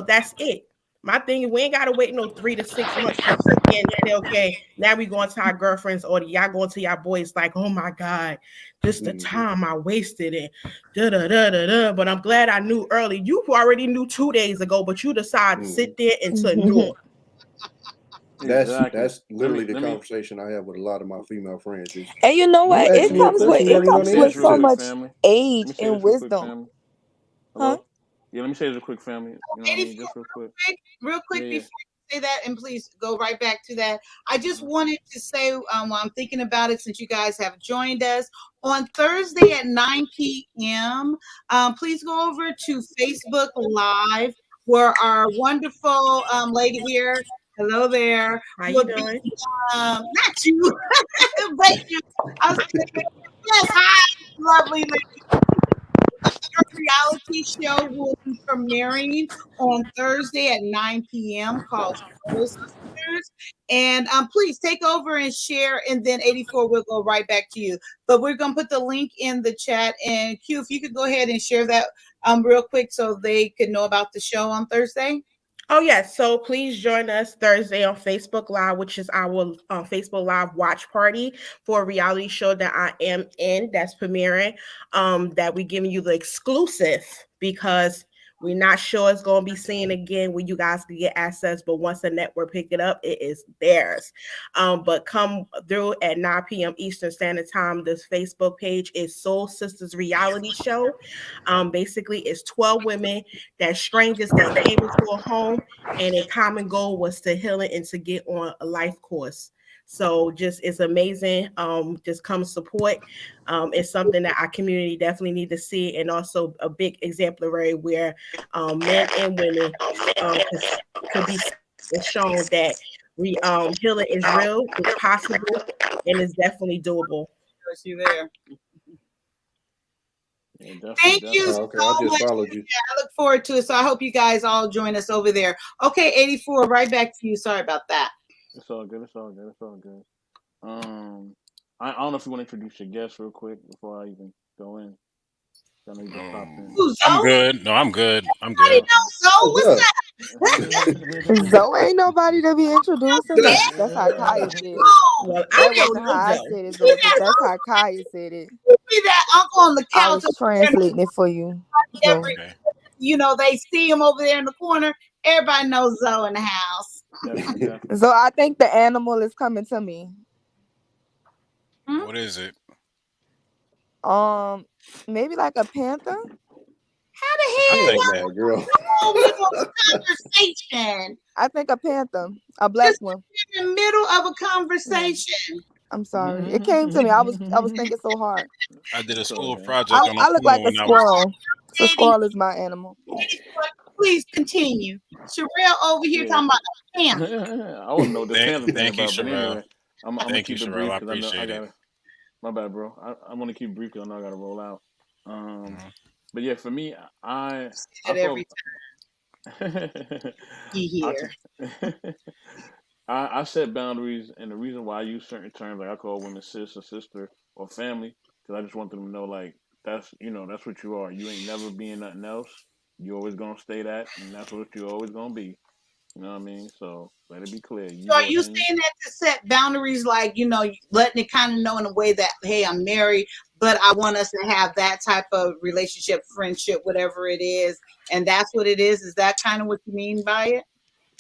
That's it. My thing, we ain't gotta wait no 3 to 6 months to sit in and say, okay, now we going to our girlfriends, or y'all going to your boys, like, oh my God, this the time I wasted it. But I'm glad I knew early. You already knew 2 days ago, but you decided to sit there and to ignore. That's literally the conversation I have with a lot of my female friends. And you know what? It comes with so much age and wisdom. Huh? Yeah, let me say this real quick, family. You know what I mean? Just real quick. Real quick, before you say that, and please go right back to that. I just wanted to say, while I'm thinking about it, since you guys have joined us on Thursday at 9 p.m., please go over to Facebook Live, where our wonderful lady here, hello there. How you doing? Not you, but you. I was saying, yes, hi, lovely lady. Our reality show will be premiering on Thursday at 9 p.m. called Soul Sisters. And please take over and share, and then 84 will go right back to you. But we're going to put the link in the chat. And Q, if you could go ahead and share that real quick so they could know about the show on Thursday. Oh, yes. So please join us Thursday on Facebook Live, which is our Facebook Live watch party for a reality show that I am in, that's premiering, that we're giving you the exclusive, because we're not sure it's going to be seen again when you guys can get access. But once the network pick it up, it is theirs. But come through at 9 p.m. Eastern Standard Time. This Facebook page is Soul Sisters Reality Show. Basically, it's 12 women that strangers that came into a home, and a common goal was to heal it and to get on a life course. So it's amazing. Just come support. It's something that our community definitely need to see, and also a big exemplary where men and women could be shown that healing is real, it's possible, and it's definitely doable. You there. Yeah, Thank you so much. Yeah, I look forward to it. So I hope you guys all join us over there. Okay, 84, right back to you. Sorry about that. It's all good. It's all good. It's all good. I don't know if you want to introduce your guest real quick before I even go in. I know you just popped in. I'm good. No, I'm good. I'm I good. know, what's that? Zoe ain't nobody to be introducing. That's how Kaya said it. Well, that wasn't how I said it, Zoe, but that's how Kaya said it. See that uncle on the couch. I was translating it for you. They see him over there in the corner. Everybody knows Zoe in the house. So I think the animal is coming to me. What is it? Maybe like a panther. How the hell, girl? Conversation. I think a panther, a black one. In the middle of a conversation. I'm sorry, it came to me. I was thinking so hard. I did a school project. I look like a squirrle. So squirrel is my animal. please continue. Sherelle over here talking about the panther. I wouldn't know what the panther thing Thank you, about, but Sherelle. anyway, I'm gonna Thank you, keep it Sherelle. brief I because I know I appreciate it. gotta. My bad, bro. I'm gonna keep it brief because I know I gotta roll out. Mhm. But yeah, for me, I That every time you hear. I set boundaries, and the reason why I use certain terms, like I call women sis or sister or family, because I just want them to know, like, that's that's what you are. You ain't never being nothing else. You always gonna stay that, and that's what you always gonna be. You know what I mean? So let it be clear. You So are go you ahead. saying that to set boundaries, like, letting it kind of know in a way that, hey, I'm married, but I want us to have that type of relationship, friendship, whatever it is, and that's what it is? Is that kind of what you mean by it?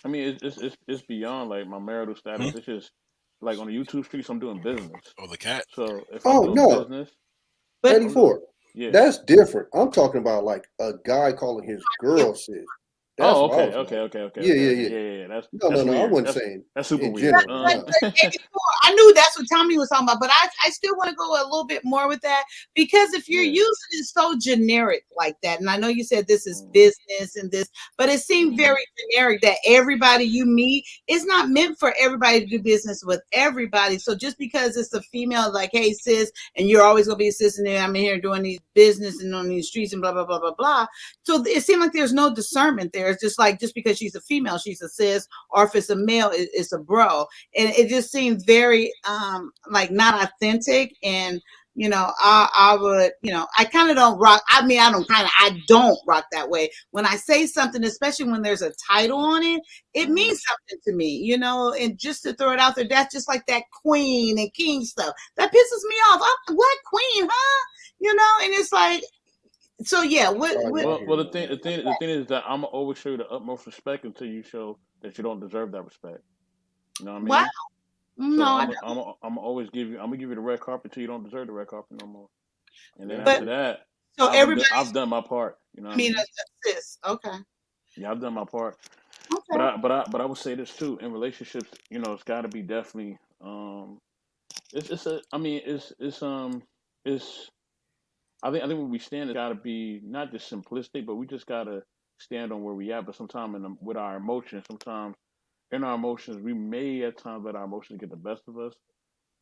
I mean, it's beyond like my marital status. Hmm? It's just like on the YouTube streets, I'm doing business. Oh, the cat. So if I'm Oh doing no, business, But 84. yeah. That's different. I'm talking about like a guy calling his girl sis. That's Oh, what I okay, was okay, like. okay. Yeah. That's No, that's I weird. wasn't saying That's super in weird. general. No. I knew that's what Tommy was talking about, but I still want to go a little bit more with that, because if you're using it so generic like that, and I know you said this is business and this, but it seemed very generic that everybody you meet is not meant for everybody to do business with everybody. So just because it's a female, like, hey sis, and you're always gonna be a sis, and then I'm in here doing these business and on these streets and blah blah blah blah blah. So it seemed like there's no discernment there. It's just like, just because she's a female, she's a sis, or if it's a male, it's a bro. And it just seemed very like not authentic. And I would, I kind of don't rock. I mean, I don't rock that way. When I say something, especially when there's a title on it, it means something to me, and just to throw it out there, that's just like that queen and king stuff. That pisses me off. What queen, huh? And it's like, so yeah, what Well, the thing is that I'm gonna always show you the utmost respect until you show that you don't deserve that respect. You know what I mean? Wow. So No, I I'm always I'm gonna give you the red carpet until you don't deserve the red carpet no more. And then But after that, so I've done my part. You know what I mean? Sis. Okay. Yeah, I've done my part. Okay. But I would say this too. In relationships, it's got to be definitely I think where we stand has got to be not just simplistic, but we just got to stand on where we at. But sometimes with our emotions, sometimes in our emotions, we may at times let our emotions get the best of us.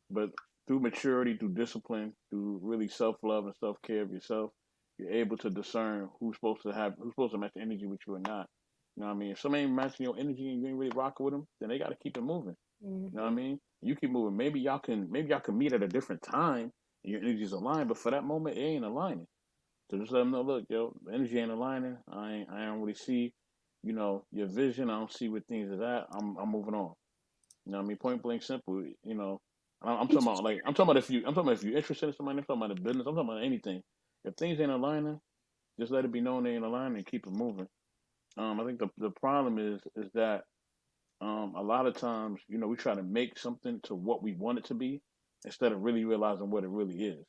But through maturity, through discipline, through really self-love and self-care of yourself, you're able to discern who's supposed to match the energy with you or not. You know what I mean? If somebody ain't matching your energy and you ain't really rocking with them, then they got to keep it moving. You know what I mean? You keep moving. Maybe y'all can meet at a different time and your energies align, but for that moment, it ain't aligning. So just let them know, look, yo, the energy ain't aligning. I don't really see, your vision. I don't see where things is at. I'm moving on. You know what I mean? Point blank simple. I'm talking about if you're interested in somebody, I'm talking about the business, I'm talking about anything. If things ain't aligning, just let it be known they ain't aligning and keep it moving. I think the problem is that a lot of times, we try to make something to what we want it to be instead of really realizing what it really is.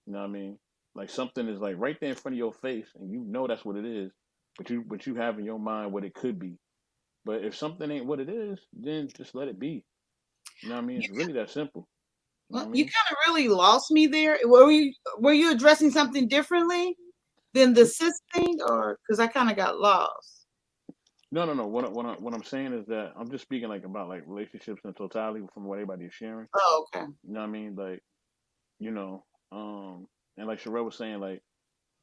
You know what I mean? Like something is like right there in front of your face and you know that's what it is, but you have in your mind what it could be. But if something ain't what it is, then just let it be. You know what I mean? It's really that simple. You know Well, what I you mean? kind of really lost me there. Were you addressing something differently than the sis thing, or because I kind of got lost? No. What I'm saying is that I'm just speaking like about like relationships in totality from what everybody is sharing. Oh, okay. You know what I mean? Like, you know, and like Sherelle was saying, like,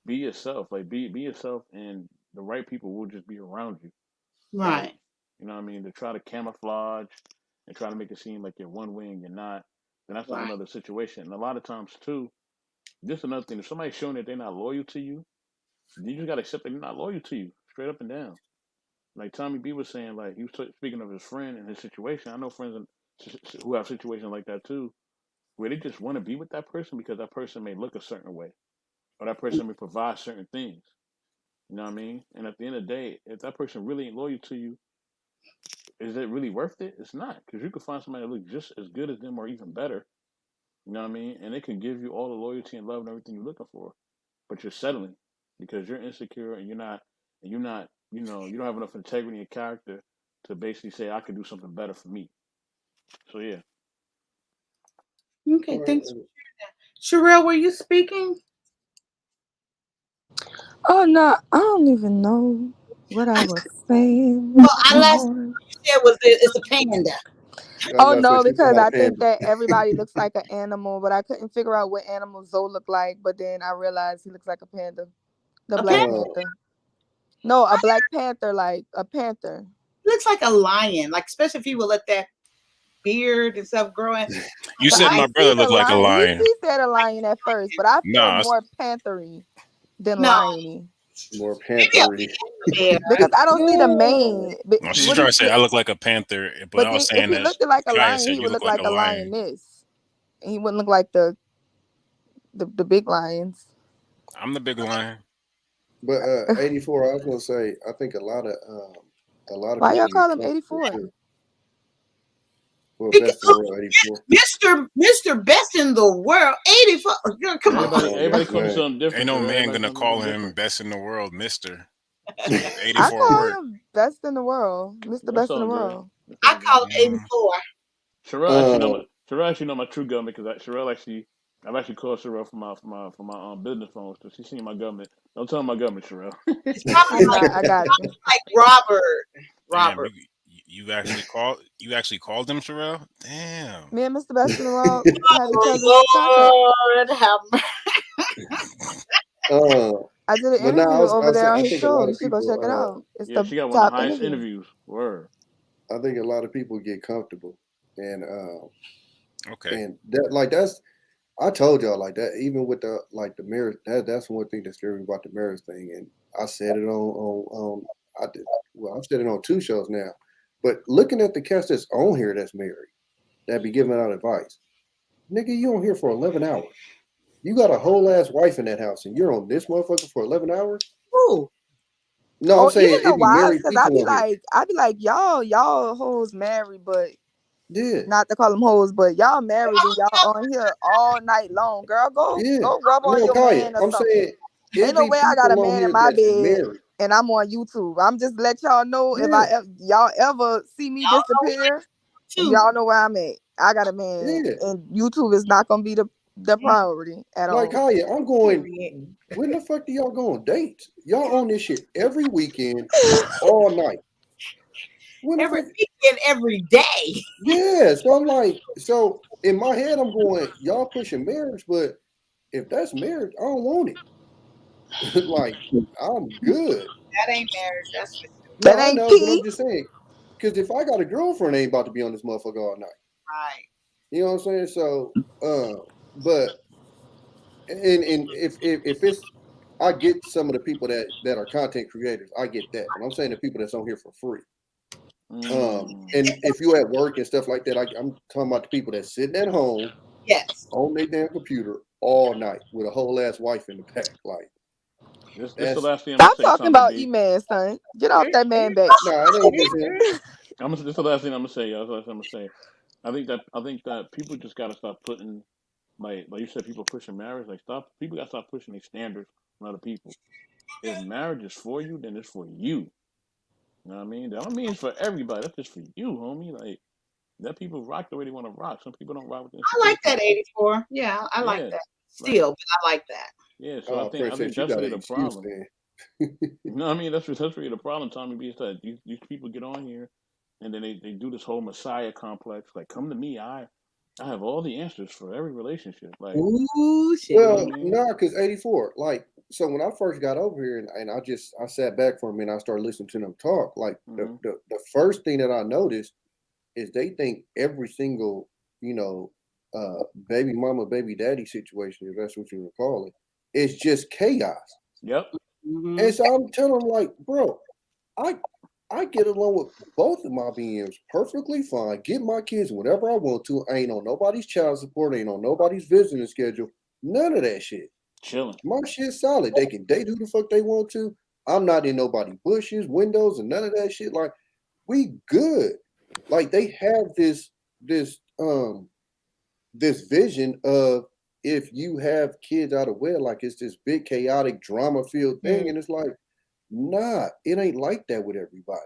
be yourself. Like, be yourself, and the right people will just be around you. Right. Like, you know what I mean? To try to camouflage and try to make it seem like you're one way and you're not, then that's a whole Right. other situation. And a lot of times too, just another thing, if somebody's showing that they're not loyal to you, you just gotta accept that they're not loyal to you, straight up and down. Like Tommy B was saying, like he was speaking of his friend and his situation. I know friends who have situations like that too, where they just want to be with that person because that person may look a certain way, or that person may provide certain things. You know what I mean? And at the end of the day, if that person really ain't loyal to you, is it really worth it? It's not, because you could find somebody that looks just as good as them or even better. You know what I mean? And they can give you all the loyalty and love and everything you're looking for, but you're settling because you're insecure and you don't have enough integrity and character to basically say I could do something better for me. So yeah. Okay, thanks. Sherelle, were you speaking? Oh no, I don't even know. What I was saying. Well, last you said was it's a panda. Oh no, because I think that everybody looks like an animal, but I couldn't figure out what animal Zoe looked like. But then I realized he looks like a panda, the A Black panda? Panther. No, a Black Panther, like a panther. Looks like a lion, like especially if he would let that beard and stuff growing. You said my brother looked like a lion. He said a lion at first, but I feel Nah, more panthery than No. liony. More panthery. Because I don't see the mane. No, she's trying to say I look like a panther, but I was if saying he that looked like a Kaya lion, said he you would look look like a lion. lioness. And he wouldn't look like the big lions. I'm the big lion. But 84, I was gonna say, I think a lot of Why y'all people call get him comfortable 84? too. Well, best in the world, 84. Mr. Best in the world, 84. Come on. Everybody calls something different. Ain't no so man everybody gonna calls call something him different. best in the world, Mister. I 84 call work. him best in the world, Mr. That's Best in all the good. world. I call it 84. Sherelle actually know my true government because I've actually called Sherelle from my business phone, so she's seen my government. Don't tell my government, Sherelle. It's probably I got you. like Robert. Damn, you actually called him, Sherelle? Damn. Me and Mr. Best in the world have each other's contact. Lord have I did an But no, interview over there I on his think a lot show. of You should go people, check it out. It's Yeah, the she got one of top the highest interview. interviews. Word. I think a lot of people get comfortable, and Okay. and that's I told y'all like that. Even with the marriage, that's one thing that scared me about the marriage thing, and I said it I've said it on 2 shows now. But looking at the cast that's on here that's married, that be giving out advice, nigga, you on here for 11 hours. You got a whole ass wife in that house, and you're on this motherfucker for 11 hours. Ooh. No, I'm saying Even the it be wives, married because people on here. I be like, y'all hoes married, but Yeah. not to call them hoes, but y'all married and y'all on here all night long. Girl, go rub on your Kaya, man or I'm something. saying Ain't no way I got a man in my bed married. and I'm on YouTube. I'm just let y'all know if y'all ever see me disappear, y'all know where I'm at. I got a man, and YouTube is not gonna be the priority at all. Like Kaya, I'm going. When the fuck do y'all go on dates? Y'all on this shit every weekend, all night. Every weekend, every day. Yeah, so I'm like, so in my head, I'm going, y'all pushing marriage, but if that's marriage, I don't want it. Like, I'm good. That ain't marriage. That's for sure. No, I know, but I'm just saying, because if I got a girlfriend, I ain't about to be on this motherfucker all night. Right. You know what I'm saying? So, but and if it's, I get some of the people that are content creators, I get that, but I'm saying the people that's on here for free. And if you at work and stuff like that, I'm talking about the people that's sitting at home, yes, on their damn computer all night with a whole ass wife in the back. Like, this the last thing I'm Stop gonna say. talking about E-Man, son. Get off that man back. Nah, it ain't just him. This is the last thing I'm gonna say, y'all. This is the last thing I'm gonna say. I think that people just gotta stop putting like you said, people pushing marriage. People gotta stop pushing their standards on other people. If marriage is for you, then it's for you. You know what I mean? That don't mean it's for everybody. That's just for you, homie. Like, let people rock the way they want to rock. Some people don't rock with this. I like that 84. Yeah, I like that. Still, but I like that. Yeah, so I think that's really the problem. You know what I mean? That's really the problem, Tommy B. Is that these people get on here and then they do this whole Messiah complex. Like, come to me. I have all the answers for every relationship. Like, ooh, shit. Well, no, because 84. Like, so when I first got over here and I sat back for a minute, I started listening to them talk. Like, the first thing that I noticed is they think every single, baby mama, baby daddy situation, if that's what you would call it, is just chaos. Yep. And so I'm telling them, like, bro, I get along with both of my BMs perfectly fine. Get my kids whenever I want to. I ain't on nobody's child support. Ain't on nobody's visiting schedule. None of that shit. Chilling. My shit's solid. They can date who the fuck they want to. I'm not in nobody bushes, windows, and none of that shit. Like, we good. Like, they have this vision of, if you have kids out of wedlock, it's this big chaotic drama-filled thing, and it's like, nah, it ain't like that with everybody.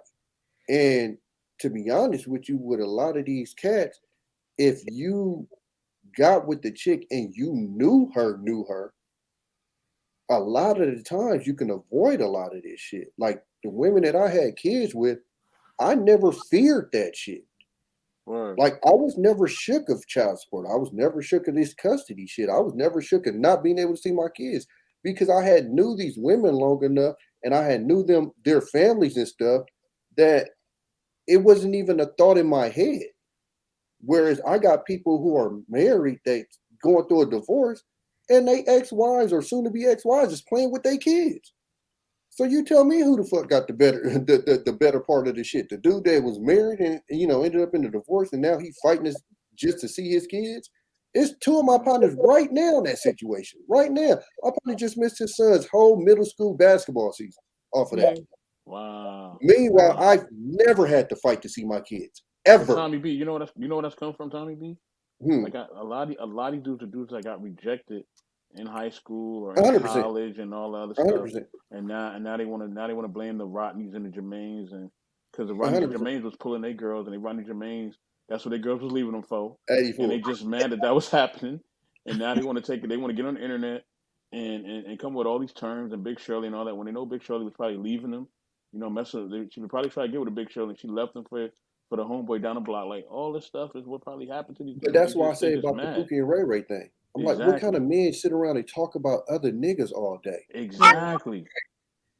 And to be honest with you, with a lot of these cats, if you got with the chick and you knew her, a lot of the times you can avoid a lot of this shit. Like the women that I had kids with, I never feared that shit. Word. Like I was never shook of child support. I was never shook of this custody shit. I was never shook of not being able to see my kids because I had knew these women long enough and I had knew them, their families and stuff, that it wasn't even a thought in my head. Whereas I got people who are married, they going through a divorce, and they ex-wives or soon to be ex-wives is playing with their kids. So you tell me who the fuck got the better the better part of the shit? The dude that was married and ended up in a divorce and now he's fighting this just to see his kids. It's two of my partners right now in that situation. Right now, I probably just missed his son's whole middle school basketball season off of that. Wow. Meanwhile, I've never had to fight to see my kids ever. Tommy B, you know where that's come from, Tommy B? Like a lot of these dudes that got rejected in high school or in 100%. college and all the other 100%. stuff, and now they want to blame the Rodneys and the Jermaines, and because the Rodneys and 100%. Jermaines was pulling their girls, and the Rodney Jermaines, that's what their girls was leaving them for, 84. and they just mad that was happening, and now they want to take it. They want to get on the internet and come with all these terms and Big Shirley and all that when they know Big Shirley was probably leaving them, she would probably try to get with a Big Shirley, and she left them for the homeboy down the block. Like all this stuff is what probably happened to these. But that's why I say about the Pookie and Ray Ray thing. I'm like, what kind of men sit around and talk about other niggas all day? Exactly.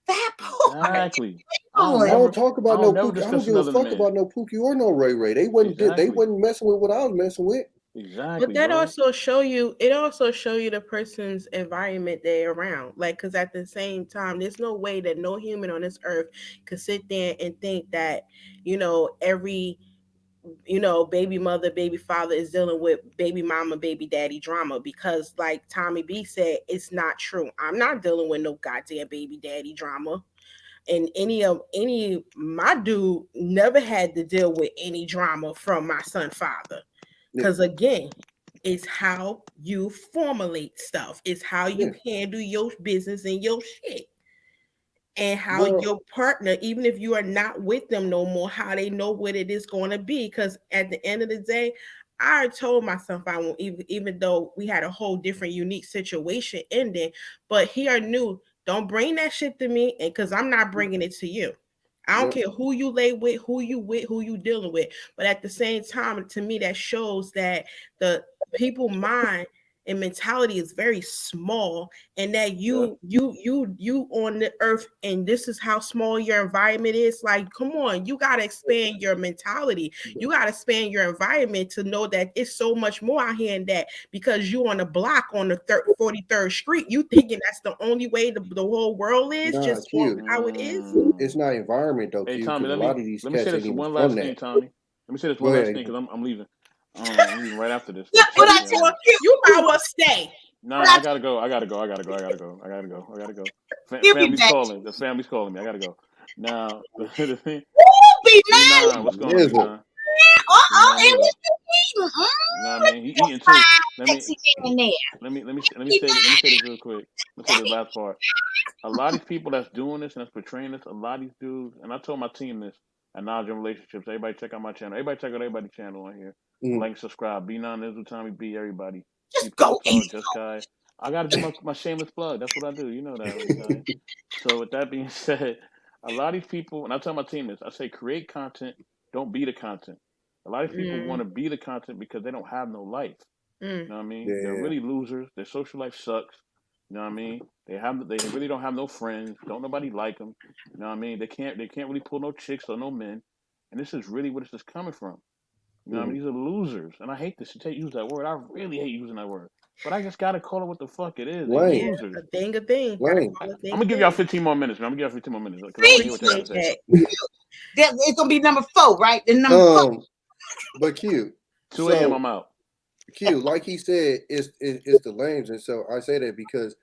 Exactly. I don't talk about no Pookie. I don't give a fuck about no Pookie or no Ray Ray. They wasn't messing with what I was messing with. Exactly. But that also show you the person's environment they're around. Like, because at the same time, there's no way that no human on this earth could sit there and think that, every baby mother, baby father is dealing with baby mama, baby daddy drama, because like Tommy B said, it's not true. I'm not dealing with no goddamn baby daddy drama. And my dude never had to deal with any drama from my son father. Because again, it's how you formulate stuff. It's how you handle your business and your shit. And how your partner, even if you are not with them no more, how they know what it is going to be. Because at the end of the day, I told myself I won't, even though we had a whole different unique situation ending, but he knew, don't bring that shit to me, and because I'm not bringing it to you. I don't care who you lay with, who you dealing with. But at the same time, to me, that shows that the people mind and mentality is very small, and that you on the earth, and this is how small your environment is. Like, come on, you got to expand your mentality. You got to expand your environment to know that it's so much more out here than that, because you on the block on the 43rd Street, you thinking that's the only way the whole world is, just how it is. It's not environment though. Hey, Q, Tommy, a lot of these let me say cats this ain't one even last from thing, that. Tommy. Let me say this one Go last ahead. thing, because I'm leaving. I'm leaving right after this. What I tell you, might well stay. No, I gotta go. Family's calling. The family's calling me. I gotta go. Now, the thing. B9, what's going on, B9? No, man, he eating too. Let me say this real quick. Let me say the last part. A lot of these people that's doing this and that's portraying this, a lot of these dudes, and I told my team this at Knowledge and Relationships. Everybody check out my channel. Everybody check out everybody's channel on here. Like, subscribe. B9 Nizzle, Tommy B, everybody. Just go. Just Kai. I gotta do my shameless plug. That's what I do. You know that. Okay? So with that being said, a lot of these people, and I tell my team this, I say create content, don't be the content. A lot of people want to be the content because they don't have no life. You know what I mean? Yeah. They're really losers. Their social life sucks. You know what I mean? They really don't have no friends. Don't nobody like them. You know what I mean? They can't really pull no chicks or no men. And this is really where this is coming from. You know what I mean? These are losers. And I hate to use that word. I really hate using that word. But I just gotta call it what the fuck it is. They're losers. A thing. I'm gonna give y'all 15 more minutes, man. I'm gonna give y'all 15 more minutes. Because I hear what you gotta say. It's gonna be number 4, right? The number 4. But Q. 2 a.m. I'm out. Q, like he said, it's the lames. And so I say that because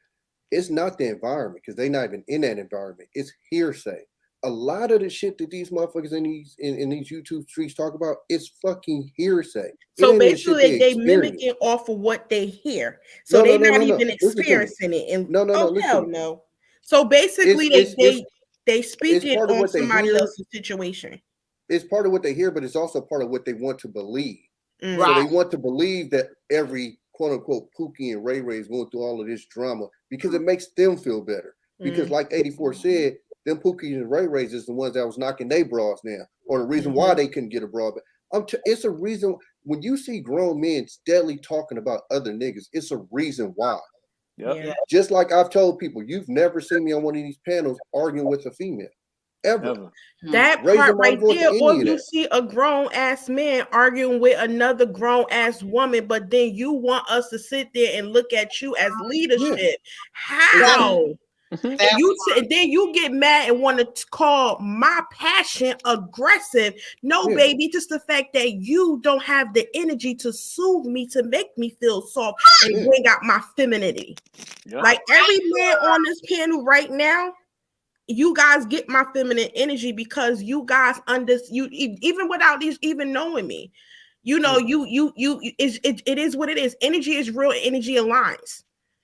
it's not the environment, because they're not even in that environment. It's hearsay. A lot of the shit that these motherfuckers in these YouTube streets talk about is fucking hearsay. So basically, they mimicking off of what they hear. So they're not even experiencing it. And no. So basically, they speaking on somebody else's situation. It's part of what they hear, but it's also part of what they want to believe. Right. So they want to believe that every quote unquote Pookie and Ray Ray's going through all of this drama because it makes them feel better. Because like 84 said, them Pookies and Ray Rays is the ones that was knocking their bras down, or the reason why they couldn't get a bra. But it's a reason when you see grown men steadily talking about other niggas, it's a reason why. Yep. Just like I've told people, you've never seen me on one of these panels arguing with a female. Ever. That Raising part my right voice to there, any or of you that. see a grown ass man arguing with another grown ass woman, but then you want us to sit there and look at you as leadership. How? And then you get mad and want to call my passion aggressive. No, baby, just the fact that you don't have the energy to soothe me, to make me feel soft and bring out my femininity. Like every man on this panel right now, you guys get my feminine energy because you guys even without these even knowing me, you know, it is what it is. Energy is real. Energy aligns.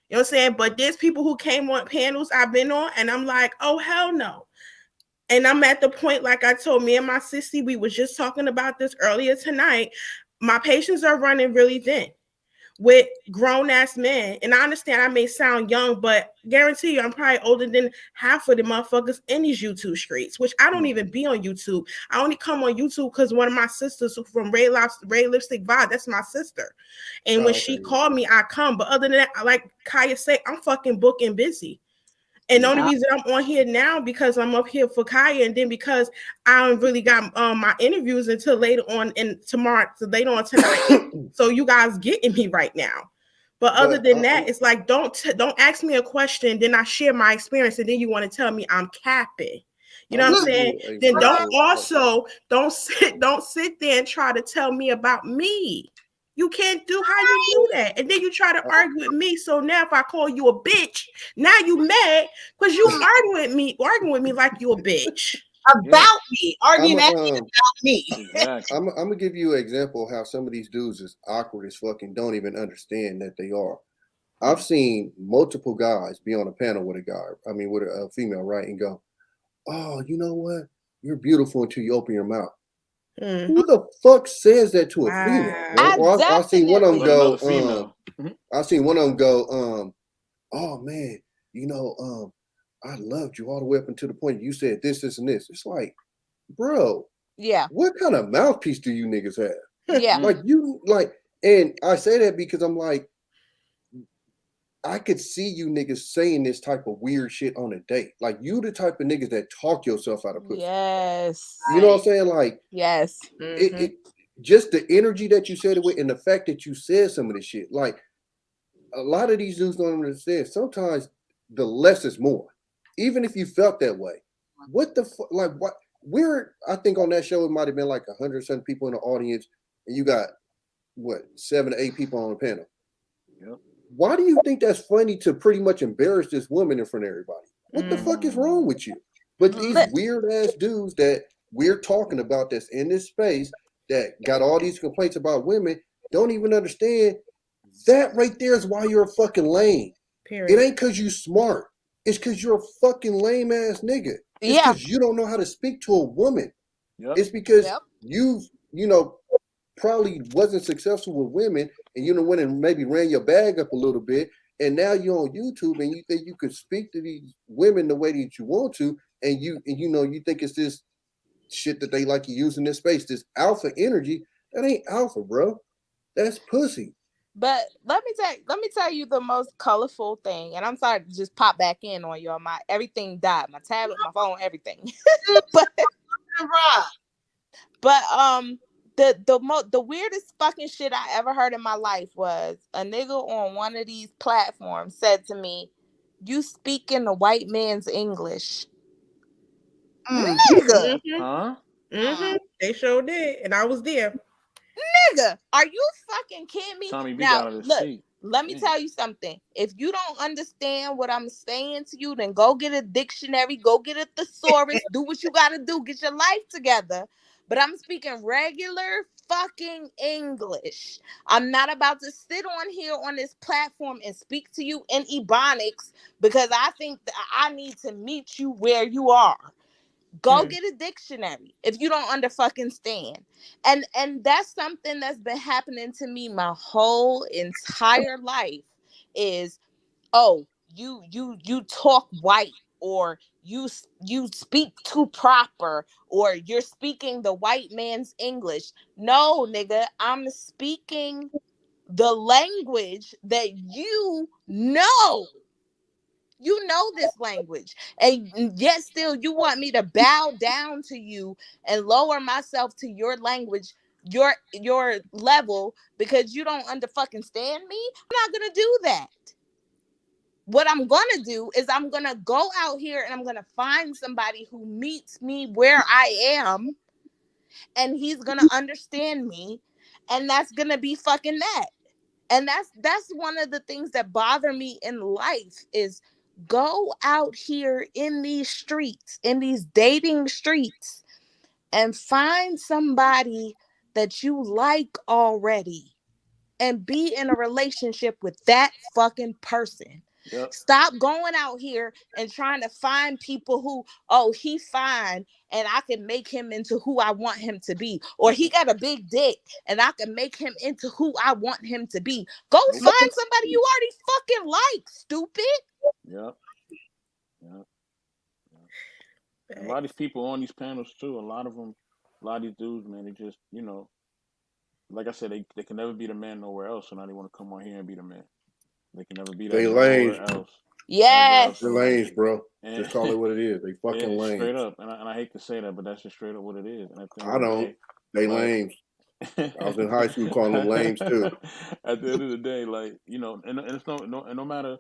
You know what I'm saying? But there's people who came on panels I've been on, and I'm like, oh hell no. And I'm at the point, like I told me and my sissy, we was just talking about this earlier tonight. My patients are running really thin with grown-ass men. And I understand I may sound young, but guarantee you I'm probably older than half of the motherfuckers in these YouTube streets, which I don't even be on YouTube. I only come on YouTube because one of my sisters from Ray Lipstick Vibe, that's my sister. And when she called me, I come. But other than that, like Kaya said, I'm fucking booked and busy. And the only reason I'm on here now because I'm up here for Kaya, and then because I don't really got my interviews until later on later on tonight. So you guys getting me right now. But other than that, it's like don't ask me a question, then I share my experience, and then you want to tell me I'm capping. You know what I'm saying? Then don't sit there and try to tell me about me. You can't do how you do that. And then you try to argue with me. So now if I call you a bitch, now you mad because you arguing with me like you a bitch. About me. Arguing about me. I'm gonna give you an example of how some of these dudes is awkward as fucking don't even understand that they are. I've seen multiple guys be on a panel with with a female, right? And go, oh, you know what? You're beautiful until you open your mouth. Who the fuck says that to a female? I seen one of them go, I seen one of them go, oh man, you know, I loved you all the way up until the point you said this, and this. It's like, bro, what kind of mouthpiece do you niggas have? And I say that because I'm like, I could see you niggas saying this type of weird shit on a date. Like, you the type of niggas that talk yourself out of pussy. Yes. You know what I'm saying? Like, yes. It just the energy that you said it with and the fact that you said some of this shit. Like, a lot of these dudes don't understand. Sometimes the less is more. Even if you felt that way. What the fuck? Like, what? I think on that show, it might have been like 100-something people in the audience, and you got, 7 to 8 people on the panel. Yep. Why do you think that's funny to pretty much embarrass this woman in front of everybody? What the fuck is wrong with you? But these weird ass dudes that we're talking about that's in this space that got all these complaints about women don't even understand that right there is why you're a fucking lame. Period. It ain't because you smart. It's because you're a fucking lame ass nigga. It's because you don't know how to speak to a woman. Yep. It's because you probably wasn't successful with women and went and maybe ran your bag up a little bit, and now you're on YouTube and you think you could speak to these women the way that you want to, and you think it's this shit that they like to use in this space, this alpha energy. That ain't alpha, bro. That's pussy. But let me tell you the most colorful thing, and I'm sorry to just pop back in on you. My everything died, my tablet, my phone, everything. The weirdest fucking shit I ever heard in my life was a nigga on one of these platforms said to me, "You speak in the white man's English." Nigga. They sure did, and I was there. Nigga, are you fucking kidding me? Tommy B now, got out of the look, seat. let me tell you something. If you don't understand what I'm saying to you, then go get a dictionary, go get a thesaurus, do what you gotta do, get your life together. But I'm speaking regular fucking English. I'm not about to sit on here on this platform and speak to you in Ebonics because I think that I need to meet you where you are. Go get a dictionary if you don't understand. And that's something that's been happening to me my whole entire life is, oh, you talk white, or you speak too proper, or you're speaking the white man's English. No, nigga, I'm speaking the language that you know. You know this language, and yet still you want me to bow down to you and lower myself to your language, your level, because you don't understand me. I'm not gonna do that. What I'm gonna do is I'm gonna go out here and I'm gonna find somebody who meets me where I am, and he's gonna understand me, and that's gonna be fucking that. And that's one of the things that bother me in life is go out here in these streets, in these dating streets, and find somebody that you like already and be in a relationship with that fucking person. Yep. Stop going out here and trying to find people who, oh, he fine and I can make him into who I want him to be, or he got a big dick and I can make him into who I want him to be. Go find somebody you already fucking like, stupid. Yep. A lot of these people on these panels too, a lot of these dudes, man, they just, like I said, they can never be the man nowhere else, so now they want to come on here and be the man. They can never be that They nowhere lames. else. Yes. They're lames, bro. And- Just call it what it is. They fucking Yeah, lames. straight up, and I hate to say that, but that's just straight up what it is. And at the end I of the don't. day, They like- lames. I was in high school calling them lames too. At the end of the day, like, and it's no matter.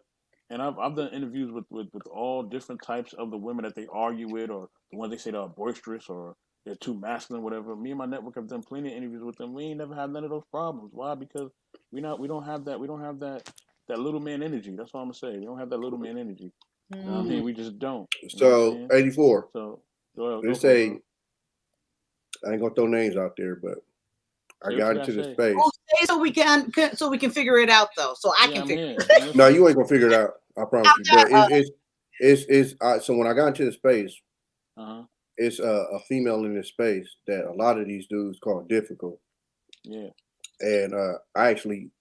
And I've done interviews with all different types of the women that they argue with, or the ones they say they're boisterous or they're too masculine, whatever. Me and my network have done plenty of interviews with them. We ain't never had none of those problems. Why? Because we don't have that little man energy. That's all I'm gonna say. We don't have that little man energy. You know what I mean? We just don't. You know what I'm So saying? 84. So go They for it, say bro. I ain't gonna throw names out there, but I Say got what you into gotta the say. space. Oh, say so we can figure it out though. So I Yeah, can I'm figure here. it out. No, you ain't gonna figure it out. I promise you. But it's so when I got into the space, Uh-huh. it's a female in this space that a lot of these dudes call difficult. Yeah. And I actually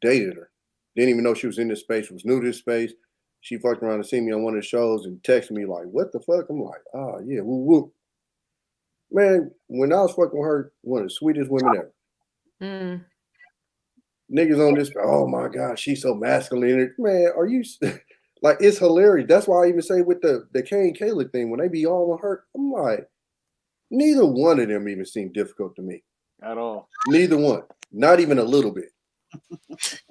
dated her. Didn't even know she was in this space. Was new to this space. She fucked around and seen me on one of the shows and texted me like, "What the fuck?" I'm like, "Oh yeah, woo woo." Man, when I was fucking with her, one of the sweetest women ever. Niggas on this, oh my God, she's so masculine. Man, are you like, it's hilarious. That's why I even say with the Kane Kayla thing, when they be all on her, I'm like, neither one of them even seem difficult to me. At all. Neither one. Not even a little bit.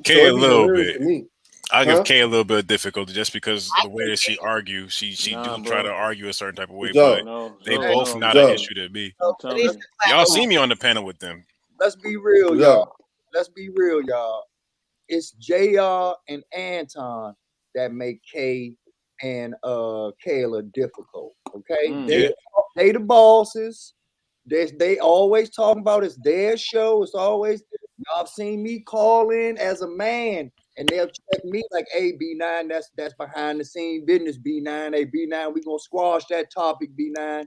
Kay a it'd be little hilarious bit. to me. I'll Huh? give Kay a little bit of difficulty just because the way that she argues, she Nah, do try bro. to argue a certain type of way, Zoe. but No, they Zoe, both no. not an Zoe. issue to me. I'm telling you. Y'all see me on the panel with them. Let's be real, Zoe. y'all. Let's be real, y'all. It's JR and Anton that make Kay and Kayla difficult. Okay, they the bosses. They always talking about it's their show. It's always, y'all seen me call in as a man, and they'll check me like, "Hey, B9, that's behind the scene business. B9, hey B9, we gonna squash that topic. B9."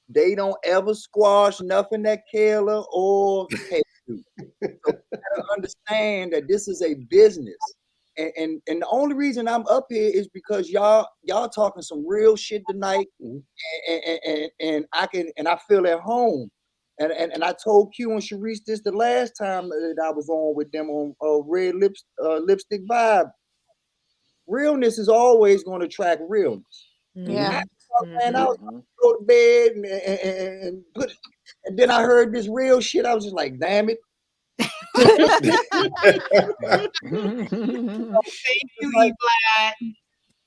They don't ever squash nothing that Kayla or Kay do. So you gotta understand that this is a business. And the only reason I'm up here is because y'all talking some real shit tonight, and I feel at home. And I told Q and Sharice this the last time that I was on with them on Red Lipstick Vibe. Realness is always going to attract realness. Yeah. And I was going to go to bed and put it, and then I heard this real shit. I was just like, damn it. Thank you, E-Black.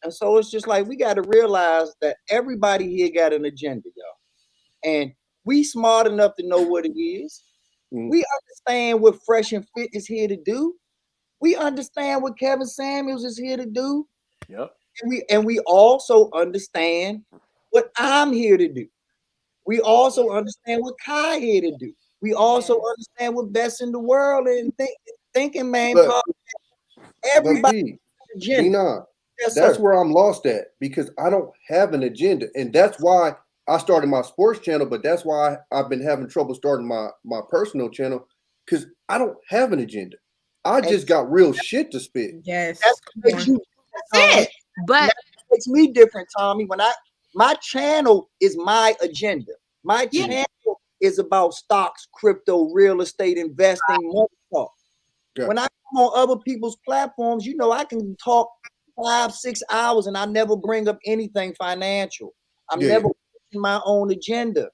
And so it's just like we got to realize that everybody here got an agenda, y'all. And we smart enough to know what it is. We understand what Fresh and Fit is here to do. We understand what Kevin Samuels is here to do. Yep. And we also understand what I'm here to do. We also understand what Kai here to do. We also understand what Best in the World and thinking, man. But Everybody. B9, Yes, that's sir. where I'm lost at because I don't have an agenda. And that's why I started my sports channel, but that's why I've been having trouble starting my personal channel because I don't have an agenda. I just got real shit to spit. Yes. That's what makes you That's it. But that makes me different, Tommy. My channel is my agenda. My channel is about stocks, crypto, real estate, investing, money talk. Yeah. When I come on other people's platforms, you know, I can talk 5-6 hours and I never bring up anything financial. I'm Yeah, never pushing my own agenda.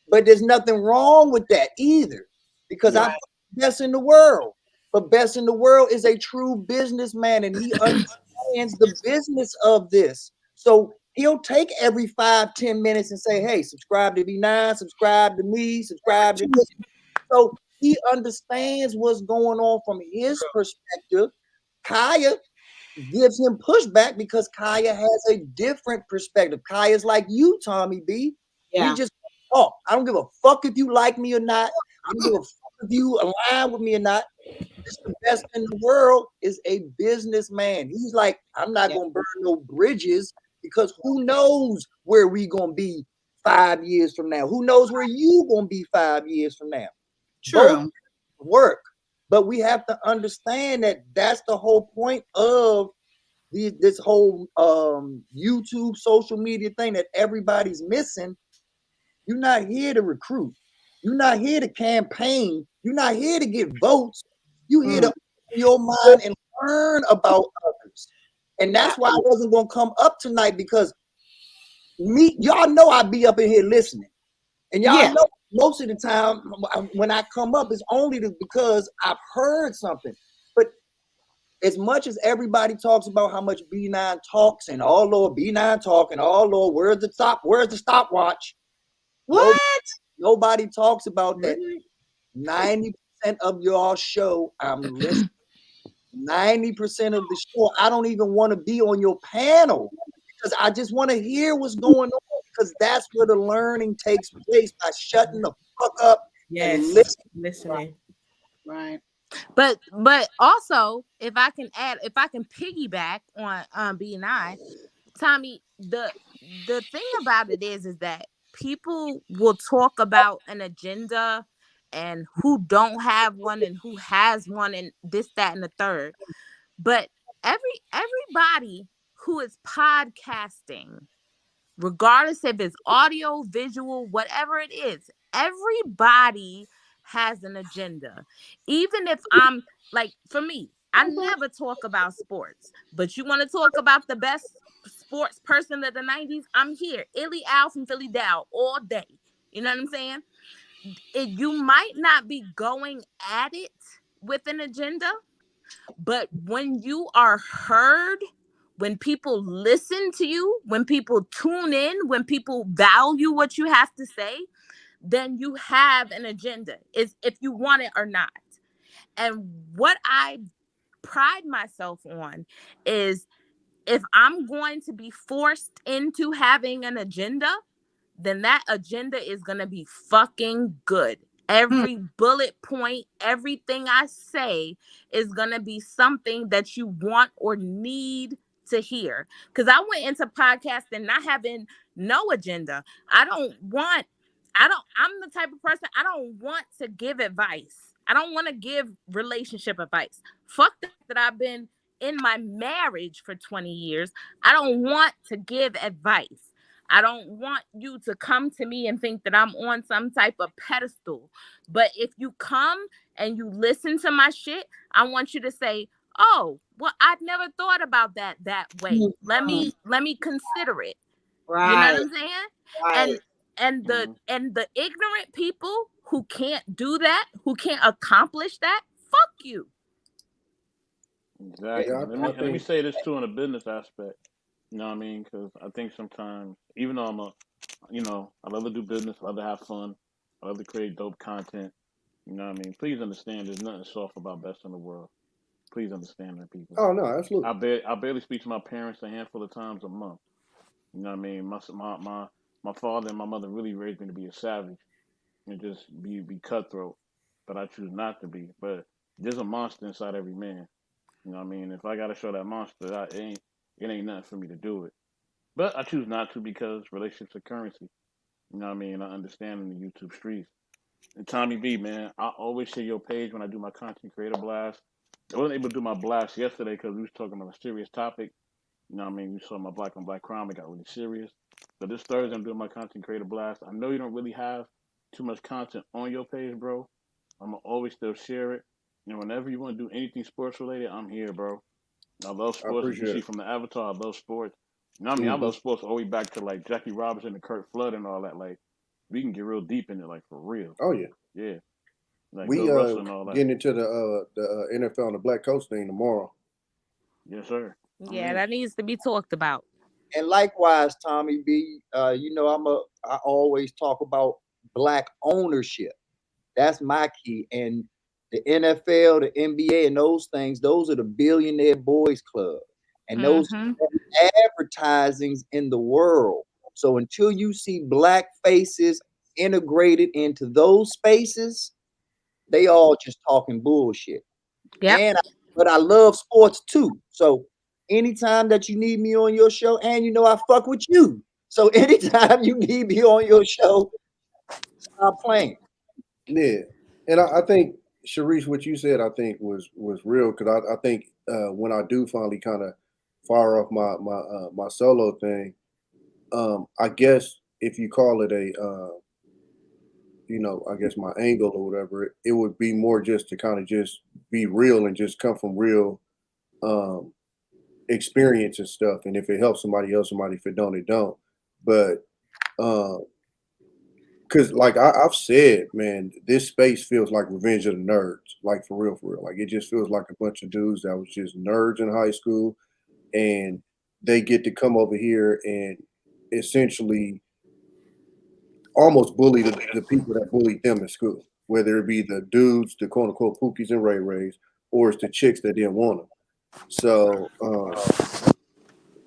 But there's nothing wrong with that either, because Yeah. I'm best in the world. But best in the world is a true businessman, and he understands the business of this. So he'll take every 5-10 minutes and say, hey, subscribe to B9, subscribe to me, subscribe to me. So he understands what's going on from his perspective. Kaya gives him pushback because Kaya has a different perspective. Kaya's like you, Tommy B. Yeah. We just talk. I don't give a fuck if you like me or not. I don't give a fuck if you align with me or not. It's the best in the world is a businessman. He's like, I'm not gonna burn no bridges because who knows where we gonna be 5 years from now? Who knows where you gonna be 5 years from now? Both work, but we have to understand that that's the whole point of this whole YouTube social media thing that everybody's missing. You're not here to recruit. You're not here to campaign. You're not here to get votes. You're here to open your mind and learn about others. And that's why I wasn't gonna come up tonight, because y'all know I be up in here listening. And y'all know most of the time when I come up, it's only because I've heard something. But as much as everybody talks about how much B9 talks and all Lord B9 talking, all Lord, where's the stopwatch? What? Nobody talks about that. 90% of y'all show I'm listening. 90% of the show, I don't even want to be on your panel because I just want to hear what's going on, because that's where the learning takes place, by shutting the fuck up and listening. Right. But also, if I can piggyback on B9, Tommy, the thing about it is that people will talk about an agenda and who don't have one and who has one and this, that, and the third. But everybody who is podcasting, regardless if it's audio, visual, whatever it is, everybody has an agenda. Even if I'm like, for me, I never talk about sports, but you want to talk about the best sports person of the 90s, I'm here. Illy Al from Philly Dow all day. You know what I'm saying? You might not be going at it with an agenda, but when you are heard, when people listen to you, when people tune in, when people value what you have to say, then you have an agenda, is if you want it or not. And what I pride myself on is, if I'm going to be forced into having an agenda, then that agenda is going to be fucking good. Every bullet point, everything I say is going to be something that you want or need to hear. Because I went into podcasting not having no agenda. I'm the type of person, I don't want to give advice. I don't want to give relationship advice. Fuck that I've been in my marriage for 20 years. I don't want to give advice. I don't want you to come to me and think that I'm on some type of pedestal. But if you come and you listen to my shit, I want you to say, oh, well, I've never thought about that way. Let me consider it. Right. You know what I'm saying? Right. And the ignorant people who can't do that, who can't accomplish that, fuck you. Exactly. Yeah, Let me say this too in a business aspect. You know what I mean? Because I think sometimes, even though I love to do business, I love to have fun, I love to create dope content. You know what I mean? Please understand, there's nothing soft about best in the world. Please understand that, people. Oh no, absolutely. I barely speak to my parents a handful of times a month. You know what I mean? My father and my mother really raised me to be a savage and just be cutthroat, but I choose not to be. But there's a monster inside every man. You know what I mean? If I gotta show that monster, it ain't nothing for me to do it. But I choose not to, because relationships are currency. You know what I mean? I understand in the YouTube streets. And Tommy B, man, I always share your page when I do my content creator blast. I wasn't able to do my blast yesterday because we was talking about a serious topic. You know what I mean? You saw my black on black crime. It got really serious. So this Thursday, I'm doing my content creator blast. I know you don't really have too much content on your page, bro. I'm going to always still share it. You know, whenever you want to do anything sports related, I'm here, bro. I love sports. As you see from the avatar, I love sports. You know what I mean? I love sports all the way back to like Jackie Robinson and Kurt Flood and all that. Like, we can get real deep in it, like for real. Oh yeah. Yeah. Like We Bill Russell and all that. getting into the NFL and the black coach thing tomorrow. Yes, sir. Yeah, that needs to be talked about. And likewise, Tommy B, you know, I always talk about black ownership. That's my key. And the NFL, the NBA, and those things, those are the billionaire boys club. And those are advertisings in the world. So until you see black faces integrated into those spaces, they all just talking bullshit. Yeah. But I love sports too. So anytime that you need me on your show, and you know I fuck with you. So anytime you need me on your show, stop playing. Yeah, and I think Sharice, what you said, I think was real because I think when I do finally kind of fire off my solo thing, I guess if you call it a you know, I guess my angle or whatever, it would be more just to kind of just be real and just come from real experience and stuff. And if it helps somebody else, somebody, if it don't, it don't. But because like I've said, man, this space feels like Revenge of the Nerds, like for real. Like it just feels like a bunch of dudes that was just nerds in high school, and they get to come over here and essentially almost bully the people that bullied them in school, whether it be the dudes, the quote unquote Pookies and Ray Rays, or it's the chicks that didn't want them. So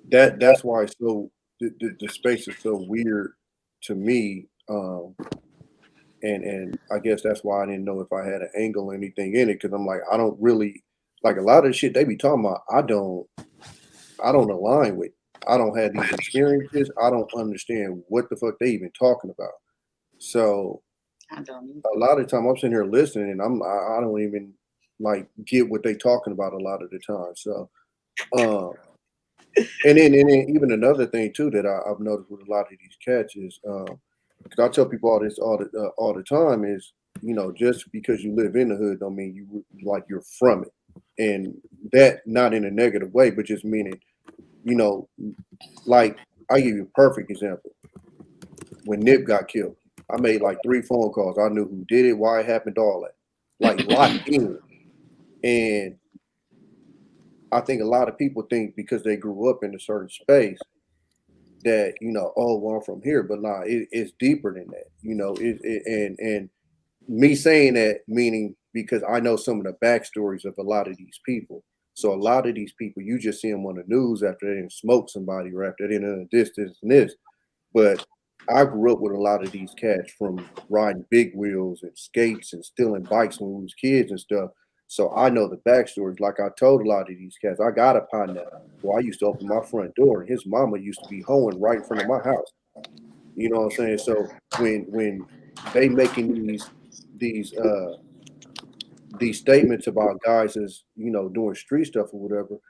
that's why it's so the space is so weird to me. And I guess that's why I didn't know if I had an angle or anything in it, because I'm like, I don't really like a lot of the shit they be talking about. I don't align with. I don't have these experiences. I don't understand what the fuck they even talking about. So I don't either. A lot of the time I'm sitting here listening and I don't even like get what they talking about a lot of the time. So and then even another thing too that I've noticed with a lot of these cats is because I tell people all the time is, you know, just because you live in the hood don't mean you like you're from it, and that not in a negative way, but just meaning, you know, like I give you a perfect example. When Nip got killed, I made like 3 phone calls. I knew who did it, why it happened, all that, like locked in. And I think a lot of people think because they grew up in a certain space that, you know, oh, well, I'm from here, but nah, it's deeper than that, you know. And me saying that meaning because I know some of the backstories of a lot of these people. So a lot of these people, you just see them on the news after they didn't smoke somebody or after they didn't this and this. But I grew up with a lot of these cats from riding big wheels and skates and stealing bikes when we was kids and stuff. So I know the backstories. Like I told a lot of these cats, I got a partner. Well, I used to open my front door and his mama used to be hoeing right in front of my house. You know what I'm saying? So when they making these statements about guys as, you know, doing street stuff or whatever,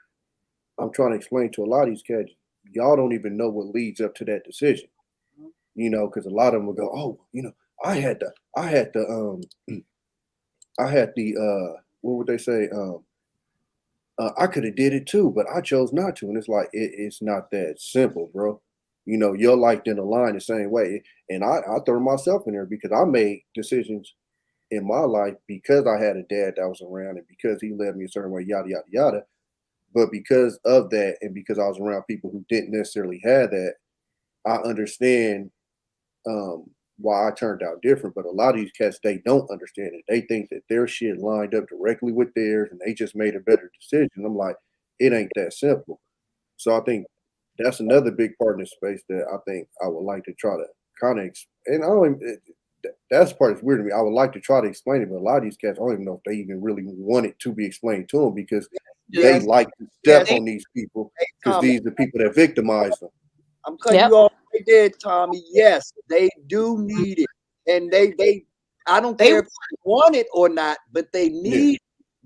I'm trying to explain to a lot of these cats, y'all don't even know what leads up to that decision. You know, because a lot of them will go, oh, you know, I had the what would they say? I could have did it too, but I chose not to. And it's like, it's not that simple, bro. You know, your life didn't align the same way. And I throw myself in there because I made decisions in my life because I had a dad that was around and because he led me a certain way, yada, yada, yada. But because of that, and because I was around people who didn't necessarily have that, I understand why I turned out different. But a lot of these cats, they don't understand it. They think that their shit lined up directly with theirs and they just made a better decision. I'm like, it ain't that simple. So I think that's another big part in this space that I think I would like to try to kind of, and I don't even, that's part that's weird to me. I would like to try to explain it, but a lot of these cats, I don't even know if they even really want it to be explained to them because they like to step on these people because these are the people that victimize them. I'm cutting you off right there, Tommy. Yes, they do need it, and they I don't care if they want it or not, but they need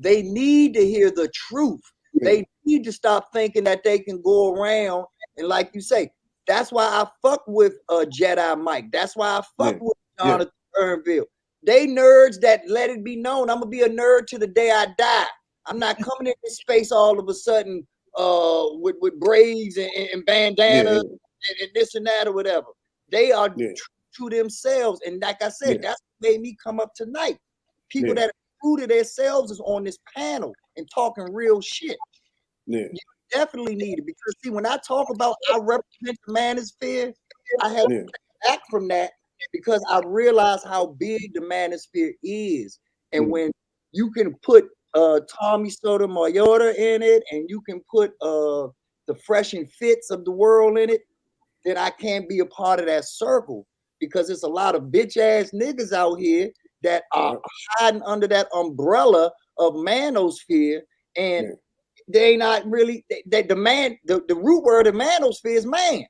to hear the truth. They need to stop thinking that they can go around and, like you say, that's why I fuck with Jedi Mike. That's why I fuck with Jonathan Ernville. They nerds that let it be known. I'm gonna be a nerd to the day I die. I'm not coming in this space all of a sudden with braids and bandanas and this and that or whatever. They are true to themselves, and like I said, that's what made me come up tonight. People that are true to themselves is on this panel and talking real shit. You definitely need it, because see, when I talk about I represent the manosphere, I have to back from that because I realize how big the manosphere is. And when you can put Tommy Sotomayor in it, and you can put the Fresh and Fits of the world in it, then I can't be a part of that circle, because there's a lot of bitch ass niggas out here that are hiding under that umbrella of manosphere, and they not really the root word of manosphere is man.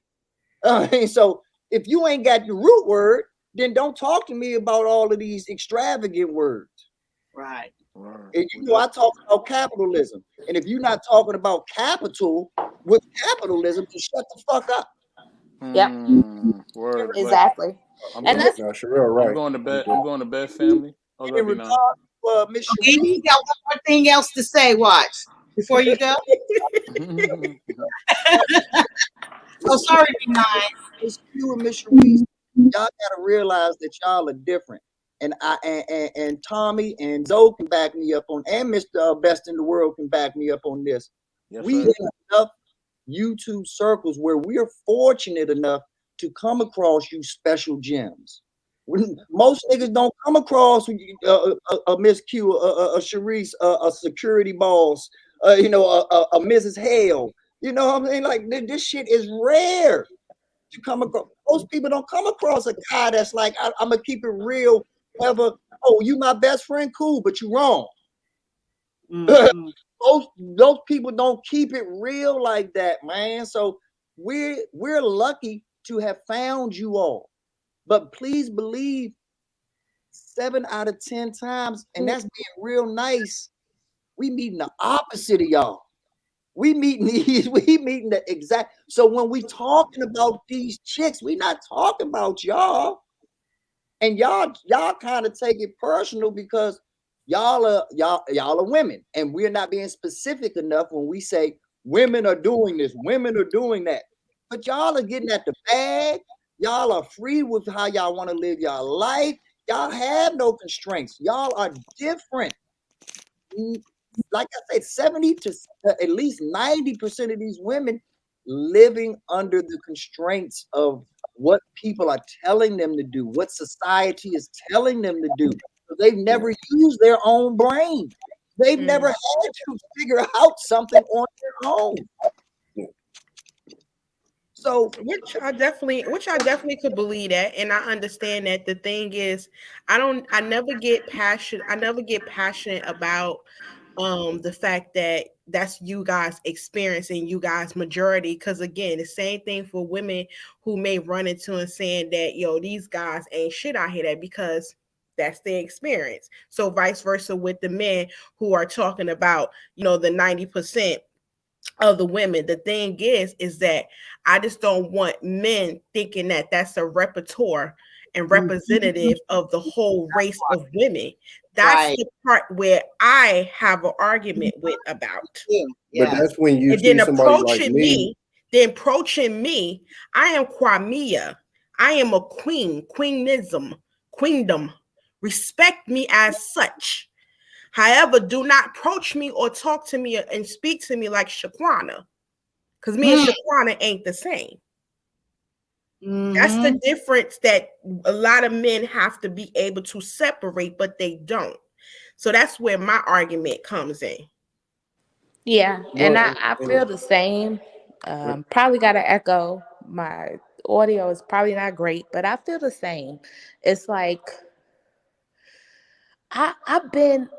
And so if you ain't got the root word, then don't talk to me about all of these extravagant words. Right. And you know, I talk about capitalism. And if you're not talking about capital with capitalism, then shut the fuck up. Yep. Word. Exactly. I'm And going, that's I'm going to bed. I'm going to bed, family. Oh, In love you, regard now. to Miss Okay, you got one more thing else to say. Watch before you go. Oh, sorry, B9. Miss Q and Miss Sharice, y'all gotta realize that y'all are different. And and Tommy and Zoe can back me up on, and Mr. Best in the World can back me up on this. Yes, We sir. in enough YouTube circles where we're fortunate enough to come across you special gems. Most niggas don't come across a Miss Q, a Sharice, a security boss, you know, a Mrs. Hale. You know what I mean? Like, this shit is rare to come across. Most people don't come across a guy that's like, I'm gonna keep it real. Whoever, oh, you my best friend, cool, but you wrong. Those people don't keep it real like that, man. So we're lucky to have found you all. But please believe 7 out of 10 times, and that's being real nice, we meeting the opposite of y'all. We meeting the exact. So when we talking about these chicks, we not talking about y'all. And y'all kind of take it personal because y'all are women, and we're not being specific enough when we say women are doing this, women are doing that. But y'all are getting at the bag. Y'all are free with how y'all want to live y'all life. Y'all have no constraints. Y'all are different. Like I said, 70 to at least 90% of these women living under the constraints of what people are telling them to do, what society is telling them to do. They've never used their own brain. They've never had to figure out something on their own. So which I definitely could believe that, and I understand that. The thing is, I never get passionate about the fact that that's you guys experiencing, you guys majority, because again, the same thing for women who may run into and saying that, yo, these guys ain't shit out here, that because that's their experience. So vice versa with the men who are talking about, you know, the 90% of the women. The thing is that I just don't want men thinking that that's a repertoire and representative of the whole race of women. That's the part where I have an argument with about. But that's when you And see then somebody approaching me, I am Kwamia. I am a queen, queendom. Respect me as such. However, do not approach me or talk to me and speak to me like Shaquana, because me and Shaquana ain't the same. That's the difference that a lot of men have to be able to separate, but they don't. So that's where my argument comes in. Yeah, and I feel the same. Probably got to echo. My audio is probably not great, but I feel the same. It's like I've been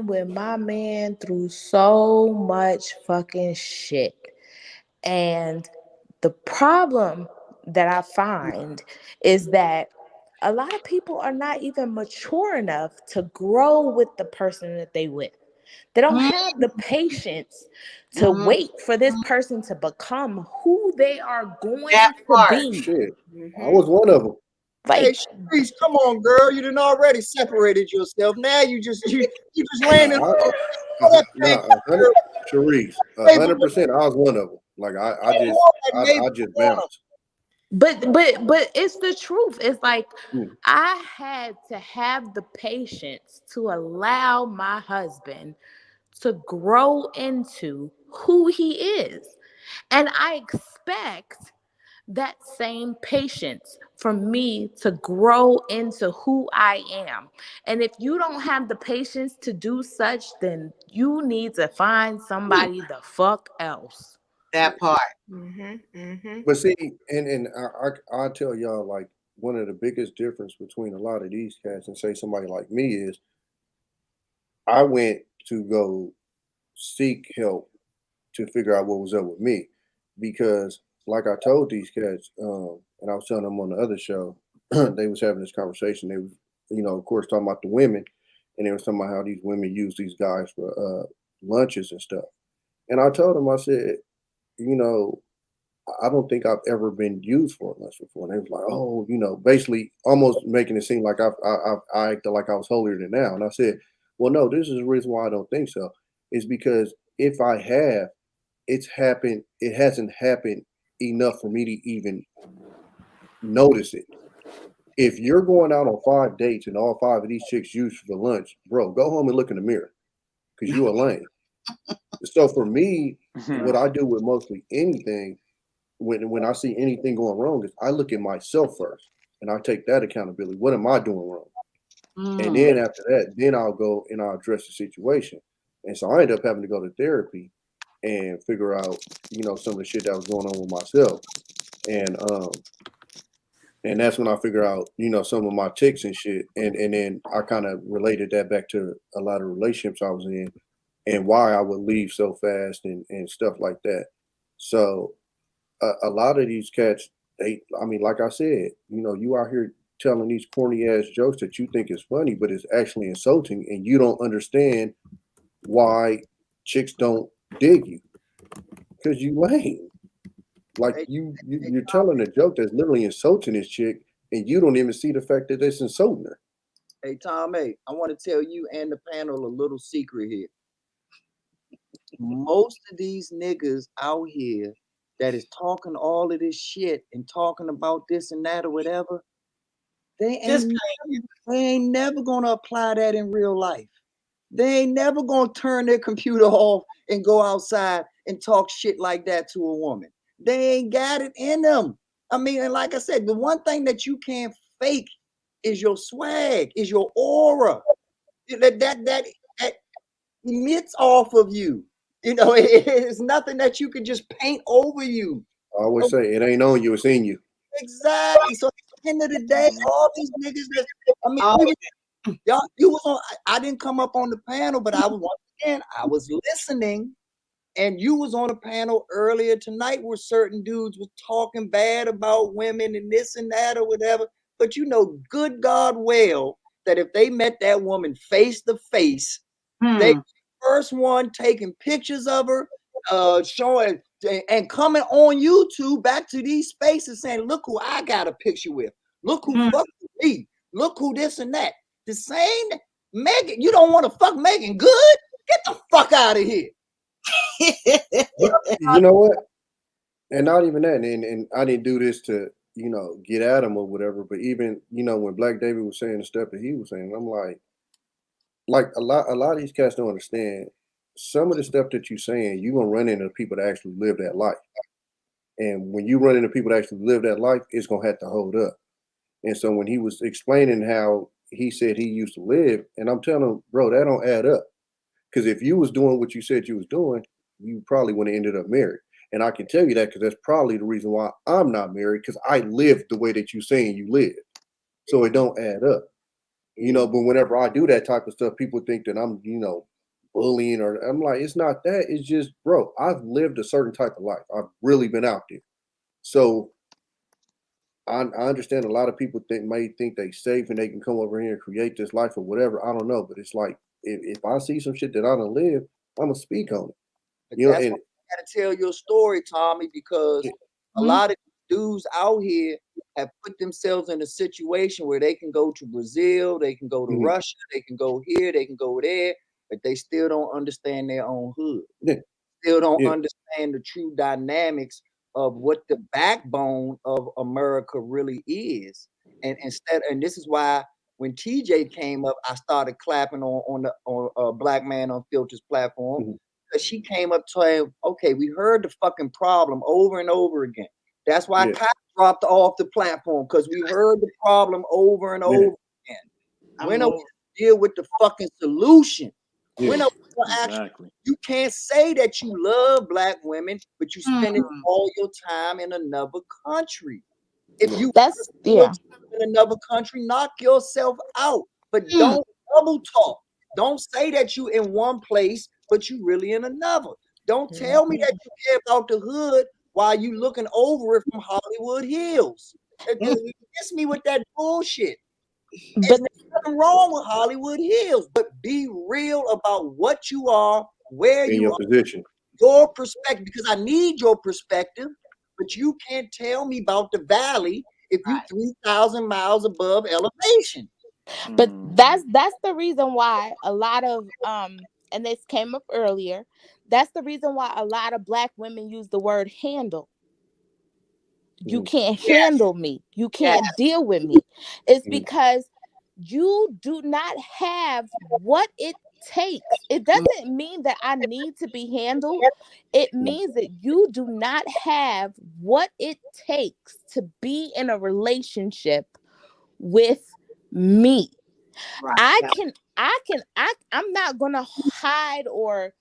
with my man through so much fucking shit. And The problem that I find is that a lot of people are not even mature enough to grow with the person that they with. They don't have the patience to wait for this person to become who they are going to be. Shit, I was one of them. Hey, Sharice, come on, girl. You done already separated yourself. Now you just ran in. Sharice, 100%. I was one of them. Like I just bounced. But it's the truth. It's like I had to have the patience to allow my husband to grow into who he is. And I expect that same patience for me to grow into who I am. And if you don't have the patience to do such, then you need to find somebody the fuck else. That part. But see, and I tell y'all, like, one of the biggest difference between a lot of these cats and say somebody like me is I went to go seek help to figure out what was up with me, because like I told these cats, and I was telling them on the other show, they was having this conversation. They was, of course, talking about the women, and they was talking about how these women use these guys for lunches and stuff. And I told them, I said, I don't think I've ever been used for a lunch before. And they was like, oh, basically almost making it seem like I acted like I was holier than thou. And I said, well, no, this is the reason why I don't think so. It's because if I have, it hasn't happened enough for me to even notice it. If you're going out on 5 dates and all 5 of these chicks use for lunch, bro, go home and look in the mirror, because you a lame. So for me, what I do with mostly anything, when I see anything going wrong, is I look at myself first and I take that accountability. What am I doing wrong? And then after that, then I'll go and I'll address the situation. And so I end up having to go to therapy and figure out, some of the shit that was going on with myself. And that's when I figure out, some of my tics and shit. And then I kind of related that back to a lot of relationships I was in and why I would leave so fast and stuff like that. So a lot of these cats, like I said, you out here telling these corny ass jokes that you think is funny, but it's actually insulting, and you don't understand why chicks don't dig you, because you lame. Like you're telling a joke that's literally insulting this chick, and you don't even see the fact that it's insulting her. Hey, Tom, I want to tell you and the panel a little secret here. Most of these niggas out here that is talking all of this shit and talking about this and that or whatever, they ain't never gonna apply that in real life. They ain't never gonna turn their computer off and go outside and talk shit like that to a woman. They ain't got it in them. And like I said, the one thing that you can't fake is your swag, is your aura. That emits off of you. It's nothing that you can just paint over you. I always say it ain't on you, it's in you. Exactly. So at the end of the day, all these niggas y'all, you was on. I didn't come up on the panel, but I was listening, and you was on a panel earlier tonight where certain dudes was talking bad about women and this and that or whatever. But good God well that if they met that woman face to face, they first one taking pictures of her, showing and coming on YouTube back to these spaces saying, look who I got a picture with. Look who fucked with me. Look who this and that. The same Megan, you don't want to fuck Megan Good? Get the fuck out of here. You know what? And not even that. And I didn't do this to, get at him or whatever. But even, when Black David was saying the stuff that he was saying, I'm like a lot of these cats don't understand. Some of the stuff that you're saying, you're gonna run into people that actually live that life. And when you run into people that actually live that life, it's gonna have to hold up. And so when he was explaining how he said he used to live, and I'm telling him, bro, that don't add up. Because if you was doing what you said you was doing, you probably would have ended up married. And I can tell you that because that's probably the reason why I'm not married, because I lived the way that you saying you lived. So it don't add up. But whenever I do that type of stuff, people think that I'm, bullying, or I'm like, it's not that. It's just, bro, I've lived a certain type of life. I've really been out there. So I understand a lot of people may think they safe and they can come over here and create this life or whatever. I don't know, but it's like if I see some shit that I don't live, I'm gonna speak on it. But You know, that's and why you gotta tell your story, Tommy, because a lot of dudes out here have put themselves in a situation where they can go to Brazil, they can go to Russia, they can go here, they can go there, but they still don't understand their own hood. Still don't understand the true dynamics of what the backbone of America really is. And this is why when TJ came up, I started clapping on Black Man Unfiltered's platform. Because she came up saying, okay, we heard the fucking problem over and over again. That's why Kyle dropped off the platform, because we heard the problem over and over again. When are we deal with the fucking solution? When are we gonna actually? You can't say that you love Black women, but you spending all your time in another country. If you in another country, knock yourself out. But don't double talk. Don't say that you in one place, but you really in another. Don't tell me that you care about the hood while you looking over it from Hollywood Hills. Miss me with that bullshit. There's nothing wrong with Hollywood Hills, but be real about what you are, where in you your are, position. your perspective, because I need your perspective, but you can't tell me about the valley if you 3,000 miles above elevation. But that's the reason why a lot of and this came up earlier, that's the reason why a lot of Black women use the word handle. You can't handle me. You can't deal with me. It's because you do not have what it takes. It doesn't mean that I need to be handled. It means that you do not have what it takes to be in a relationship with me. I'm not gonna hide or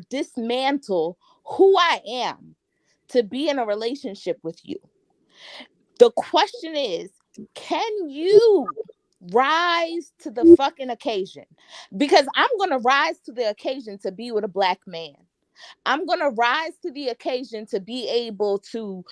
dismantle who I am to be in a relationship with you. The question is, can you rise to the fucking occasion? Because I'm gonna rise to the occasion to be with a Black man. I'm gonna rise to the occasion to be able to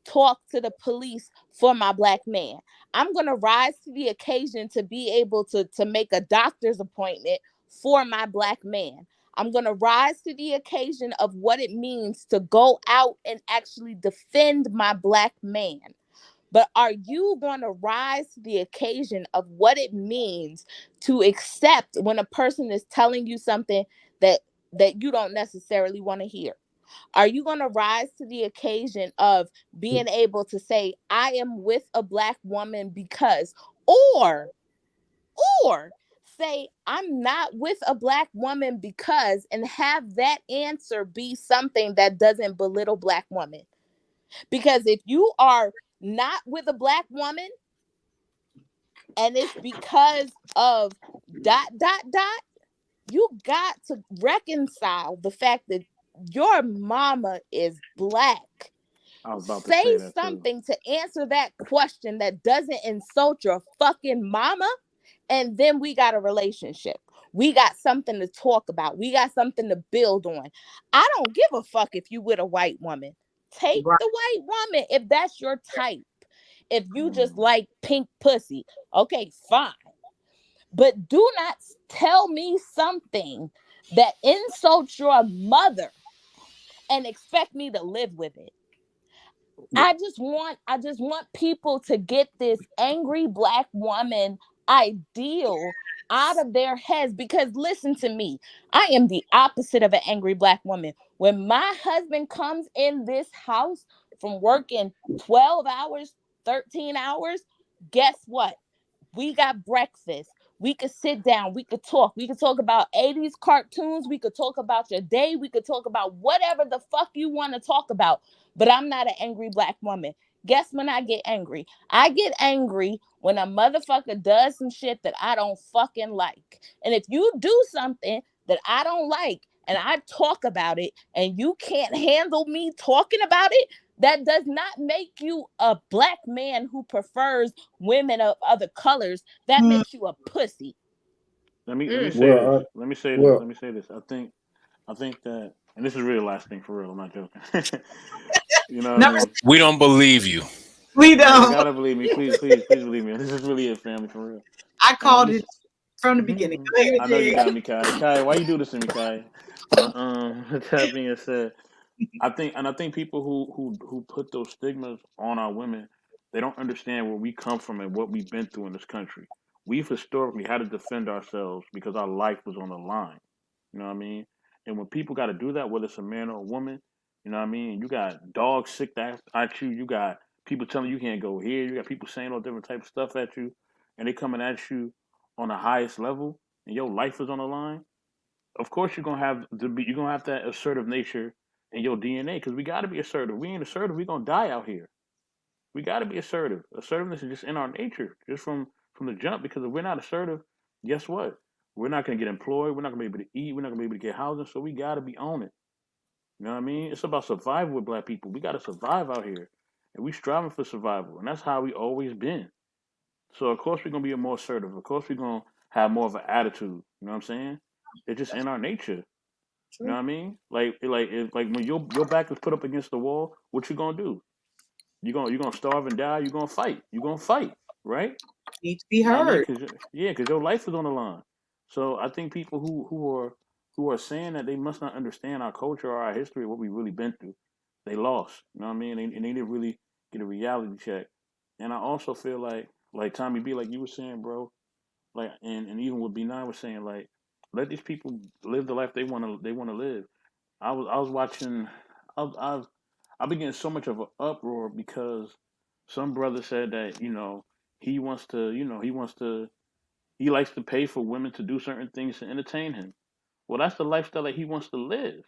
talk to the police for my Black man. I'm gonna rise to the occasion to be able to make a doctor's appointment for my Black man. I'm gonna rise to the occasion of what it means to go out and actually defend my Black man. But are you going to rise to the occasion of what it means to accept when a person is telling you something that you don't necessarily want to hear? Are you going to rise to the occasion of being able to say, I am with a Black woman because, or say, I'm not with a Black woman because, and have that answer be something that doesn't belittle Black women? Because if you are not with a Black woman and it's because of ... you got to reconcile the fact that your mama is Black. Say something to answer that question that doesn't insult your fucking mama, and then we got a relationship. We got something to talk about. We got something to build on. I don't give a fuck if you with a white woman. Take the white woman if that's your type. If you just like pink pussy, okay, fine. But do not tell me something that insults your mother and expect me to live with it. I just want people to get this angry Black woman ideal out of their heads, because listen to me, I am the opposite of an angry Black woman. When my husband comes in this house from working 12 hours, 13 hours, guess what? We got breakfast. We could sit down. We could talk. We could talk about 80s cartoons. We could talk about your day. We could talk about whatever the fuck you want to talk about. But I'm not an angry Black woman. Guess when I get angry? I get angry when a motherfucker does some shit that I don't fucking like. And if you do something that I don't like and I talk about it and you can't handle me talking about it, that does not make you a Black man who prefers women of other colors. That makes you a pussy. Let me say this. I think that And this is really the last thing for real. I'm not joking. You know what Number I mean? We don't believe you. We You don't. gotta believe me. Please believe me. This is really it, family, for real. I And called it from the beginning. Go ahead, I know you Jig. got me, Kai. Kai, why you do this to me, Kai? But with that being said, I think people who put those stigmas on our women, they don't understand where we come from and what we've been through in this country. We've historically had to defend ourselves because our life was on the line. You know what I mean? And when people got to do that, whether it's a man or a woman, you know what I mean? You got dogs sick at you. You got people telling you can't go here. You got people saying all different type of stuff at you, and they coming at you on the highest level, and your life is on the line. Of course, you're gonna have that assertive nature in your DNA because we got to be assertive. We ain't assertive, we're gonna die out here. We got to be assertive. Assertiveness is just in our nature, just from the jump. Because if we're not assertive, guess what? We're not gonna get employed. We're not gonna be able to eat. We're not gonna be able to get housing. So we got to be on it. You know what I mean? It's about survival with Black people. We got to survive out here, and we striving for survival, and that's how we always been. So of course we're gonna be more assertive. Of course we're gonna have more of an attitude. You know what I'm saying? It's just in our nature. You know what I mean? Like when your back is put up against the wall, what you gonna do? You gonna starve and die? You gonna fight? You gonna fight, right? Need to be You know what I mean? heard. Because your life is on the line. So I think people who are saying that they must not understand our culture or our history, what we really been through, they lost. You know what I mean? And they didn't really get a reality check. And I also feel like Tommy B, like you were saying, bro, like and even what B9 was saying, like let these people live the life they wanna live. I was watching. I've been getting so much of an uproar because some brother said that he wants to he likes to pay for women to do certain things to entertain him. Well, that's the lifestyle that he wants to live.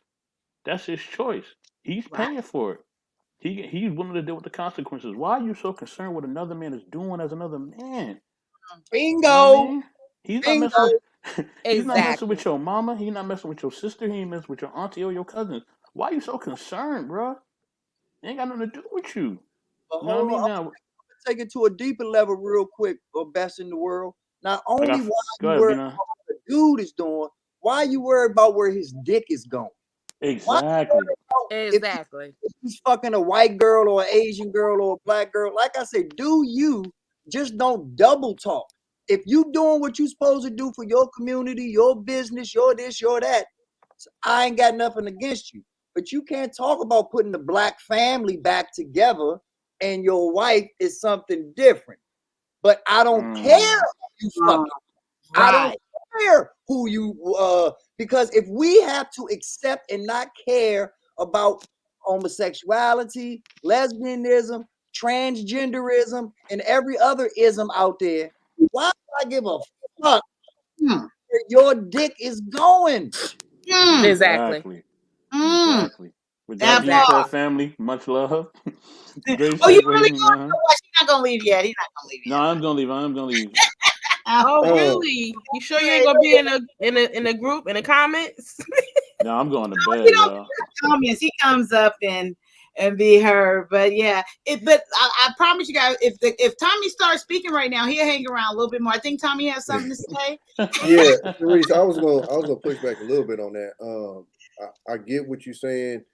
That's his choice. He's paying for it. He's willing to deal with the consequences. Why are you so concerned with another man is doing as another man? Bingo. You know what I mean? He's not messing Bingo. with he's not messing with your mama. He's not messing with your sister. He ain't messing with your auntie or your cousins. Why are you so concerned, bro? It ain't got nothing to do with you. But You know what I hold mean? on, I'm Now, gonna take it to a deeper level real quick. Or best in the world. Not I only got. why Go you ahead, worried Bina. about what the dude is doing, why you worried about where his dick is going? Why you Exactly. worried about Exactly. if he's fucking a white girl or an Asian girl or a black girl? Like I said, do you just don't double talk. If you doing what you supposed to do for your community, your business, your this, your that, I ain't got nothing against you. But you can't talk about putting the black family back together and your wife is something different. But I don't care who you fucking. I don't care who you because if we have to accept and not care about homosexuality, lesbianism, transgenderism, and every other ism out there, why do I give a fuck where your dick is going? Exactly. Exactly. With that being said, family, much love. Great Oh, you segue, really you going? know? He's not gonna leave yet. He's not gonna leave yet. No, I'm gonna leave. I'm gonna leave. Oh, really? You sure you ain't gonna be in a group in the comments? No, I'm going to No, bed, he don't y'all. comments. He comes up and be heard. But yeah, but I promise you guys, if Tommy starts speaking right now, he'll hang around a little bit more. I think Tommy has something to say. Yeah, Therese, I was gonna push back a little bit on that. I get what you're saying.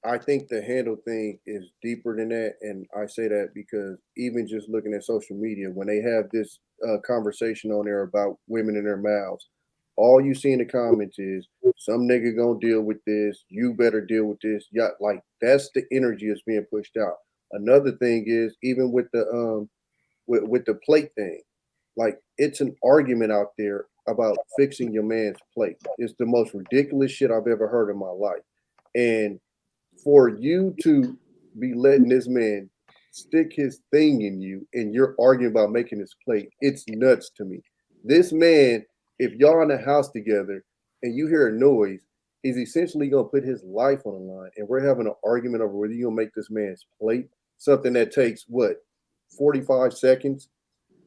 I think the handle thing is deeper than that, and I say that because even just looking at social media, when they have this conversation on there about women in their mouths, all you see in the comments is some nigga gonna deal with this. You better deal with this. Yeah, like that's the energy that's being pushed out. Another thing is even with the with the plate thing, like it's an argument out there about fixing your man's plate. It's the most ridiculous shit I've ever heard in my life, and for you to be letting this man stick his thing in you and you're arguing about making his plate, it's nuts to me. This man, if y'all in the house together and you hear a noise, he's essentially gonna put his life on the line, and we're having an argument over whether you're gonna make this man's plate, something that takes what 45 seconds.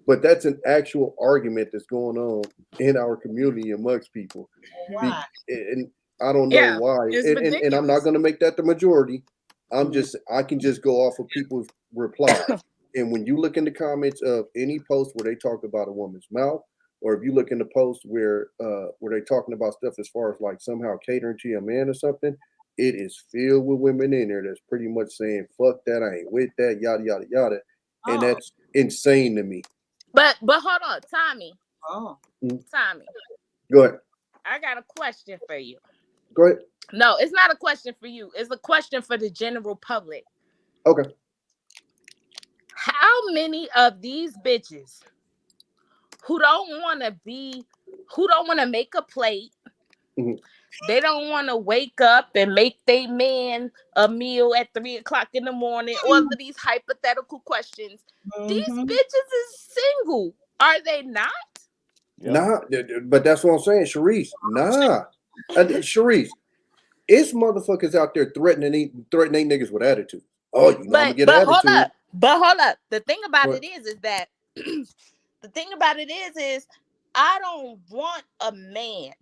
But that's an actual argument that's going on in our community amongst people. Why? And I don't know why. And I'm not going to make that the majority. I can just go off of people's replies. And when you look in the comments of any post where they talk about a woman's mouth, or if you look in the post where they're talking about stuff as far as like somehow catering to a man or something, it is filled with women in there that's pretty much saying, fuck that, I ain't with that, yada, yada, yada. And that's insane to me. But hold on, Tommy. Tommy. Go ahead. I got a question for you. Go ahead. No, it's not a question for you. It's a question for the general public. Okay. How many of these bitches who don't want to make a plate, they don't want to wake up and make their man a meal at 3 o'clock in the morning, all of these hypothetical questions, these bitches is single, are they not? Nah, but that's what I'm saying, Sharice. Nah, Sharice, it's motherfuckers out there threatening niggas with attitude. Oh, you know, I'm gonna get attitude. Hold up. The thing about it is that I don't want a man.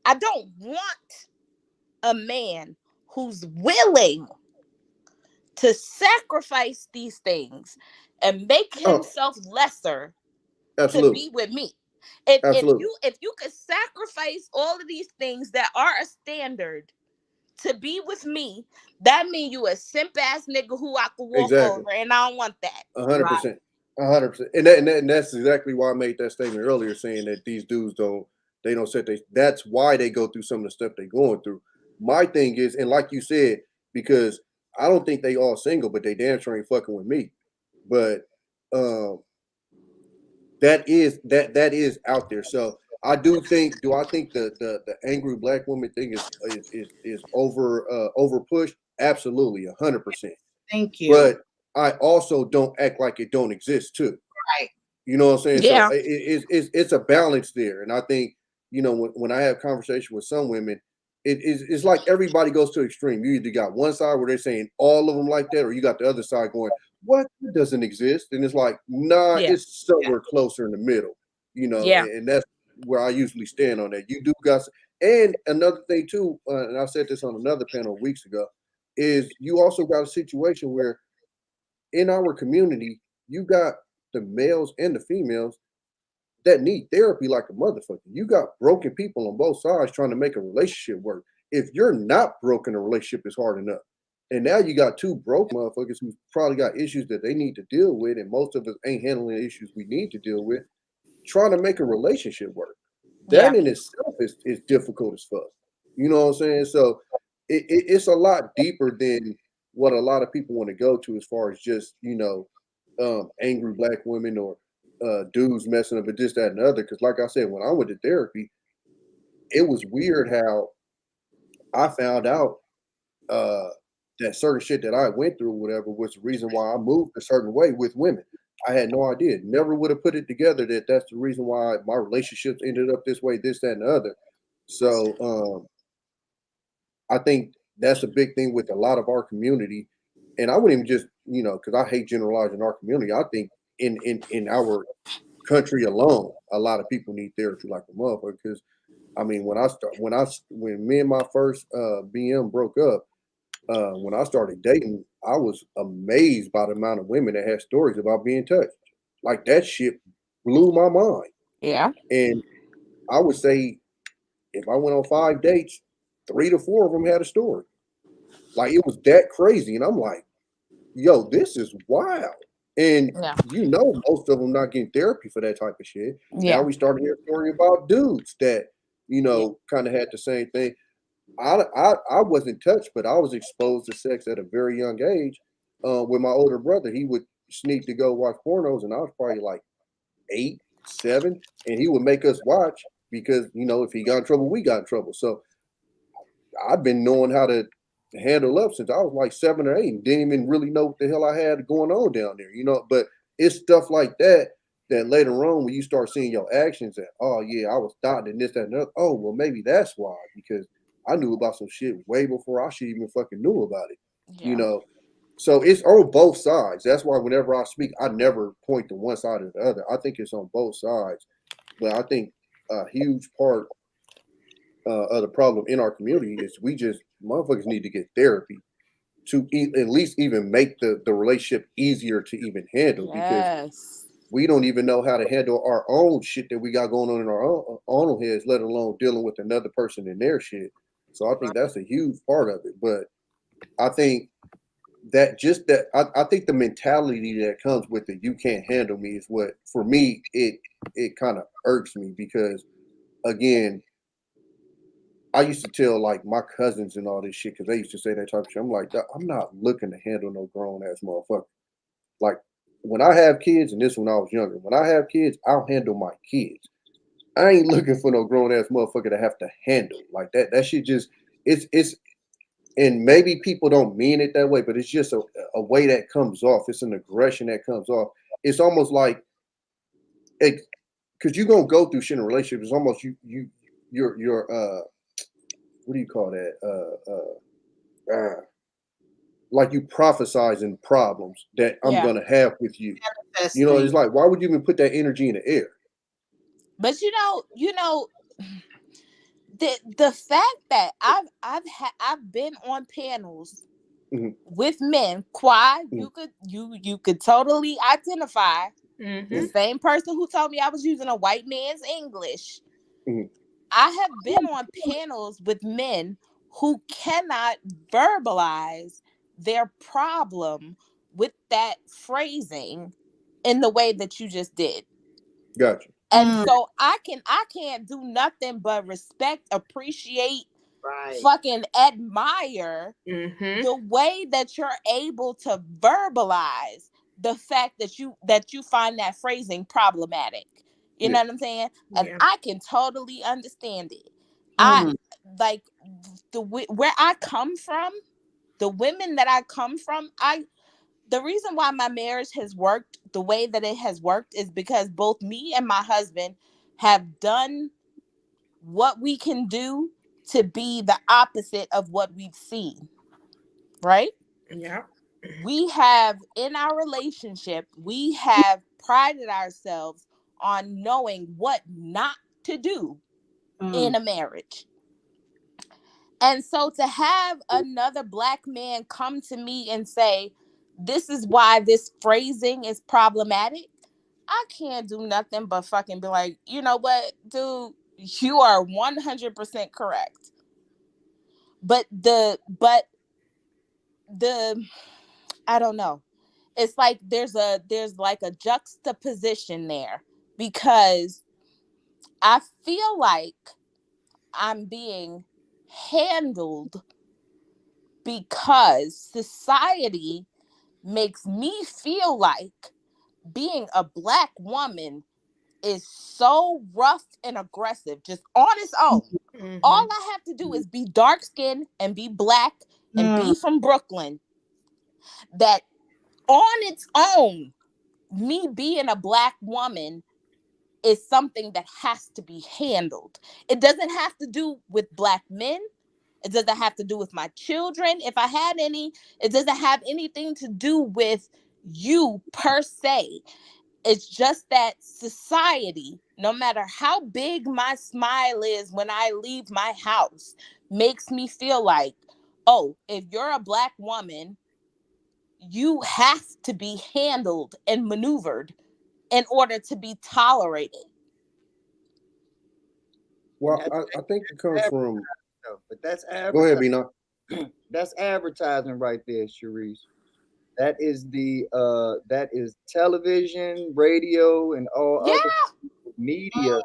I don't want a man who's willing to sacrifice these things and make himself lesser to be with me. If you could sacrifice all of these things that are a standard to be with me, that means you a simp ass nigga who I could walk over, and I don't want that. 100%. 100%. And that's exactly why I made that statement earlier, saying that these dudes don't set that's why they go through some of the stuff they're going through. My thing is, and like you said, because I don't think they all single, but they damn sure ain't fucking with me. But that is out there. So I think the angry black woman thing is over pushed? Absolutely, 100%. Thank you. But I also don't act like it don't exist too. Right. You know what I'm saying? Yeah. So it's a balance there. And I think, you know, when I have conversation with some women, it's like everybody goes to extreme. You either got one side where they're saying all of them like that, or you got the other side going, what? It doesn't exist. And it's like, nah, it's somewhere closer in the middle, you know, and that's where I usually stand on that. You do got, and another thing too, and I said this on another panel weeks ago, is you also got a situation where in our community, you got the males and the females that need therapy like a motherfucker. You got broken people on both sides trying to make a relationship work. If you're not broken, a relationship is hard enough. And now you got two broke motherfuckers who probably got issues that they need to deal with, and most of us ain't handling the issues we need to deal with, trying to make a relationship work. That in itself is difficult as fuck. You know what I'm saying? So it's a lot deeper than what a lot of people want to go to as far as just, you know, angry black women or dudes messing up with this, that, and the other. Because like I said, when I went to therapy, it was weird how I found out that certain shit that I went through, whatever, was the reason why I moved a certain way with women. I had no idea. Never would have put it together that that's the reason why my relationships ended up this way, this, that, and the other. So I think that's a big thing with a lot of our community. And I wouldn't even just, you know, because I hate generalizing our community. I think in our country alone, a lot of people need therapy like a motherfucker. Because I mean, when me and my first BM broke up, when I started dating, I was amazed by the amount of women that had stories about being touched. Like that shit blew my mind. Yeah. And I would say if I went on 5 dates, 3 to 4 of them had a story. Like it was that crazy. And I'm like, yo, this is wild. And you know, most of them not getting therapy for that type of shit. Yeah. Now we started hearing a story about dudes that, you know, kind of had the same thing. I wasn't touched, but I was exposed to sex at a very young age. With my older brother, he would sneak to go watch pornos, and I was probably like 8, 7, and he would make us watch because, you know, if he got in trouble, we got in trouble. So I've been knowing how to handle up since I was like 7 or 8 and didn't even really know what the hell I had going on down there, you know. But it's stuff like that later on when you start seeing your actions that, oh yeah, I was thought and this, that, and that. Oh, well, maybe that's why, because I knew about some shit way before I should even fucking knew about it, you know. So it's on both sides. That's why whenever I speak, I never point to one side or the other. I think it's on both sides. But I think a huge part of the problem in our community is we just, motherfuckers need to get therapy to at least even make the relationship easier to even handle. Because we don't even know how to handle our own shit that we got going on in our own heads, let alone dealing with another person in their shit. So I think that's a huge part of it. But I think I think the mentality that comes with it, you can't handle me, is what, for me, it kind of irks me, because again, I used to tell like my cousins and all this shit, because they used to say that type of shit. I'm like, I'm not looking to handle no grown ass motherfucker. Like when I have kids, and this when I was younger, when I have kids, I'll handle my kids. I ain't looking for no grown ass motherfucker to have to handle like that. That shit just it's and maybe people don't mean it that way, but it's just a way that comes off. It's an aggression that comes off. It's almost like because you're gonna go through shit in a relationship. It's almost you're what do you call that? Like you prophesizing problems that I'm gonna have with you. You know, it's like, why would you even put that energy in the air? But you know, the fact that I've been on panels with men, Quad, you could totally identify the same person who told me I was using a white man's English. I have been on panels with men who cannot verbalize their problem with that phrasing in the way that you just did. Gotcha. And so I can't do nothing but respect, appreciate, fucking admire the way that you're able to verbalize the fact that you find that phrasing problematic. You know what I'm saying? And I can totally understand it. I like where I come from, the women that I come from, the reason why my marriage has worked the way that it has worked is because both me and my husband have done what we can do to be the opposite of what we've seen. Right? Yeah. We have, in our relationship, we have prided ourselves on knowing what not to do in a marriage. And so to have another Black man come to me and say, this is why this phrasing is problematic, I can't do nothing but fucking be like, you know what, dude, you are 100% correct. But the I don't know. It's like there's like a juxtaposition there, because I feel like I'm being handled because society makes me feel like being a Black woman is so rough and aggressive just on its own. All I have to do is be dark skinned and be Black and be from Brooklyn. That on its own, me being a Black woman is something that has to be handled. It doesn't have to do with Black men. It doesn't have to do with my children, if I had any. It doesn't have anything to do with you per se. It's just that society, no matter how big my smile is when I leave my house, makes me feel like, oh, if you're a Black woman, you have to be handled and maneuvered in order to be tolerated. Well, I think it comes from. But that's Go ahead, Bina. That's advertising right there, Sharice. That is television, radio, and all other media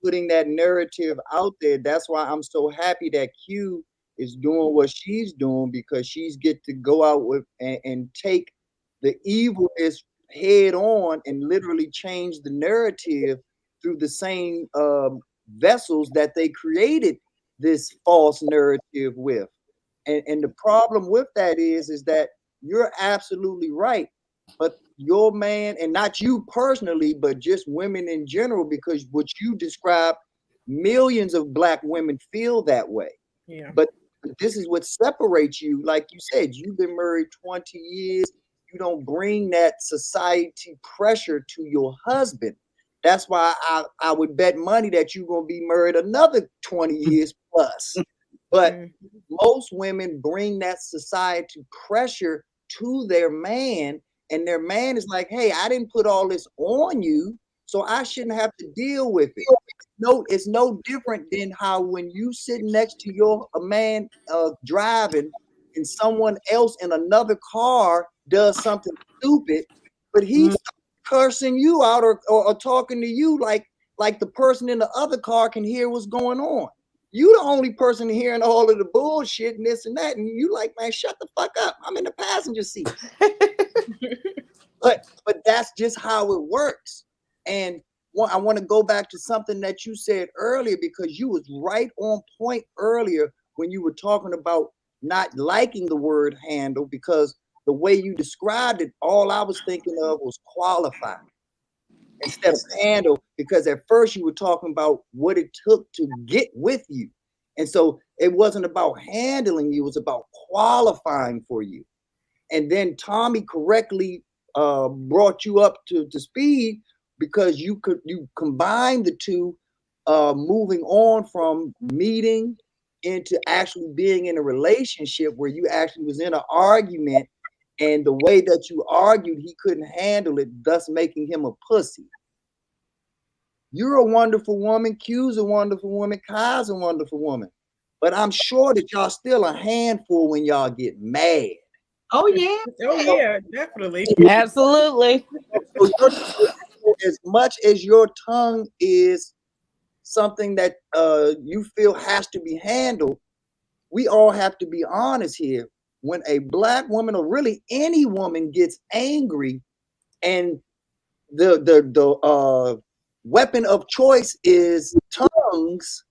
putting that narrative out there. That's why I'm so happy that Q is doing what she's doing, because she's get to go out with and take the evilness head on and literally change the narrative through the same vessels that they created this false narrative with. And the problem with that is that you're absolutely right, but your man, and not you personally, but just women in general, because what you described, millions of Black women feel that way. Yeah. But this is what separates you. Like you said, you've been married 20 years. You don't bring that society pressure to your husband. That's why I would bet money that you're going to be married another 20 years plus. But most women bring that society pressure to their man, and their man is like, hey, I didn't put all this on you. So I shouldn't have to deal with it. It's no different than how when you sitting next to a man driving and someone else in another car does something stupid, but he's cursing you out or talking to you like the person in the other car can hear what's going on. You the only person hearing all of the bullshit and this and that, and you like, man, shut the fuck up. I'm in the passenger seat. But that's just how it works. And I want to go back to something that you said earlier, because you was right on point earlier when you were talking about not liking the word handle, because the way you described it, all I was thinking of was qualify instead of handle, because at first you were talking about what it took to get with you. And so it wasn't about handling you, it was about qualifying for you. And then Tommy correctly brought you up to speed, because you combined the two, moving on from meeting into actually being in a relationship where you actually was in an argument, and the way that you argued, he couldn't handle it, thus making him a pussy. You're a wonderful woman, Q's a wonderful woman, Kai's a wonderful woman, but I'm sure that y'all still a handful when y'all get mad. Oh yeah, definitely. Absolutely. As much as your tongue is something that you feel has to be handled, we all have to be honest here. When a Black woman, or really any woman, gets angry and the weapon of choice is tongues,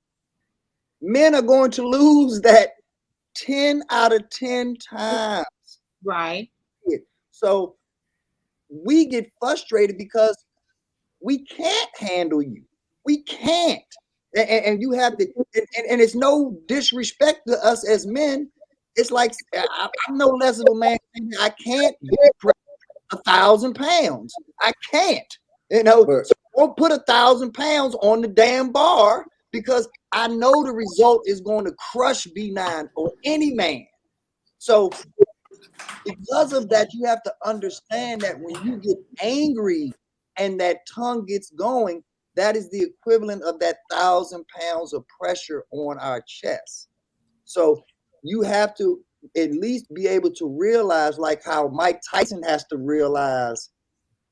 men are going to lose that 10 out of 10 times. Right. So we get frustrated because we can't handle you. We can't. And you have to, and it's no disrespect to us as men. It's like, I'm no less of a man. I can't bench 1,000 pounds. I can't. So don't put 1,000 pounds on the damn bar, because I know the result is going to crush B9 or any man. So because of that, you have to understand that when you get angry and that tongue gets going, that is the equivalent of that 1,000 pounds of pressure on our chest. So you have to at least be able to realize, like how Mike Tyson has to realize,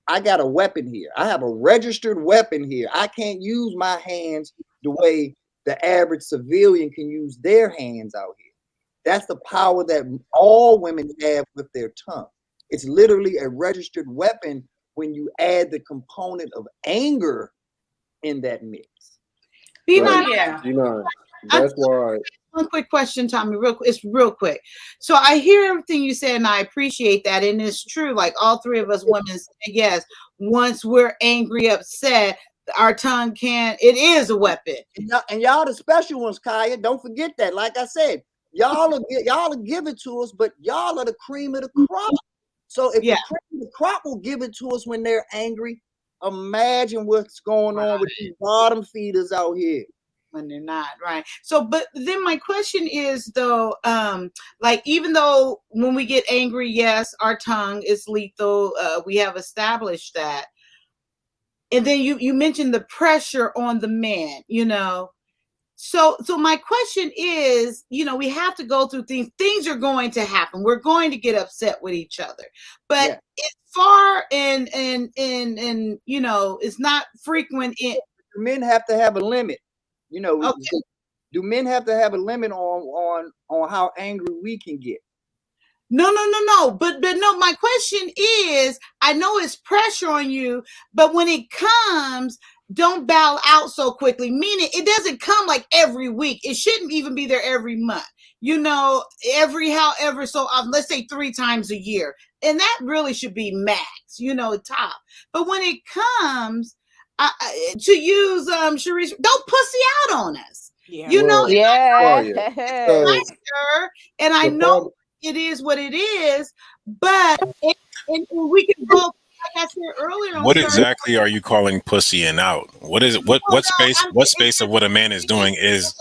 I got a weapon here. I have a registered weapon here. I can't use my hands the way the average civilian can use their hands out here. That's the power that all women have with their tongue. It's literally a registered weapon when you add the component of anger in that mix. That's why. One quick question, Tommy. It's real quick. So I hear everything you said, and I appreciate that. And it's true. Like all three of us women say, yes, once we're angry, upset, our tongue it is a weapon. And y'all the special ones, Kaya. Don't forget that. Like I said, y'all will give it to us, but y'all are the cream of the crop. So if the cream of the crop will give it to us when they're angry, imagine what's going on with these bottom feeders out here. When they're not, right? So, but then my question is though, like even though when we get angry, yes, our tongue is lethal. We have established that. And then you mentioned the pressure on the man, So my question is, we have to go through things. Things are going to happen. We're going to get upset with each other, but it's far and it's not frequent. Men have to have a limit. Do men have to have a limit on how angry we can get? No. But no, my question is, I know it's pressure on you, but when it comes, don't bow out so quickly. Meaning it doesn't come like every week. It shouldn't even be there every month. So let's say 3 times a year. And that really should be max, top. But when it comes, to use Sharice, don't pussy out on us. And I know it is what it is, but and we can go, like I said earlier. What exactly are you calling pussying out? What is it? What space of what a man is doing is?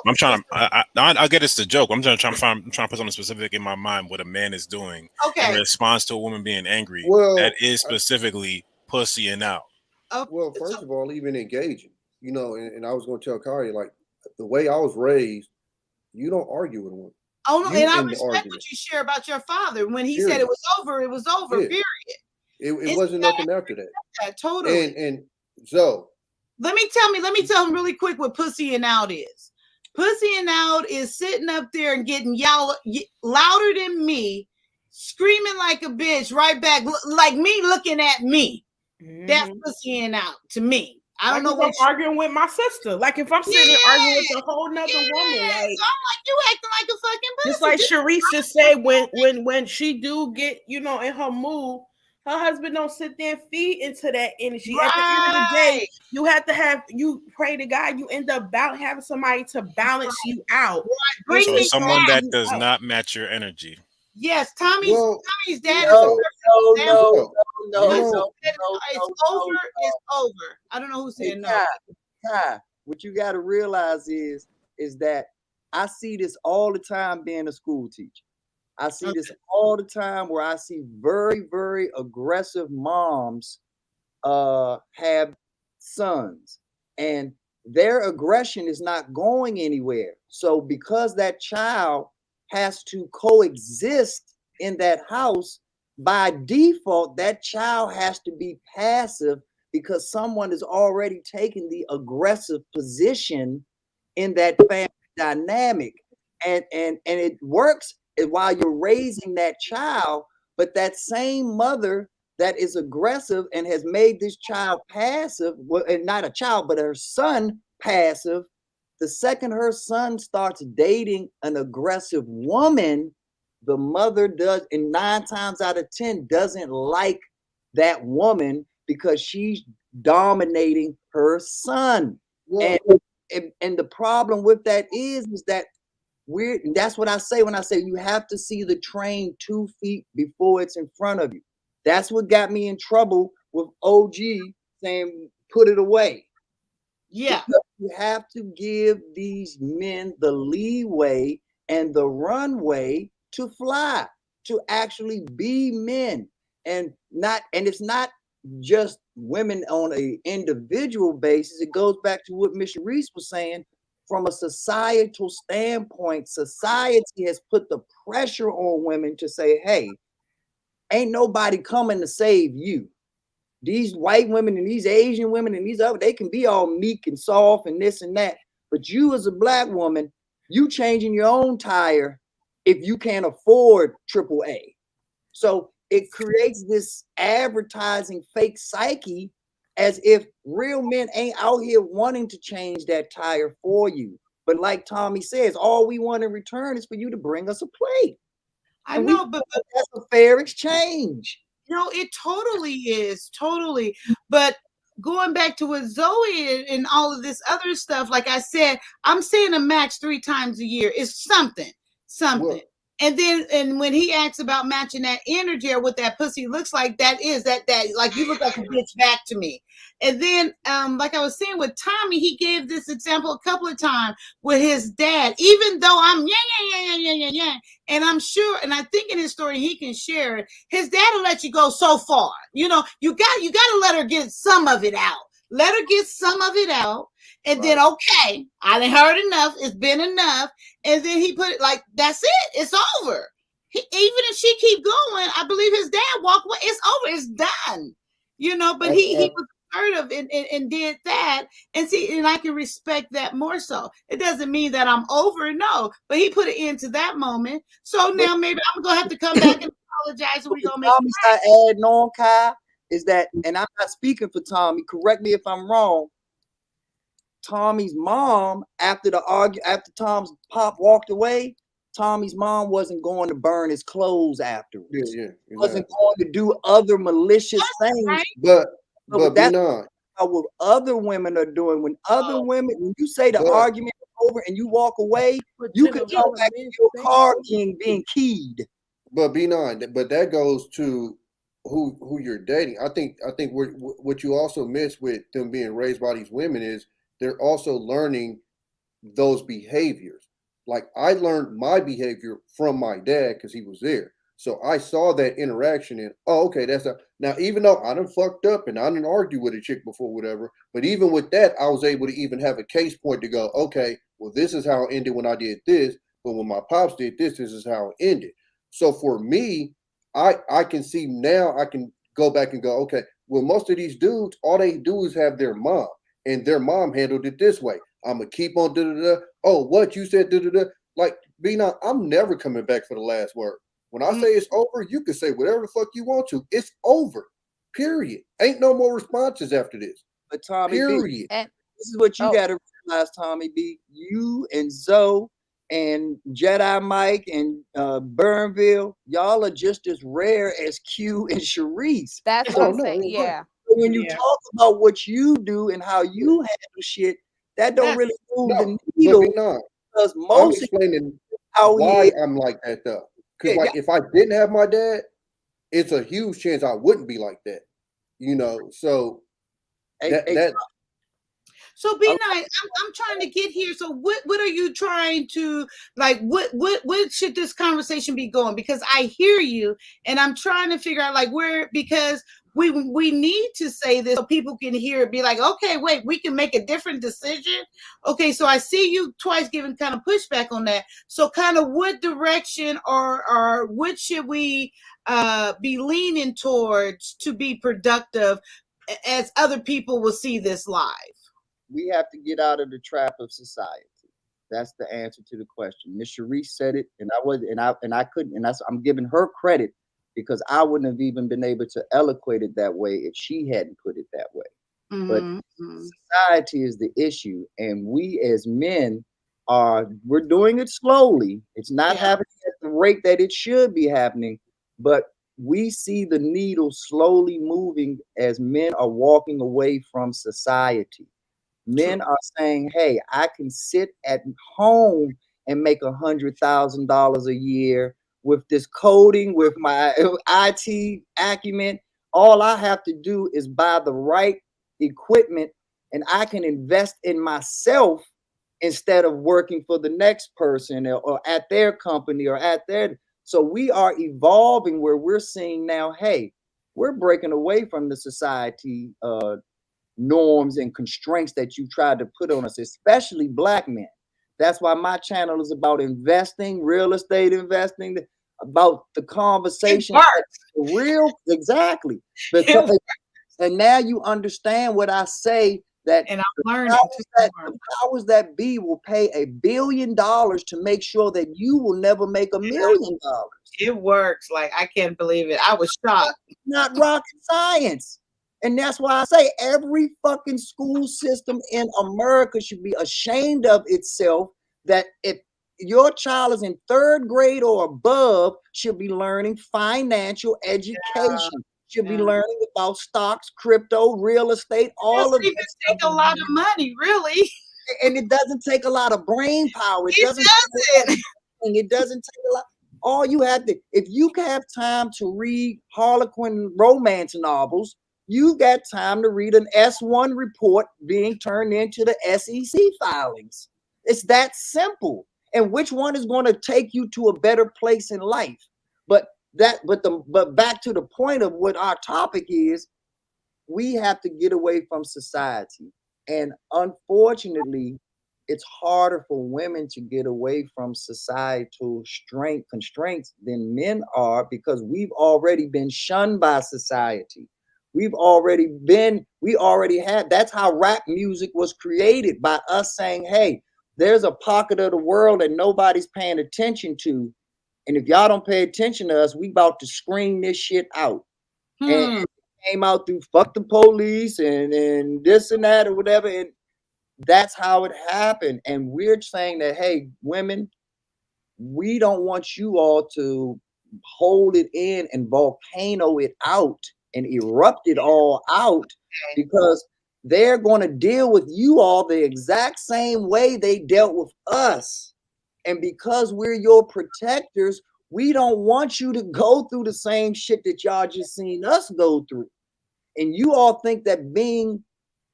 I'm trying to. I get it's the joke. I'm trying to put something specific in my mind. What a man is doing in response to a woman being angry. That is specifically pussying out. Well, first of all, even engaging, you know, and I was going to tell Kari, like, the way I was raised, you don't argue with a woman. Oh no, You and I end the respect argument. what you share about your father. When he said Period. it was over, it was over. Yeah. Period. It wasn't nothing after that. Yeah, totally. And so let me tell him really quick what pussy and out is. Pussy and out is sitting up there and getting louder than me, screaming like a bitch right back, like me looking at me. That's pussy and out to me. I don't know what I'm arguing with my sister. Like if I'm sitting there arguing with a whole nother woman, like so I'm like, you acting like a fucking pussy. Just like Sharice just said, when she do get, you know, in her mood, her husband don't sit there and feed into that energy. At the end of the day, you have to you pray to God, you end up having somebody to balance you out. So someone that does not match your energy. Yes, Tommy's dad No. It's over. It's over. I don't know who said no. Ty, what you got to realize is that I see this all the time being a school teacher. I see this all the time where I see very, very aggressive moms have sons, and their aggression is not going anywhere. So because that child has to coexist in that house, by default, that child has to be passive because someone is already taking the aggressive position in that family dynamic. And it works while you're raising that child, but that same mother that is aggressive and has made this child passive, and not a child, but her son passive, the second her son starts dating an aggressive woman, the mother does, and 9 times out of 10 doesn't like that woman because she's dominating her son. And the problem with that is that that's what I say when I say you have to see the train 2 feet before it's in front of you. That's what got me in trouble with OG saying, put it away. Yeah. Because you have to give these men the leeway and the runway to fly, to actually be men, and it's not just women on an individual basis. It goes back to what Miss Reese was saying. From a societal standpoint, society has put the pressure on women to say, hey, ain't nobody coming to save you. These white women and these Asian women and these other, they can be all meek and soft and this and that. But you as a black woman, you changing your own tire if you can't afford AAA. So it creates this advertising fake psyche as if real men ain't out here wanting to change that tire for you. But like Tommy says, all we want in return is for you to bring us a plate. I know, but that's a fair exchange. No, it totally is. Totally. But going back to what Zoe and all of this other stuff, like I said, I'm saying a max 3 times a year is something. Well, and when he asks about matching that energy or what that pussy looks like, that like you look like a bitch back to me. And then like I was saying with Tommy, he gave this example a couple of times with his dad, even though I'm yeah. And I'm sure, and I think in his story he can share it, his dad will let you go so far. You know, you gotta let her get some of it out. Let her get some of it out. And then, okay, I done heard enough. It's been enough. And then he put it like, that's it. It's over. Even if she keep going, I believe his dad walked away. It's over. It's done. You know, but he was assertive and did that. And see, and I can respect that more so. It doesn't mean that I'm over. No, but he put an end to that moment. So now maybe I'm going to have to come back and apologize. We're going to make it add on, Kai, is that, and I'm not speaking for Tommy, correct me if I'm wrong, Tommy's mom, after Tom's pop walked away, Tommy's mom wasn't going to burn his clothes afterwards. Exactly. Wasn't going to do other malicious things. Right. But that's what other women are doing. When other women, when you say the argument is over and you walk away, you can talk back to your car being keyed. But but that goes to who you're dating. I think what you also miss with them being raised by these women is they're also learning those behaviors. Like I learned my behavior from my dad because he was there. So I saw that interaction and okay, that's a now even though I done fucked up and I didn't argue with a chick before, whatever, but even with that, I was able to even have a case point to go, okay, well, this is how it ended when I did this, but when my pops did this is how it ended. So for me, I can see now I can go back and go, okay, well, most of these dudes, all they do is have their mom, and their mom handled it this way. I'm gonna keep on da-da-da. Oh, what you said, da-da-da. Like, Bina, I'm never coming back for the last word. When I say it's over, you can say whatever the fuck you want to. It's over. Period. Ain't no more responses after this. But Tommy Period. B, this is what you gotta realize, Tommy B. You and Zoe and Jedi Mike and Burnville, y'all are just as rare as Q and Sharice. That's what I'm saying. Yeah. When you talk about what you do and how you handle shit, that don't really move the needle. Because I'm most explaining how why I'm like that though. Because like if I didn't have my dad, it's a huge chance I wouldn't be like that. You know, so that So be nice. I'm trying to get here. So what are you trying to like? What should this conversation be going? Because I hear you, and I'm trying to figure out like where, because we need to say this so people can hear it. Be like, okay, wait, we can make a different decision. Okay, so I see you twice giving kind of pushback on that. So kind of what direction or what should we be leaning towards to be productive as other people will see this live? We have to get out of the trap of society. That's the answer to the question. Miss Sharice said it, and I couldn't, and I'm giving her credit because I wouldn't have even been able to eloquate it that way if she hadn't put it that way. Mm-hmm. But society is the issue, and we as men we're doing it slowly. It's not happening at the rate that it should be happening, but we see the needle slowly moving as men are walking away from society. Men are saying, hey, I can sit at home and make $100,000 a year with this coding, with my IT acumen. All I have to do is buy the right equipment and I can invest in myself instead of working for the next person or at their company or at their. So we are evolving where we're seeing now, hey, we're breaking away from the society norms and constraints that you tried to put on us, especially Black men. That's why my channel is about investing, real estate investing, about the conversation. Real, exactly. Because, and now you understand what I say, that and I'm learning the powers that be will pay $1 billion to make sure that you will never make $1 million. It works. Like, I can't believe it. I was shocked. Not rocket science. And that's why I say every fucking school system in America should be ashamed of itself, that if your child is in 3rd grade or above, should be learning financial education, should be learning about stocks, crypto, real estate, all of it. It take a lot of money, really. And it doesn't take a lot of brain power. It doesn't. It doesn't take a lot. All you have to, if you have time to read Harlequin romance novels, you got time to read an S1 report being turned into the SEC filings. It's that simple. And which one is going to take you to a better place in life? But back to the point of what our topic is, we have to get away from society. And unfortunately, it's harder for women to get away from societal constraints than men are, because we've already been shunned by society. We already had, that's how rap music was created, by us saying, hey, there's a pocket of the world that nobody's paying attention to. And if y'all don't pay attention to us, we about to scream this shit out. And it came out through fuck the police and this and that or whatever. And that's how it happened. And we're saying that, hey, women, we don't want you all to hold it in and volcano it out and erupt it all out, because they're going to deal with you all the exact same way they dealt with us. And because we're your protectors, we don't want you to go through the same shit that y'all just seen us go through. And you all think that being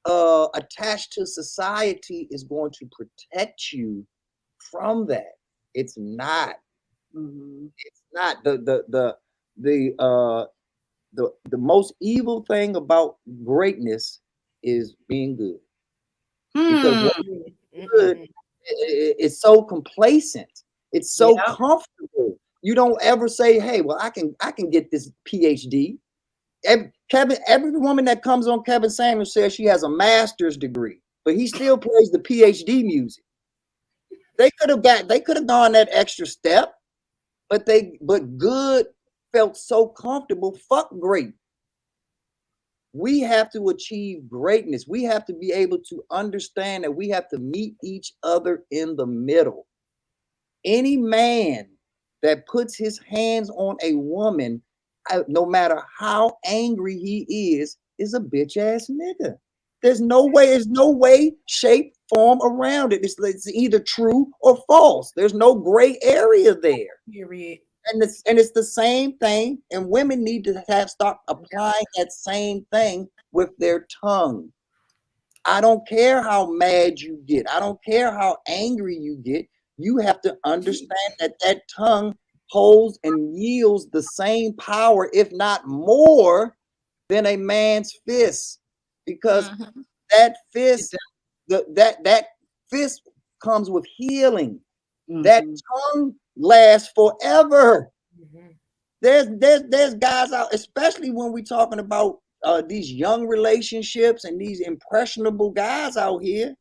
attached to society is going to protect you from that. It's not. It's not. The most evil thing about greatness is being good. Because good, it's so complacent. It's so comfortable. You don't ever say, "Hey, well, I can get this PhD." Every woman that comes on Kevin Samuels says she has a master's degree, but he still plays the PhD music. They could have gone that extra step, but good felt so comfortable. Fuck great. We have to achieve greatness. We have to be able to understand that we have to meet each other in the middle. Any man that puts his hands on a woman, no matter how angry he is a bitch ass nigga. There's no way, shape, form around it. It's either true or false. There's no gray area there. Period. And it's the same thing. And women need to start applying that same thing with their tongue. I don't care how mad you get. I don't care how angry you get. You have to understand that tongue holds and yields the same power, if not more, than a man's fist. Because that fist, that fist comes with healing. That tongue lasts forever. There's guys out, especially when we're talking about these young relationships and these impressionable guys out here.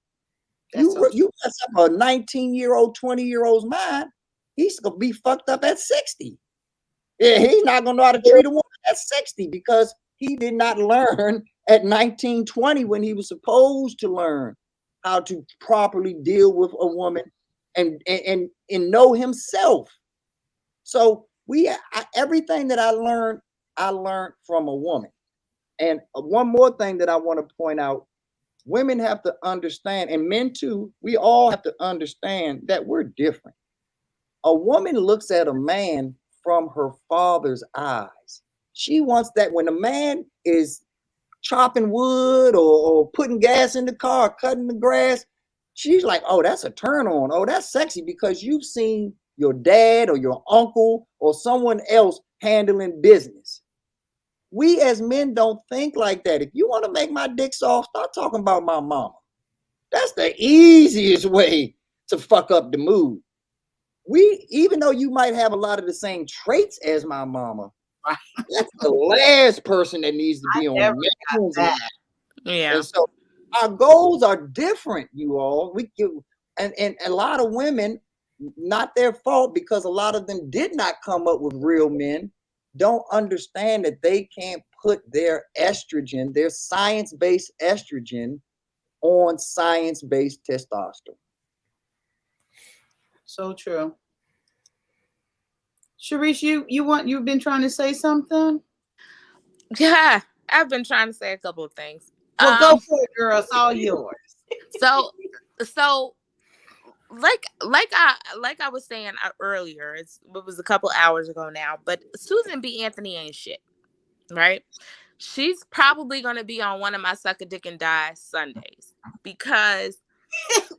You mess up a 19-year-old, 20-year-old's mind, he's gonna be fucked up at 60. Yeah, he's not gonna know how to treat a woman at 60 because he did not learn at 19, 20 when he was supposed to learn how to properly deal with a woman and know himself. So everything that I learned from a woman. And one more thing that I want to point out, women have to understand, and men too, we all have to understand that we're different. A woman looks at a man from her father's eyes. She wants that when a man is chopping wood or putting gas in the car, cutting the grass, she's like, oh, that's a turn on. Oh, that's sexy because you've seen your dad or your uncle or someone else handling business. We as men don't think like that. If you want to make my dick soft, start talking about my mama. That's the easiest way to fuck up the mood. Even though you might have a lot of the same traits as my mama, that's the last person that needs to be on that. Yeah. And so our goals are different, you all. And a lot of women, not their fault because a lot of them did not come up with real men, don't understand that they can't put their estrogen, their science-based estrogen, on science-based testosterone. So true. Sharice, you've been trying to say something? Yeah, I've been trying to say a couple of things. Well, go for it, girl. It's all yours. So like I was saying earlier, it was a couple hours ago now, but Susan B. Anthony ain't shit, right? She's probably gonna be on one of my Suck a Dick and Die Sundays because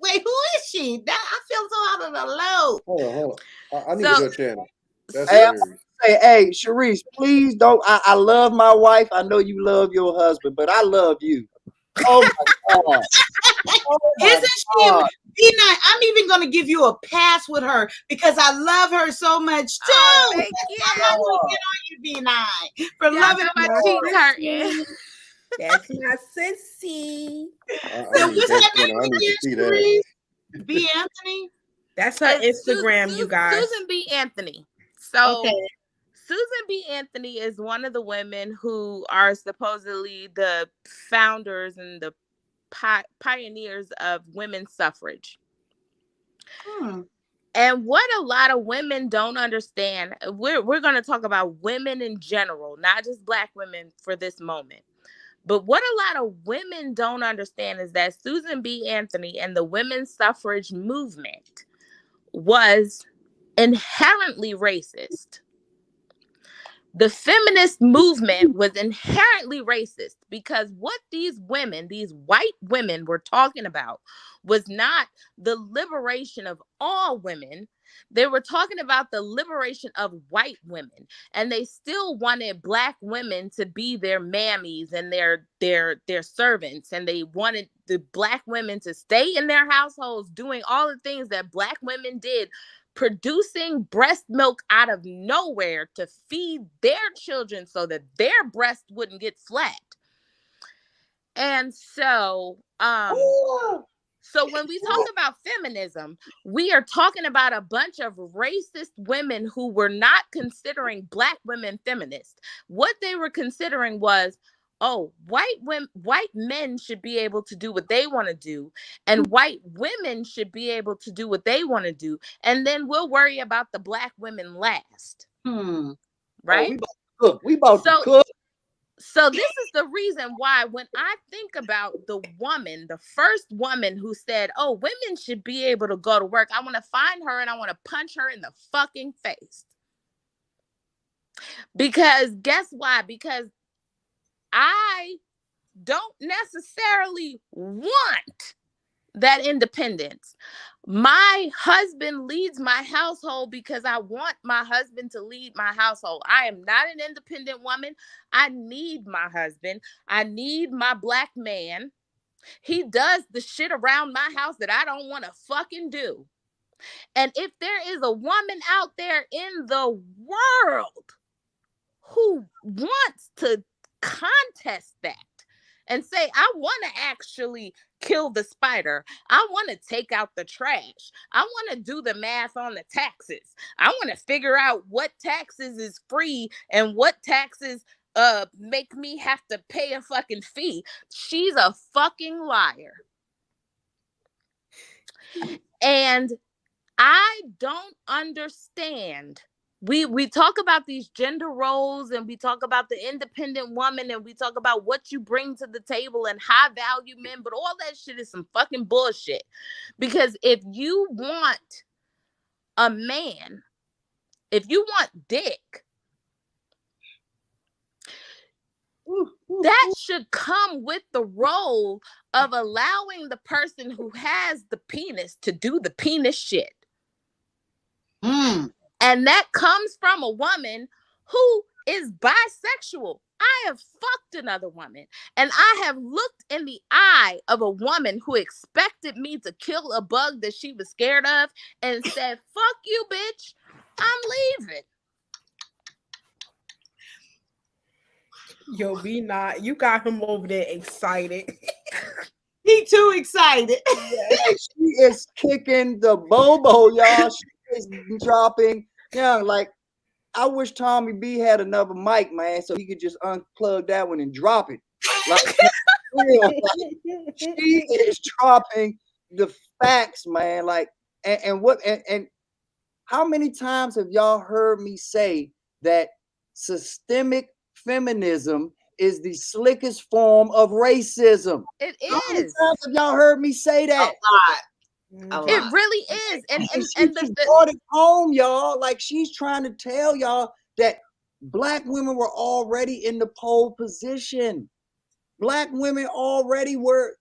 wait, who is she? I feel so out of the loop. Hold on. I need to go channel. That's Hey, Sharice, please don't. I love my wife. I know you love your husband, but I love you. Oh my God. Isn't she? B9, I'm even going to give you a pass with her because I love her so much too. Oh, thank you. I'm going to get on you, B9, for loving my cheeks hurting. That's my sissy. So what's that name again? B. Anthony? That's her Instagram, you guys. Susan B. Anthony. So Susan B. Anthony is one of the women who are supposedly the founders and the pioneers of women's suffrage. And what a lot of women don't understand, we're going to talk about women in general, not just Black women for this moment. But what a lot of women don't understand is that Susan B. Anthony and the women's suffrage movement was inherently racist. The feminist movement was inherently racist because what these women, these white women, were talking about was not the liberation of all women. They were talking about the liberation of white women, and they still wanted Black women to be their mammies and their servants, and they wanted the Black women to stay in their households doing all the things that Black women did, producing breast milk out of nowhere to feed their children so that their breast wouldn't get flat. And so when we talk about feminism, we are talking about a bunch of racist women who were not considering Black women feminists. What they were considering was, oh, white men should be able to do what they want to do, and white women should be able to do what they want to do, and then we'll worry about the Black women last. Right? We about to cook. So this is the reason why when I think about the woman, the first woman who said, oh, women should be able to go to work, I want to find her and I want to punch her in the fucking face. Because guess why? Because I don't necessarily want that independence. My husband leads my household because I want my husband to lead my household. I am not an independent woman. I need my husband. I need my Black man. He does the shit around my house that I don't want to fucking do. And if there is a woman out there in the world who wants to contest that and say, I want to actually kill the spider, I want to take out the trash, I want to do the math on the taxes, I want to figure out what taxes is free and what taxes make me have to pay a fucking fee, she's a fucking liar. And I don't understand. We talk about these gender roles, and we talk about the independent woman, and we talk about what you bring to the table and high value men, but all that shit is some fucking bullshit. Because if you want a man, if you want dick, that should come with the role of allowing the person who has the penis to do the penis shit. And that comes from a woman who is bisexual. I have fucked another woman, and I have looked in the eye of a woman who expected me to kill a bug that she was scared of and said, fuck you, bitch, I'm leaving. Yo, be not. You got him over there excited. He too excited. She is kicking the bobo, y'all. She is dropping. Yeah, like I wish Tommy B had another mic, man, so he could just unplug that one and drop it. Like, she is dropping the facts, man. Like, and how many times have y'all heard me say that systemic feminism is the slickest form of racism? It is. How many times have y'all heard me say that? A lot. It really is. And she brought it home, y'all. Like, she's trying to tell y'all that Black women were already in the pole position. Black women already were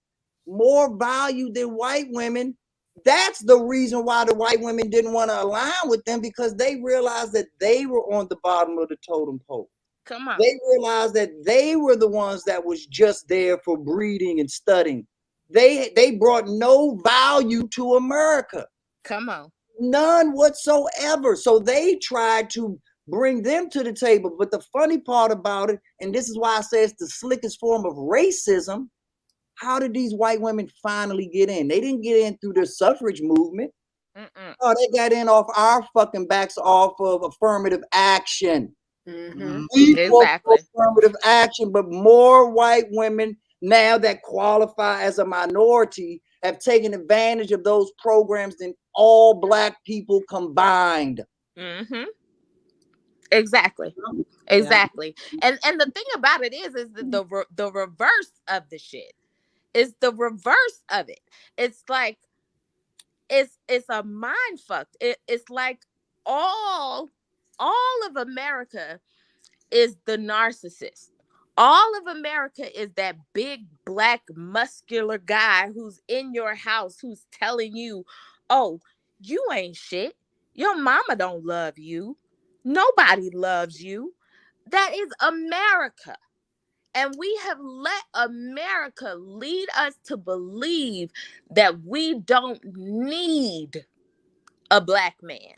more valued than white women. That's the reason why the white women didn't want to align with them, because they realized that they were on the bottom of the totem pole. Come on. They realized that they were the ones that was just there for breeding and studying. They brought no value to America. Come on. None whatsoever. So they tried to bring them to the table. But the funny part about it, and this is why I say it's the slickest form of racism, how did these white women finally get in? They didn't get in through the suffrage movement. Oh, they got in off our fucking backs, off of affirmative action. Exactly. Affirmative action, but more white women now that qualify as a minority have taken advantage of those programs than all Black people combined. Exactly. And the thing about it is the reverse of the shit is the reverse of it. It's like it's a mind fuck. It's like all of America is the narcissist. All of America is that big, black, muscular guy who's in your house, who's telling you, oh, you ain't shit. Your mama don't love you. Nobody loves you. That is America. And we have let America lead us to believe that we don't need a black man.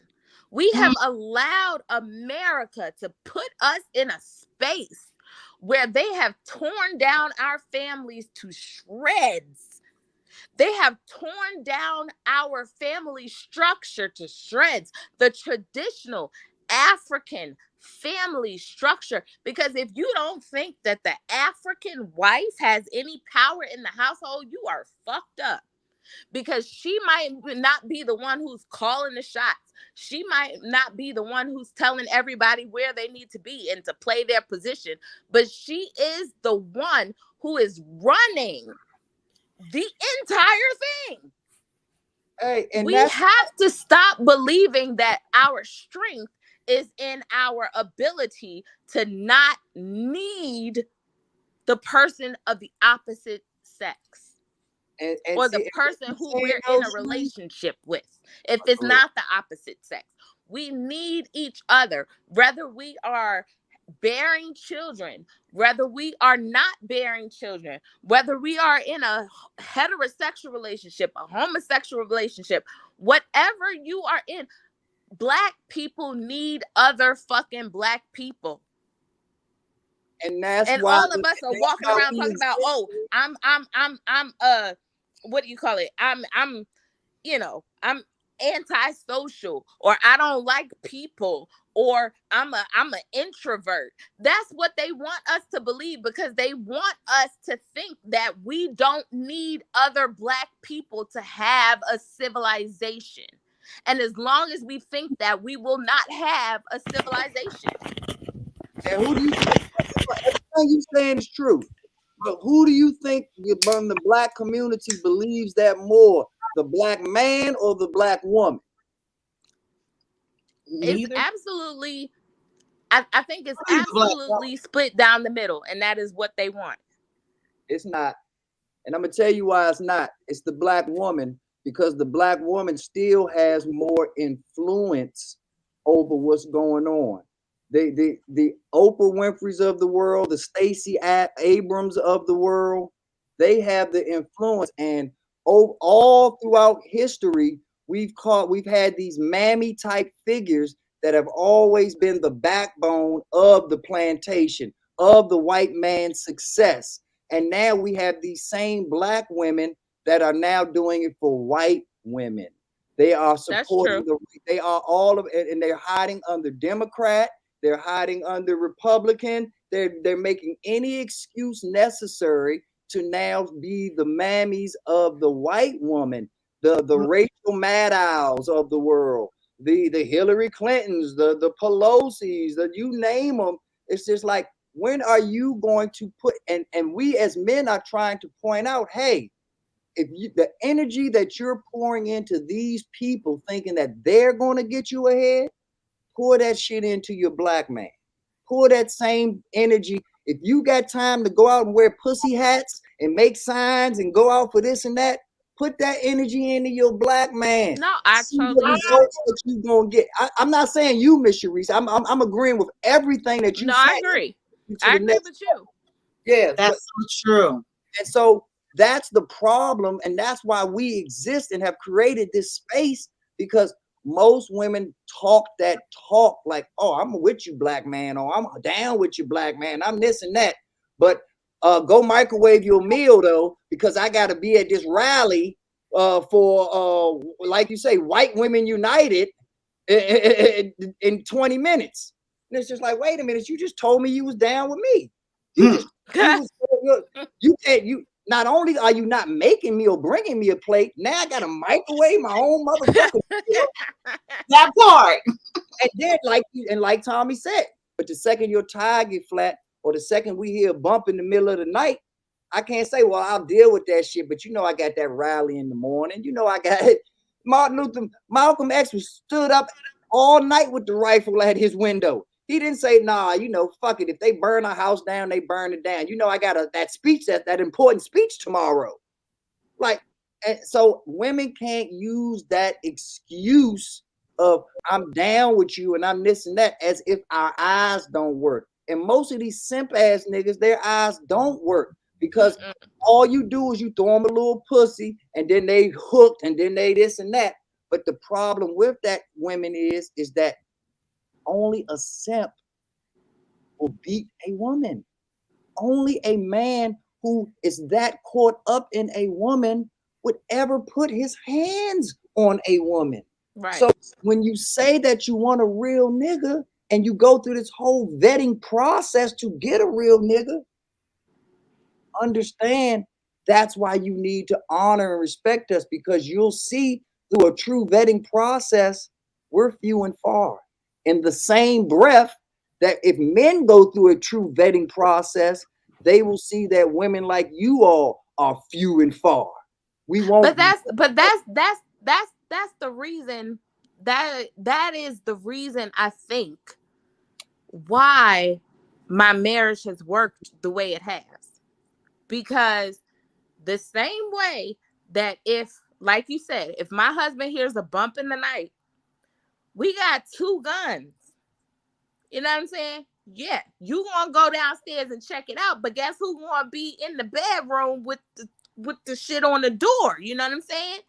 We have allowed America to put us in a space where they have torn down our families to shreds. They have torn down our family structure to shreds. The traditional African family structure. Because if you don't think that the African wife has any power in the household, you are fucked up. Because she might not be the one who's calling the shots. She might not be the one who's telling everybody where they need to be and to play their position. But she is the one who is running the entire thing. Hey, and we have to stop believing that our strength is in our ability to not need the person of the opposite sex. And or see, the person who we're in those a relationship with, if it's not the opposite sex. We need each other, whether we are bearing children, whether we are not bearing children, whether we are in a heterosexual relationship, a homosexual relationship, whatever you are in, black people need other fucking black people. And that's and why all of us are walking around talking about, oh, I'm what do you call it? I'm antisocial, or I don't like people, or I'm an introvert. That's what they want us to believe, because they want us to think that we don't need other black people to have a civilization. And as long as we think that, we will not have a civilization. And who do you think, everything you saying is true, but who do you think among the black community believes that more, the black man or the black woman? It's absolutely, I think it's absolutely split down the middle, and that is what they want. It's not. And I'm going to tell you why it's not. It's the black woman, because the black woman still has more influence over what's going on. The Oprah Winfrey's of the world, the Stacey Abrams of the world, they have the influence. And all throughout history, we've had these mammy type figures that have always been the backbone of the plantation, of the white man's success. And now we have these same black women that are now doing it for white women. They are supporting they are all of it, and they're hiding under Democrat. They're hiding under Republican. They're making any excuse necessary to now be the mammies of the white woman, the Rachel Maddow's of the world, the Hillary Clintons, the Pelosi's, you name them. It's just like, when are you going to put, and we as men are trying to point out, hey, if the energy that you're pouring into these people thinking that they're going to get you ahead, pour that shit into your black man. Pour that same energy. If you got time to go out and wear pussy hats and make signs and go out for this and that, put that energy into your black man. No, I totally the results that you gonna get. I'm not saying you, Miss Sharice. I'm agreeing with everything that you said. I agree. I agree with you. Yeah, that's so true. And so that's the problem, and that's why we exist and have created this space, because most women talk that talk like, oh, I'm with you, black man, or I'm down with you, black man, I'm this and that. But go microwave your meal, though, because I got to be at this rally for, like you say, White Women United in 20 minutes. And it's just like, wait a minute, you just told me you was down with me. Not only are you not making me or bringing me a plate, now I got to microwave my own motherfucker. That part. And then, like Tommy said, but the second your tire get flat, or the second we hear a bump in the middle of the night, I can't say, well, I'll deal with that shit. But I got that rally in the morning. I got it. Malcolm X was stood up all night with the rifle at his window. He didn't say, nah, fuck it. If they burn a house down, they burn it down. I got that speech, that important speech tomorrow. Like, and so women can't use that excuse of I'm down with you and I'm this and that as if our eyes don't work. And most of these simp ass niggas, their eyes don't work because all you do is you throw them a little pussy and then they hooked and then they this and that. But the problem with that women is that only a simp will beat a woman. Only a man who is that caught up in a woman would ever put his hands on a woman. Right. So when you say that you want a real nigga and you go through this whole vetting process to get a real nigga, understand that's why you need to honor and respect us, because you'll see through a true vetting process, we're few and far. In the same breath that if men go through a true vetting process, they will see that women like you all are few and far. We won't. But that's the reason that is the reason I think why my marriage has worked the way it has. Because the same way that if, like you said, if my husband hears a bump in the night, we got 2 guns. You know what I'm saying? Yeah, you gonna go downstairs and check it out, but guess who gonna be in the bedroom with the shit on the door? You know what I'm saying?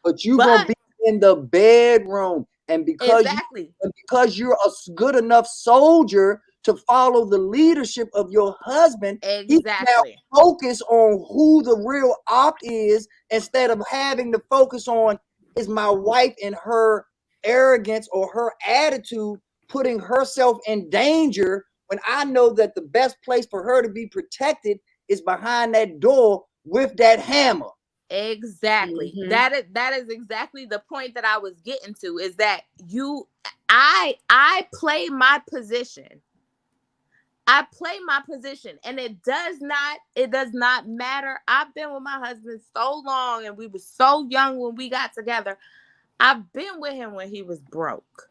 But you gonna be in the bedroom, and because exactly because you're a good enough soldier to follow the leadership of your husband, he can now focus on who the real op is instead of having to focus on is my wife and her arrogance or her attitude putting herself in danger, when I know that the best place for her to be protected is behind that door with that hammer. Exactly. That is exactly the point that I was getting to, is that I play my position. I play my position, and it does not matter. I've been with my husband so long, and we were so young when we got together. I've been with him when he was broke.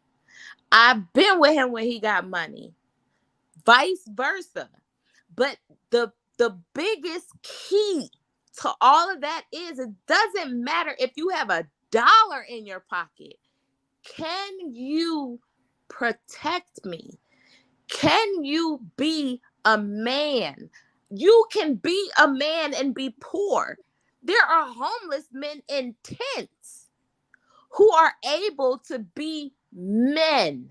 I've been with him when he got money. Vice versa. But the biggest key to all of that is it doesn't matter if you have $1 in your pocket. Can you protect me? Can you be a man? You can be a man and be poor. There are homeless men in tents who are able to be men.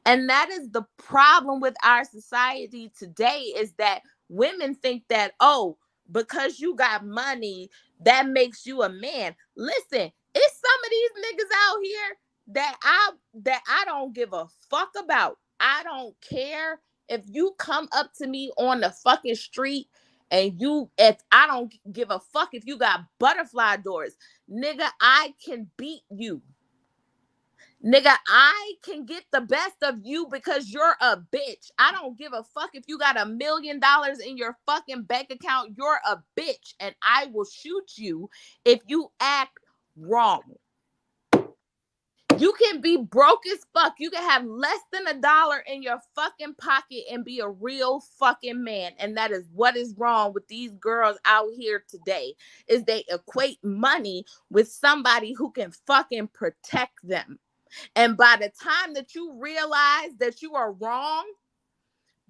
And that is the problem with our society today, is that women think that, oh, because you got money, that makes you a man. Listen, it's some of these niggas out here that I don't give a fuck about. I don't care if you come up to me on the fucking street and if I don't give a fuck if you got butterfly doors. Nigga, I can beat you. Nigga, I can get the best of you because you're a bitch. I don't give a fuck if you got $1 million in your fucking bank account. You're a bitch, and I will shoot you if you act wrong. You can be broke as fuck. You can have less than $1 in your fucking pocket and be a real fucking man. And that is what is wrong with these girls out here today, is they equate money with somebody who can fucking protect them. And by the time that you realize that you are wrong,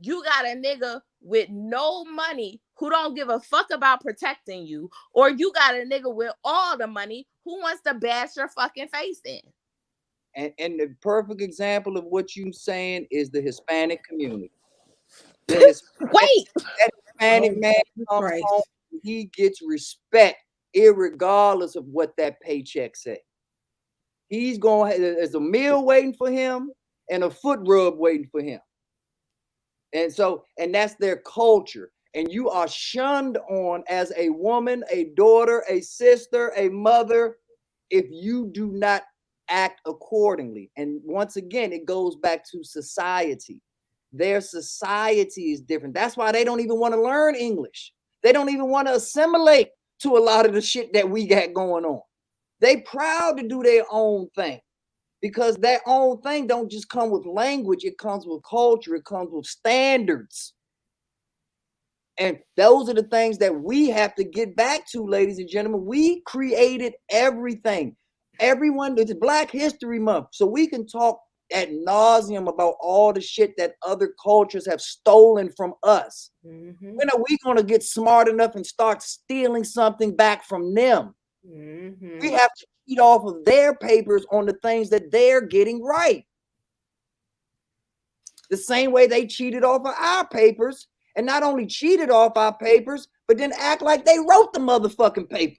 you got a nigga with no money who don't give a fuck about protecting you, or you got a nigga with all the money who wants to bash your fucking face in. And the perfect example of what you're saying is the Hispanic community. That Hispanic man comes home, he gets respect irregardless of what that paycheck says. He's going, there's a meal waiting for him and a foot rub waiting for him. And that's their culture. And you are shunned on as a woman, a daughter, a sister, a mother, if you do not act accordingly. And once again, it goes back to society. Their society is different. That's why they don't even want to learn English. They don't even want to assimilate to a lot of the shit that we got going on. They proud to do their own thing because that own thing don't just come with language, it comes with culture, it comes with standards. And those are the things that we have to get back to, ladies and gentlemen. We created everything. Everyone, it's Black History Month, so we can talk ad nauseum about all the shit that other cultures have stolen from us. When are we going to get smart enough and start stealing something back from them? We have to eat off of their papers on the things that they're getting right. The same way they cheated off of our papers, and not only cheated off our papers, but then act like they wrote the motherfucking paper.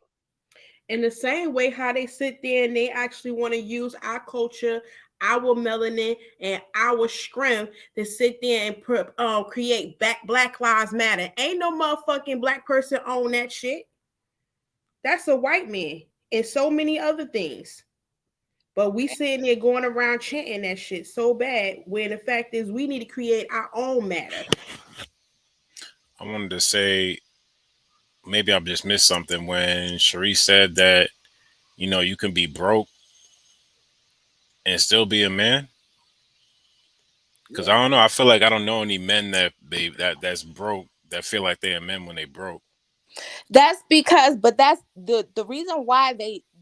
In the same way how they sit there and they actually want to use our culture, our melanin, and our strength to sit there and create Black Lives Matter. Ain't no motherfucking black person own that shit. That's a white man and so many other things. But we sitting there going around chanting that shit so bad, where the fact is we need to create our own matter. I wanted to say, maybe I just missed something when Cherie said that, you know, you can be broke and still be a man. Because I don't know, I feel like I don't know any men that's broke that feel like they're men when they broke. That's because, but that's the reason why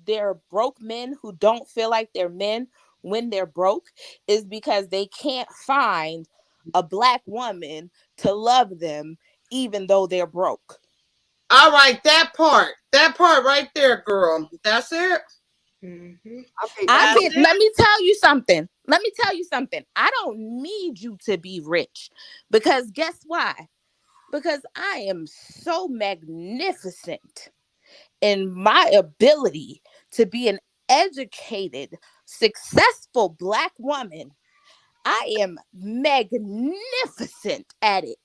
they're broke men who don't feel like they're men when they're broke is because they can't find a black woman to love them even though they're broke. All right, that part right there, girl. That's it. Let me tell you something. I don't need you to be rich, because guess why? Because I am so magnificent in my ability to be an educated, successful black woman. I am magnificent at it.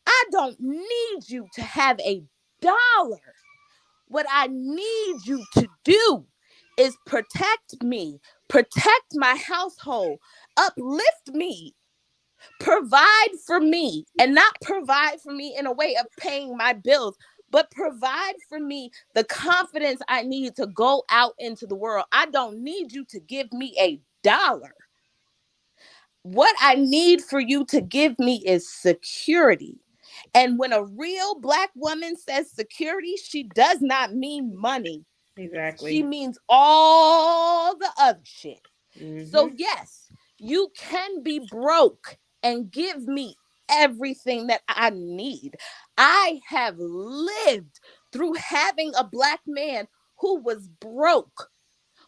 I don't need you to have a dollar. What I need you to do is protect me, protect my household, uplift me, provide for me, and not provide for me in a way of paying my bills, but provide for me the confidence I need to go out into the world. I don't need you to give me a dollar. What I need for you to give me is security. And when a real black woman says security, she does not mean money. Exactly. She means all the other shit. So yes, you can be broke and give me everything that I need. I have lived through having a black man who was broke,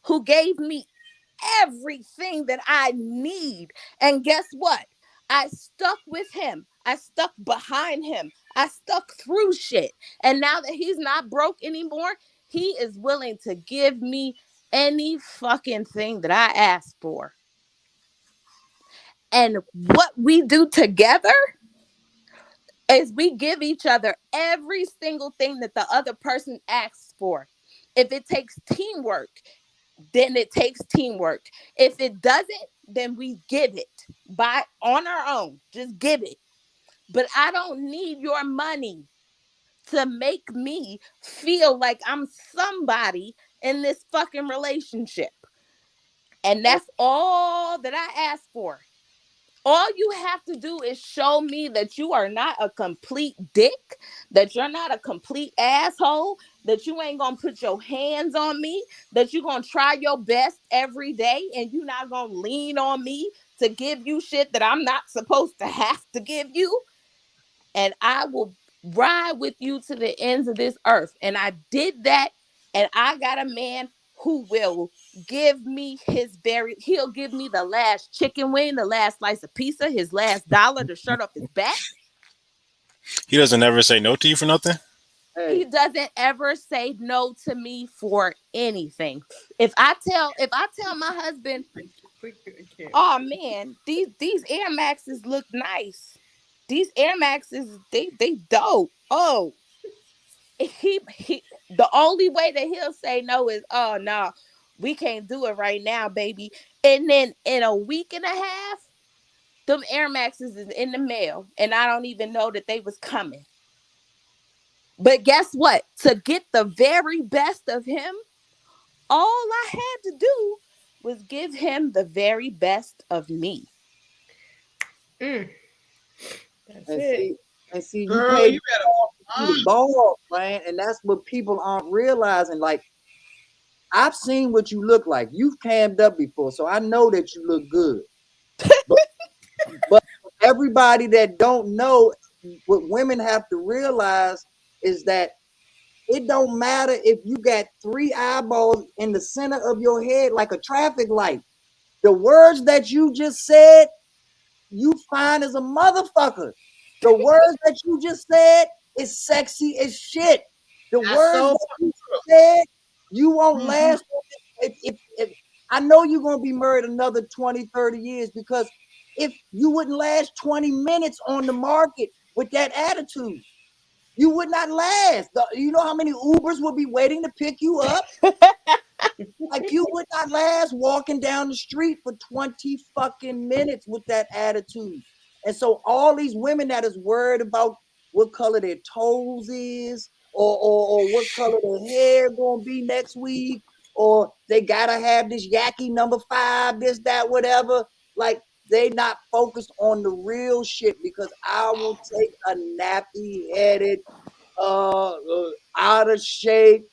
who gave me everything that I need. And guess what? I stuck with him. I stuck behind him. I stuck through shit. And now that he's not broke anymore, he is willing to give me any fucking thing that I ask for. And what we do together is we give each other every single thing that the other person asks for. If it takes teamwork, then it takes teamwork. If it doesn't, then we give it on our own. Just give it. But I don't need your money to make me feel like I'm somebody in this fucking relationship. And that's all that I ask for. All you have to do is show me that you are not a complete dick, that you're not a complete asshole, that you ain't gonna put your hands on me, that you're gonna try your best every day and you're not gonna lean on me to give you shit that I'm not supposed to have to give you. And I will ride with you to the ends of this earth. And I did that, and I got a man who will give me he'll give me the last chicken wing, the last slice of pizza, his last dollar, the shirt off his back. He doesn't ever say no to you for nothing? He doesn't ever say no to me for anything. If I tell my husband, oh man, these Air Maxes look nice. These Air Maxes, they dope. Oh, he the only way that he'll say no is, oh no, we can't do it right now, baby. And then in a week and a half, them Air Maxes is in the mail, and I don't even know that they was coming. But guess what? To get the very best of him, all I had to do was give him the very best of me. That's And it. see, you Girl, pay you the ball, man, and that's what people aren't realizing. Like, I've seen what you look like. You've cammed up before, so I know that you look good. But everybody that don't know, what women have to realize is that it don't matter if you got 3 eyeballs in the center of your head like a traffic light. The words that you just said, you fine as a motherfucker. The words that you just said is sexy as shit. The words that you said, you won't last. If I know you're going to be married another 20, 30 years, because if you wouldn't last 20 minutes on the market with that attitude, you would not last. You know how many Ubers would be waiting to pick you up? Like, you would not last walking down the street for 20 fucking minutes with that attitude. And so all these women that is worried about what color their toes is, or what color their hair gonna be next week, or they gotta have this Yaki number 5, this, that, whatever. Like, they not focused on the real shit, because I will take a nappy-headed, out of shape,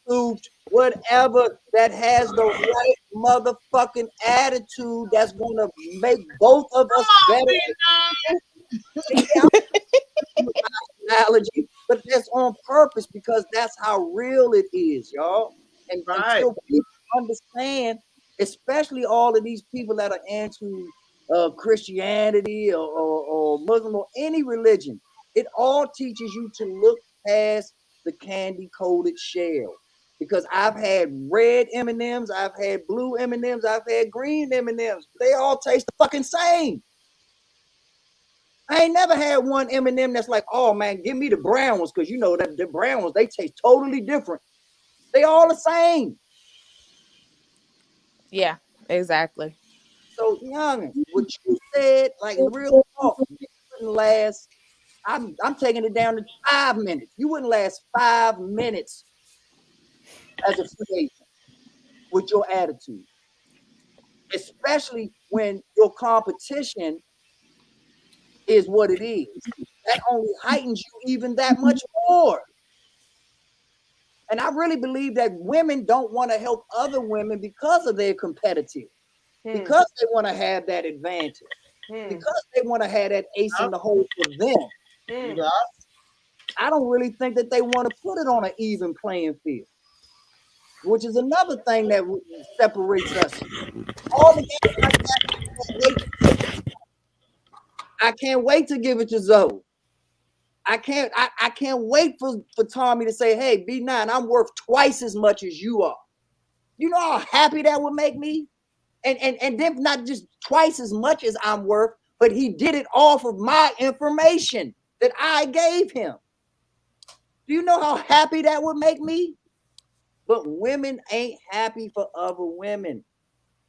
suit, whatever, that has the right motherfucking attitude that's gonna make both of us better. Analogy, but that's on purpose, because that's how real it is, y'all. And until people understand, especially all of these people that are into Christianity or Muslim or any religion, it all teaches you to look past the candy coated shell. Because I've had red M&Ms, I've had blue M&Ms, I've had green M&Ms. They all taste the fucking same. I ain't never had one M&M that's like, oh man, give me the brown ones, because you know that the brown ones, they taste totally different. They all the same. Yeah, exactly. So, young, what you said, like, real talk, you wouldn't last. I'm taking it down to 5 minutes. You wouldn't last 5 minutes as a free agent with your attitude, especially when your competition is what it is. That only heightens you even that much more. And I really believe that women don't want to help other women because of their competitive, because they want to have that advantage, because they want to have that ace in the hole for them. I don't really think that they want to put it on an even playing field, which is another thing that separates us. All the games like that, I can't wait to give it to Zoe. I can't wait for Tommy to say, hey, B9, I'm worth twice as much as you are. You know how happy that would make me? And then not just twice as much as I'm worth, but he did it off of my information that I gave him. Do you know how happy that would make me? But women ain't happy for other women.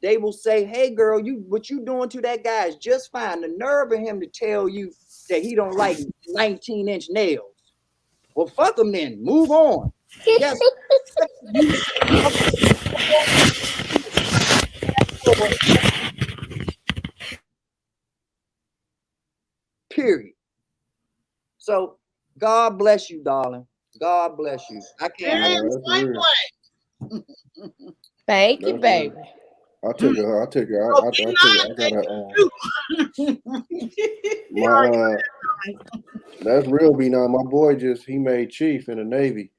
They will say, hey girl, what you doing to that guy is just fine. The nerve of him to tell you that he don't like 19-inch nails. Well, fuck him then. Move on. Yes. Period. So God bless you, darling. God bless you. I can't. Thank you, baby. I'll take her. I got her. That's real, B9. My boy he made chief in the Navy.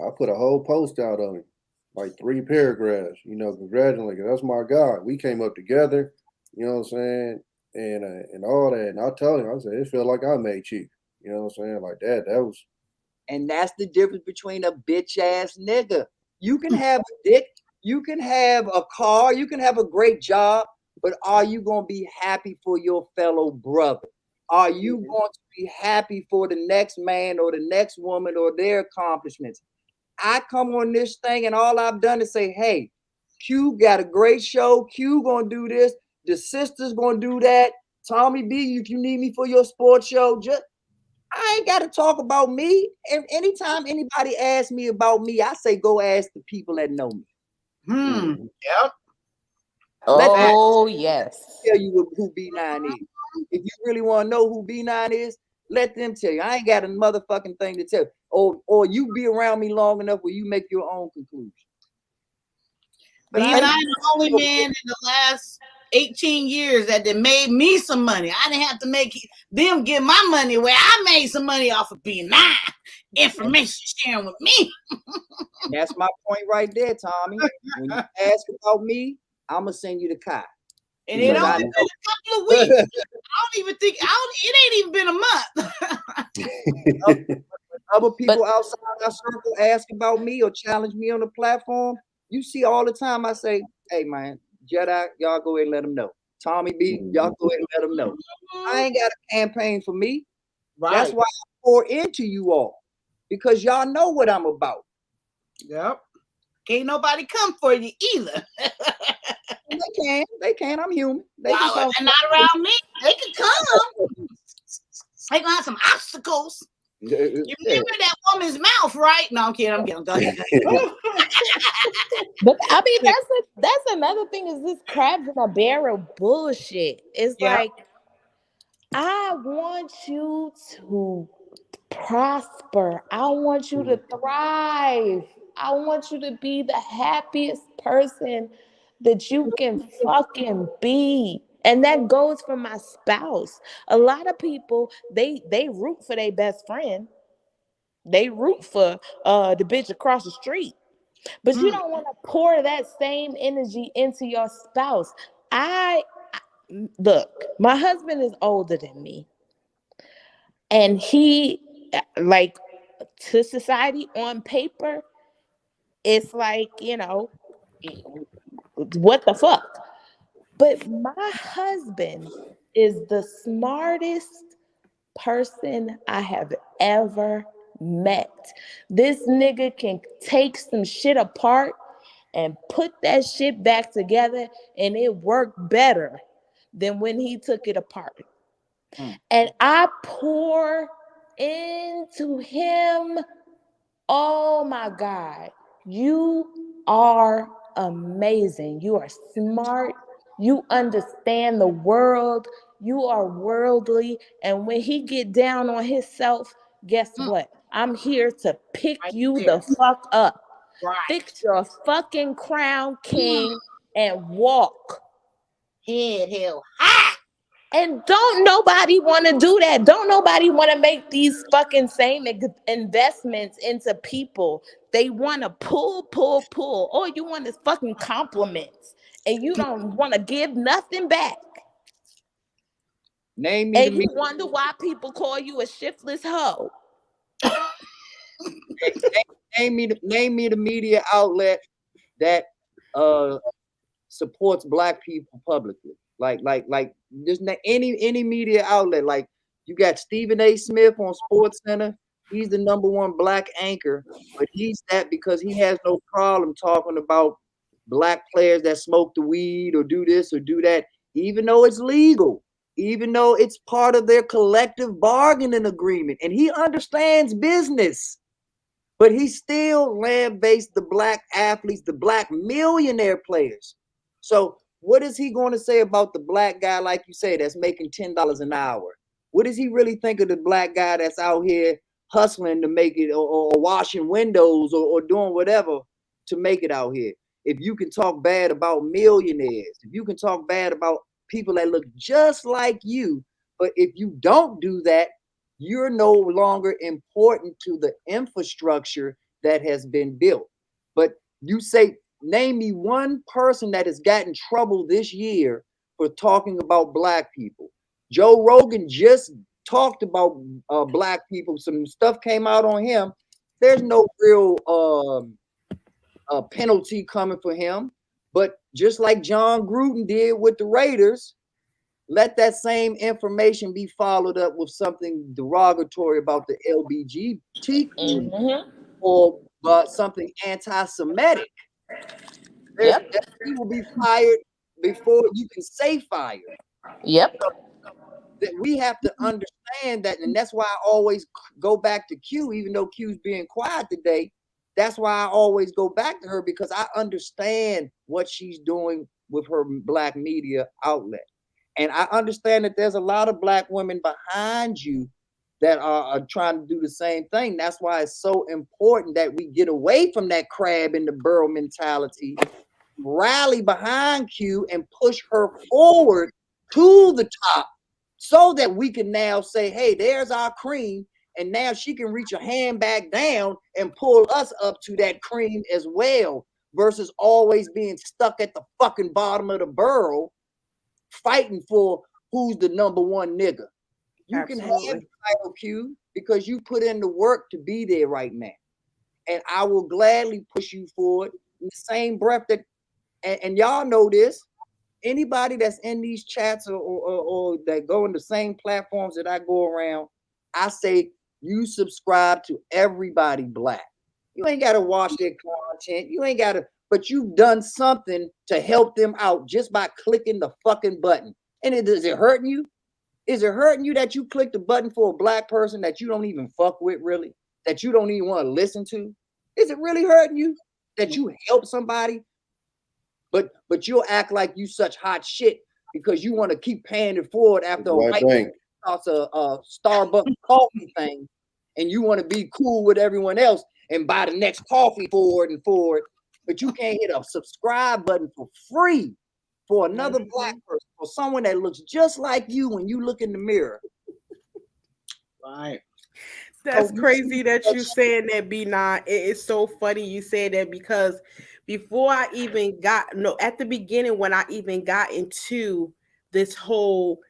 I put a whole post out on him, like 3 paragraphs. Congratulating. That's my guy. We came up together. You know what I'm saying, and all that. And I told him, I said, it felt like I made chief. You know what I'm saying, like that. That was. And that's the difference between a bitch ass nigga. You can have a dick. You can have a car, you can have a great job, but are you going to be happy for your fellow brother? Are you going to be happy for the next man or the next woman or their accomplishments? I come on this thing and all I've done is say, hey, Q got a great show. Q going to do this. The sister's going to do that. Tommy B, if you need me for your sports show, I ain't got to talk about me. And anytime anybody asks me about me, I say, go ask the people that know me. Yep. Oh, yes. Tell you who B9 is. If you really want to know who B9 is, let them tell you. I ain't got a motherfucking thing to tell. Or you be around me long enough where you make your own conclusion. B9 the only man in the last 18 years that made me some money. I didn't have to make them get my money away. I made some money off of B9. Information sharing with me. And that's my point right there, Tommy. When you ask about me, I'm gonna send you the Kai. And it only been a couple of weeks. It ain't even been a month. Other people outside our circle ask about me or challenge me on the platform. You see all the time. I say, "Hey, man, Jedi, y'all go ahead and let them know. Tommy B, y'all go ahead and let them know. I ain't got a campaign for me. Right. That's why I pour into you all because y'all know what I'm about. Yep. Can't nobody come for you either. They can. I'm human. They can come. Not around me. They can come. They gonna have some obstacles. You remember that woman's mouth, right? No, I'm kidding. I'm kidding. Go ahead. But I mean, that's another thing is this crabs in a barrel bullshit. It's like I want you to prosper. I want you to thrive. I want you to be the happiest person that you can fucking be. And that goes for my spouse. A lot of people, they root for their best friend. They root for the bitch across the street. But you don't want to pour that same energy into your spouse. Look, my husband is older than me. And he, like, to society on paper, it's like, what the fuck? But my husband is the smartest person I have ever met. This nigga can take some shit apart and put that shit back together, and it worked better than when he took it apart. And I pour into him. Oh my God, you are amazing. You are smart. You understand the world. You are worldly. And when he get down on himself, guess what? I'm here to pick you the fuck up. Right. Fix your fucking crown, king, and walk. Head held high. And don't nobody want to do that. Don't nobody want to make these fucking same investments into people. They want to pull. All you want is fucking compliments. And you don't want to give nothing back. Name me and you wonder why people call you a shiftless hoe. Name me the media outlet that supports Black people publicly. Like just any media outlet. Like you got Stephen A. Smith on SportsCenter. He's the #1 Black anchor, but he's that because he has no problem talking about Black players that smoke the weed or do this or do that, even though it's legal, even though it's part of their collective bargaining agreement. And he understands business, but he still land-based the Black athletes, the Black millionaire players. So what is he going to say about the Black guy, like you say, that's making $10 an hour? What does he really think of the Black guy that's out here hustling to make it or washing windows or doing whatever to make it out here? If you can talk bad about millionaires, if you can talk bad about people that look just like you, but if you don't do that, you're no longer important to the infrastructure that has been built. But you say, name me one person that has gotten trouble this year for talking about Black people. Joe Rogan just talked about Black people. Some stuff came out on him. There's no real penalty coming for him. But just like John Gruden did with the Raiders, let that same information be followed up with something derogatory about the LGBT community or something anti-Semitic. He will be fired before you can say fired. Yep. So that we have to understand that, and that's why I always go back to Q, even though Q's being quiet today. That's why I always go back to her, because I understand what she's doing with her Black media outlet. And I understand that there's a lot of Black women behind you that are trying to do the same thing. That's why it's so important that we get away from that crab in the barrel mentality, rally behind Q and push her forward to the top, so that we can now say, hey, there's our cream. And now she can reach her hand back down and pull us up to that cream as well, versus always being stuck at the fucking bottom of the barrel, fighting for who's the number one nigga. You can have the title, Q, because you put in the work to be there right now. And I will gladly push you forward in the same breath that, and y'all know this, anybody that's in these chats or that go in the same platforms that I go around, I say, you subscribe to everybody Black. You ain't got to watch their content. You ain't got to, but you've done something to help them out just by clicking the fucking button. And is it hurting you? Is it hurting you that you clicked the button for a Black person that you don't even fuck with, really? That you don't even want to listen to? Is it really hurting you that you help somebody? But you'll act like you such hot shit because you want to keep paying it forward after a white starts a Starbucks coffee thing, and you want to be cool with everyone else and buy the next coffee forward, but you can't hit a subscribe button for free for another Black person, for someone that looks just like you when you look in the mirror. Right. That's crazy that you saying that, B9. It is so funny you said that, because before I even at the beginning, when I even got into this whole,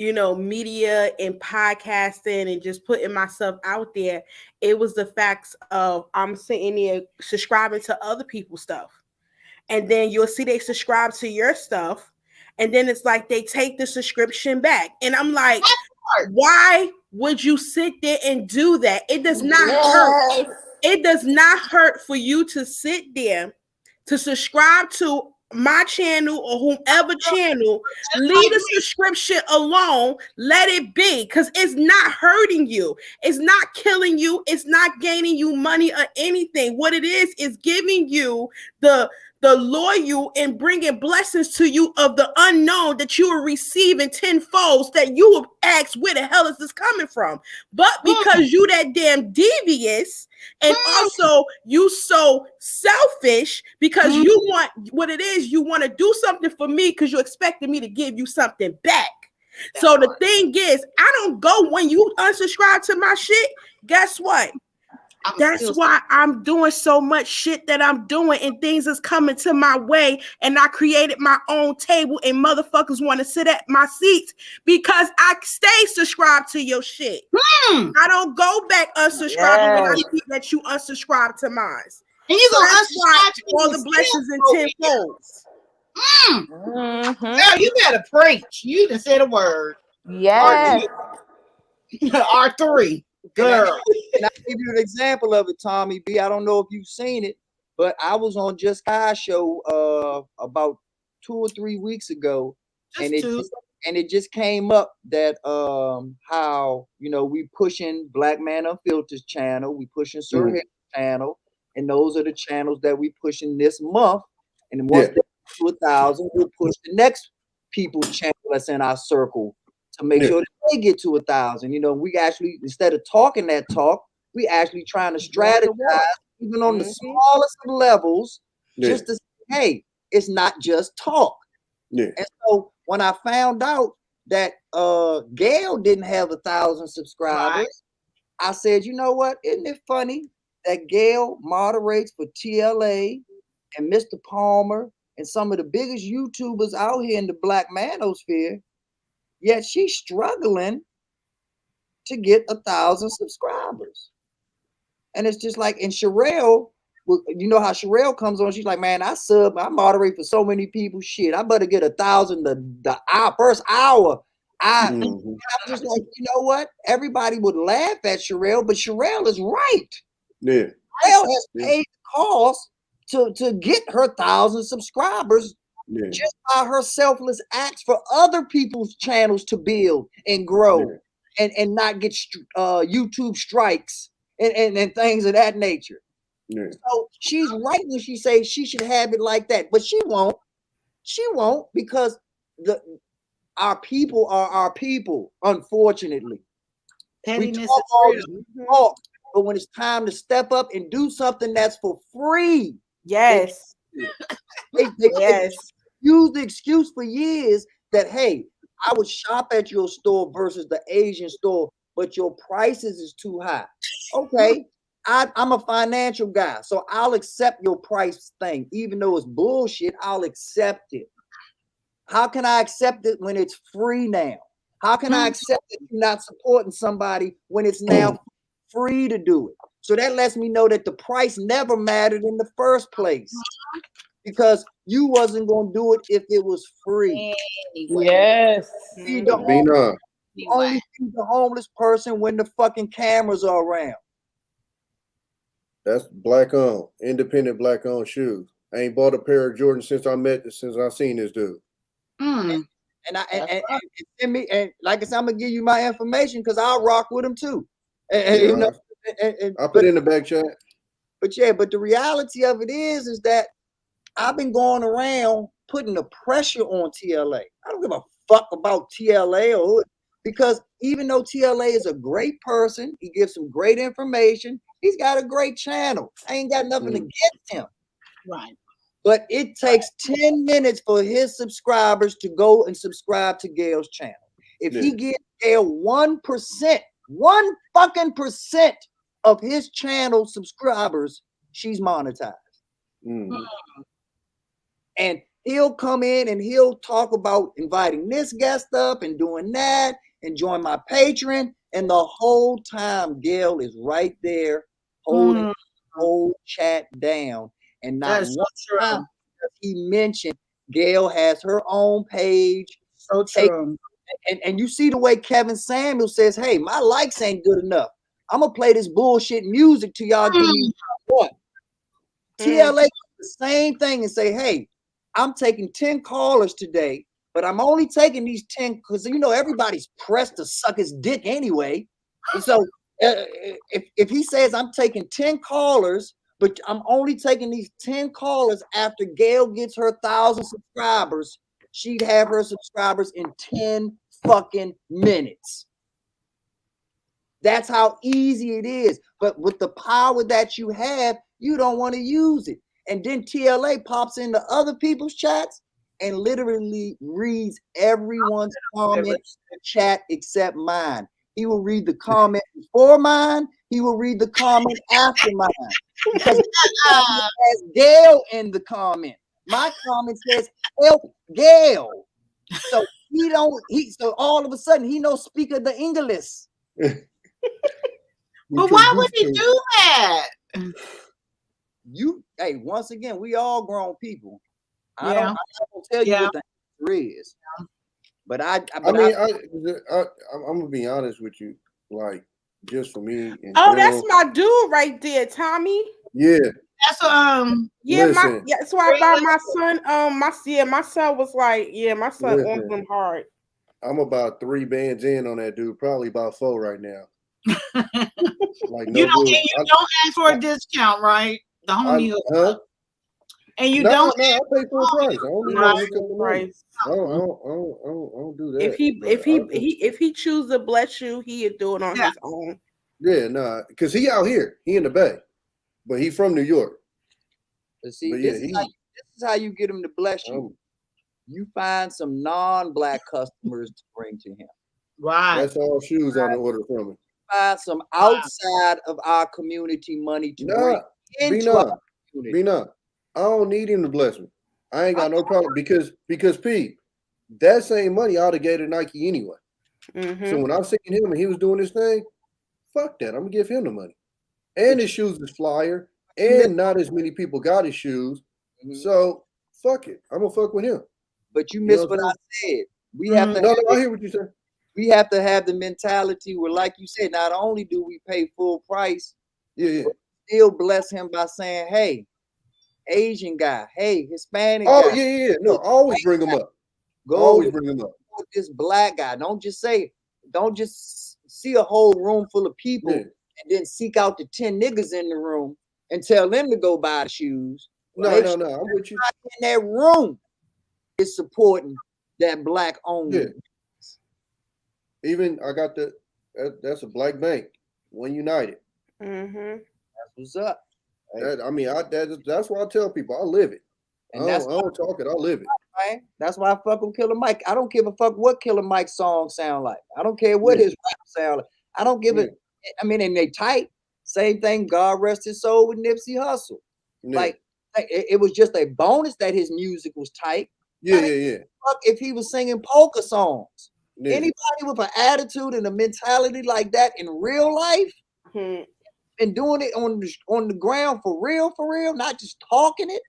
media and podcasting and just putting myself out there, it was the facts of I'm sitting there subscribing to other people's stuff. And then you'll see they subscribe to your stuff. And then it's like they take the subscription back. And I'm like, why would you sit there and do that? It does not hurt. It does not hurt for you to sit there to subscribe to my channel or whomever channel. Leave the subscription alone. Let it be, because it's not hurting you. It's not killing you. It's not gaining you money or anything. What it is giving you the loyal and bringing blessings to you of the unknown that you are receiving tenfold, that you will ask, where the hell is this coming from? But because you that damn devious, and also you so selfish, because you want what it is, you want to do something for me because you expected me to give you something back. So the thing is, I don't go when you unsubscribe to my shit. Guess what? That's why I'm doing so much shit that I'm doing, and things is coming to my way, and I created my own table, and motherfuckers want to sit at my seats because I stay subscribed to your shit. I don't go back unsubscribing when I see that you unsubscribe to mine. And you gonna unsubscribe to all the blessings in tenfold. Girl, you better preach. You done said a word. Yes. R3. Girl. And I'll give you an example of it, Tommy B. I don't know if you've seen it, but I was on Just Kai show about 2 or 3 weeks ago, and it just came up that how we pushing Black Man Unfiltered channel, we pushing Sir Harry channel, and those are the channels that we pushing this month. And then once they get to 1,000, we'll push the next people's channel that's in our circle to make sure that they get to 1,000. We actually, instead of talking that talk, we actually trying to strategize, even on the smallest of levels, just to say, hey, it's not just talk. And so when I found out that Gail didn't have 1,000 subscribers, I said, you know what? Isn't it funny that Gail moderates for TLA and Mr. Palmer and some of the biggest YouTubers out here in the Black manosphere, yet she's struggling to get 1,000 subscribers. And it's just like, and Sherelle, you know how Sherelle comes on, she's like, man, I moderate for so many people, shit, I better get 1,000 the first hour. I'm just like, you know what? Everybody would laugh at Sherelle, but Sherelle is right. Sherelle has paid the cost to get her 1,000 subscribers just by her selfless acts for other people's channels to build and grow and not get YouTube strikes and things of that nature. Yeah. So she's right when she says she should have it like that, but she won't. She won't because our people are our people, unfortunately. Pettiness we talk, but when it's time to step up and do something that's for free, yes, they use the excuse for years that, hey, I would shop at your store versus the Asian store, but your prices is too high. Okay, I'm a financial guy, so I'll accept your price thing, even though it's bullshit. I'll accept it. How can I accept it when it's free now? How can I accept that you're not supporting somebody when it's now free to do it? So that lets me know that the price never mattered in the first place because you wasn't going to do it if it was free. Yes. Feed the only feed the homeless person when the fucking cameras are around. That's black owned, independent black owned shoes. I ain't bought a pair of Jordans since I seen this dude. And like I said, I'm gonna give you my information because I'll rock with him too. You know, I'll put it in the back chat. But the reality of it is that I've been going around putting the pressure on TLA. I don't give a fuck about TLA because even though TLA is a great person, he gives some great information. He's got a great channel. I ain't got nothing against him. Right. But it takes 10 minutes for his subscribers to go and subscribe to Gail's channel. If he gives Gail 1%, 1% of his channel subscribers, she's monetized. And he'll come in and he'll talk about inviting this guest up and doing that and join my Patreon. And the whole time, Gail is right there holding the whole chat down. And not one time he mentioned Gail has her own page. So true. And you see the way Kevin Samuel says, hey, my likes ain't good enough. I'm going to play this bullshit music to y'all. Give me what? TLA the same thing and say, hey, I'm taking 10 callers today, but I'm only taking these 10 because, you know, everybody's pressed to suck his dick anyway. And so if he says I'm taking 10 callers, but I'm only taking these 10 callers after Gail gets her 1,000 subscribers, she'd have her subscribers in 10 fucking minutes. That's how easy it is. But with the power that you have, you don't want to use it. And then TLA pops into other people's chats and literally reads everyone's comment in the chat except mine. He will read the comment before mine. He will read the comment after mine. Because it has Gail in the comment. My comment says help Gail. So so all of a sudden he knows speak of the English. But why would he do that? Hey, once again, we all grown people. I'm Yeah. not gonna tell you what the answer is. But I'm gonna be honest with you, like just for me. That's my dude right there, Tommy. Yeah. That's so I bought my son. My son was like, my son on him hard. I'm about 3 bands in on that dude, probably about 4 right now. Like you don't ask for a discount, right? The homie hook. And you don't I pay full price. I don't do that. If he choose to bless you, he'll do it on his own. Yeah, because he out here. He in the Bay. But he from New York. But see, this is how you get him to bless you. You find some non-black customers to bring to him. Right. That's all shoes on the order from him. Find some outside of our community money to bring into our community. I don't need him to bless me. I ain't got no problem because Pete, that same money I ought to gave to Nike anyway. So when I seen him and he was doing this thing, fuck that. I'm gonna give him the money. And his shoes is flyer, and not as many people got his shoes. So fuck it. I'm gonna fuck with him. But you missed what I said. We have to. No, I hear what you said. We have to have the mentality where, like you said, not only do we pay full price, but still bless him by saying, "Hey, Asian guy, hey, Hispanic guy." Oh yeah. No, always bring him up. Always bring him up. This black guy. Don't just see a whole room full of people and then seek out the 10 niggas in the room and tell them to go buy the shoes. No, Make no, sure no. I'm with you. in that room is supporting that black owned. Yeah. Even I got that's a black bank, One United. Mm-hmm. That's what's up. That's why I tell people I live it. And I don't talk it, I live it. Man. That's why I fuck with Killer Mike. I don't give a fuck what Killer Mike's song sound like. I don't care what his rap sound like. I don't give it. I mean, and they tight. Same thing. God rest his soul with Nipsey Hussle. Like it was just a bonus that his music was tight. Yeah. Fuck if he was singing polka songs. Yeah. Anybody with an attitude and a mentality like that in real life, and doing it on the ground for real, not just talking it.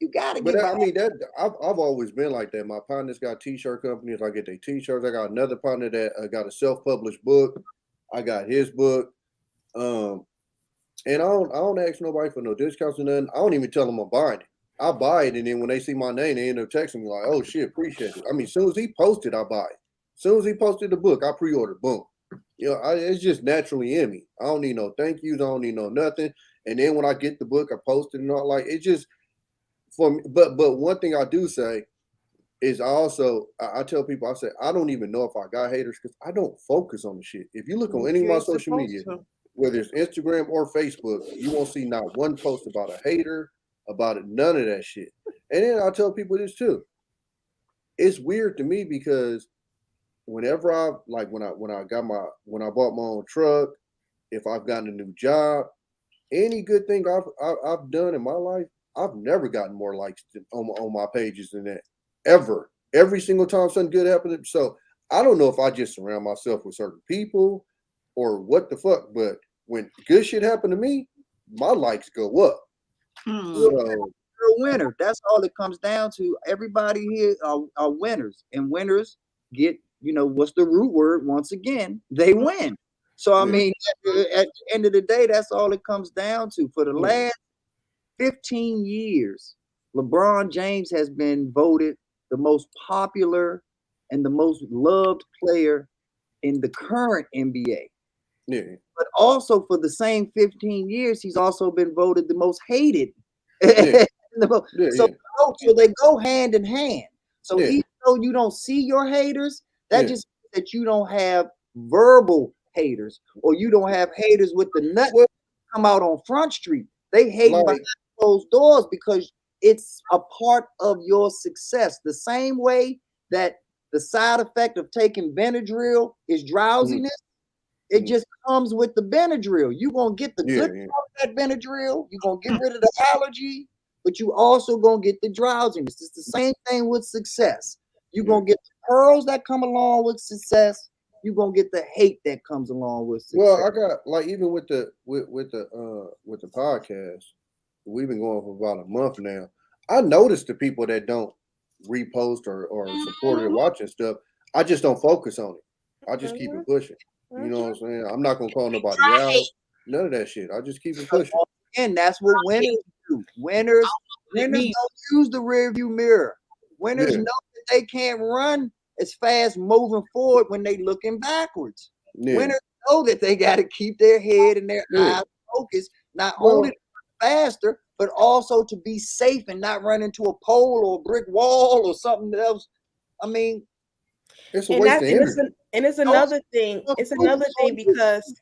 You gotta get. But I mean that I've always been like that. My partners got t-shirt companies. I get their t-shirts. I got another partner that got a self-published book. I got his book. And I don't ask nobody for no discounts or nothing. I don't even tell them I'm buying it. I buy it, and then when they see my name, they end up texting me like, "Oh shit, appreciate it." I mean, as soon as he posted, I buy it. As soon as he posted the book, I pre-ordered. Boom. You know, it's just naturally in me. I don't need no thank yous. I don't need no nothing. And then when I get the book, I post it and all. Like it just for me. But one thing I do say is I tell people, I say I don't even know if I got haters because I don't focus on the shit. If you look on any of my social media, whether it's Instagram or Facebook, you won't see not one post about a hater, about it, none of that shit. And then I tell people this too. It's weird to me because whenever when I bought my own truck, if I've gotten a new job, any good thing I've done in my life, I've never gotten more likes on my pages than that. Ever. Every single time something good happened. So I don't know if I just surround myself with certain people or what the fuck, but when good shit happened to me, my likes go up. You're a winner. That's all it comes down to. Everybody here are winners, and winners get, what's the root word? Once again, they win. So I mean, at the end of the day, that's all it comes down to. For the last 15 years, LeBron James has been voted the most popular and the most loved player in the current NBA. Yeah. But also for the same 15 years, he's also been voted the most hated. So they go hand in hand. So even though you don't see your haters, that just means that you don't have verbal haters, or you don't have haters with the nut come out on Front Street. They hate behind closed doors because it's a part of your success. The same way that the side effect of taking Benadryl is drowsiness. It just comes with the Benadryl. You're going to get the good part of that Benadryl. You're going to get rid of the allergy, but you also going to get the drowsiness. It's the same thing with success. You're going to get the pearls that come along with success. You're going to get the hate that comes along with success. Well, I got like even with the podcast, we've been going for about a month now. I noticed the people that don't repost or support it or watching stuff, I just don't focus on it. I just keep it pushing. You know what I'm saying? I'm not gonna call nobody out. None of that shit. I just keep it pushing. And that's what winners do. Winners don't use the rearview mirror. Winners know that they can't run as fast moving forward when they looking backwards. Winners know that they got to keep their head and their eyes focused, not only to run faster, but also to be safe and not run into a pole or a brick wall or something else. I mean, it's a waste of energy. And it's another thing. It's another thing because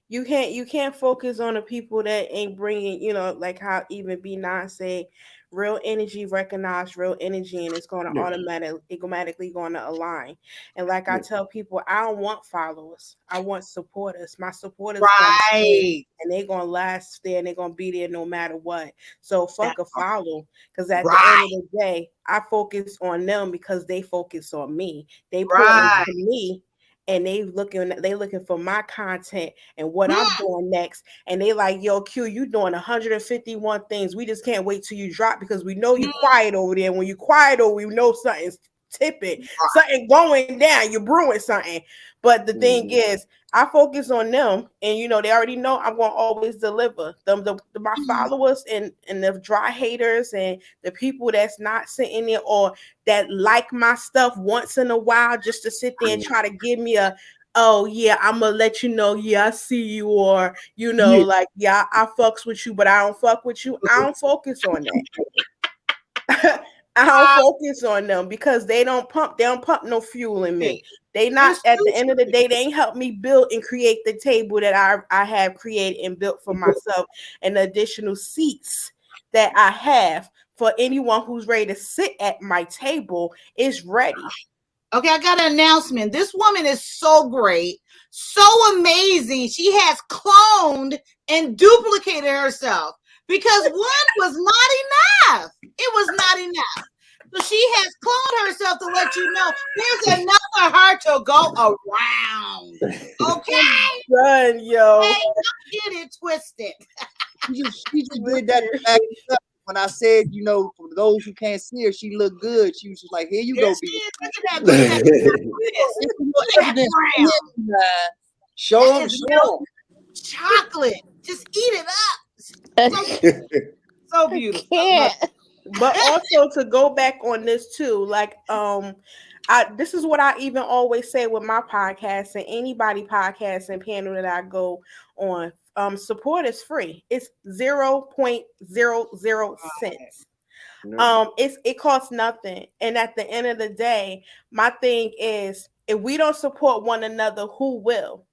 you can't focus on the people that ain't bringing, like how even B9 said, real energy recognize real energy, and it's going to automatically going to align. And like I tell people, I don't want followers. I want supporters. My supporters, and they're going to last there, and they're going to be there no matter what. So fuck a follow, because at the end of the day, I focus on them because they focus on me. They put into me. And they looking for my content and what I'm doing next. And they like, yo, Q, you doing 151 things. We just can't wait till you drop because we know you quiet over there. When you quiet over, we know something's tipping, something going down. You're brewing something. But the thing is, I focus on them, and they already know I'm gonna always deliver them. My followers and the dry haters and the people that's not sitting there or that like my stuff once in a while just to sit there and try to give me a oh yeah, I'm gonna let you know, yeah, I see you, or like, yeah, I fucks with you, but I don't fuck with you. I don't focus on that. I don't focus on them because they don't pump no fuel in me. They not, at the end of the day, they ain't helped me build and create the table that I have created and built for myself, and the additional seats that I have for anyone who's ready to sit at my table is ready. Okay, I got an announcement. This woman is so great, so amazing. She has cloned and duplicated herself because one was not enough. It was not enough. So she has cloned herself to let you know there's another her to go around. Okay? Run, yo. Hey, don't get it twisted. She just did that to back it up. When I said, for those who can't see her, she looked good. She was just like, here you go, baby. Look at that. Show them, chocolate. Just eat it up. So beautiful. But also to go back on this too, like this is what I even always say with my podcast and anybody podcast and panel that I go on. Support is free. It's 0.00 cents. It costs nothing. And at the end of the day, my thing is, if we don't support one another, who will?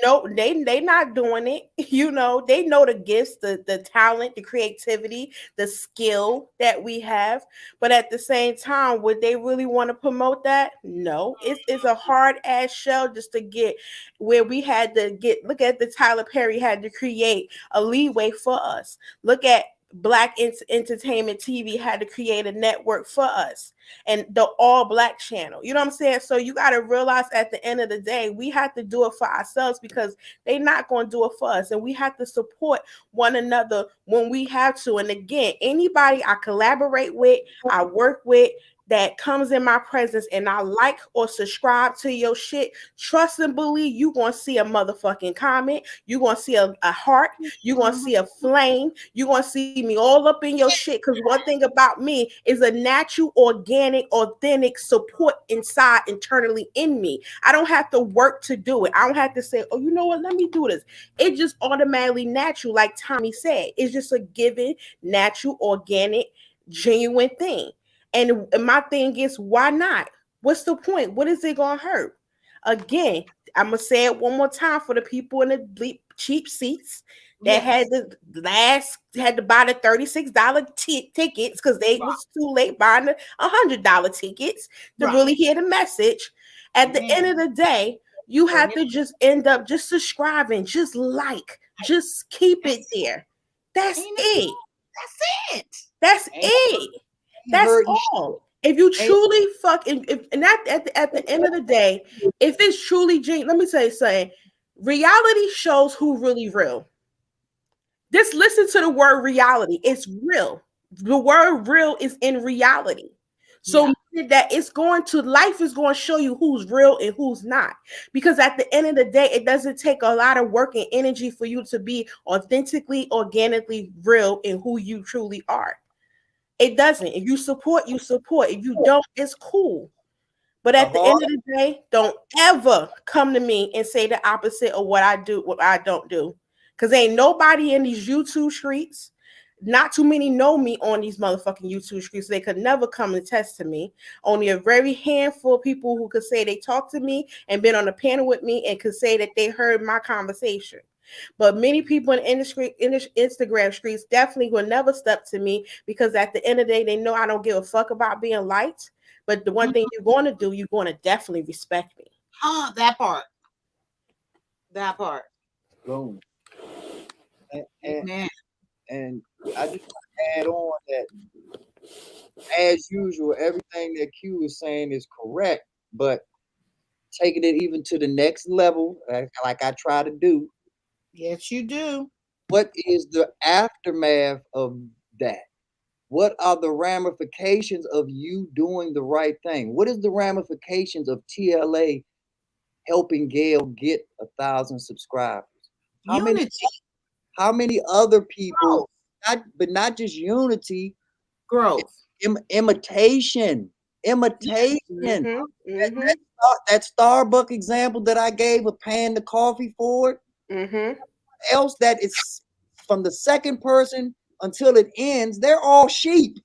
No, they not doing it. They know the gifts, the talent, the creativity, the skill that we have. But at the same time, would they really want to promote that? No. It's a hard ass shell just to get where we had to get. Look at the Tyler Perry had to create a leeway for us. Look at Black Entertainment TV had to create a network for us, and the all Black channel. You know what I'm saying? So you got to realize at the end of the day, we have to do it for ourselves because they're not going to do it for us, and we have to support one another when we have to. And again, anybody I collaborate with, I work with, that comes in my presence and I like or subscribe to your shit, trust and believe you're going to see a motherfucking comment. You're going to see a heart. You're going to see a flame. You're going to see me all up in your shit. Because one thing about me is a natural, organic, authentic support inside, internally in me. I don't have to work to do it. I don't have to say, oh, you know what? Let me do this. It's just automatically natural. Like Tommy said, it's just a given, natural, organic, genuine thing. And my thing is, why not? What's the point? What is it going to hurt? Again, I'm going to say it one more time for the people in the cheap seats that had to buy the $36 tickets because they was too late buying the $100 tickets to really hear the message. At the end of the day, you have to just end up just subscribing, just just keep it there. That's it. That's it. That's all. If you truly at the end of the day, if it's truly genuine, let me tell you something. Reality shows who really real. Just listen to the word reality. It's real. The word real is in reality. So that life is going to show you who's real and who's not. Because at the end of the day, it doesn't take a lot of work and energy for you to be authentically, organically real in who you truly are. It doesn't. If you support, you support. If you don't, it's cool. But at the end of the day, don't ever come to me and say the opposite of what I do, what I don't do. Because ain't nobody in these YouTube streets, not too many know me on these motherfucking YouTube streets. They could never come and test to me. Only a very handful of people who could say they talked to me and been on a panel with me and could say that they heard my conversation. But many people in Instagram streets definitely will never step to me because at the end of the day, they know I don't give a fuck about being liked. But the one thing you're going to do, you're going to definitely respect me. That part. Boom. And I just want to add on that, as usual, everything that Q is saying is correct, but taking it even to the next level, like I try to do. Yes, you do. What is the aftermath of that? What are the ramifications of you doing the right thing? What is the ramifications of TLA helping Gail get 1,000 subscribers? How many other people, not just unity, growth, imitation. imitation. That Starbucks example that I gave of paying the coffee for it. Else that it's from the second person until it ends, they're all sheep.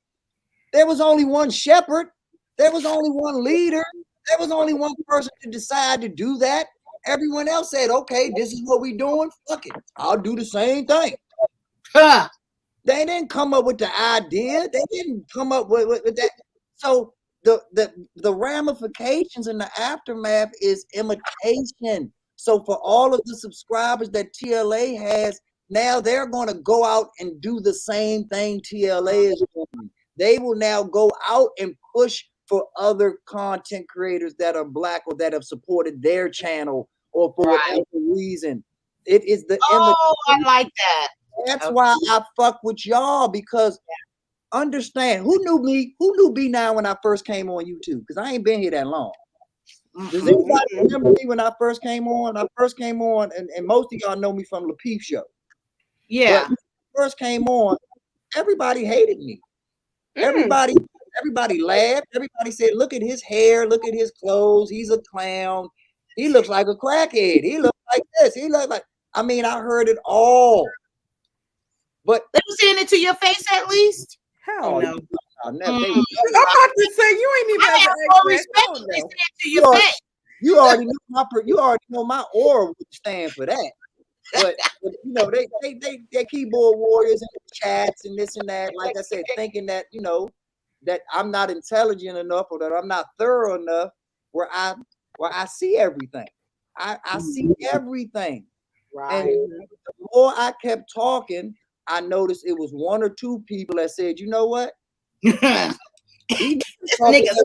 There was only one shepherd. There was only one leader. There was only one person to decide to do that. Everyone else said, okay, this is what we're doing. Fuck it. I'll do the same thing. Huh. They didn't come up with the idea. They didn't come up with that. So the ramifications and the aftermath is imitation. So for all of the subscribers that TLA has, now they're going to go out and do the same thing TLA is doing. They will now go out and push for other content creators that are Black or that have supported their channel or for whatever reason. It is the I like that. That's why I fuck with y'all, because understand, who knew me? Who knew B9 when I first came on YouTube? Because I ain't been here that long. Does anybody remember me when I first came on? I first came on, and most of y'all know me from Lapeef Show. Yeah. But when I first came on, everybody hated me. Everybody laughed. Everybody said, look at his hair, look at his clothes, he's a clown. He looks like a crackhead. He looks like this. He looks like, I mean, I heard it all. But they were saying it to your face at least? Hell no. I'm about to say you ain't even I have more respect when they say it to your face. You already know my aura would stand for that. But you know, they keyboard warriors in the chats and this and that, like I said, thinking that, you know, that I'm not intelligent enough or that I'm not thorough enough where I see everything. I see everything. Right. And the more I kept talking, I noticed it was one or two people that said, you know what? These niggas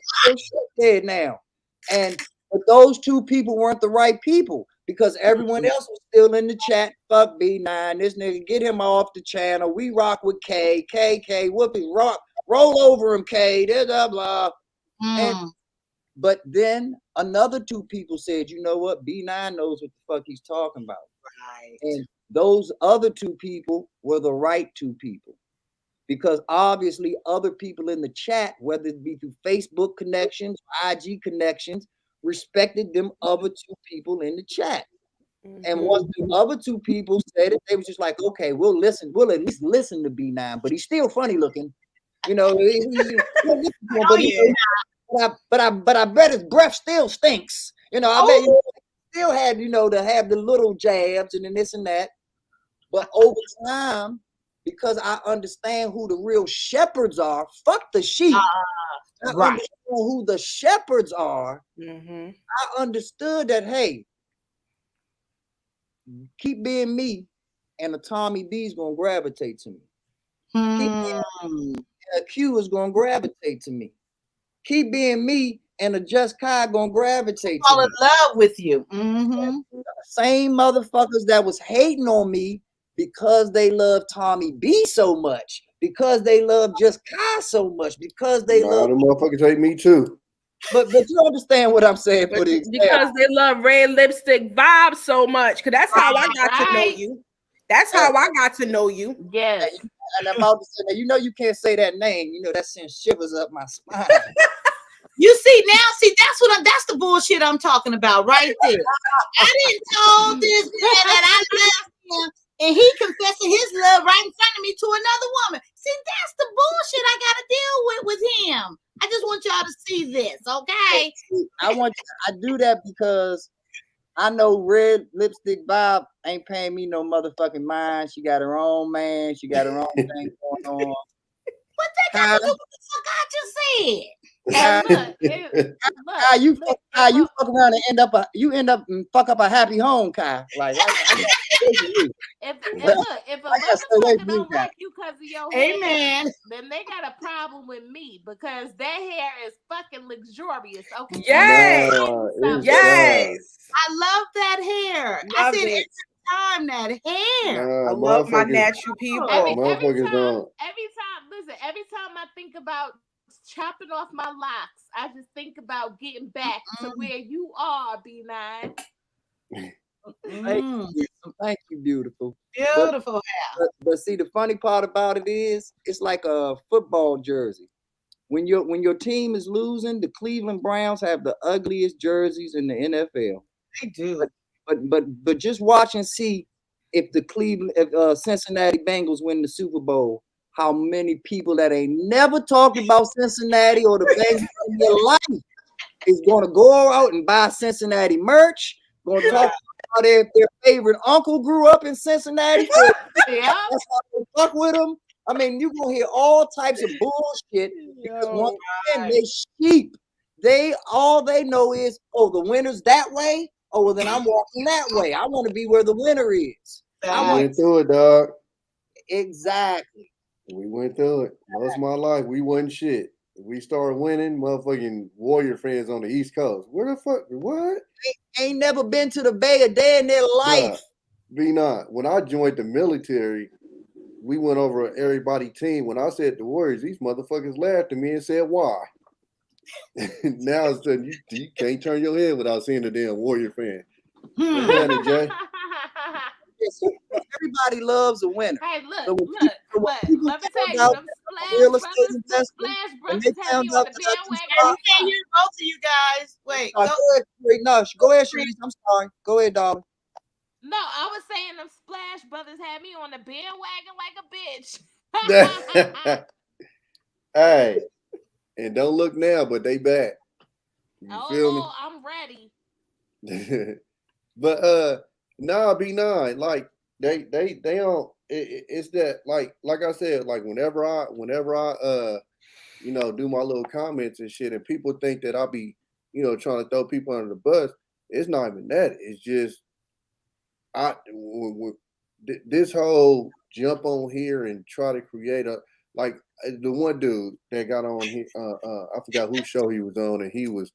dead now. But those two people weren't the right people, because everyone else was still in the chat. Fuck B9, this nigga, get him off the channel. We rock with K, whoopie, rock, roll over him, K, blah, blah. But then another two people said, you know what? B9 knows what the fuck he's talking about. Right. And those other two people were the right two people, because obviously other people in the chat, whether it be through Facebook connections, IG connections, respected them other two people in the chat. And once the other two people said it, they was just like, okay, we'll listen. We'll at least listen to B9, but he's still funny looking. You know, but I bet his breath still stinks. You know, I bet he still had, you know, to have the little jabs and then this and that. But over time, because I understand who the real shepherds are, fuck the sheep. I understand who the shepherds are. I understood that, hey, keep being me, and a Tommy B's gonna gravitate to me. Keep being a Q is gonna gravitate to me. Keep being me, and a Just Kai gonna gravitate to me. Fall in love with you. Same motherfuckers that was hating on me because they love Tommy B so much, because they love Just Kai so much, because they love the motherfuckers hate me too. But you understand what I'm saying for the example. Because they love Red Lipstick Vibe so much. Because that's how I got to know you. That's how I got to know you. Yes. And I'm about to say that, you know, you can't say that name. You know, that sends shivers up my spine. You see now, that's the bullshit I'm talking about right there. I didn't told this man that I love him, and he confessing his love right in front of me to another woman. See, that's the bullshit I gotta deal with him. I just want y'all to see this, okay? I do that because I know Red Lipstick Bob ain't paying me no motherfucking mind. She got her own man. She got her own thing going on. What that got to do with the fuck I just said? You fuck around and end up and fuck up a happy home, Kai. Like, if a motherfucker don't like you because of your hair, then they got a problem with me, because that hair is fucking luxurious. Okay. Yes. I love that hair. I said every time that hair. I love my natural people. Every time I think about chopping off my locks, I just think about getting back to where you are, B9. Thank you, beautiful. Beautiful hair. But see, the funny part about it is, it's like a football jersey. when your team is losing, the Cleveland Browns have the ugliest jerseys in the NFL. They do. But just watch and see if Cincinnati Bengals win the Super Bowl, how many people that ain't never talked about Cincinnati or the Bengals in their life is going to go out and buy Cincinnati merch, going to talk about their favorite uncle grew up in Cincinnati. That's how they fuck with them. I mean, you're going to hear all types of bullshit because once again, they sheep. All they know is, oh, the winner's that way. Oh, well, then I'm walking that way. I want to be where the winner is. We went through it, dog. Exactly. We went through it. Most of my life, we wasn't shit. We started winning, motherfucking Warrior fans on the East Coast. Where the fuck? What? They ain't never been to the Bay a day in their life. When I joined the military, we went over everybody team. When I said the Warriors, these motherfuckers laughed at me and said, why? Now it's you can't turn your head without seeing the damn Warrior fan. Jay. Everybody loves a winner. Hey, look, So let me tell you, them Splash Brothers had me on the bandwagon. Both of you guys. Wait. Go ahead, Sharice. I'm sorry. Go ahead, darling. No, I was saying them Splash Brothers had me on the bandwagon like a bitch. Hey, and don't look now, but they back. You feel me? I'm ready. But nah, B9, like they don't. It's that like I said, like whenever I do my little comments and shit, and people think that I'll be trying to throw people under the bus. It's not even that. It's just this whole jump on here and try to create the one dude that got on here. I forgot whose show he was on, and he was,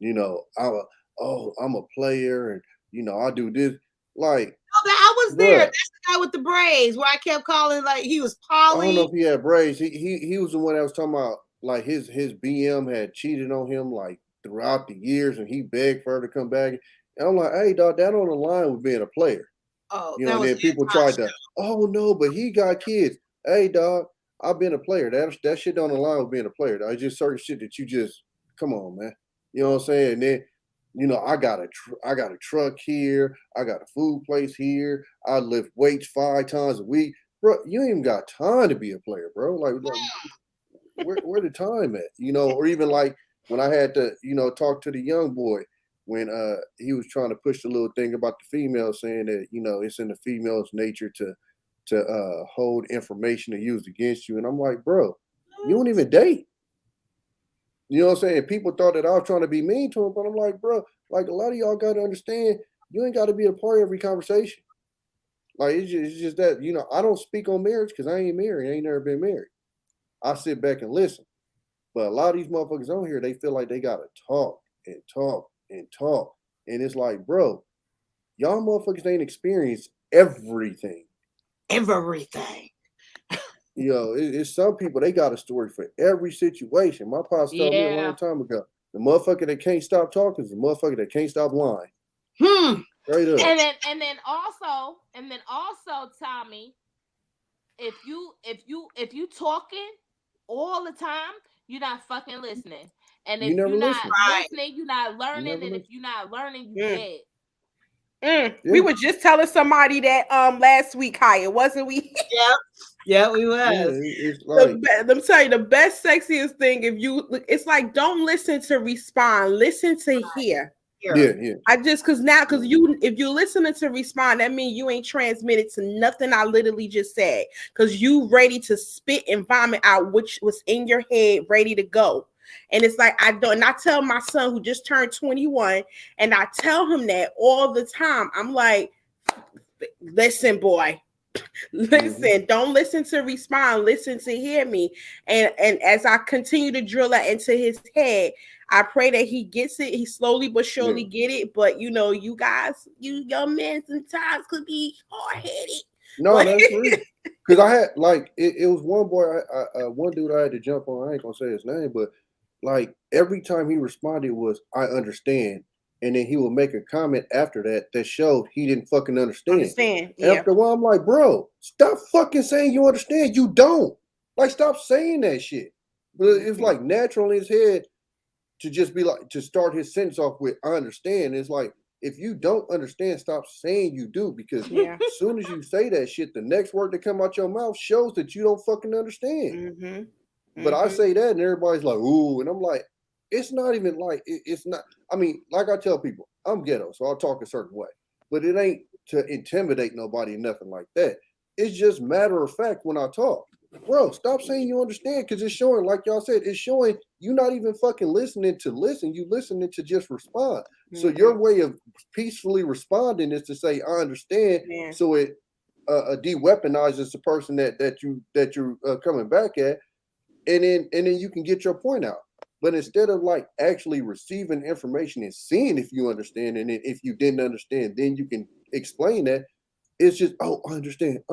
I'm a player, and I do this. Like, I was there. That's the guy with the braids where I kept calling like he was Polly. I don't know if he had braids. He was the one that was talking about like his BM had cheated on him like throughout the years, and he begged for her to come back. And I'm like, hey, dog, that on the line with being a player. Oh, and then people tried to, oh no, but he got kids. Hey, dog, I've been a player. That shit on the line with being a player. Dog. It's just certain shit that you just come on, man. You know what I'm saying? And then, I got a truck here. I got a food place here. I lift weights 5 times a week, bro. You ain't even got time to be a player, bro. Like where the time at? Or even like when I had to, talk to the young boy when he was trying to push the little thing about the female, saying that it's in the female's nature to hold information to use against you. And I'm like, bro, you don't even date. You know what I'm saying? People thought that I was trying to be mean to him, but I'm like, bro, like a lot of y'all got to understand, you ain't got to be a part of every conversation. Like it's just that, I don't speak on marriage because I ain't married. I ain't never been married. I sit back and listen. But a lot of these motherfuckers on here, they feel like they got to talk and talk and talk. And it's like, bro, y'all motherfuckers ain't experienced everything. Everything. It's some people, they got a story for every situation. My pops told me a long time ago, the motherfucker that can't stop talking is the motherfucker that can't stop lying. Straight up. And then also, Tommy, if you talking all the time, you're not fucking listening. And if you're not listening, you're not learning. And if you're not learning, you dead. We were just telling somebody that last week, Kaya, wasn't we? Yeah, we was. Let me tell you, the best, sexiest thing, it's like, don't listen to respond, listen to hear. Yeah. Because if you're listening to respond, that means you ain't transmitted to nothing I literally just said. Because you ready to spit and vomit out which was in your head, ready to go. And it's like, I tell my son who just turned 21, and I tell him that all the time. I'm like, listen, boy, listen, don't listen to respond, listen to hear me. And as I continue to drill that into his head, I pray that he gets it. He slowly but surely get it. But you guys, you young men sometimes could be hard-headed. No, that's real. Because I had it was one boy, one dude I had to jump on. I ain't gonna say his name, but like every time he responded was, I understand. And then he would make a comment after that showed he didn't fucking understand. After a while, I'm like, bro, stop fucking saying you understand. You don't. Like, stop saying that shit. But it's like natural in his head to just be like, to start his sentence off with, I understand. It's like, if you don't understand, stop saying you do, because as soon as you say that shit, the next word that come out your mouth shows that you don't fucking understand. But I say that and everybody's like, ooh, and I'm like, it's not even like, it's not, I mean, like I tell people, I'm ghetto, so I'll talk a certain way, but it ain't to intimidate nobody, nothing like that. It's just matter of fact when I talk. Bro, stop saying you understand, because it's showing, like y'all said, it's showing you're not even fucking listening to listen. You listening to just respond. So your way of peacefully responding is to say, I understand. So it de-weaponizes the person that you're coming back at, and then you can get your point out. But instead of like actually receiving information and seeing if you understand, and if you didn't understand, then you can explain that. It's just, oh, I understand.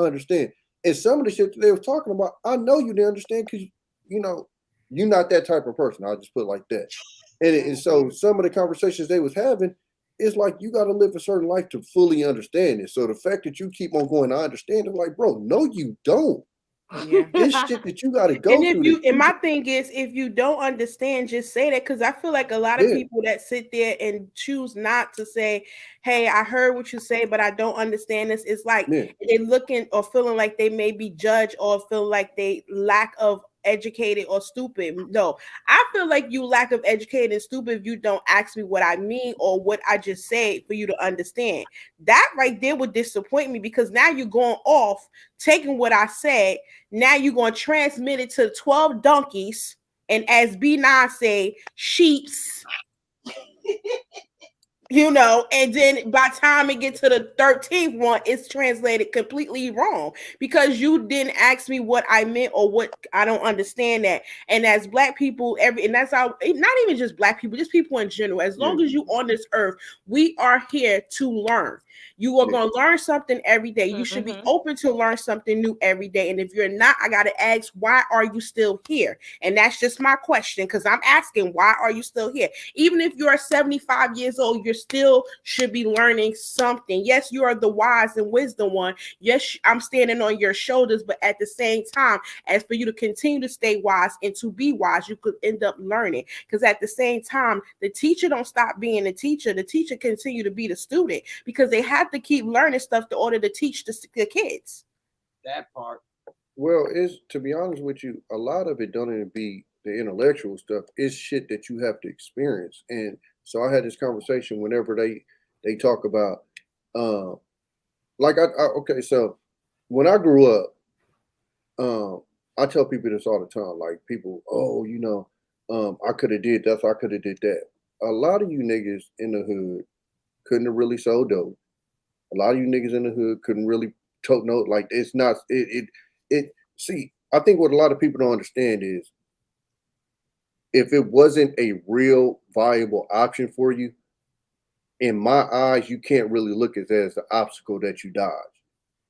And some of the shit that they were talking about, I know you didn't understand, because you're not that type of person. I'll just put it like that. And so some of the conversations they was having, it's like, you got to live a certain life to fully understand it. So the fact that you keep on going, I understand, it's like, bro, no, you don't. This shit that you got to go through. And my thing is, if you don't understand, just say that, because I feel like a lot of people that sit there and choose not to say, hey, I heard what you say, but I don't understand this. It's like they're looking or feeling like they may be judged, or feel like they lack of educated or stupid. No, I feel like you lack of educated and stupid if you don't ask me what I mean or what I just said for you to understand. That right there would disappoint me, because now you're going off, taking what I said. Now you're going to transmit it to 12 donkeys, and as B9 say, sheeps. And then by the time it gets to the 13th one, it's translated completely wrong, because you didn't ask me what I meant or what I don't understand that. And as Black people, and that's how, not even just Black people, just people in general, as long as you on this earth, we are here to learn. You are going to learn something every day. You should be open to learn something new every day. And if you're not, I got to ask, why are you still here? And that's just my question, because I'm asking, why are you still here? Even if you're 75 years old, you still should be learning something. Yes, you are the wise and wisdom one. Yes, I'm standing on your shoulders, but at the same time, as for you to continue to stay wise and to be wise, you could end up learning. Because at the same time, the teacher don't stop being the teacher continue to be the student, because they have to keep learning stuff in order to teach the kids. That part. Well, it's, to be honest with you, a lot of it don't even be the intellectual stuff. It's shit that you have to experience. And so I had this conversation whenever they talk about, okay, so when I grew up, I tell people this all the time, like people, I could have did that, I could have did that. A lot of you niggas in the hood couldn't have really sold dope. A lot of you niggas in the hood couldn't really tote note. Like, it's not, see, I think what a lot of people don't understand is, if it wasn't a real viable option for you, in my eyes, you can't really look at that as the obstacle that you dodge.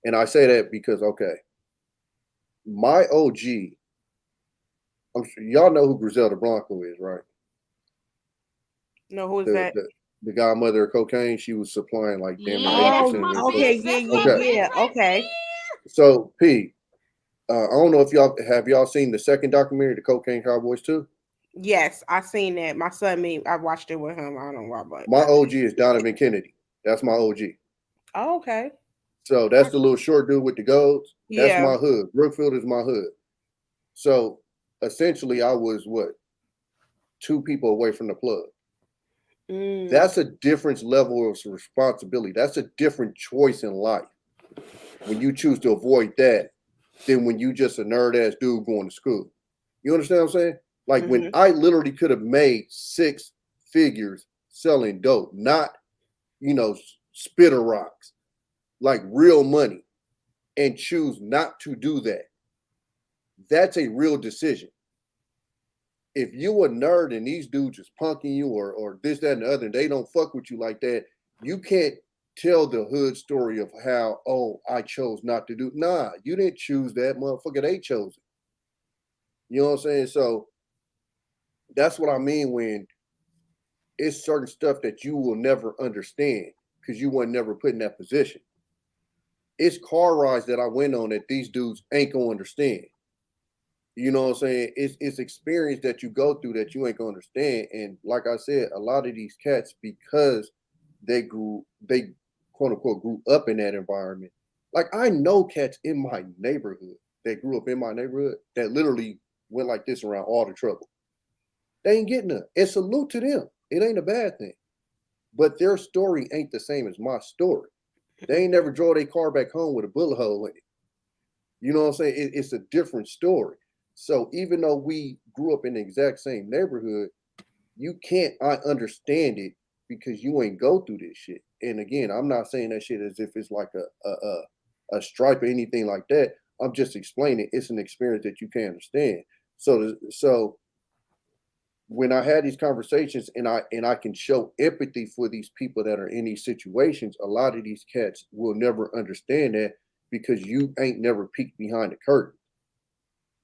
And I say that because, okay, my OG, I'm sure y'all know who Griselda Blanco is, right? No, who is that? The godmother of cocaine. She was supplying like damn. Okay. So P, I don't know if y'all seen the second documentary, The Cocaine Cowboys 2? Yes, I seen that. My son, I watched it with him. I don't know why, but my OG is Donovan Kennedy. That's my OG. Oh, okay. So that's the little short dude with the golds. That's my hood. Brookfield is my hood. So essentially, I was 2 people away from the plug. That's a different level of responsibility. That's a different choice in life when you choose to avoid that than when you just a nerd ass dude going to school. You understand what I'm saying? Like when I literally could have made 6 figures selling dope, not, spitter rocks, like real money, and choose not to do that. That's a real decision. If you a nerd and these dudes is punking you or this, that, and the other, and they don't fuck with you like that, you can't tell the hood story of how, I chose not to do. Nah, you didn't choose that, motherfucker. They chose it. You know what I'm saying? So that's what I mean when it's certain stuff that you will never understand because you were never put in that position. It's car rides that I went on that these dudes ain't gonna understand. You know what I'm saying? It's experience that you go through that you ain't gonna understand. And like I said, a lot of these cats, because they quote unquote grew up in that environment. Like I know cats in my neighborhood that grew up in my neighborhood that literally went like this around all the trouble. They ain't getting it. And salute to them. It ain't a bad thing. But their story ain't the same as my story. They ain't never drove their car back home with a bullet hole in it. You know what I'm saying? It's a different story. So even though we grew up in the exact same neighborhood, you can't understand it because you ain't go through this shit. And again, I'm not saying that shit as if it's like a stripe or anything like that. I'm just explaining it's an experience that you can't understand. So when I had these conversations and I can show empathy for these people that are in these situations, a lot of these cats will never understand that because you ain't never peeked behind the curtain.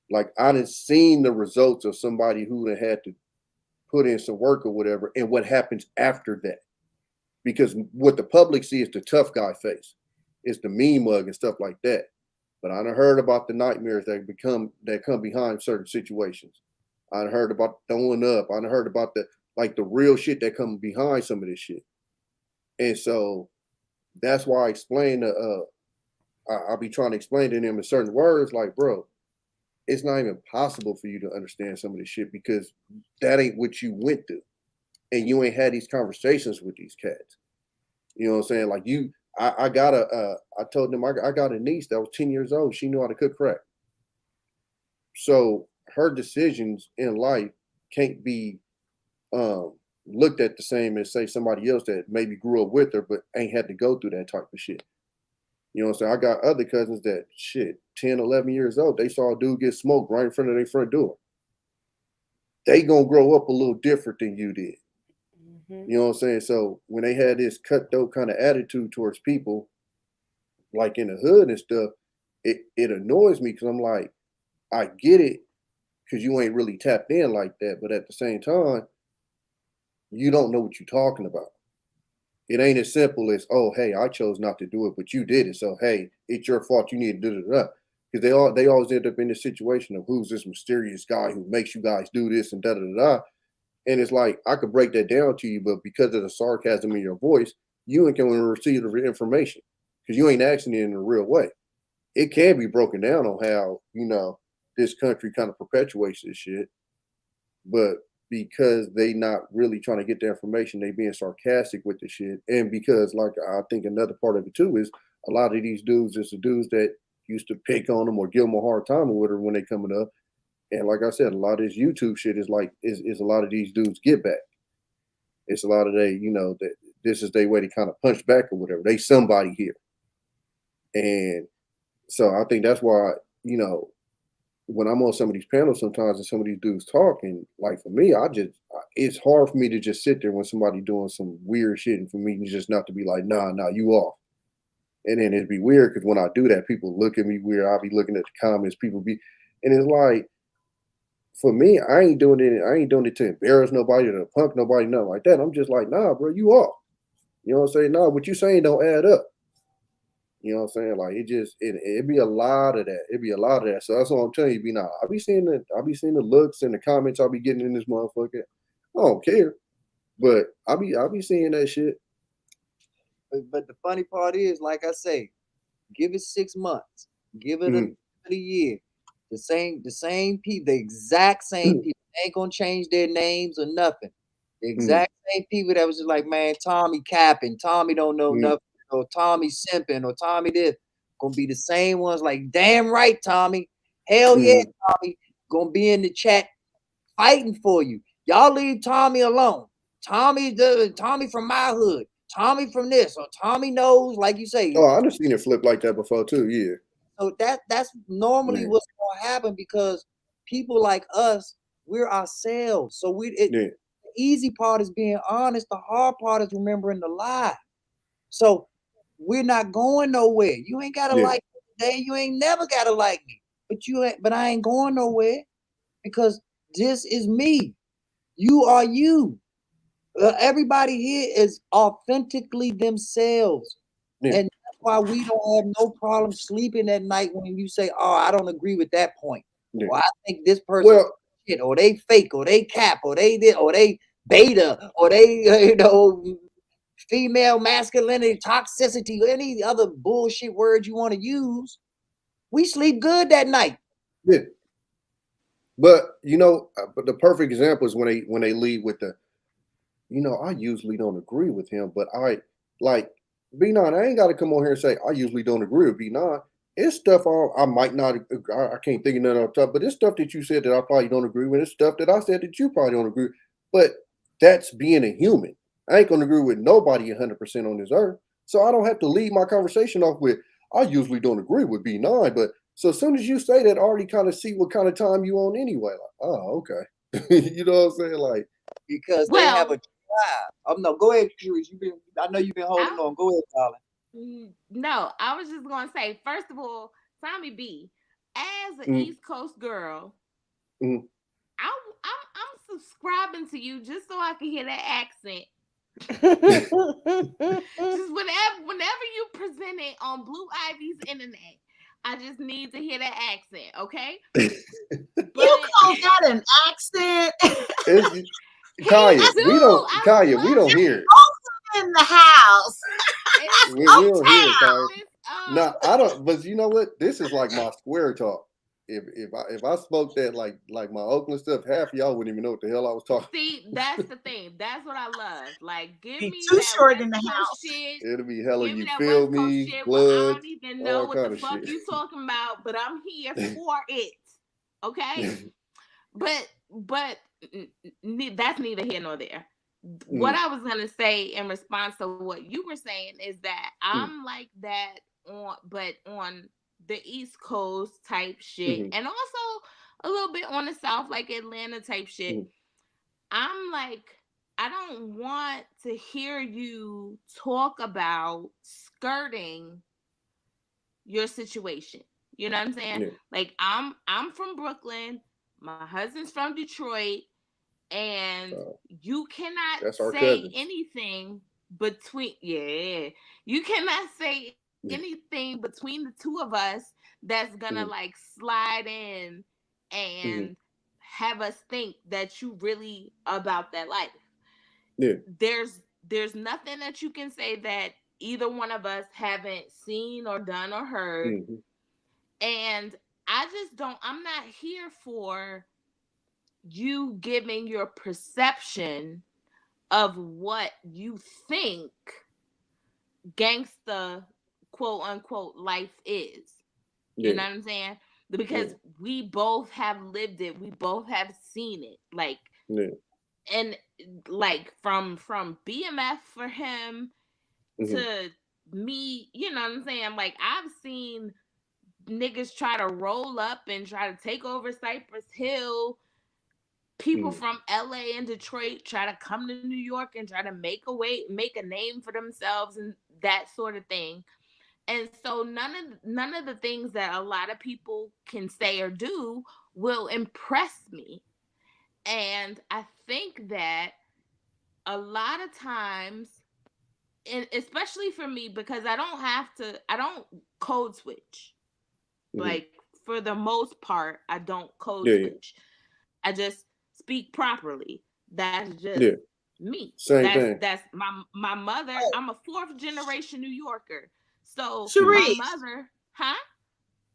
Like I done seen the results of somebody who had to put in some work or whatever, and what happens after that. Because what the public see is the tough guy face. It's the mean mug and stuff like that. But I done heard about the nightmares that come behind certain situations. I done heard about throwing up. I done heard about the real shit that comes behind some of this shit. And so that's why I explain I'll be trying to explain to them in certain words, like, bro, it's not even possible for you to understand some of this shit because that ain't what you went through. And you ain't had these conversations with these cats. You know what I'm saying? Like I told them I got a niece that was 10 years old. She knew how to cook crack. So her decisions in life can't be looked at the same as, say, somebody else that maybe grew up with her but ain't had to go through that type of shit. You know what I'm saying? I got other cousins that, 10, 11 years old, they saw a dude get smoked right in front of their front door. They gonna grow up a little different than you did. Mm-hmm. You know what I'm saying? So when they had this cutthroat kind of attitude towards people, like in the hood and stuff, it annoys me because I'm like, I get it because you ain't really tapped in like that. But at the same time, you don't know what you're talking about. It ain't as simple as, oh, hey, I chose not to do it, but you did it. So, hey, it's your fault. You need to do it up. Because they always end up in this situation of who's this mysterious guy who makes you guys do this and da-da-da-da. And it's like, I could break that down to you, but because of the sarcasm in your voice, you ain't going to receive the information because you ain't asking it in a real way. It can be broken down on how, this country kind of perpetuates this shit. But because they not really trying to get the information, they being sarcastic with the shit. And because, like, I think another part of it too is a lot of these dudes is the dudes that used to pick on them or give them a hard time or whatever when they coming up. And like I said, a lot of this YouTube shit is a lot of these dudes get back. It's a lot of that this is their way to kind of punch back or whatever. They somebody here. And so I think that's why, when I'm on some of these panels sometimes and some of these dudes talking, like for me, it's hard for me to just sit there when somebody doing some weird shit and for me just not to be like, nah, you off. And then it'd be weird because when I do that, people look at me weird. I'll be looking at the comments, and it's like, for me, I ain't doing it to embarrass nobody, to punk nobody, nothing like that. I'm just like, nah, bro, you off. You know what I'm saying? Nah, what you saying don't add up. You know what I'm saying? Like it'd be a lot of that. It'd be a lot of that. So that's what I'm telling you. I'll be seeing the looks and the comments I'll be getting in this motherfucker. I don't care. But I'll be seeing that shit. But the funny part is, like I say, give it 6 months. Give it a year. The same people, the exact same people. They ain't gonna change their names or nothing. The exact same people that was just like, man, Tommy capping, Tommy don't know nothing, or Tommy simping, or Tommy this, gonna be the same ones like, damn right, Tommy. Hell yeah, Tommy. Gonna be in the chat fighting for you. Y'all leave Tommy alone. Tommy from my hood. Tommy from this, or Tommy knows, like you say. Oh, I've seen it flip like that before too, yeah. So that's normally what's gonna happen because people like us, we're ourselves. So the easy part is being honest. The hard part is remembering the lie. So we're not going nowhere. You ain't gotta like me today. You ain't never gotta like me. But I ain't going nowhere because this is me. You are you. Everybody here is authentically themselves. And that's why we don't have no problem sleeping at night when you say, oh, I don't agree with that point. Well, I think this person shit, or they fake, or they cap, or they did, or they beta, or they female masculinity, toxicity, or any other bullshit word you want to use. We sleep good that night. Yeah. But but the perfect example is when they lead with the, I usually don't agree with him, but I like B9. I ain't got to come on here and say I usually don't agree with B9. It's stuff I might not. I can't think of nothing off the top, but it's stuff that you said that I probably don't agree with. It's stuff that I said that you probably don't agree with. But that's being a human. I ain't gonna agree with nobody 100% on this earth, so I don't have to lead my conversation off with I usually don't agree with B9. But so as soon as you say that, I already kind of see what kind of time you on anyway. Like, oh, okay. You know what I'm saying? Like, because they have a tribe. No, go ahead, Curious. I know you've been holding on. Go ahead, darling. No, I was just gonna say, first of all, Tommy B, as an East Coast girl, I'm subscribing to you just so I can hear that accent. Just whenever you present it on Blue Ivy's internet, I just need to hear that accent, okay? You call that an accent? Kaya, we don't hear it. In the house. We don't hear it, Kaya. No, I don't. But you know what? This is like my square talk. If I spoke that like my Oakland stuff, half of y'all wouldn't even know what the hell I was talking. See, that's the thing. That's what I love. Like, give me too that short in the West house. Coast shit. It'll be hella. Give me You that feel West Coast me? shit Blood. where I don't even know all what kind the of fuck shit. you talking about, but I'm here for it. Okay, but that's neither here nor there. What I was gonna say in response to what you were saying is that I'm like that on the East Coast type shit, and also a little bit on the South, like Atlanta type shit. I'm like, I don't want to hear you talk about skirting your situation. You know what I'm saying? Yeah. Like, I'm from Brooklyn. My husband's from Detroit. And you cannot say anything between you cannot say anything between the two of us that's gonna like slide in and have us think that you really about that life. Yeah. There's nothing that you can say that either one of us haven't seen or done or heard. And I'm not here for you giving your perception of what you think gangsta quote unquote life is. You know what I'm saying? Because we both have lived it, we both have seen it. Like and like from BMF for him to me, you know what I'm saying? Like, I've seen niggas try to roll up and try to take over Cypress Hill. People from LA and Detroit try to come to New York and try to make a name for themselves and that sort of thing. And so none of the things that a lot of people can say or do will impress me. And I think that a lot of times, and especially for me, because I don't code switch. Like, for the most part, I don't code switch. I just speak properly. That's just me. Same thing. That's my mother. I'm a 4th generation New Yorker. So Sharice, my mother,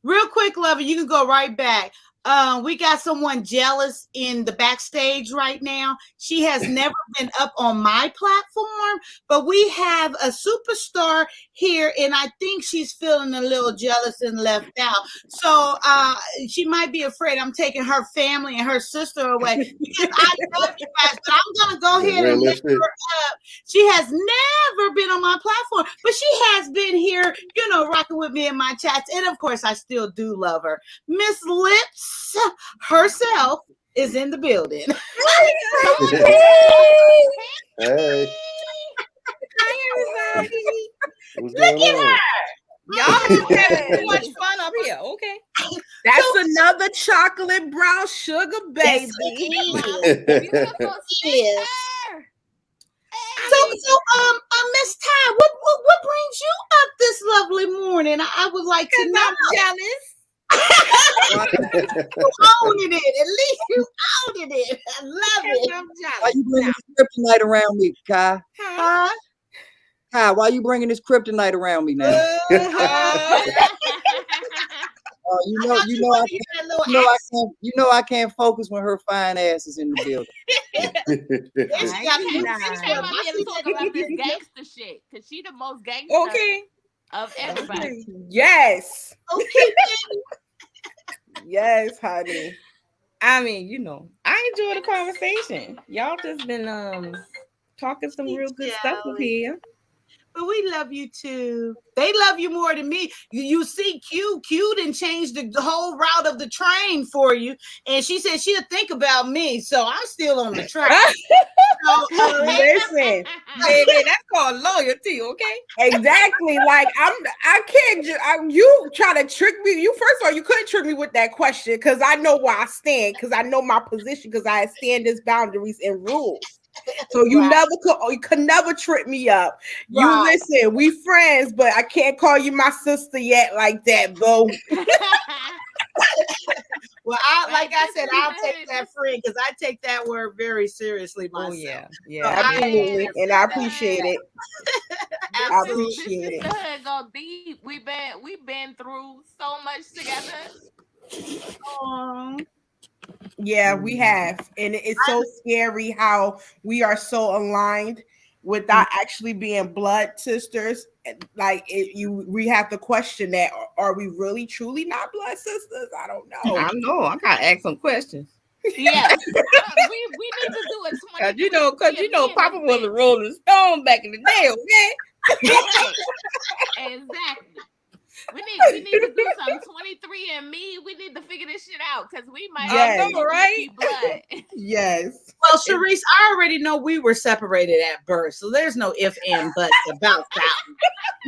real quick, lover, you can go right back. We got someone jealous in the backstage right now. She has never been up on my platform, but we have a superstar here, and I think she's feeling a little jealous and left out. So she might be afraid I'm taking her family and her sister away, because I love you guys, but I'm gonna go ahead and lift her up. She has never been on my platform, but she has been here, rocking with me in my chats, and of course I still do love her. Miss Lips herself is in the building. Hey. Hi, everybody. What's Look going at on? her. Y'all having too much fun up here. Okay. That's another chocolate brown sugar baby. Beautiful sister. So, Miss Ty, what brings you up this lovely morning? I would like to know. I'm jealous. owning it. At least you owning it. I love it. Why you bringing this kryptonite around me, Kai? Huh? Kai, why you bringing this kryptonite around me now? I can't focus when her fine ass is in the building. She came up here to talk about this gangster shit because she the most gangster of everybody. Yes. Okay. Yes, honey. I mean, I enjoy the conversation. Y'all just been talking some real good stuff up here. But we love you too. They love you more than me. You see, Q didn't change the whole route of the train for you, and she said she'll think about me. So I'm still on the track. Listen, baby, that's called loyalty, okay? Exactly. Like I can't just you try to trick me. You first of all, you couldn't trick me with that question because I know where I stand, because I know my position, because I have standards, boundaries, and rules. So you could never trip me up. You listen, we friends, but I can't call you my sister yet like that, bro. Well, like I said, I'll take that friend because I take that word very seriously myself. Oh, yeah, so absolutely, and I appreciate it. I appreciate it. Go deep. We've been through so much together. Aww. Yeah, we have, and it's so scary how we are so aligned without actually being blood sisters. Like we have to question that: are we really truly not blood sisters? I don't know. I know. I gotta ask some questions. Yeah, we need to do a 20. Because Papa was a Rolling Stone back in the day. Okay. Exactly. We need to do some 23andMe. We need to figure this shit out because we might right? blood. Yes. Well, Sharice, I already know we were separated at birth, so there's no if and buts about that.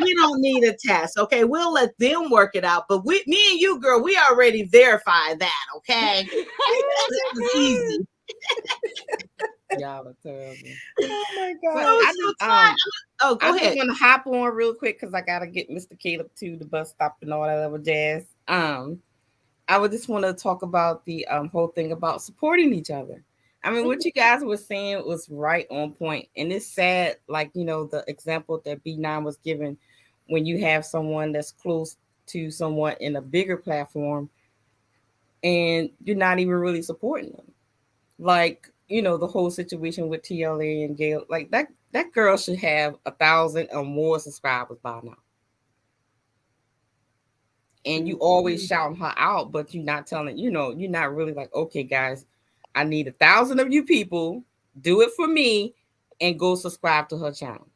We don't need a test, okay? We'll let them work it out. But me and you, girl, we already verified that, okay? It's easy. Y'all are terrible. Oh my god! Go ahead. I just want to hop on real quick because I gotta get Mr. Caleb to the bus stop and all that other jazz. I would just want to talk about the whole thing about supporting each other. I mean, what you guys were saying was right on point, and it's sad, like the example that B9 was given when you have someone that's close to someone in a bigger platform, and you're not even really supporting them, like. The whole situation with TLA and Gail, like that girl should have 1,000 or more subscribers by now. And you always shouting her out, but you're not telling, you're not really like, okay, guys, I need 1,000 of you people, do it for me, and go subscribe to her channel.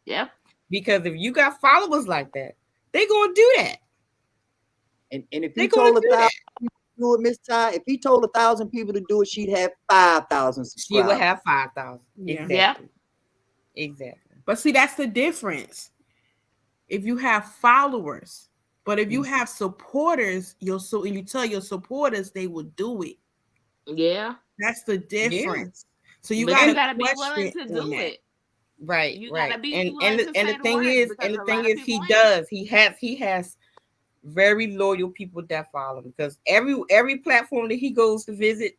Yep. Because if you got followers like that, they're gonna do that. And if you told 1,000 do it, Miss Ty, if he told 1,000 people to do it, she'd have 5,000 subscribers. She would have 5,000. Yeah. Exactly. But see, that's the difference. If you have followers, but if you have supporters, and you tell your supporters, they will do it. Yeah. That's the difference. Yeah. So you gotta be willing to do it. Right. You right. gotta be and the thing is, he has very loyal people that follow him, because every platform that he goes to visit,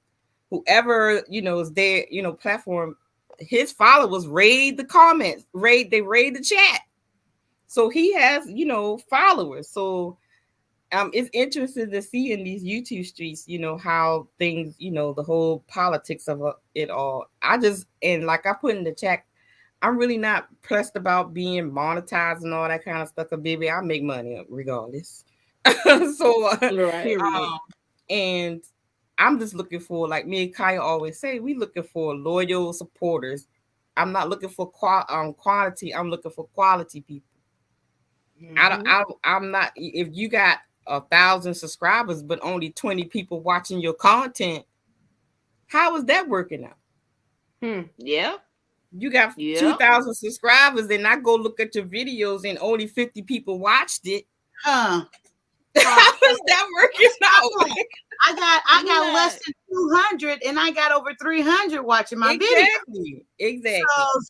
whoever is there, platform, his followers raid the comments, they raid the chat. So he has followers. So it's interesting to see in these YouTube streets, how things, the whole politics of it all. And like I put in the chat, I'm really not pressed about being monetized and all that kind of stuff. Baby, I make money regardless. So and I'm just looking for, like me and Kaya always say, we looking for loyal supporters. I'm not looking for quantity. I'm looking for quality people. I'm not. If you got 1,000 subscribers but only 20 people watching your content, how is that working out? Yeah. You got 2,000 subscribers, and I go look at your videos and only 50 people watched it. How is that working out? I got less than 200 and I got over 300 watching my video. Exactly.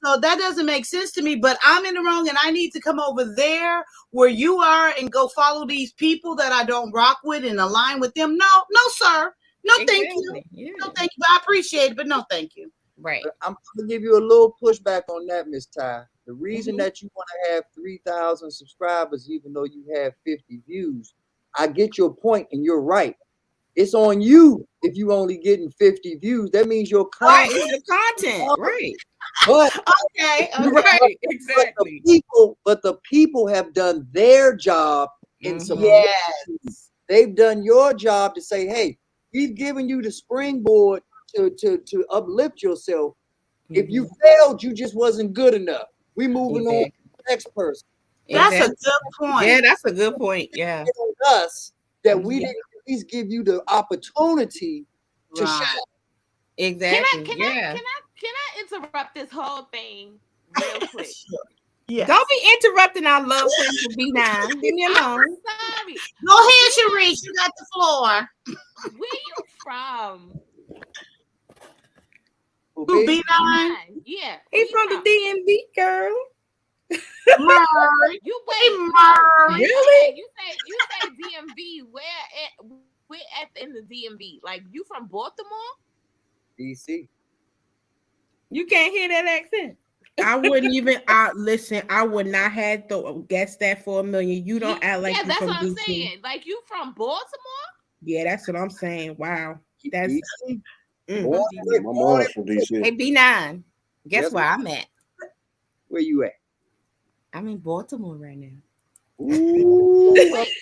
So that doesn't make sense to me, but I'm in the wrong and I need to come over there where you are and go follow these people that I don't rock with and align with them. No, sir. No, thank you. Yeah. No, thank you. I appreciate it, but no, thank you. Right. I'm gonna give you a little pushback on that, Miss Ty. The reason that you want to have 3,000 subscribers, even though you have 50 views, I get your point, and you're right. It's on you if you only getting 50 views. That means your content. Right, it's the content, right? But okay, right, exactly. But the people have done their job in some. Yes. They've done your job to say, hey, we've given you the springboard to uplift yourself. If you failed, you just wasn't good enough. We moving on to the next person. That's a good point. Yeah, that's a good point. Yeah. It's on us that we didn't at least give you the opportunity to shine. Exactly. Can I interrupt this whole thing real quick? Yes. Don't be interrupting our love things for B9. Leave me alone. Sorry. Go ahead, Sharice. You got the floor. Where you from? Who B9? Yeah. He's from the DMV, girl. Murray. You wait. Murray. Really? You say DMV. Where in the DMV? Like you from Baltimore? DC. You can't hear that accent. I wouldn't even listen. I would not have to guess that for a million. You don't act like you that's from what I'm DC. saying. Like you from Baltimore? Yeah, that's what I'm saying. Wow, that's My mom's from DC. Hey, B9. Guess where I'm at? Where you at? I'm in Baltimore right now. Ooh, I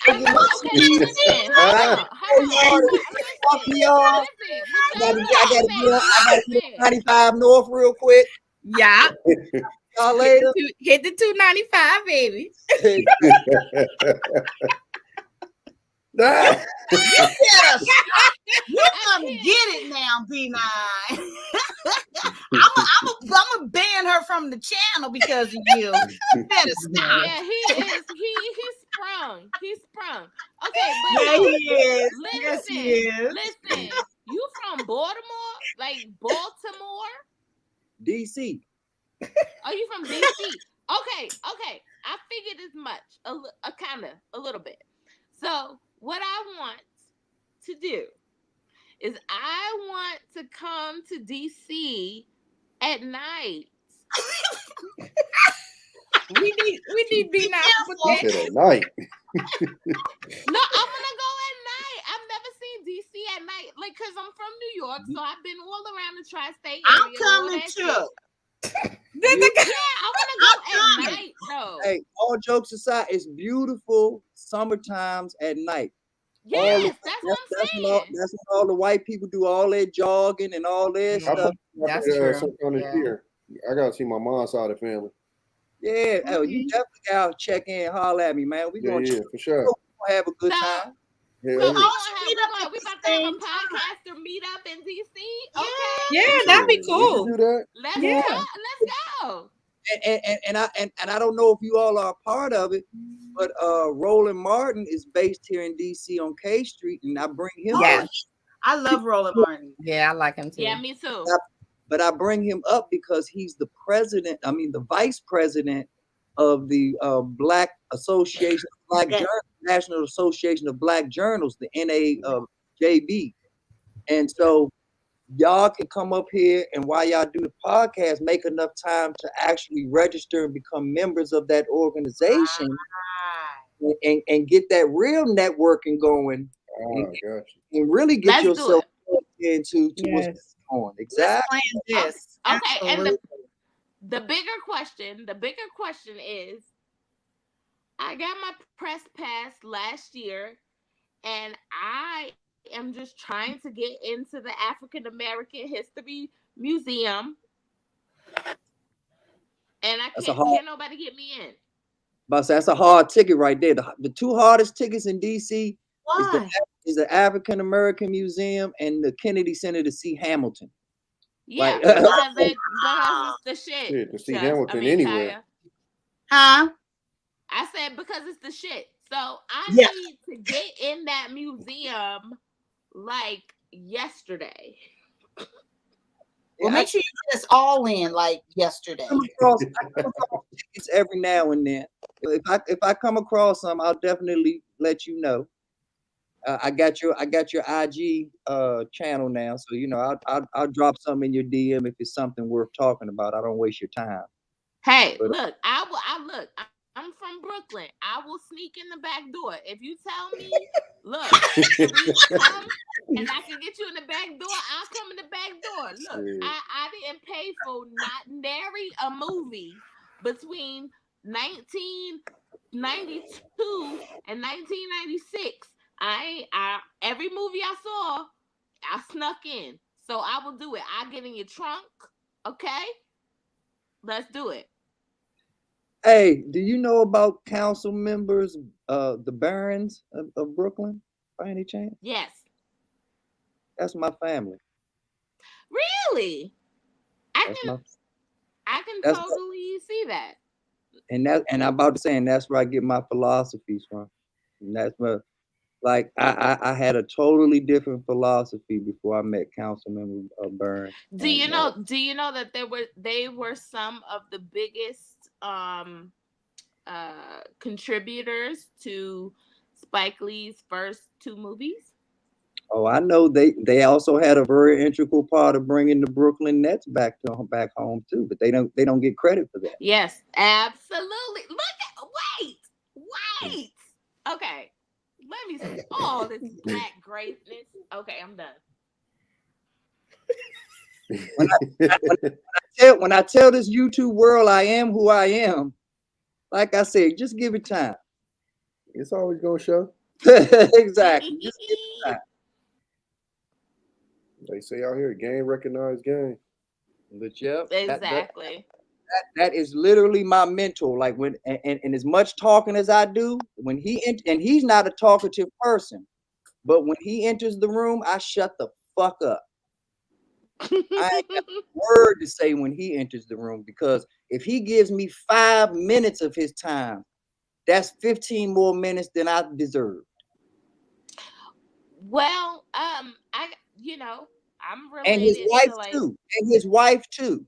gotta get 95 North real quick. Yeah. Y'all later. Hit the 295, baby. You come get it now, B9. I'm gonna ban her from the channel because of you. You better stop. Yeah, he's sprung. He's sprung. Okay, but yeah, he is. Listen, Yes, he is. Listen, you from Baltimore? Like Baltimore? DC. Are you from DC? Okay. I figured as much. A little bit. So what I want to do is I want to come to DC at night. we need B9 at night. No, I'm gonna go at night. I've never seen DC at night, like, cause I'm from New York, so I've been all around the tri-state area. I'm coming too. I want to go at night, though. Hey, all jokes aside, it's beautiful summertimes at night. Yes, that's what I'm saying. That's when all the white people do all their jogging and all their stuff. That's true. I gotta see my mom's side of the family. Yeah, oh, you definitely gotta check in, holler at me, man. We gonna for sure. We're gonna have a good time. We about to have a podcaster meet up in DC. Okay. Yeah, that'd be cool. Do that. Let's go. And I don't know if you all are a part of it, but Roland Martin is based here in DC on K Street, and I bring him up. I love Roland Martin. Yeah, I like him too. Yeah, me too. But I bring him up because he's the the vice president of the Black Association of Black Journals, National Association of Black Journals, the NAJB. And so y'all can come up here, and while y'all do the podcast, make enough time to actually register and become members of that organization and get that real networking going and really get yourself into what's going on. Exactly. This. Okay, and the bigger question is, I got my press pass last year, and I am just trying to get into the African American History Museum, and I can't nobody get me in. But that's a hard ticket right there. The two hardest tickets in DC is the African American Museum and the Kennedy Center to see Hamilton. Yeah, right? because it's the shit. Shit, to see Hamilton anywhere. Huh? I said because it's the shit. So I need to get in that museum like yesterday. Well, make sure you get us all in like yesterday. I come across tickets every now and then. If I come across some, I'll definitely let you know. I got your IG channel now, so you know I'll drop some in your DM if it's something worth talking about. I don't waste your time. Hey, But look, I'm from Brooklyn. I will sneak in the back door. If you tell me, look, come and I can get you in the back door, I'll come in the back door. Look, I didn't pay for not nary a movie between 1992 and 1996. Every movie I saw, I snuck in. So I will do it. I get in your trunk, okay? Let's do it. Hey, do you know about council members, the Barons of Brooklyn, by any chance? Yes. That's my family. Really? I can that's totally see that. And I'm about to say, and that's where I get my philosophies from. And that's where, like, I had a totally different philosophy before I met Councilmember Burns. Do you know that they were some of the biggest contributors to Spike Lee's first 2 movies? Oh, I know they also had a very integral part of bringing the Brooklyn Nets back home too, but they don't get credit for that. Yes, absolutely. Wait. Okay, let me see all this black greatness. Okay, I'm done. When I tell this YouTube world I am who I am, like I said, just give it time. It's always gonna show. Exactly. Just give it time. They say out here, game recognized game. But yeah, exactly. That is literally my mentor. Like when and as much talking as I do, when and he's not a talkative person, but when he enters the room, I shut the fuck up. I ain't got a word to say when he enters the room, because if he gives me 5 minutes of his time, that's 15 more minutes than I deserve. Well, I'm related and his wife to, like, too. And his wife too.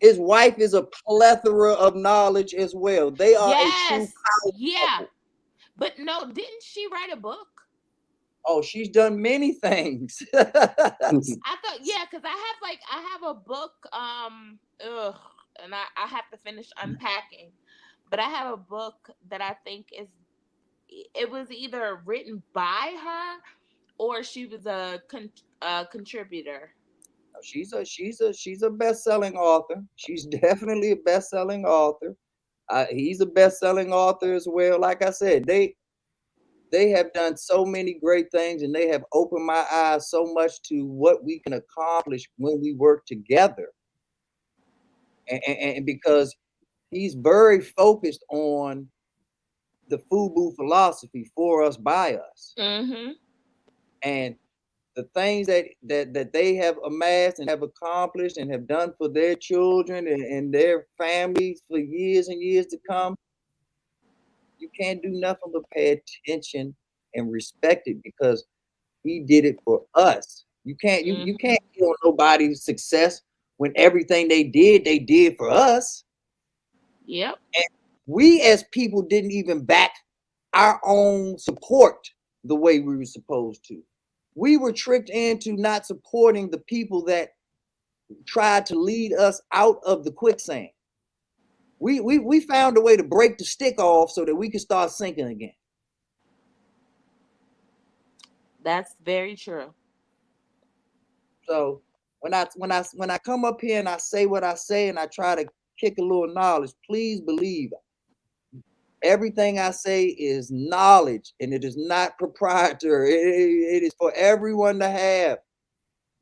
His wife is a plethora of knowledge as well. They are a true power couple. But no, didn't she write a book? Oh, she's done many things. I thought, because I have a book, and I have to finish unpacking, but I have a book that I think it was either written by her or she was a contributor. She's a best-selling author. She's definitely a best-selling author. He's a best-selling author as well. Like I said, they have done so many great things, and they have opened my eyes so much to what we can accomplish when we work together. And because he's very focused on the FUBU philosophy, for us, by us. Mm-hmm. And the things that they have amassed and have accomplished and have done for their children and their families for years and years to come, you can't do nothing but pay attention and respect it, because he did it for us. You can't you can't get on nobody's success when everything they did for us. Yep. And we as people didn't even back our own support the way we were supposed to. We were tricked into not supporting the people that tried to lead us out of the quicksand. We found a way to break the stick off so that we could start sinking again. That's very true. So when I come up here and I say what I say and I try to kick a little knowledge, please believe everything I say is knowledge, and it is not proprietary. It is for everyone to have.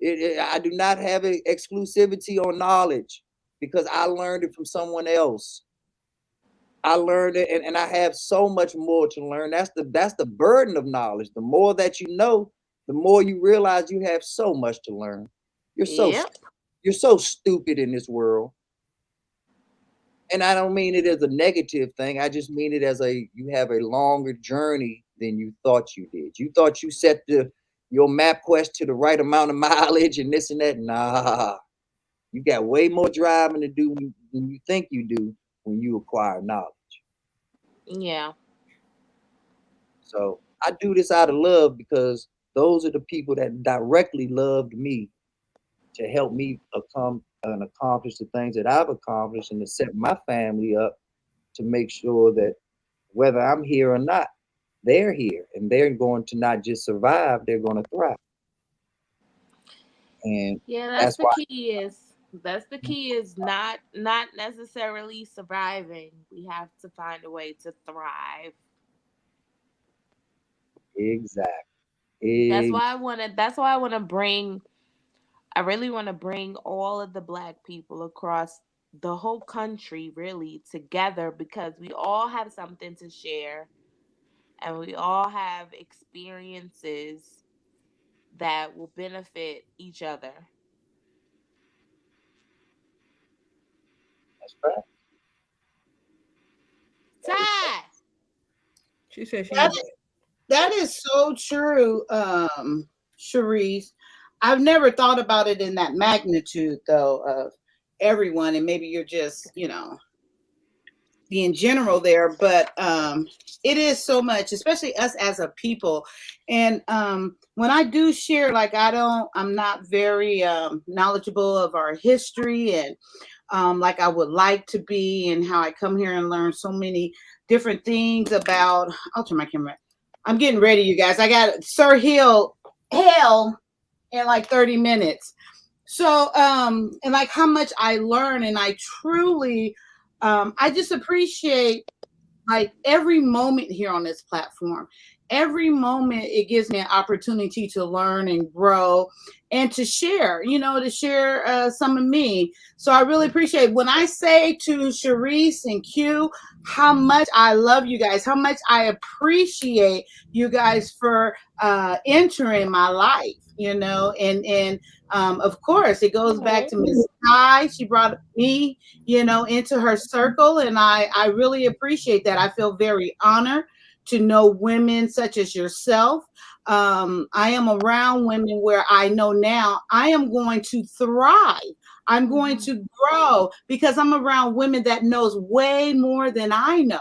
I do not have an exclusivity on knowledge, because I learned it from someone else. I learned it, and I have so much more to learn. That's the burden of knowledge. The more that you know, the more you realize you have so much to learn. You're so stupid in this world. And I don't mean it as a negative thing. I just mean it as you have a longer journey than you thought you did. You thought you set the your MapQuest to the right amount of mileage and this and that. Nah, you got way more driving to do than you think you do when you acquire knowledge. Yeah. So I do this out of love because those are the people that directly loved me to help me accomplish the things that I've accomplished and to set my family up to make sure that whether I'm here or not, they're here and they're going to not just survive, they're going to thrive. And yeah, that's the key is not necessarily surviving. We have to find a way to thrive. Exactly. That's why I really want to bring all of the Black people across the whole country really together, because we all have something to share and we all have experiences that will benefit each other. That's right. Ty. She said she that is so true, Sharice. I've never thought about it in that magnitude though of everyone, and maybe you're just, being general there, but it is so much, especially us as a people. And when I do share, like I'm not very knowledgeable of our history and like I would like to be, and how I come here and learn so many different things about. I'll turn my camera. I'm getting ready, you guys. I got Sir Hill in like 30 minutes. So and like how much I learn, and I truly I just appreciate like every moment here on this platform. Every moment it gives me an opportunity to learn and grow and to share, some of me. So I really appreciate when I say to Sharice and Q how much I love you guys, how much I appreciate you guys for entering my life, and of course it goes back to Ms. Ty. She brought me, into her circle, and I really appreciate that. I feel very honored to know women such as yourself. I am around women where I know now I am going to thrive. I'm going to grow because I'm around women that knows way more than I know.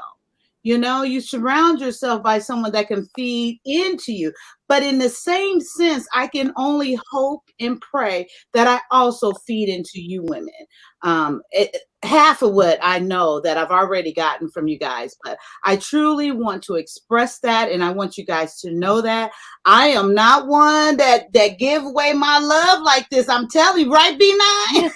You surround yourself by someone that can feed into you. But in the same sense, I can only hope and pray that I also feed into you women. Half of what I know that I've already gotten from you guys, but I truly want to express that, and I want you guys to know that I am not one that give away my love like this. I'm telling you, right, B9?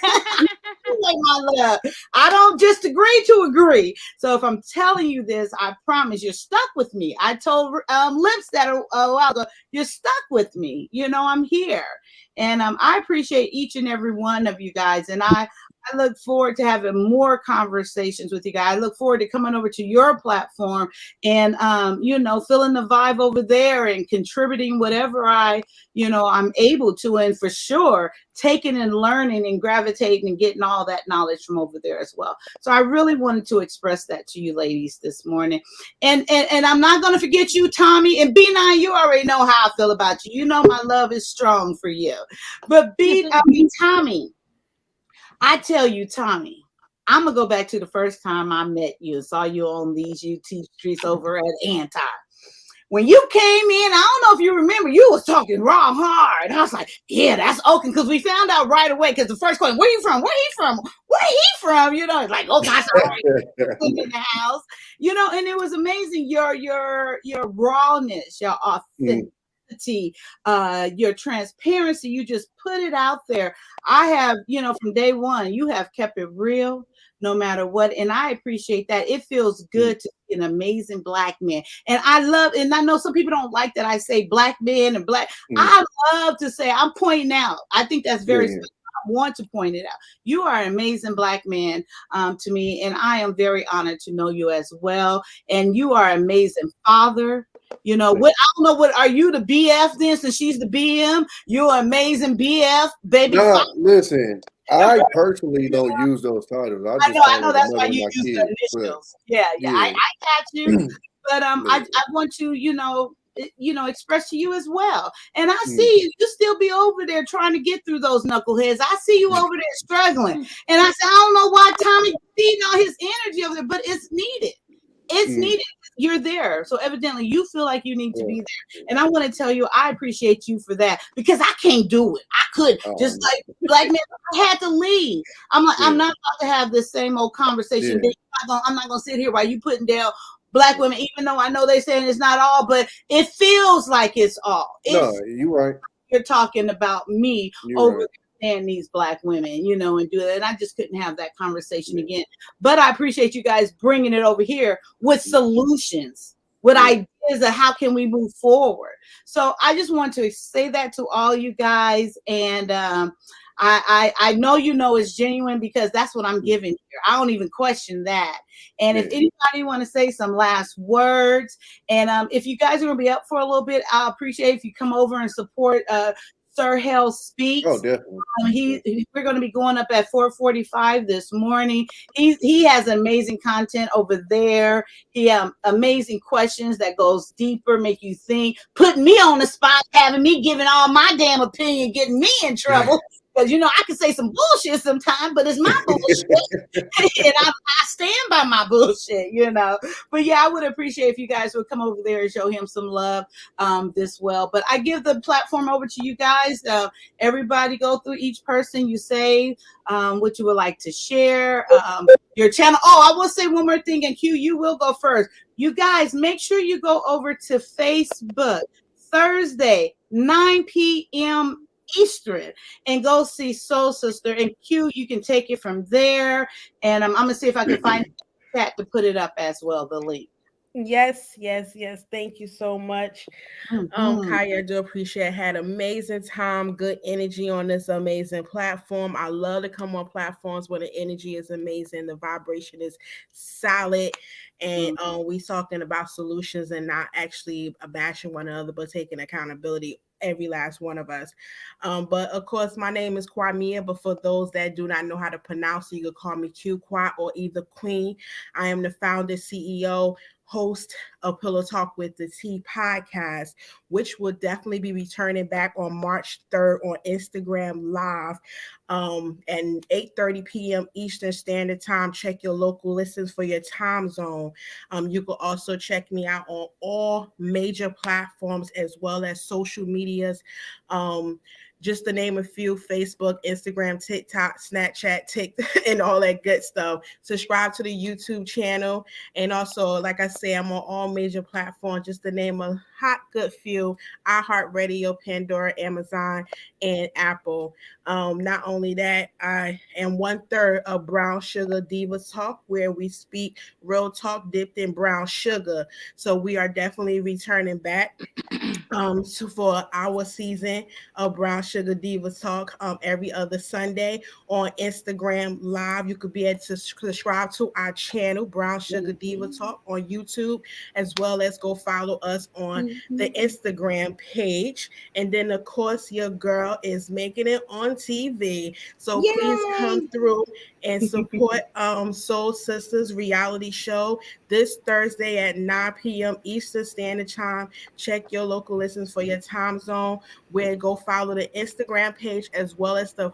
Like my love. I don't just agree to agree. So if I'm telling you this, I promise you're stuck with me. I told Lips that a while ago, you're stuck with me. I'm here. And I appreciate each and every one of you guys. And I look forward to having more conversations with you guys. I look forward to coming over to your platform and, feeling the vibe over there and contributing whatever I'm able to. And for sure, taking and learning and gravitating and getting all that knowledge from over there as well. So I really wanted to express that to you ladies this morning. And I'm not going to forget you, Tommy. And B9, you already know how I feel about you. My love is strong for you. But Tommy, I tell you, Tommy, I'm going to go back to the first time I met you and saw you on these YouTube streets over at Anti. When you came in, I don't know if you remember, you was talking raw hard. I was like, yeah, that's Oakland, because we found out right away, because the first question, where you from? Where he from? Where he from? It's like, oh, that's all right. In the house. And it was amazing, your rawness, your authenticity, your transparency. You just put it out there. I have, from day one, you have kept it real no matter what. And I appreciate that. It feels good to be an amazing Black man. And I know some people don't like that I say Black men and Black. I love to say, I'm pointing out. I think that's very special. I want to point it out. You are an amazing Black man to me. And I am very honored to know you as well. And you are an amazing father. I don't know are you the BF then, since she's the BM? You're an amazing BF, baby. No, listen, I personally don't use those titles. I know that's why you use the initials. Yeah, I got you. But I want to, express to you as well. And I see you still be over there trying to get through those knuckleheads. I see you over there struggling. And I said, I don't know why Tommy feeding all his energy over there, but it's needed. It's needed. You're there. So evidently you feel like you need to be there. And I want to tell you, I appreciate you for that, because I can't do it. I could just like man, I had to leave. I'm like, I'm not about to have this same old conversation. I'm not gonna sit here while you putting down Black women, even though I know they saying it's not all, but it feels like it's all. You're right. You're talking about me over there and these Black women, and do that. And I just couldn't have that conversation again. But I appreciate you guys bringing it over here with solutions, with ideas of how can we move forward. So I just want to say that to all you guys. And I know it's genuine, because that's what I'm giving here. I don't even question that. And if anybody want to say some last words, and if you guys are going to be up for a little bit, I'll appreciate if you come over and support Sir Hell Speaks. Oh, definitely. We're going to be going up at 4:45 this morning. He has amazing content over there. He amazing questions that goes deeper, make you think, put me on the spot, having me giving all my damn opinion, getting me in trouble. Because, I can say some bullshit sometimes, but it's my bullshit. And I stand by my bullshit, But yeah, I would appreciate if you guys would come over there and show him some love this well. But I give the platform over to you guys. Everybody go through each person you say what you would like to share. Your channel. Oh, I will say one more thing, and Q, you will go first. You guys, make sure you go over to Facebook Thursday, 9 p.m. Eastern, and go see Soul Sister. And Q, you can take it from there. And I'm gonna see if I can find that to put it up as well, the link. Yes. Thank you so much. Kaya, I do appreciate it. Had amazing time, good energy on this amazing platform. I love to come on platforms where the energy is amazing, the vibration is solid, and we talking about solutions and not actually bashing one another, but taking accountability, every last one of us. But of course, my name is Kwamia, but for those that do not know how to pronounce it, you could call me Q Kwa or either Queen. I am the founder, CEO, host of Pillow Talk with the T podcast, which will definitely be returning back on March 3rd on Instagram Live and 8:30 p.m. Eastern Standard Time. Check your local listings for your time zone. You can also check me out on all major platforms as well as social medias. Just to name a few: Facebook, Instagram, TikTok, Snapchat, TikTok, and all that good stuff. Subscribe to the YouTube channel. And also, like I say, I'm on all major platforms, just to name a hot good few: iHeartRadio, Pandora, Amazon, and Apple. Not only that, I am 1/3 of Brown Sugar Diva Talk, where we speak real talk dipped in brown sugar. So we are definitely returning back for our season of Brown Sugar Diva Talk every other Sunday on Instagram Live. You could be able to subscribe to our channel, Brown Sugar Diva Talk, on YouTube, as well as go follow us on the Instagram page. And then, of course, your girl is making it on TV. So please come through and support Soul Sisters reality show this Thursday at 9 p.m. Eastern Standard Time. Check your local listings for your time zone. Where go follow the Instagram page as well as the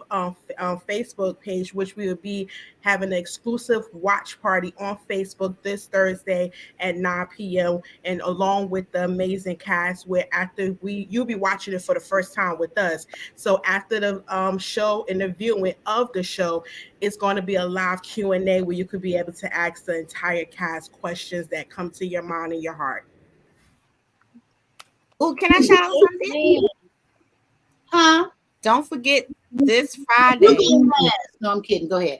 Facebook page, which we will be having an exclusive watch party on Facebook this Thursday at 9 p.m. and along with the amazing cast, where after you'll be watching it for the first time with us. So after the show and the viewing of the show, it's going to be a live Q&A where you could be able to ask the entire cast questions that come to your mind and your heart. Oh, can I shout out something? Huh? Don't forget this Friday. No, I'm kidding. Go ahead.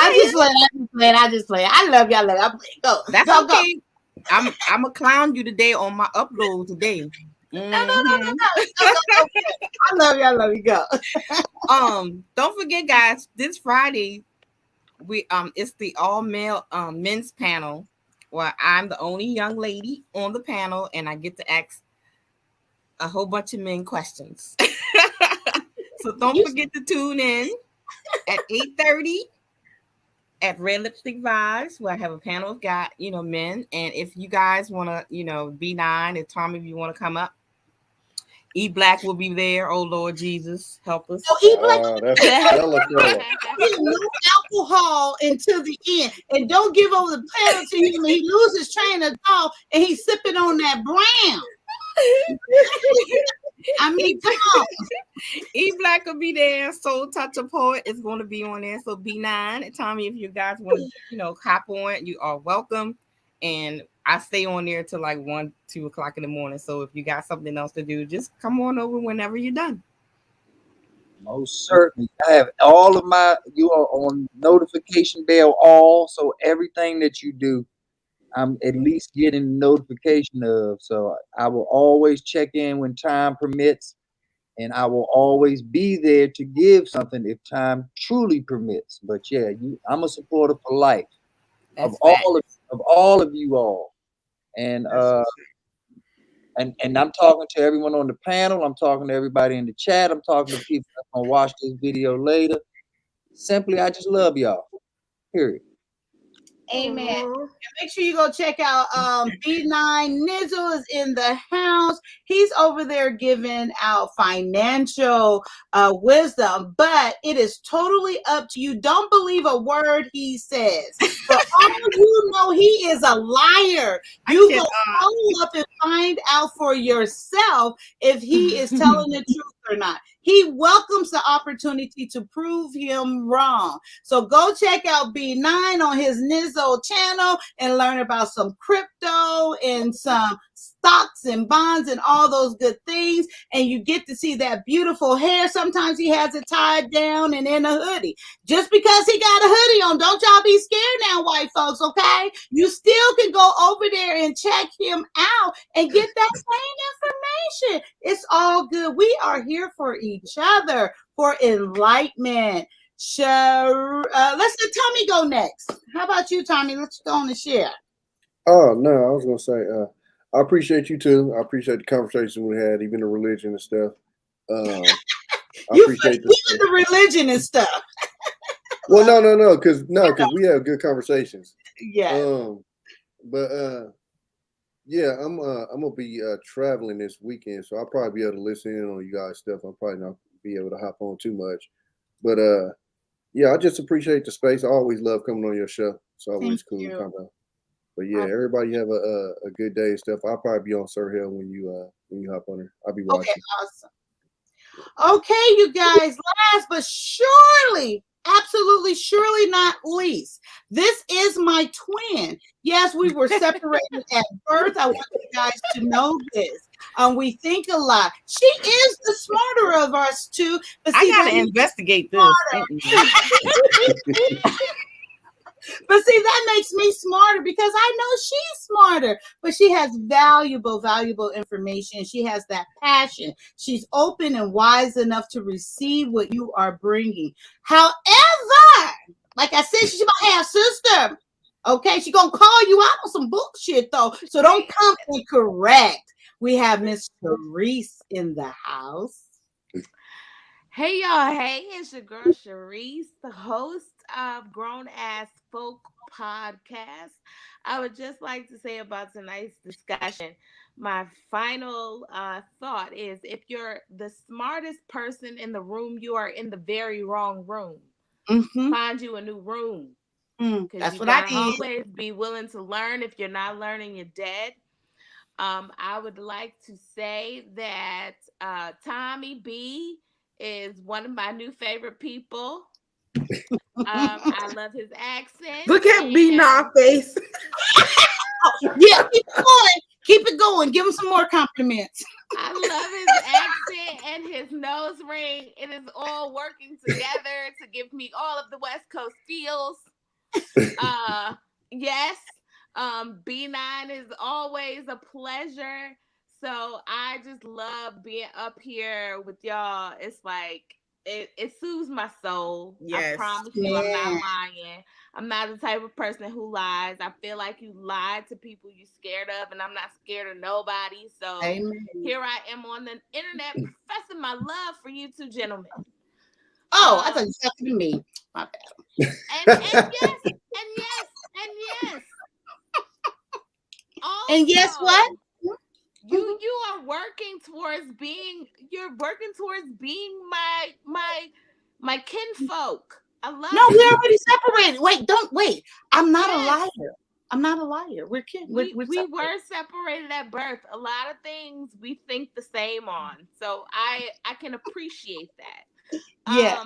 I just play. I love y'all. Go. That's go, okay. Go. I'm gonna clown you today on my upload today. No. I love you. I love you. Go. Don't forget, guys. This Friday, it's the all male men's panel, where I'm the only young lady on the panel, and I get to ask a whole bunch of men questions. So don't forget to tune in at 8:30 at Red Lipstick Vibes, where I have a panel of men. And if you guys want to, B9, and Tommy, if you want to come up, E Black will be there. Oh Lord Jesus, help us. Oh, E Black, no alcohol until the end, and don't give over the panel to him. He loses train of thought, and he's sipping on that brown. I mean, come on. E Black will be there. Soul Touch of Poet is going to be on there. So B9 and Tommy, if you guys want to, hop on, you are welcome. And I stay on there till like 1, 2 o'clock in the morning. So if you got something else to do, just come on over whenever you're done. Most certainly. I have all of you are on notification bell all, so everything that you do, I'm at least getting notification of. So I will always check in when time permits, and I will always be there to give something if time truly permits. But yeah, I'm a supporter for life. Of all of you all. And and I'm talking to everyone on the panel. I'm talking to everybody in the chat. I'm talking to people that's gonna watch this video later. Simply, I just love y'all. Period. Amen. And make sure you go check out B9 Nizzle is in the house. He's over there giving out financial wisdom, but it is totally up to you. Don't believe a word he says. For all you know, he is a liar. You go follow up and find out for yourself if he is telling the truth or not. He welcomes the opportunity to prove him wrong. So go check out B9 on his Nizzo channel and learn about some crypto and some stocks and bonds and all those good things. And you get to see that beautiful hair. Sometimes he has it tied down and in a hoodie. Just because he got a hoodie on, don't y'all be scared now, white folks, okay? You still can go over there and check him out and get that same information. It's all good. We are here for each other, for enlightenment. Let's let Tommy go next. How about you, Tommy? Let's go on and share. Oh, no, I was going to say, I appreciate you too. I appreciate the conversation we had, even the religion and stuff. I appreciate the religion and stuff. Well, no, because we have good conversations. Yeah. Yeah, I'm gonna be traveling this weekend, so I'll probably be able to listen in on you guys' stuff. I'll probably not be able to hop on too much, but yeah, I just appreciate the space. I always love coming on your show. It's always cool to come out. But yeah, everybody have a good day and stuff. I'll probably be on Sir Hill when you hop on her. I'll be watching. Okay, awesome. Okay, you guys, last but surely, absolutely surely not least, this is my twin. Yes, we were separated at birth. I want you guys to know this. We think a lot. She is the smarter of us two. But see, I gotta investigate this. But see, that makes me smarter because I know she's smarter, but she has valuable information. She has that passion. She's open and wise enough to receive what you are bringing. However, like I said, she's my half sister. Okay, she's going to call you out on some bullshit though. So don't come incorrect. We have Miss Sharice in the house. Hey y'all, hey, it's your girl Sharice, the host of Grown Ass Folk Podcast. I would just like to say about tonight's discussion, my final thought is if you're the smartest person in the room, you are in the very wrong room. Find you a new room. That's what I did. Always be willing to learn. If you're not learning, you're dead. I would like to say that Tommy B is one of my new favorite people. I love his accent. Look at B9 face. Yeah, keep it going. Give him some more compliments. I love his accent and his nose ring. It is all working together to give me all of the West Coast feels. Yes. B9 is always a pleasure. So I just love being up here with y'all. It's like it soothes my soul. Yes. I promise you, I'm not lying. I'm not the type of person who lies. I feel like you lied to people you're scared of, and I'm not scared of nobody. So Here I am on the internet professing my love for you two gentlemen. Oh, I thought you were talking to me. My bad. And yes. Also, And guess what? You are working towards being my kinfolk. I love No, we you. already separated. Wait. I'm not a liar. I'm not a liar. We're kin. We separated. were separated at birth. A lot of things we think the same on. So I can appreciate that. Yeah.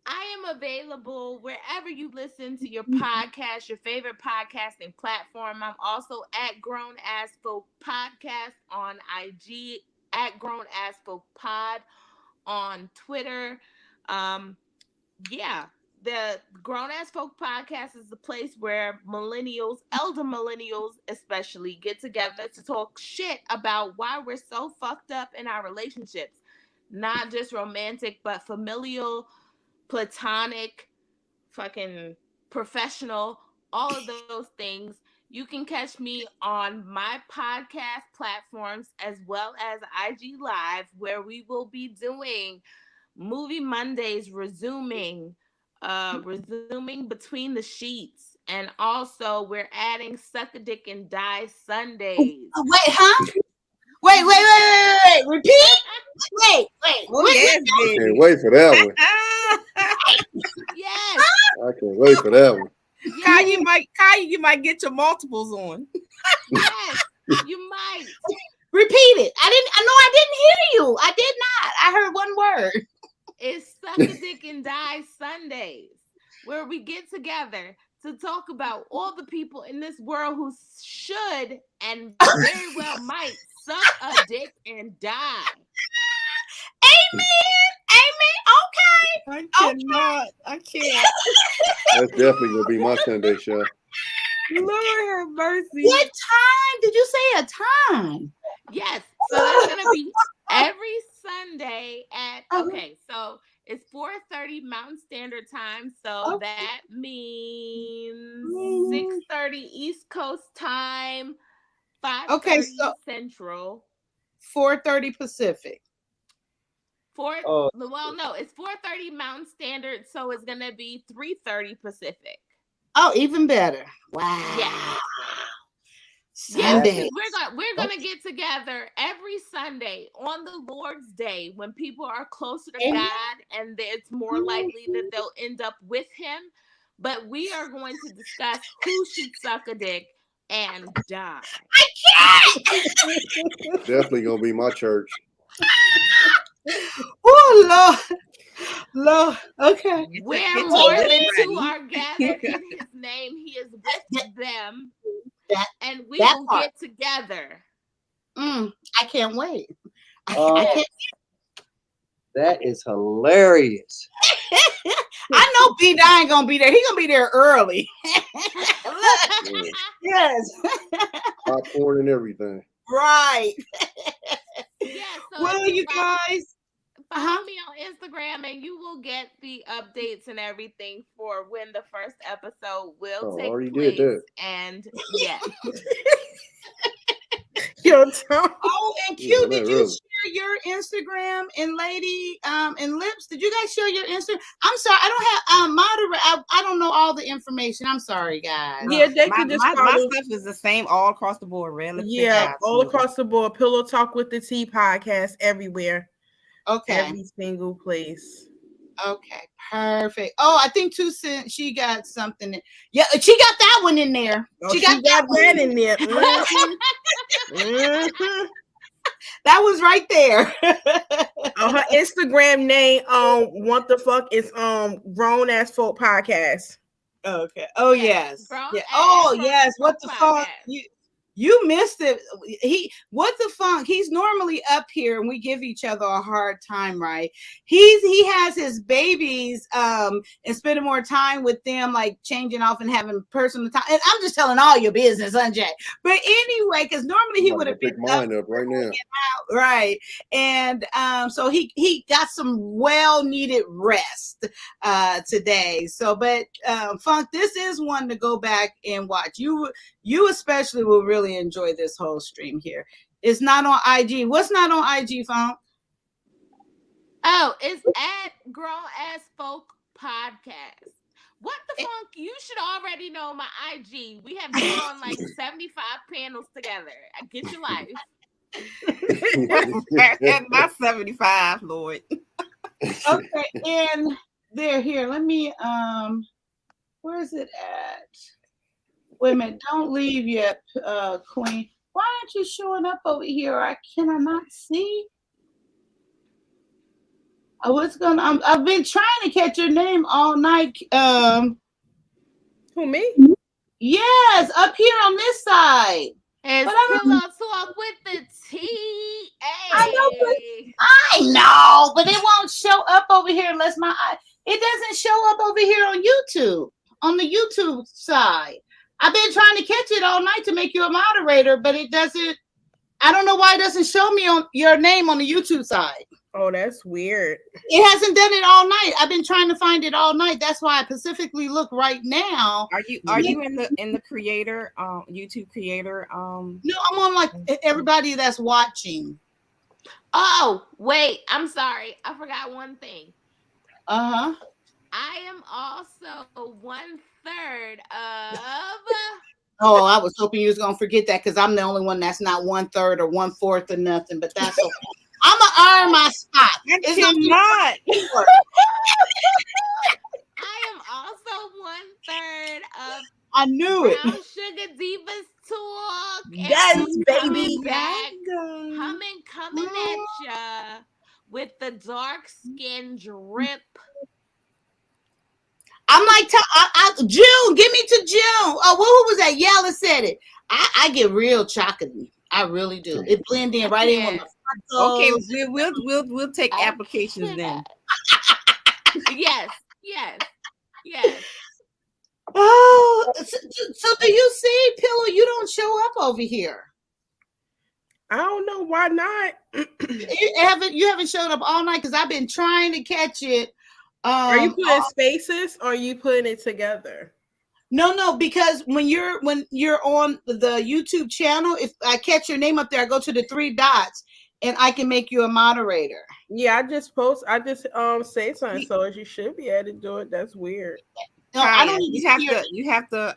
I am available wherever you listen to your podcast, your favorite podcasting platform. I'm also at Grown Ass Folk Podcast on IG, at Grown Ass Folk Pod on Twitter. The Grown Ass Folk Podcast is the place where millennials, elder millennials especially, get together to talk shit about why we're so fucked up in our relationships. Not just romantic, but familial, platonic, fucking professional, all of those things. You can catch me on my podcast platforms as well as IG Live, where we will be doing Movie Mondays, resuming Between the Sheets, and also we're adding Suck a Dick and Die Sundays. Wait, huh? Wait. Repeat. Wait. I can't wait for that one. Yes. I can't wait for that one. Kaya, you might get your multiples on. Yes, you might. Repeat it. I didn't hear you. I did not. I heard one word. It's Suck a Dick and Die Sundays, where we get together to talk about all the people in this world who should and very well might suck a dick and die. Amen. I can't. That's definitely gonna be my Sunday show. Lord have mercy. What time? Did you say a time? Yes. So that's gonna be every Sunday at so it's 4:30 Mountain Standard Time. So that means 6:30 East Coast time, 5:30 Central. 4:30 Pacific. Well, no, it's 4:30 Mountain Standard, so it's gonna be 3:30 Pacific. Oh, even better. Wow. Yeah. Sunday. Yes, we're gonna get together every Sunday on the Lord's Day when people are closer to God and it's more likely that they'll end up with Him. But we are going to discuss who should suck a dick and die. I can't. Definitely gonna be my church. Oh Lord. Okay. Where more than two are gathered in His name, He is with them. And we will get together. I can't wait. I can't. That is hilarious. I know B ain't gonna be there. He's gonna be there early. Yes. Popcorn and everything. Right. Yeah. So well, you guys. Follow me on Instagram and you will get the updates and everything for when the first episode will take place. Did that. And yeah. And Q, did you share your Instagram? And Lady and Lips, did you guys share your Instagram? I'm sorry, I don't have moderator. I don't know all the information. I'm sorry, guys. Yeah, they can just my follow. stuff is the same all across the board, really. Yeah, all across the board. Pillow Talk with the Tea podcast everywhere. Okay. Every single place. Okay, perfect. Oh, I think 2 Cent, she got something. Yeah, she got that one in there. Oh, she got that in there. That was right there. Her Instagram name, what the fuck is Grown Ass Folk Podcast. Okay. Oh yes. Yeah. Oh yes. What the fuck? You missed it. What the funk? He's normally up here and we give each other a hard time, right? He has his babies and spending more time with them, like changing off and having personal time. And I'm just telling all your business, Jay. But anyway, because normally he would have picked mine up right now. Right. And so he got some well-needed rest today. So, but Funk, this is one to go back and watch. You especially will really enjoy this whole stream here. It's not on IG. What's not on IG, Funk? Oh, it's at Grown Ass Folk Podcast. What the fuck? You should already know my IG. We have been on like 75 panels together. Get your life. Not 75, Lord. Okay, and there, here. Let me where is it at? Wait a minute, don't leave yet, Queen. Why aren't you showing up over here? Can I not see? I've been trying to catch your name all night. Who, me? Yes, up here on this side. It's Pillow Talk with the T. I know, but it won't show up over here unless it doesn't show up over here on YouTube, on the YouTube side. I've been trying to catch it all night to make you a moderator, but it doesn't. I don't know why it doesn't show me on your name on the YouTube side. Oh, that's weird. It hasn't done it all night. I've been trying to find it all night. That's why I specifically look right now. Are you in the creator YouTube creator No, I'm on like everybody that's watching. Oh, wait. I'm sorry. I forgot one thing. Uh-huh. I am also 1/3 of Oh, I was hoping you was gonna forget that because I'm the only one that's not 1/3 or 1/4 or nothing, but that's okay. I'm gonna earn my spot. It's not. I am also 1/3 of I knew it. Brown Sugar Divas Talk. Yes, baby. Coming at ya with the dark skin drip. I'm like, June, give me to June. Oh, who was that? Yella said it. I get real chocolatey. I really do. It blends in right in with my Okay, freckles. we'll take applications then. Yes. Oh, so do you see, Pillow? You don't show up over here. I don't know why not. You haven't showed up all night because I've been trying to catch it. Are you putting spaces or are you putting it together? No, because when you're on the YouTube channel, if I catch your name up there, I go to the 3 dots and I can make you a moderator. Yeah, I just say something, so you should be able to do it. That's weird. No, I don't. You have to.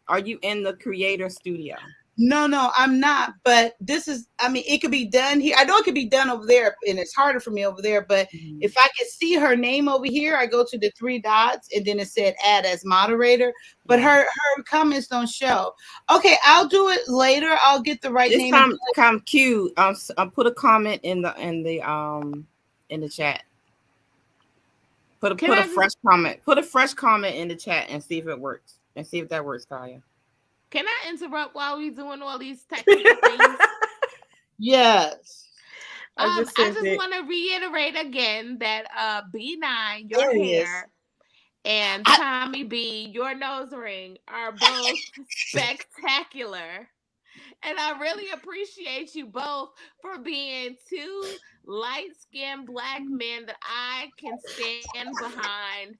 Are you in the creator studio? No, I'm not. But it could be done here. I know it could be done over there, and it's harder for me over there. But if I can see her name over here, I go to the 3 dots, and then it said add as moderator. But her comments don't show. Okay, I'll do it later. I'll get the right name. Come Q. I'll put a comment in the chat. Put a fresh comment. Put a fresh comment in the chat and see if it works. And see if that works, Kaya. Can I interrupt while we're doing all these technical things? Yes. I just want to reiterate again that B9, your hair, and Tommy B, your nose ring, are both spectacular. And I really appreciate you both for being 2 light-skinned Black men that I can stand behind.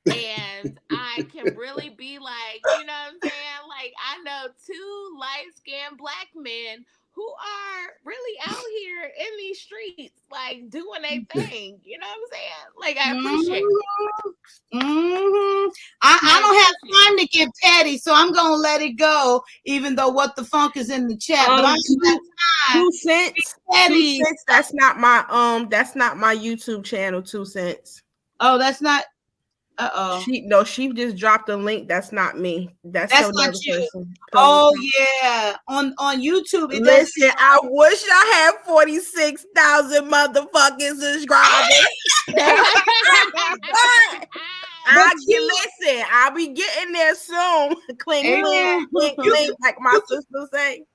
And I can really be like, you know what I'm saying? Like, I know 2 light-skinned Black men who are really out here in these streets, like, doing their thing. You know what I'm saying? Like, I appreciate it. I don't have time to get petty, so I'm going to let it go, even though What the Funk is in the chat. But I'm 2 cents. 2 cents. That's not my YouTube channel, 2 cents. Oh, that's not. She just dropped a link. That's not me. That's not you. Person. Oh yeah, on YouTube. Listen, I wish I had 46,000 motherfucking subscribers. Listen, I'll be getting there soon. Clink, like my sister say.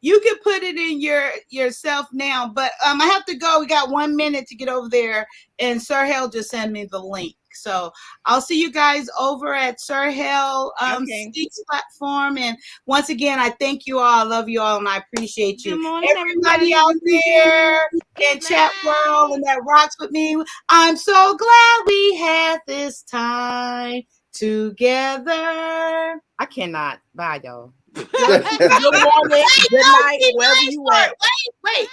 You can put it in yourself now, but I have to go. We got 1 minute to get over there, and Sir Hell just sent me the link. So I'll see you guys over at Sir Hell Speaks platform. And once again, I thank you all. I love you all, and I appreciate you. Good morning, everybody out there in chat world and that rocks with me. I'm so glad we had this time together. I cannot. Bye, y'all. Good morning, good night, wherever you at. Wait.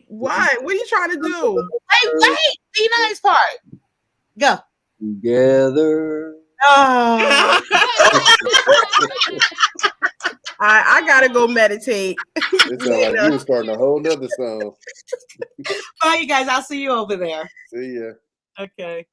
What are you trying to do? Wait. The nice part. Go. Together. Oh. I gotta go meditate. It sounds like you were starting a whole nother song. Bye, you guys. I'll see you over there. See ya. Okay.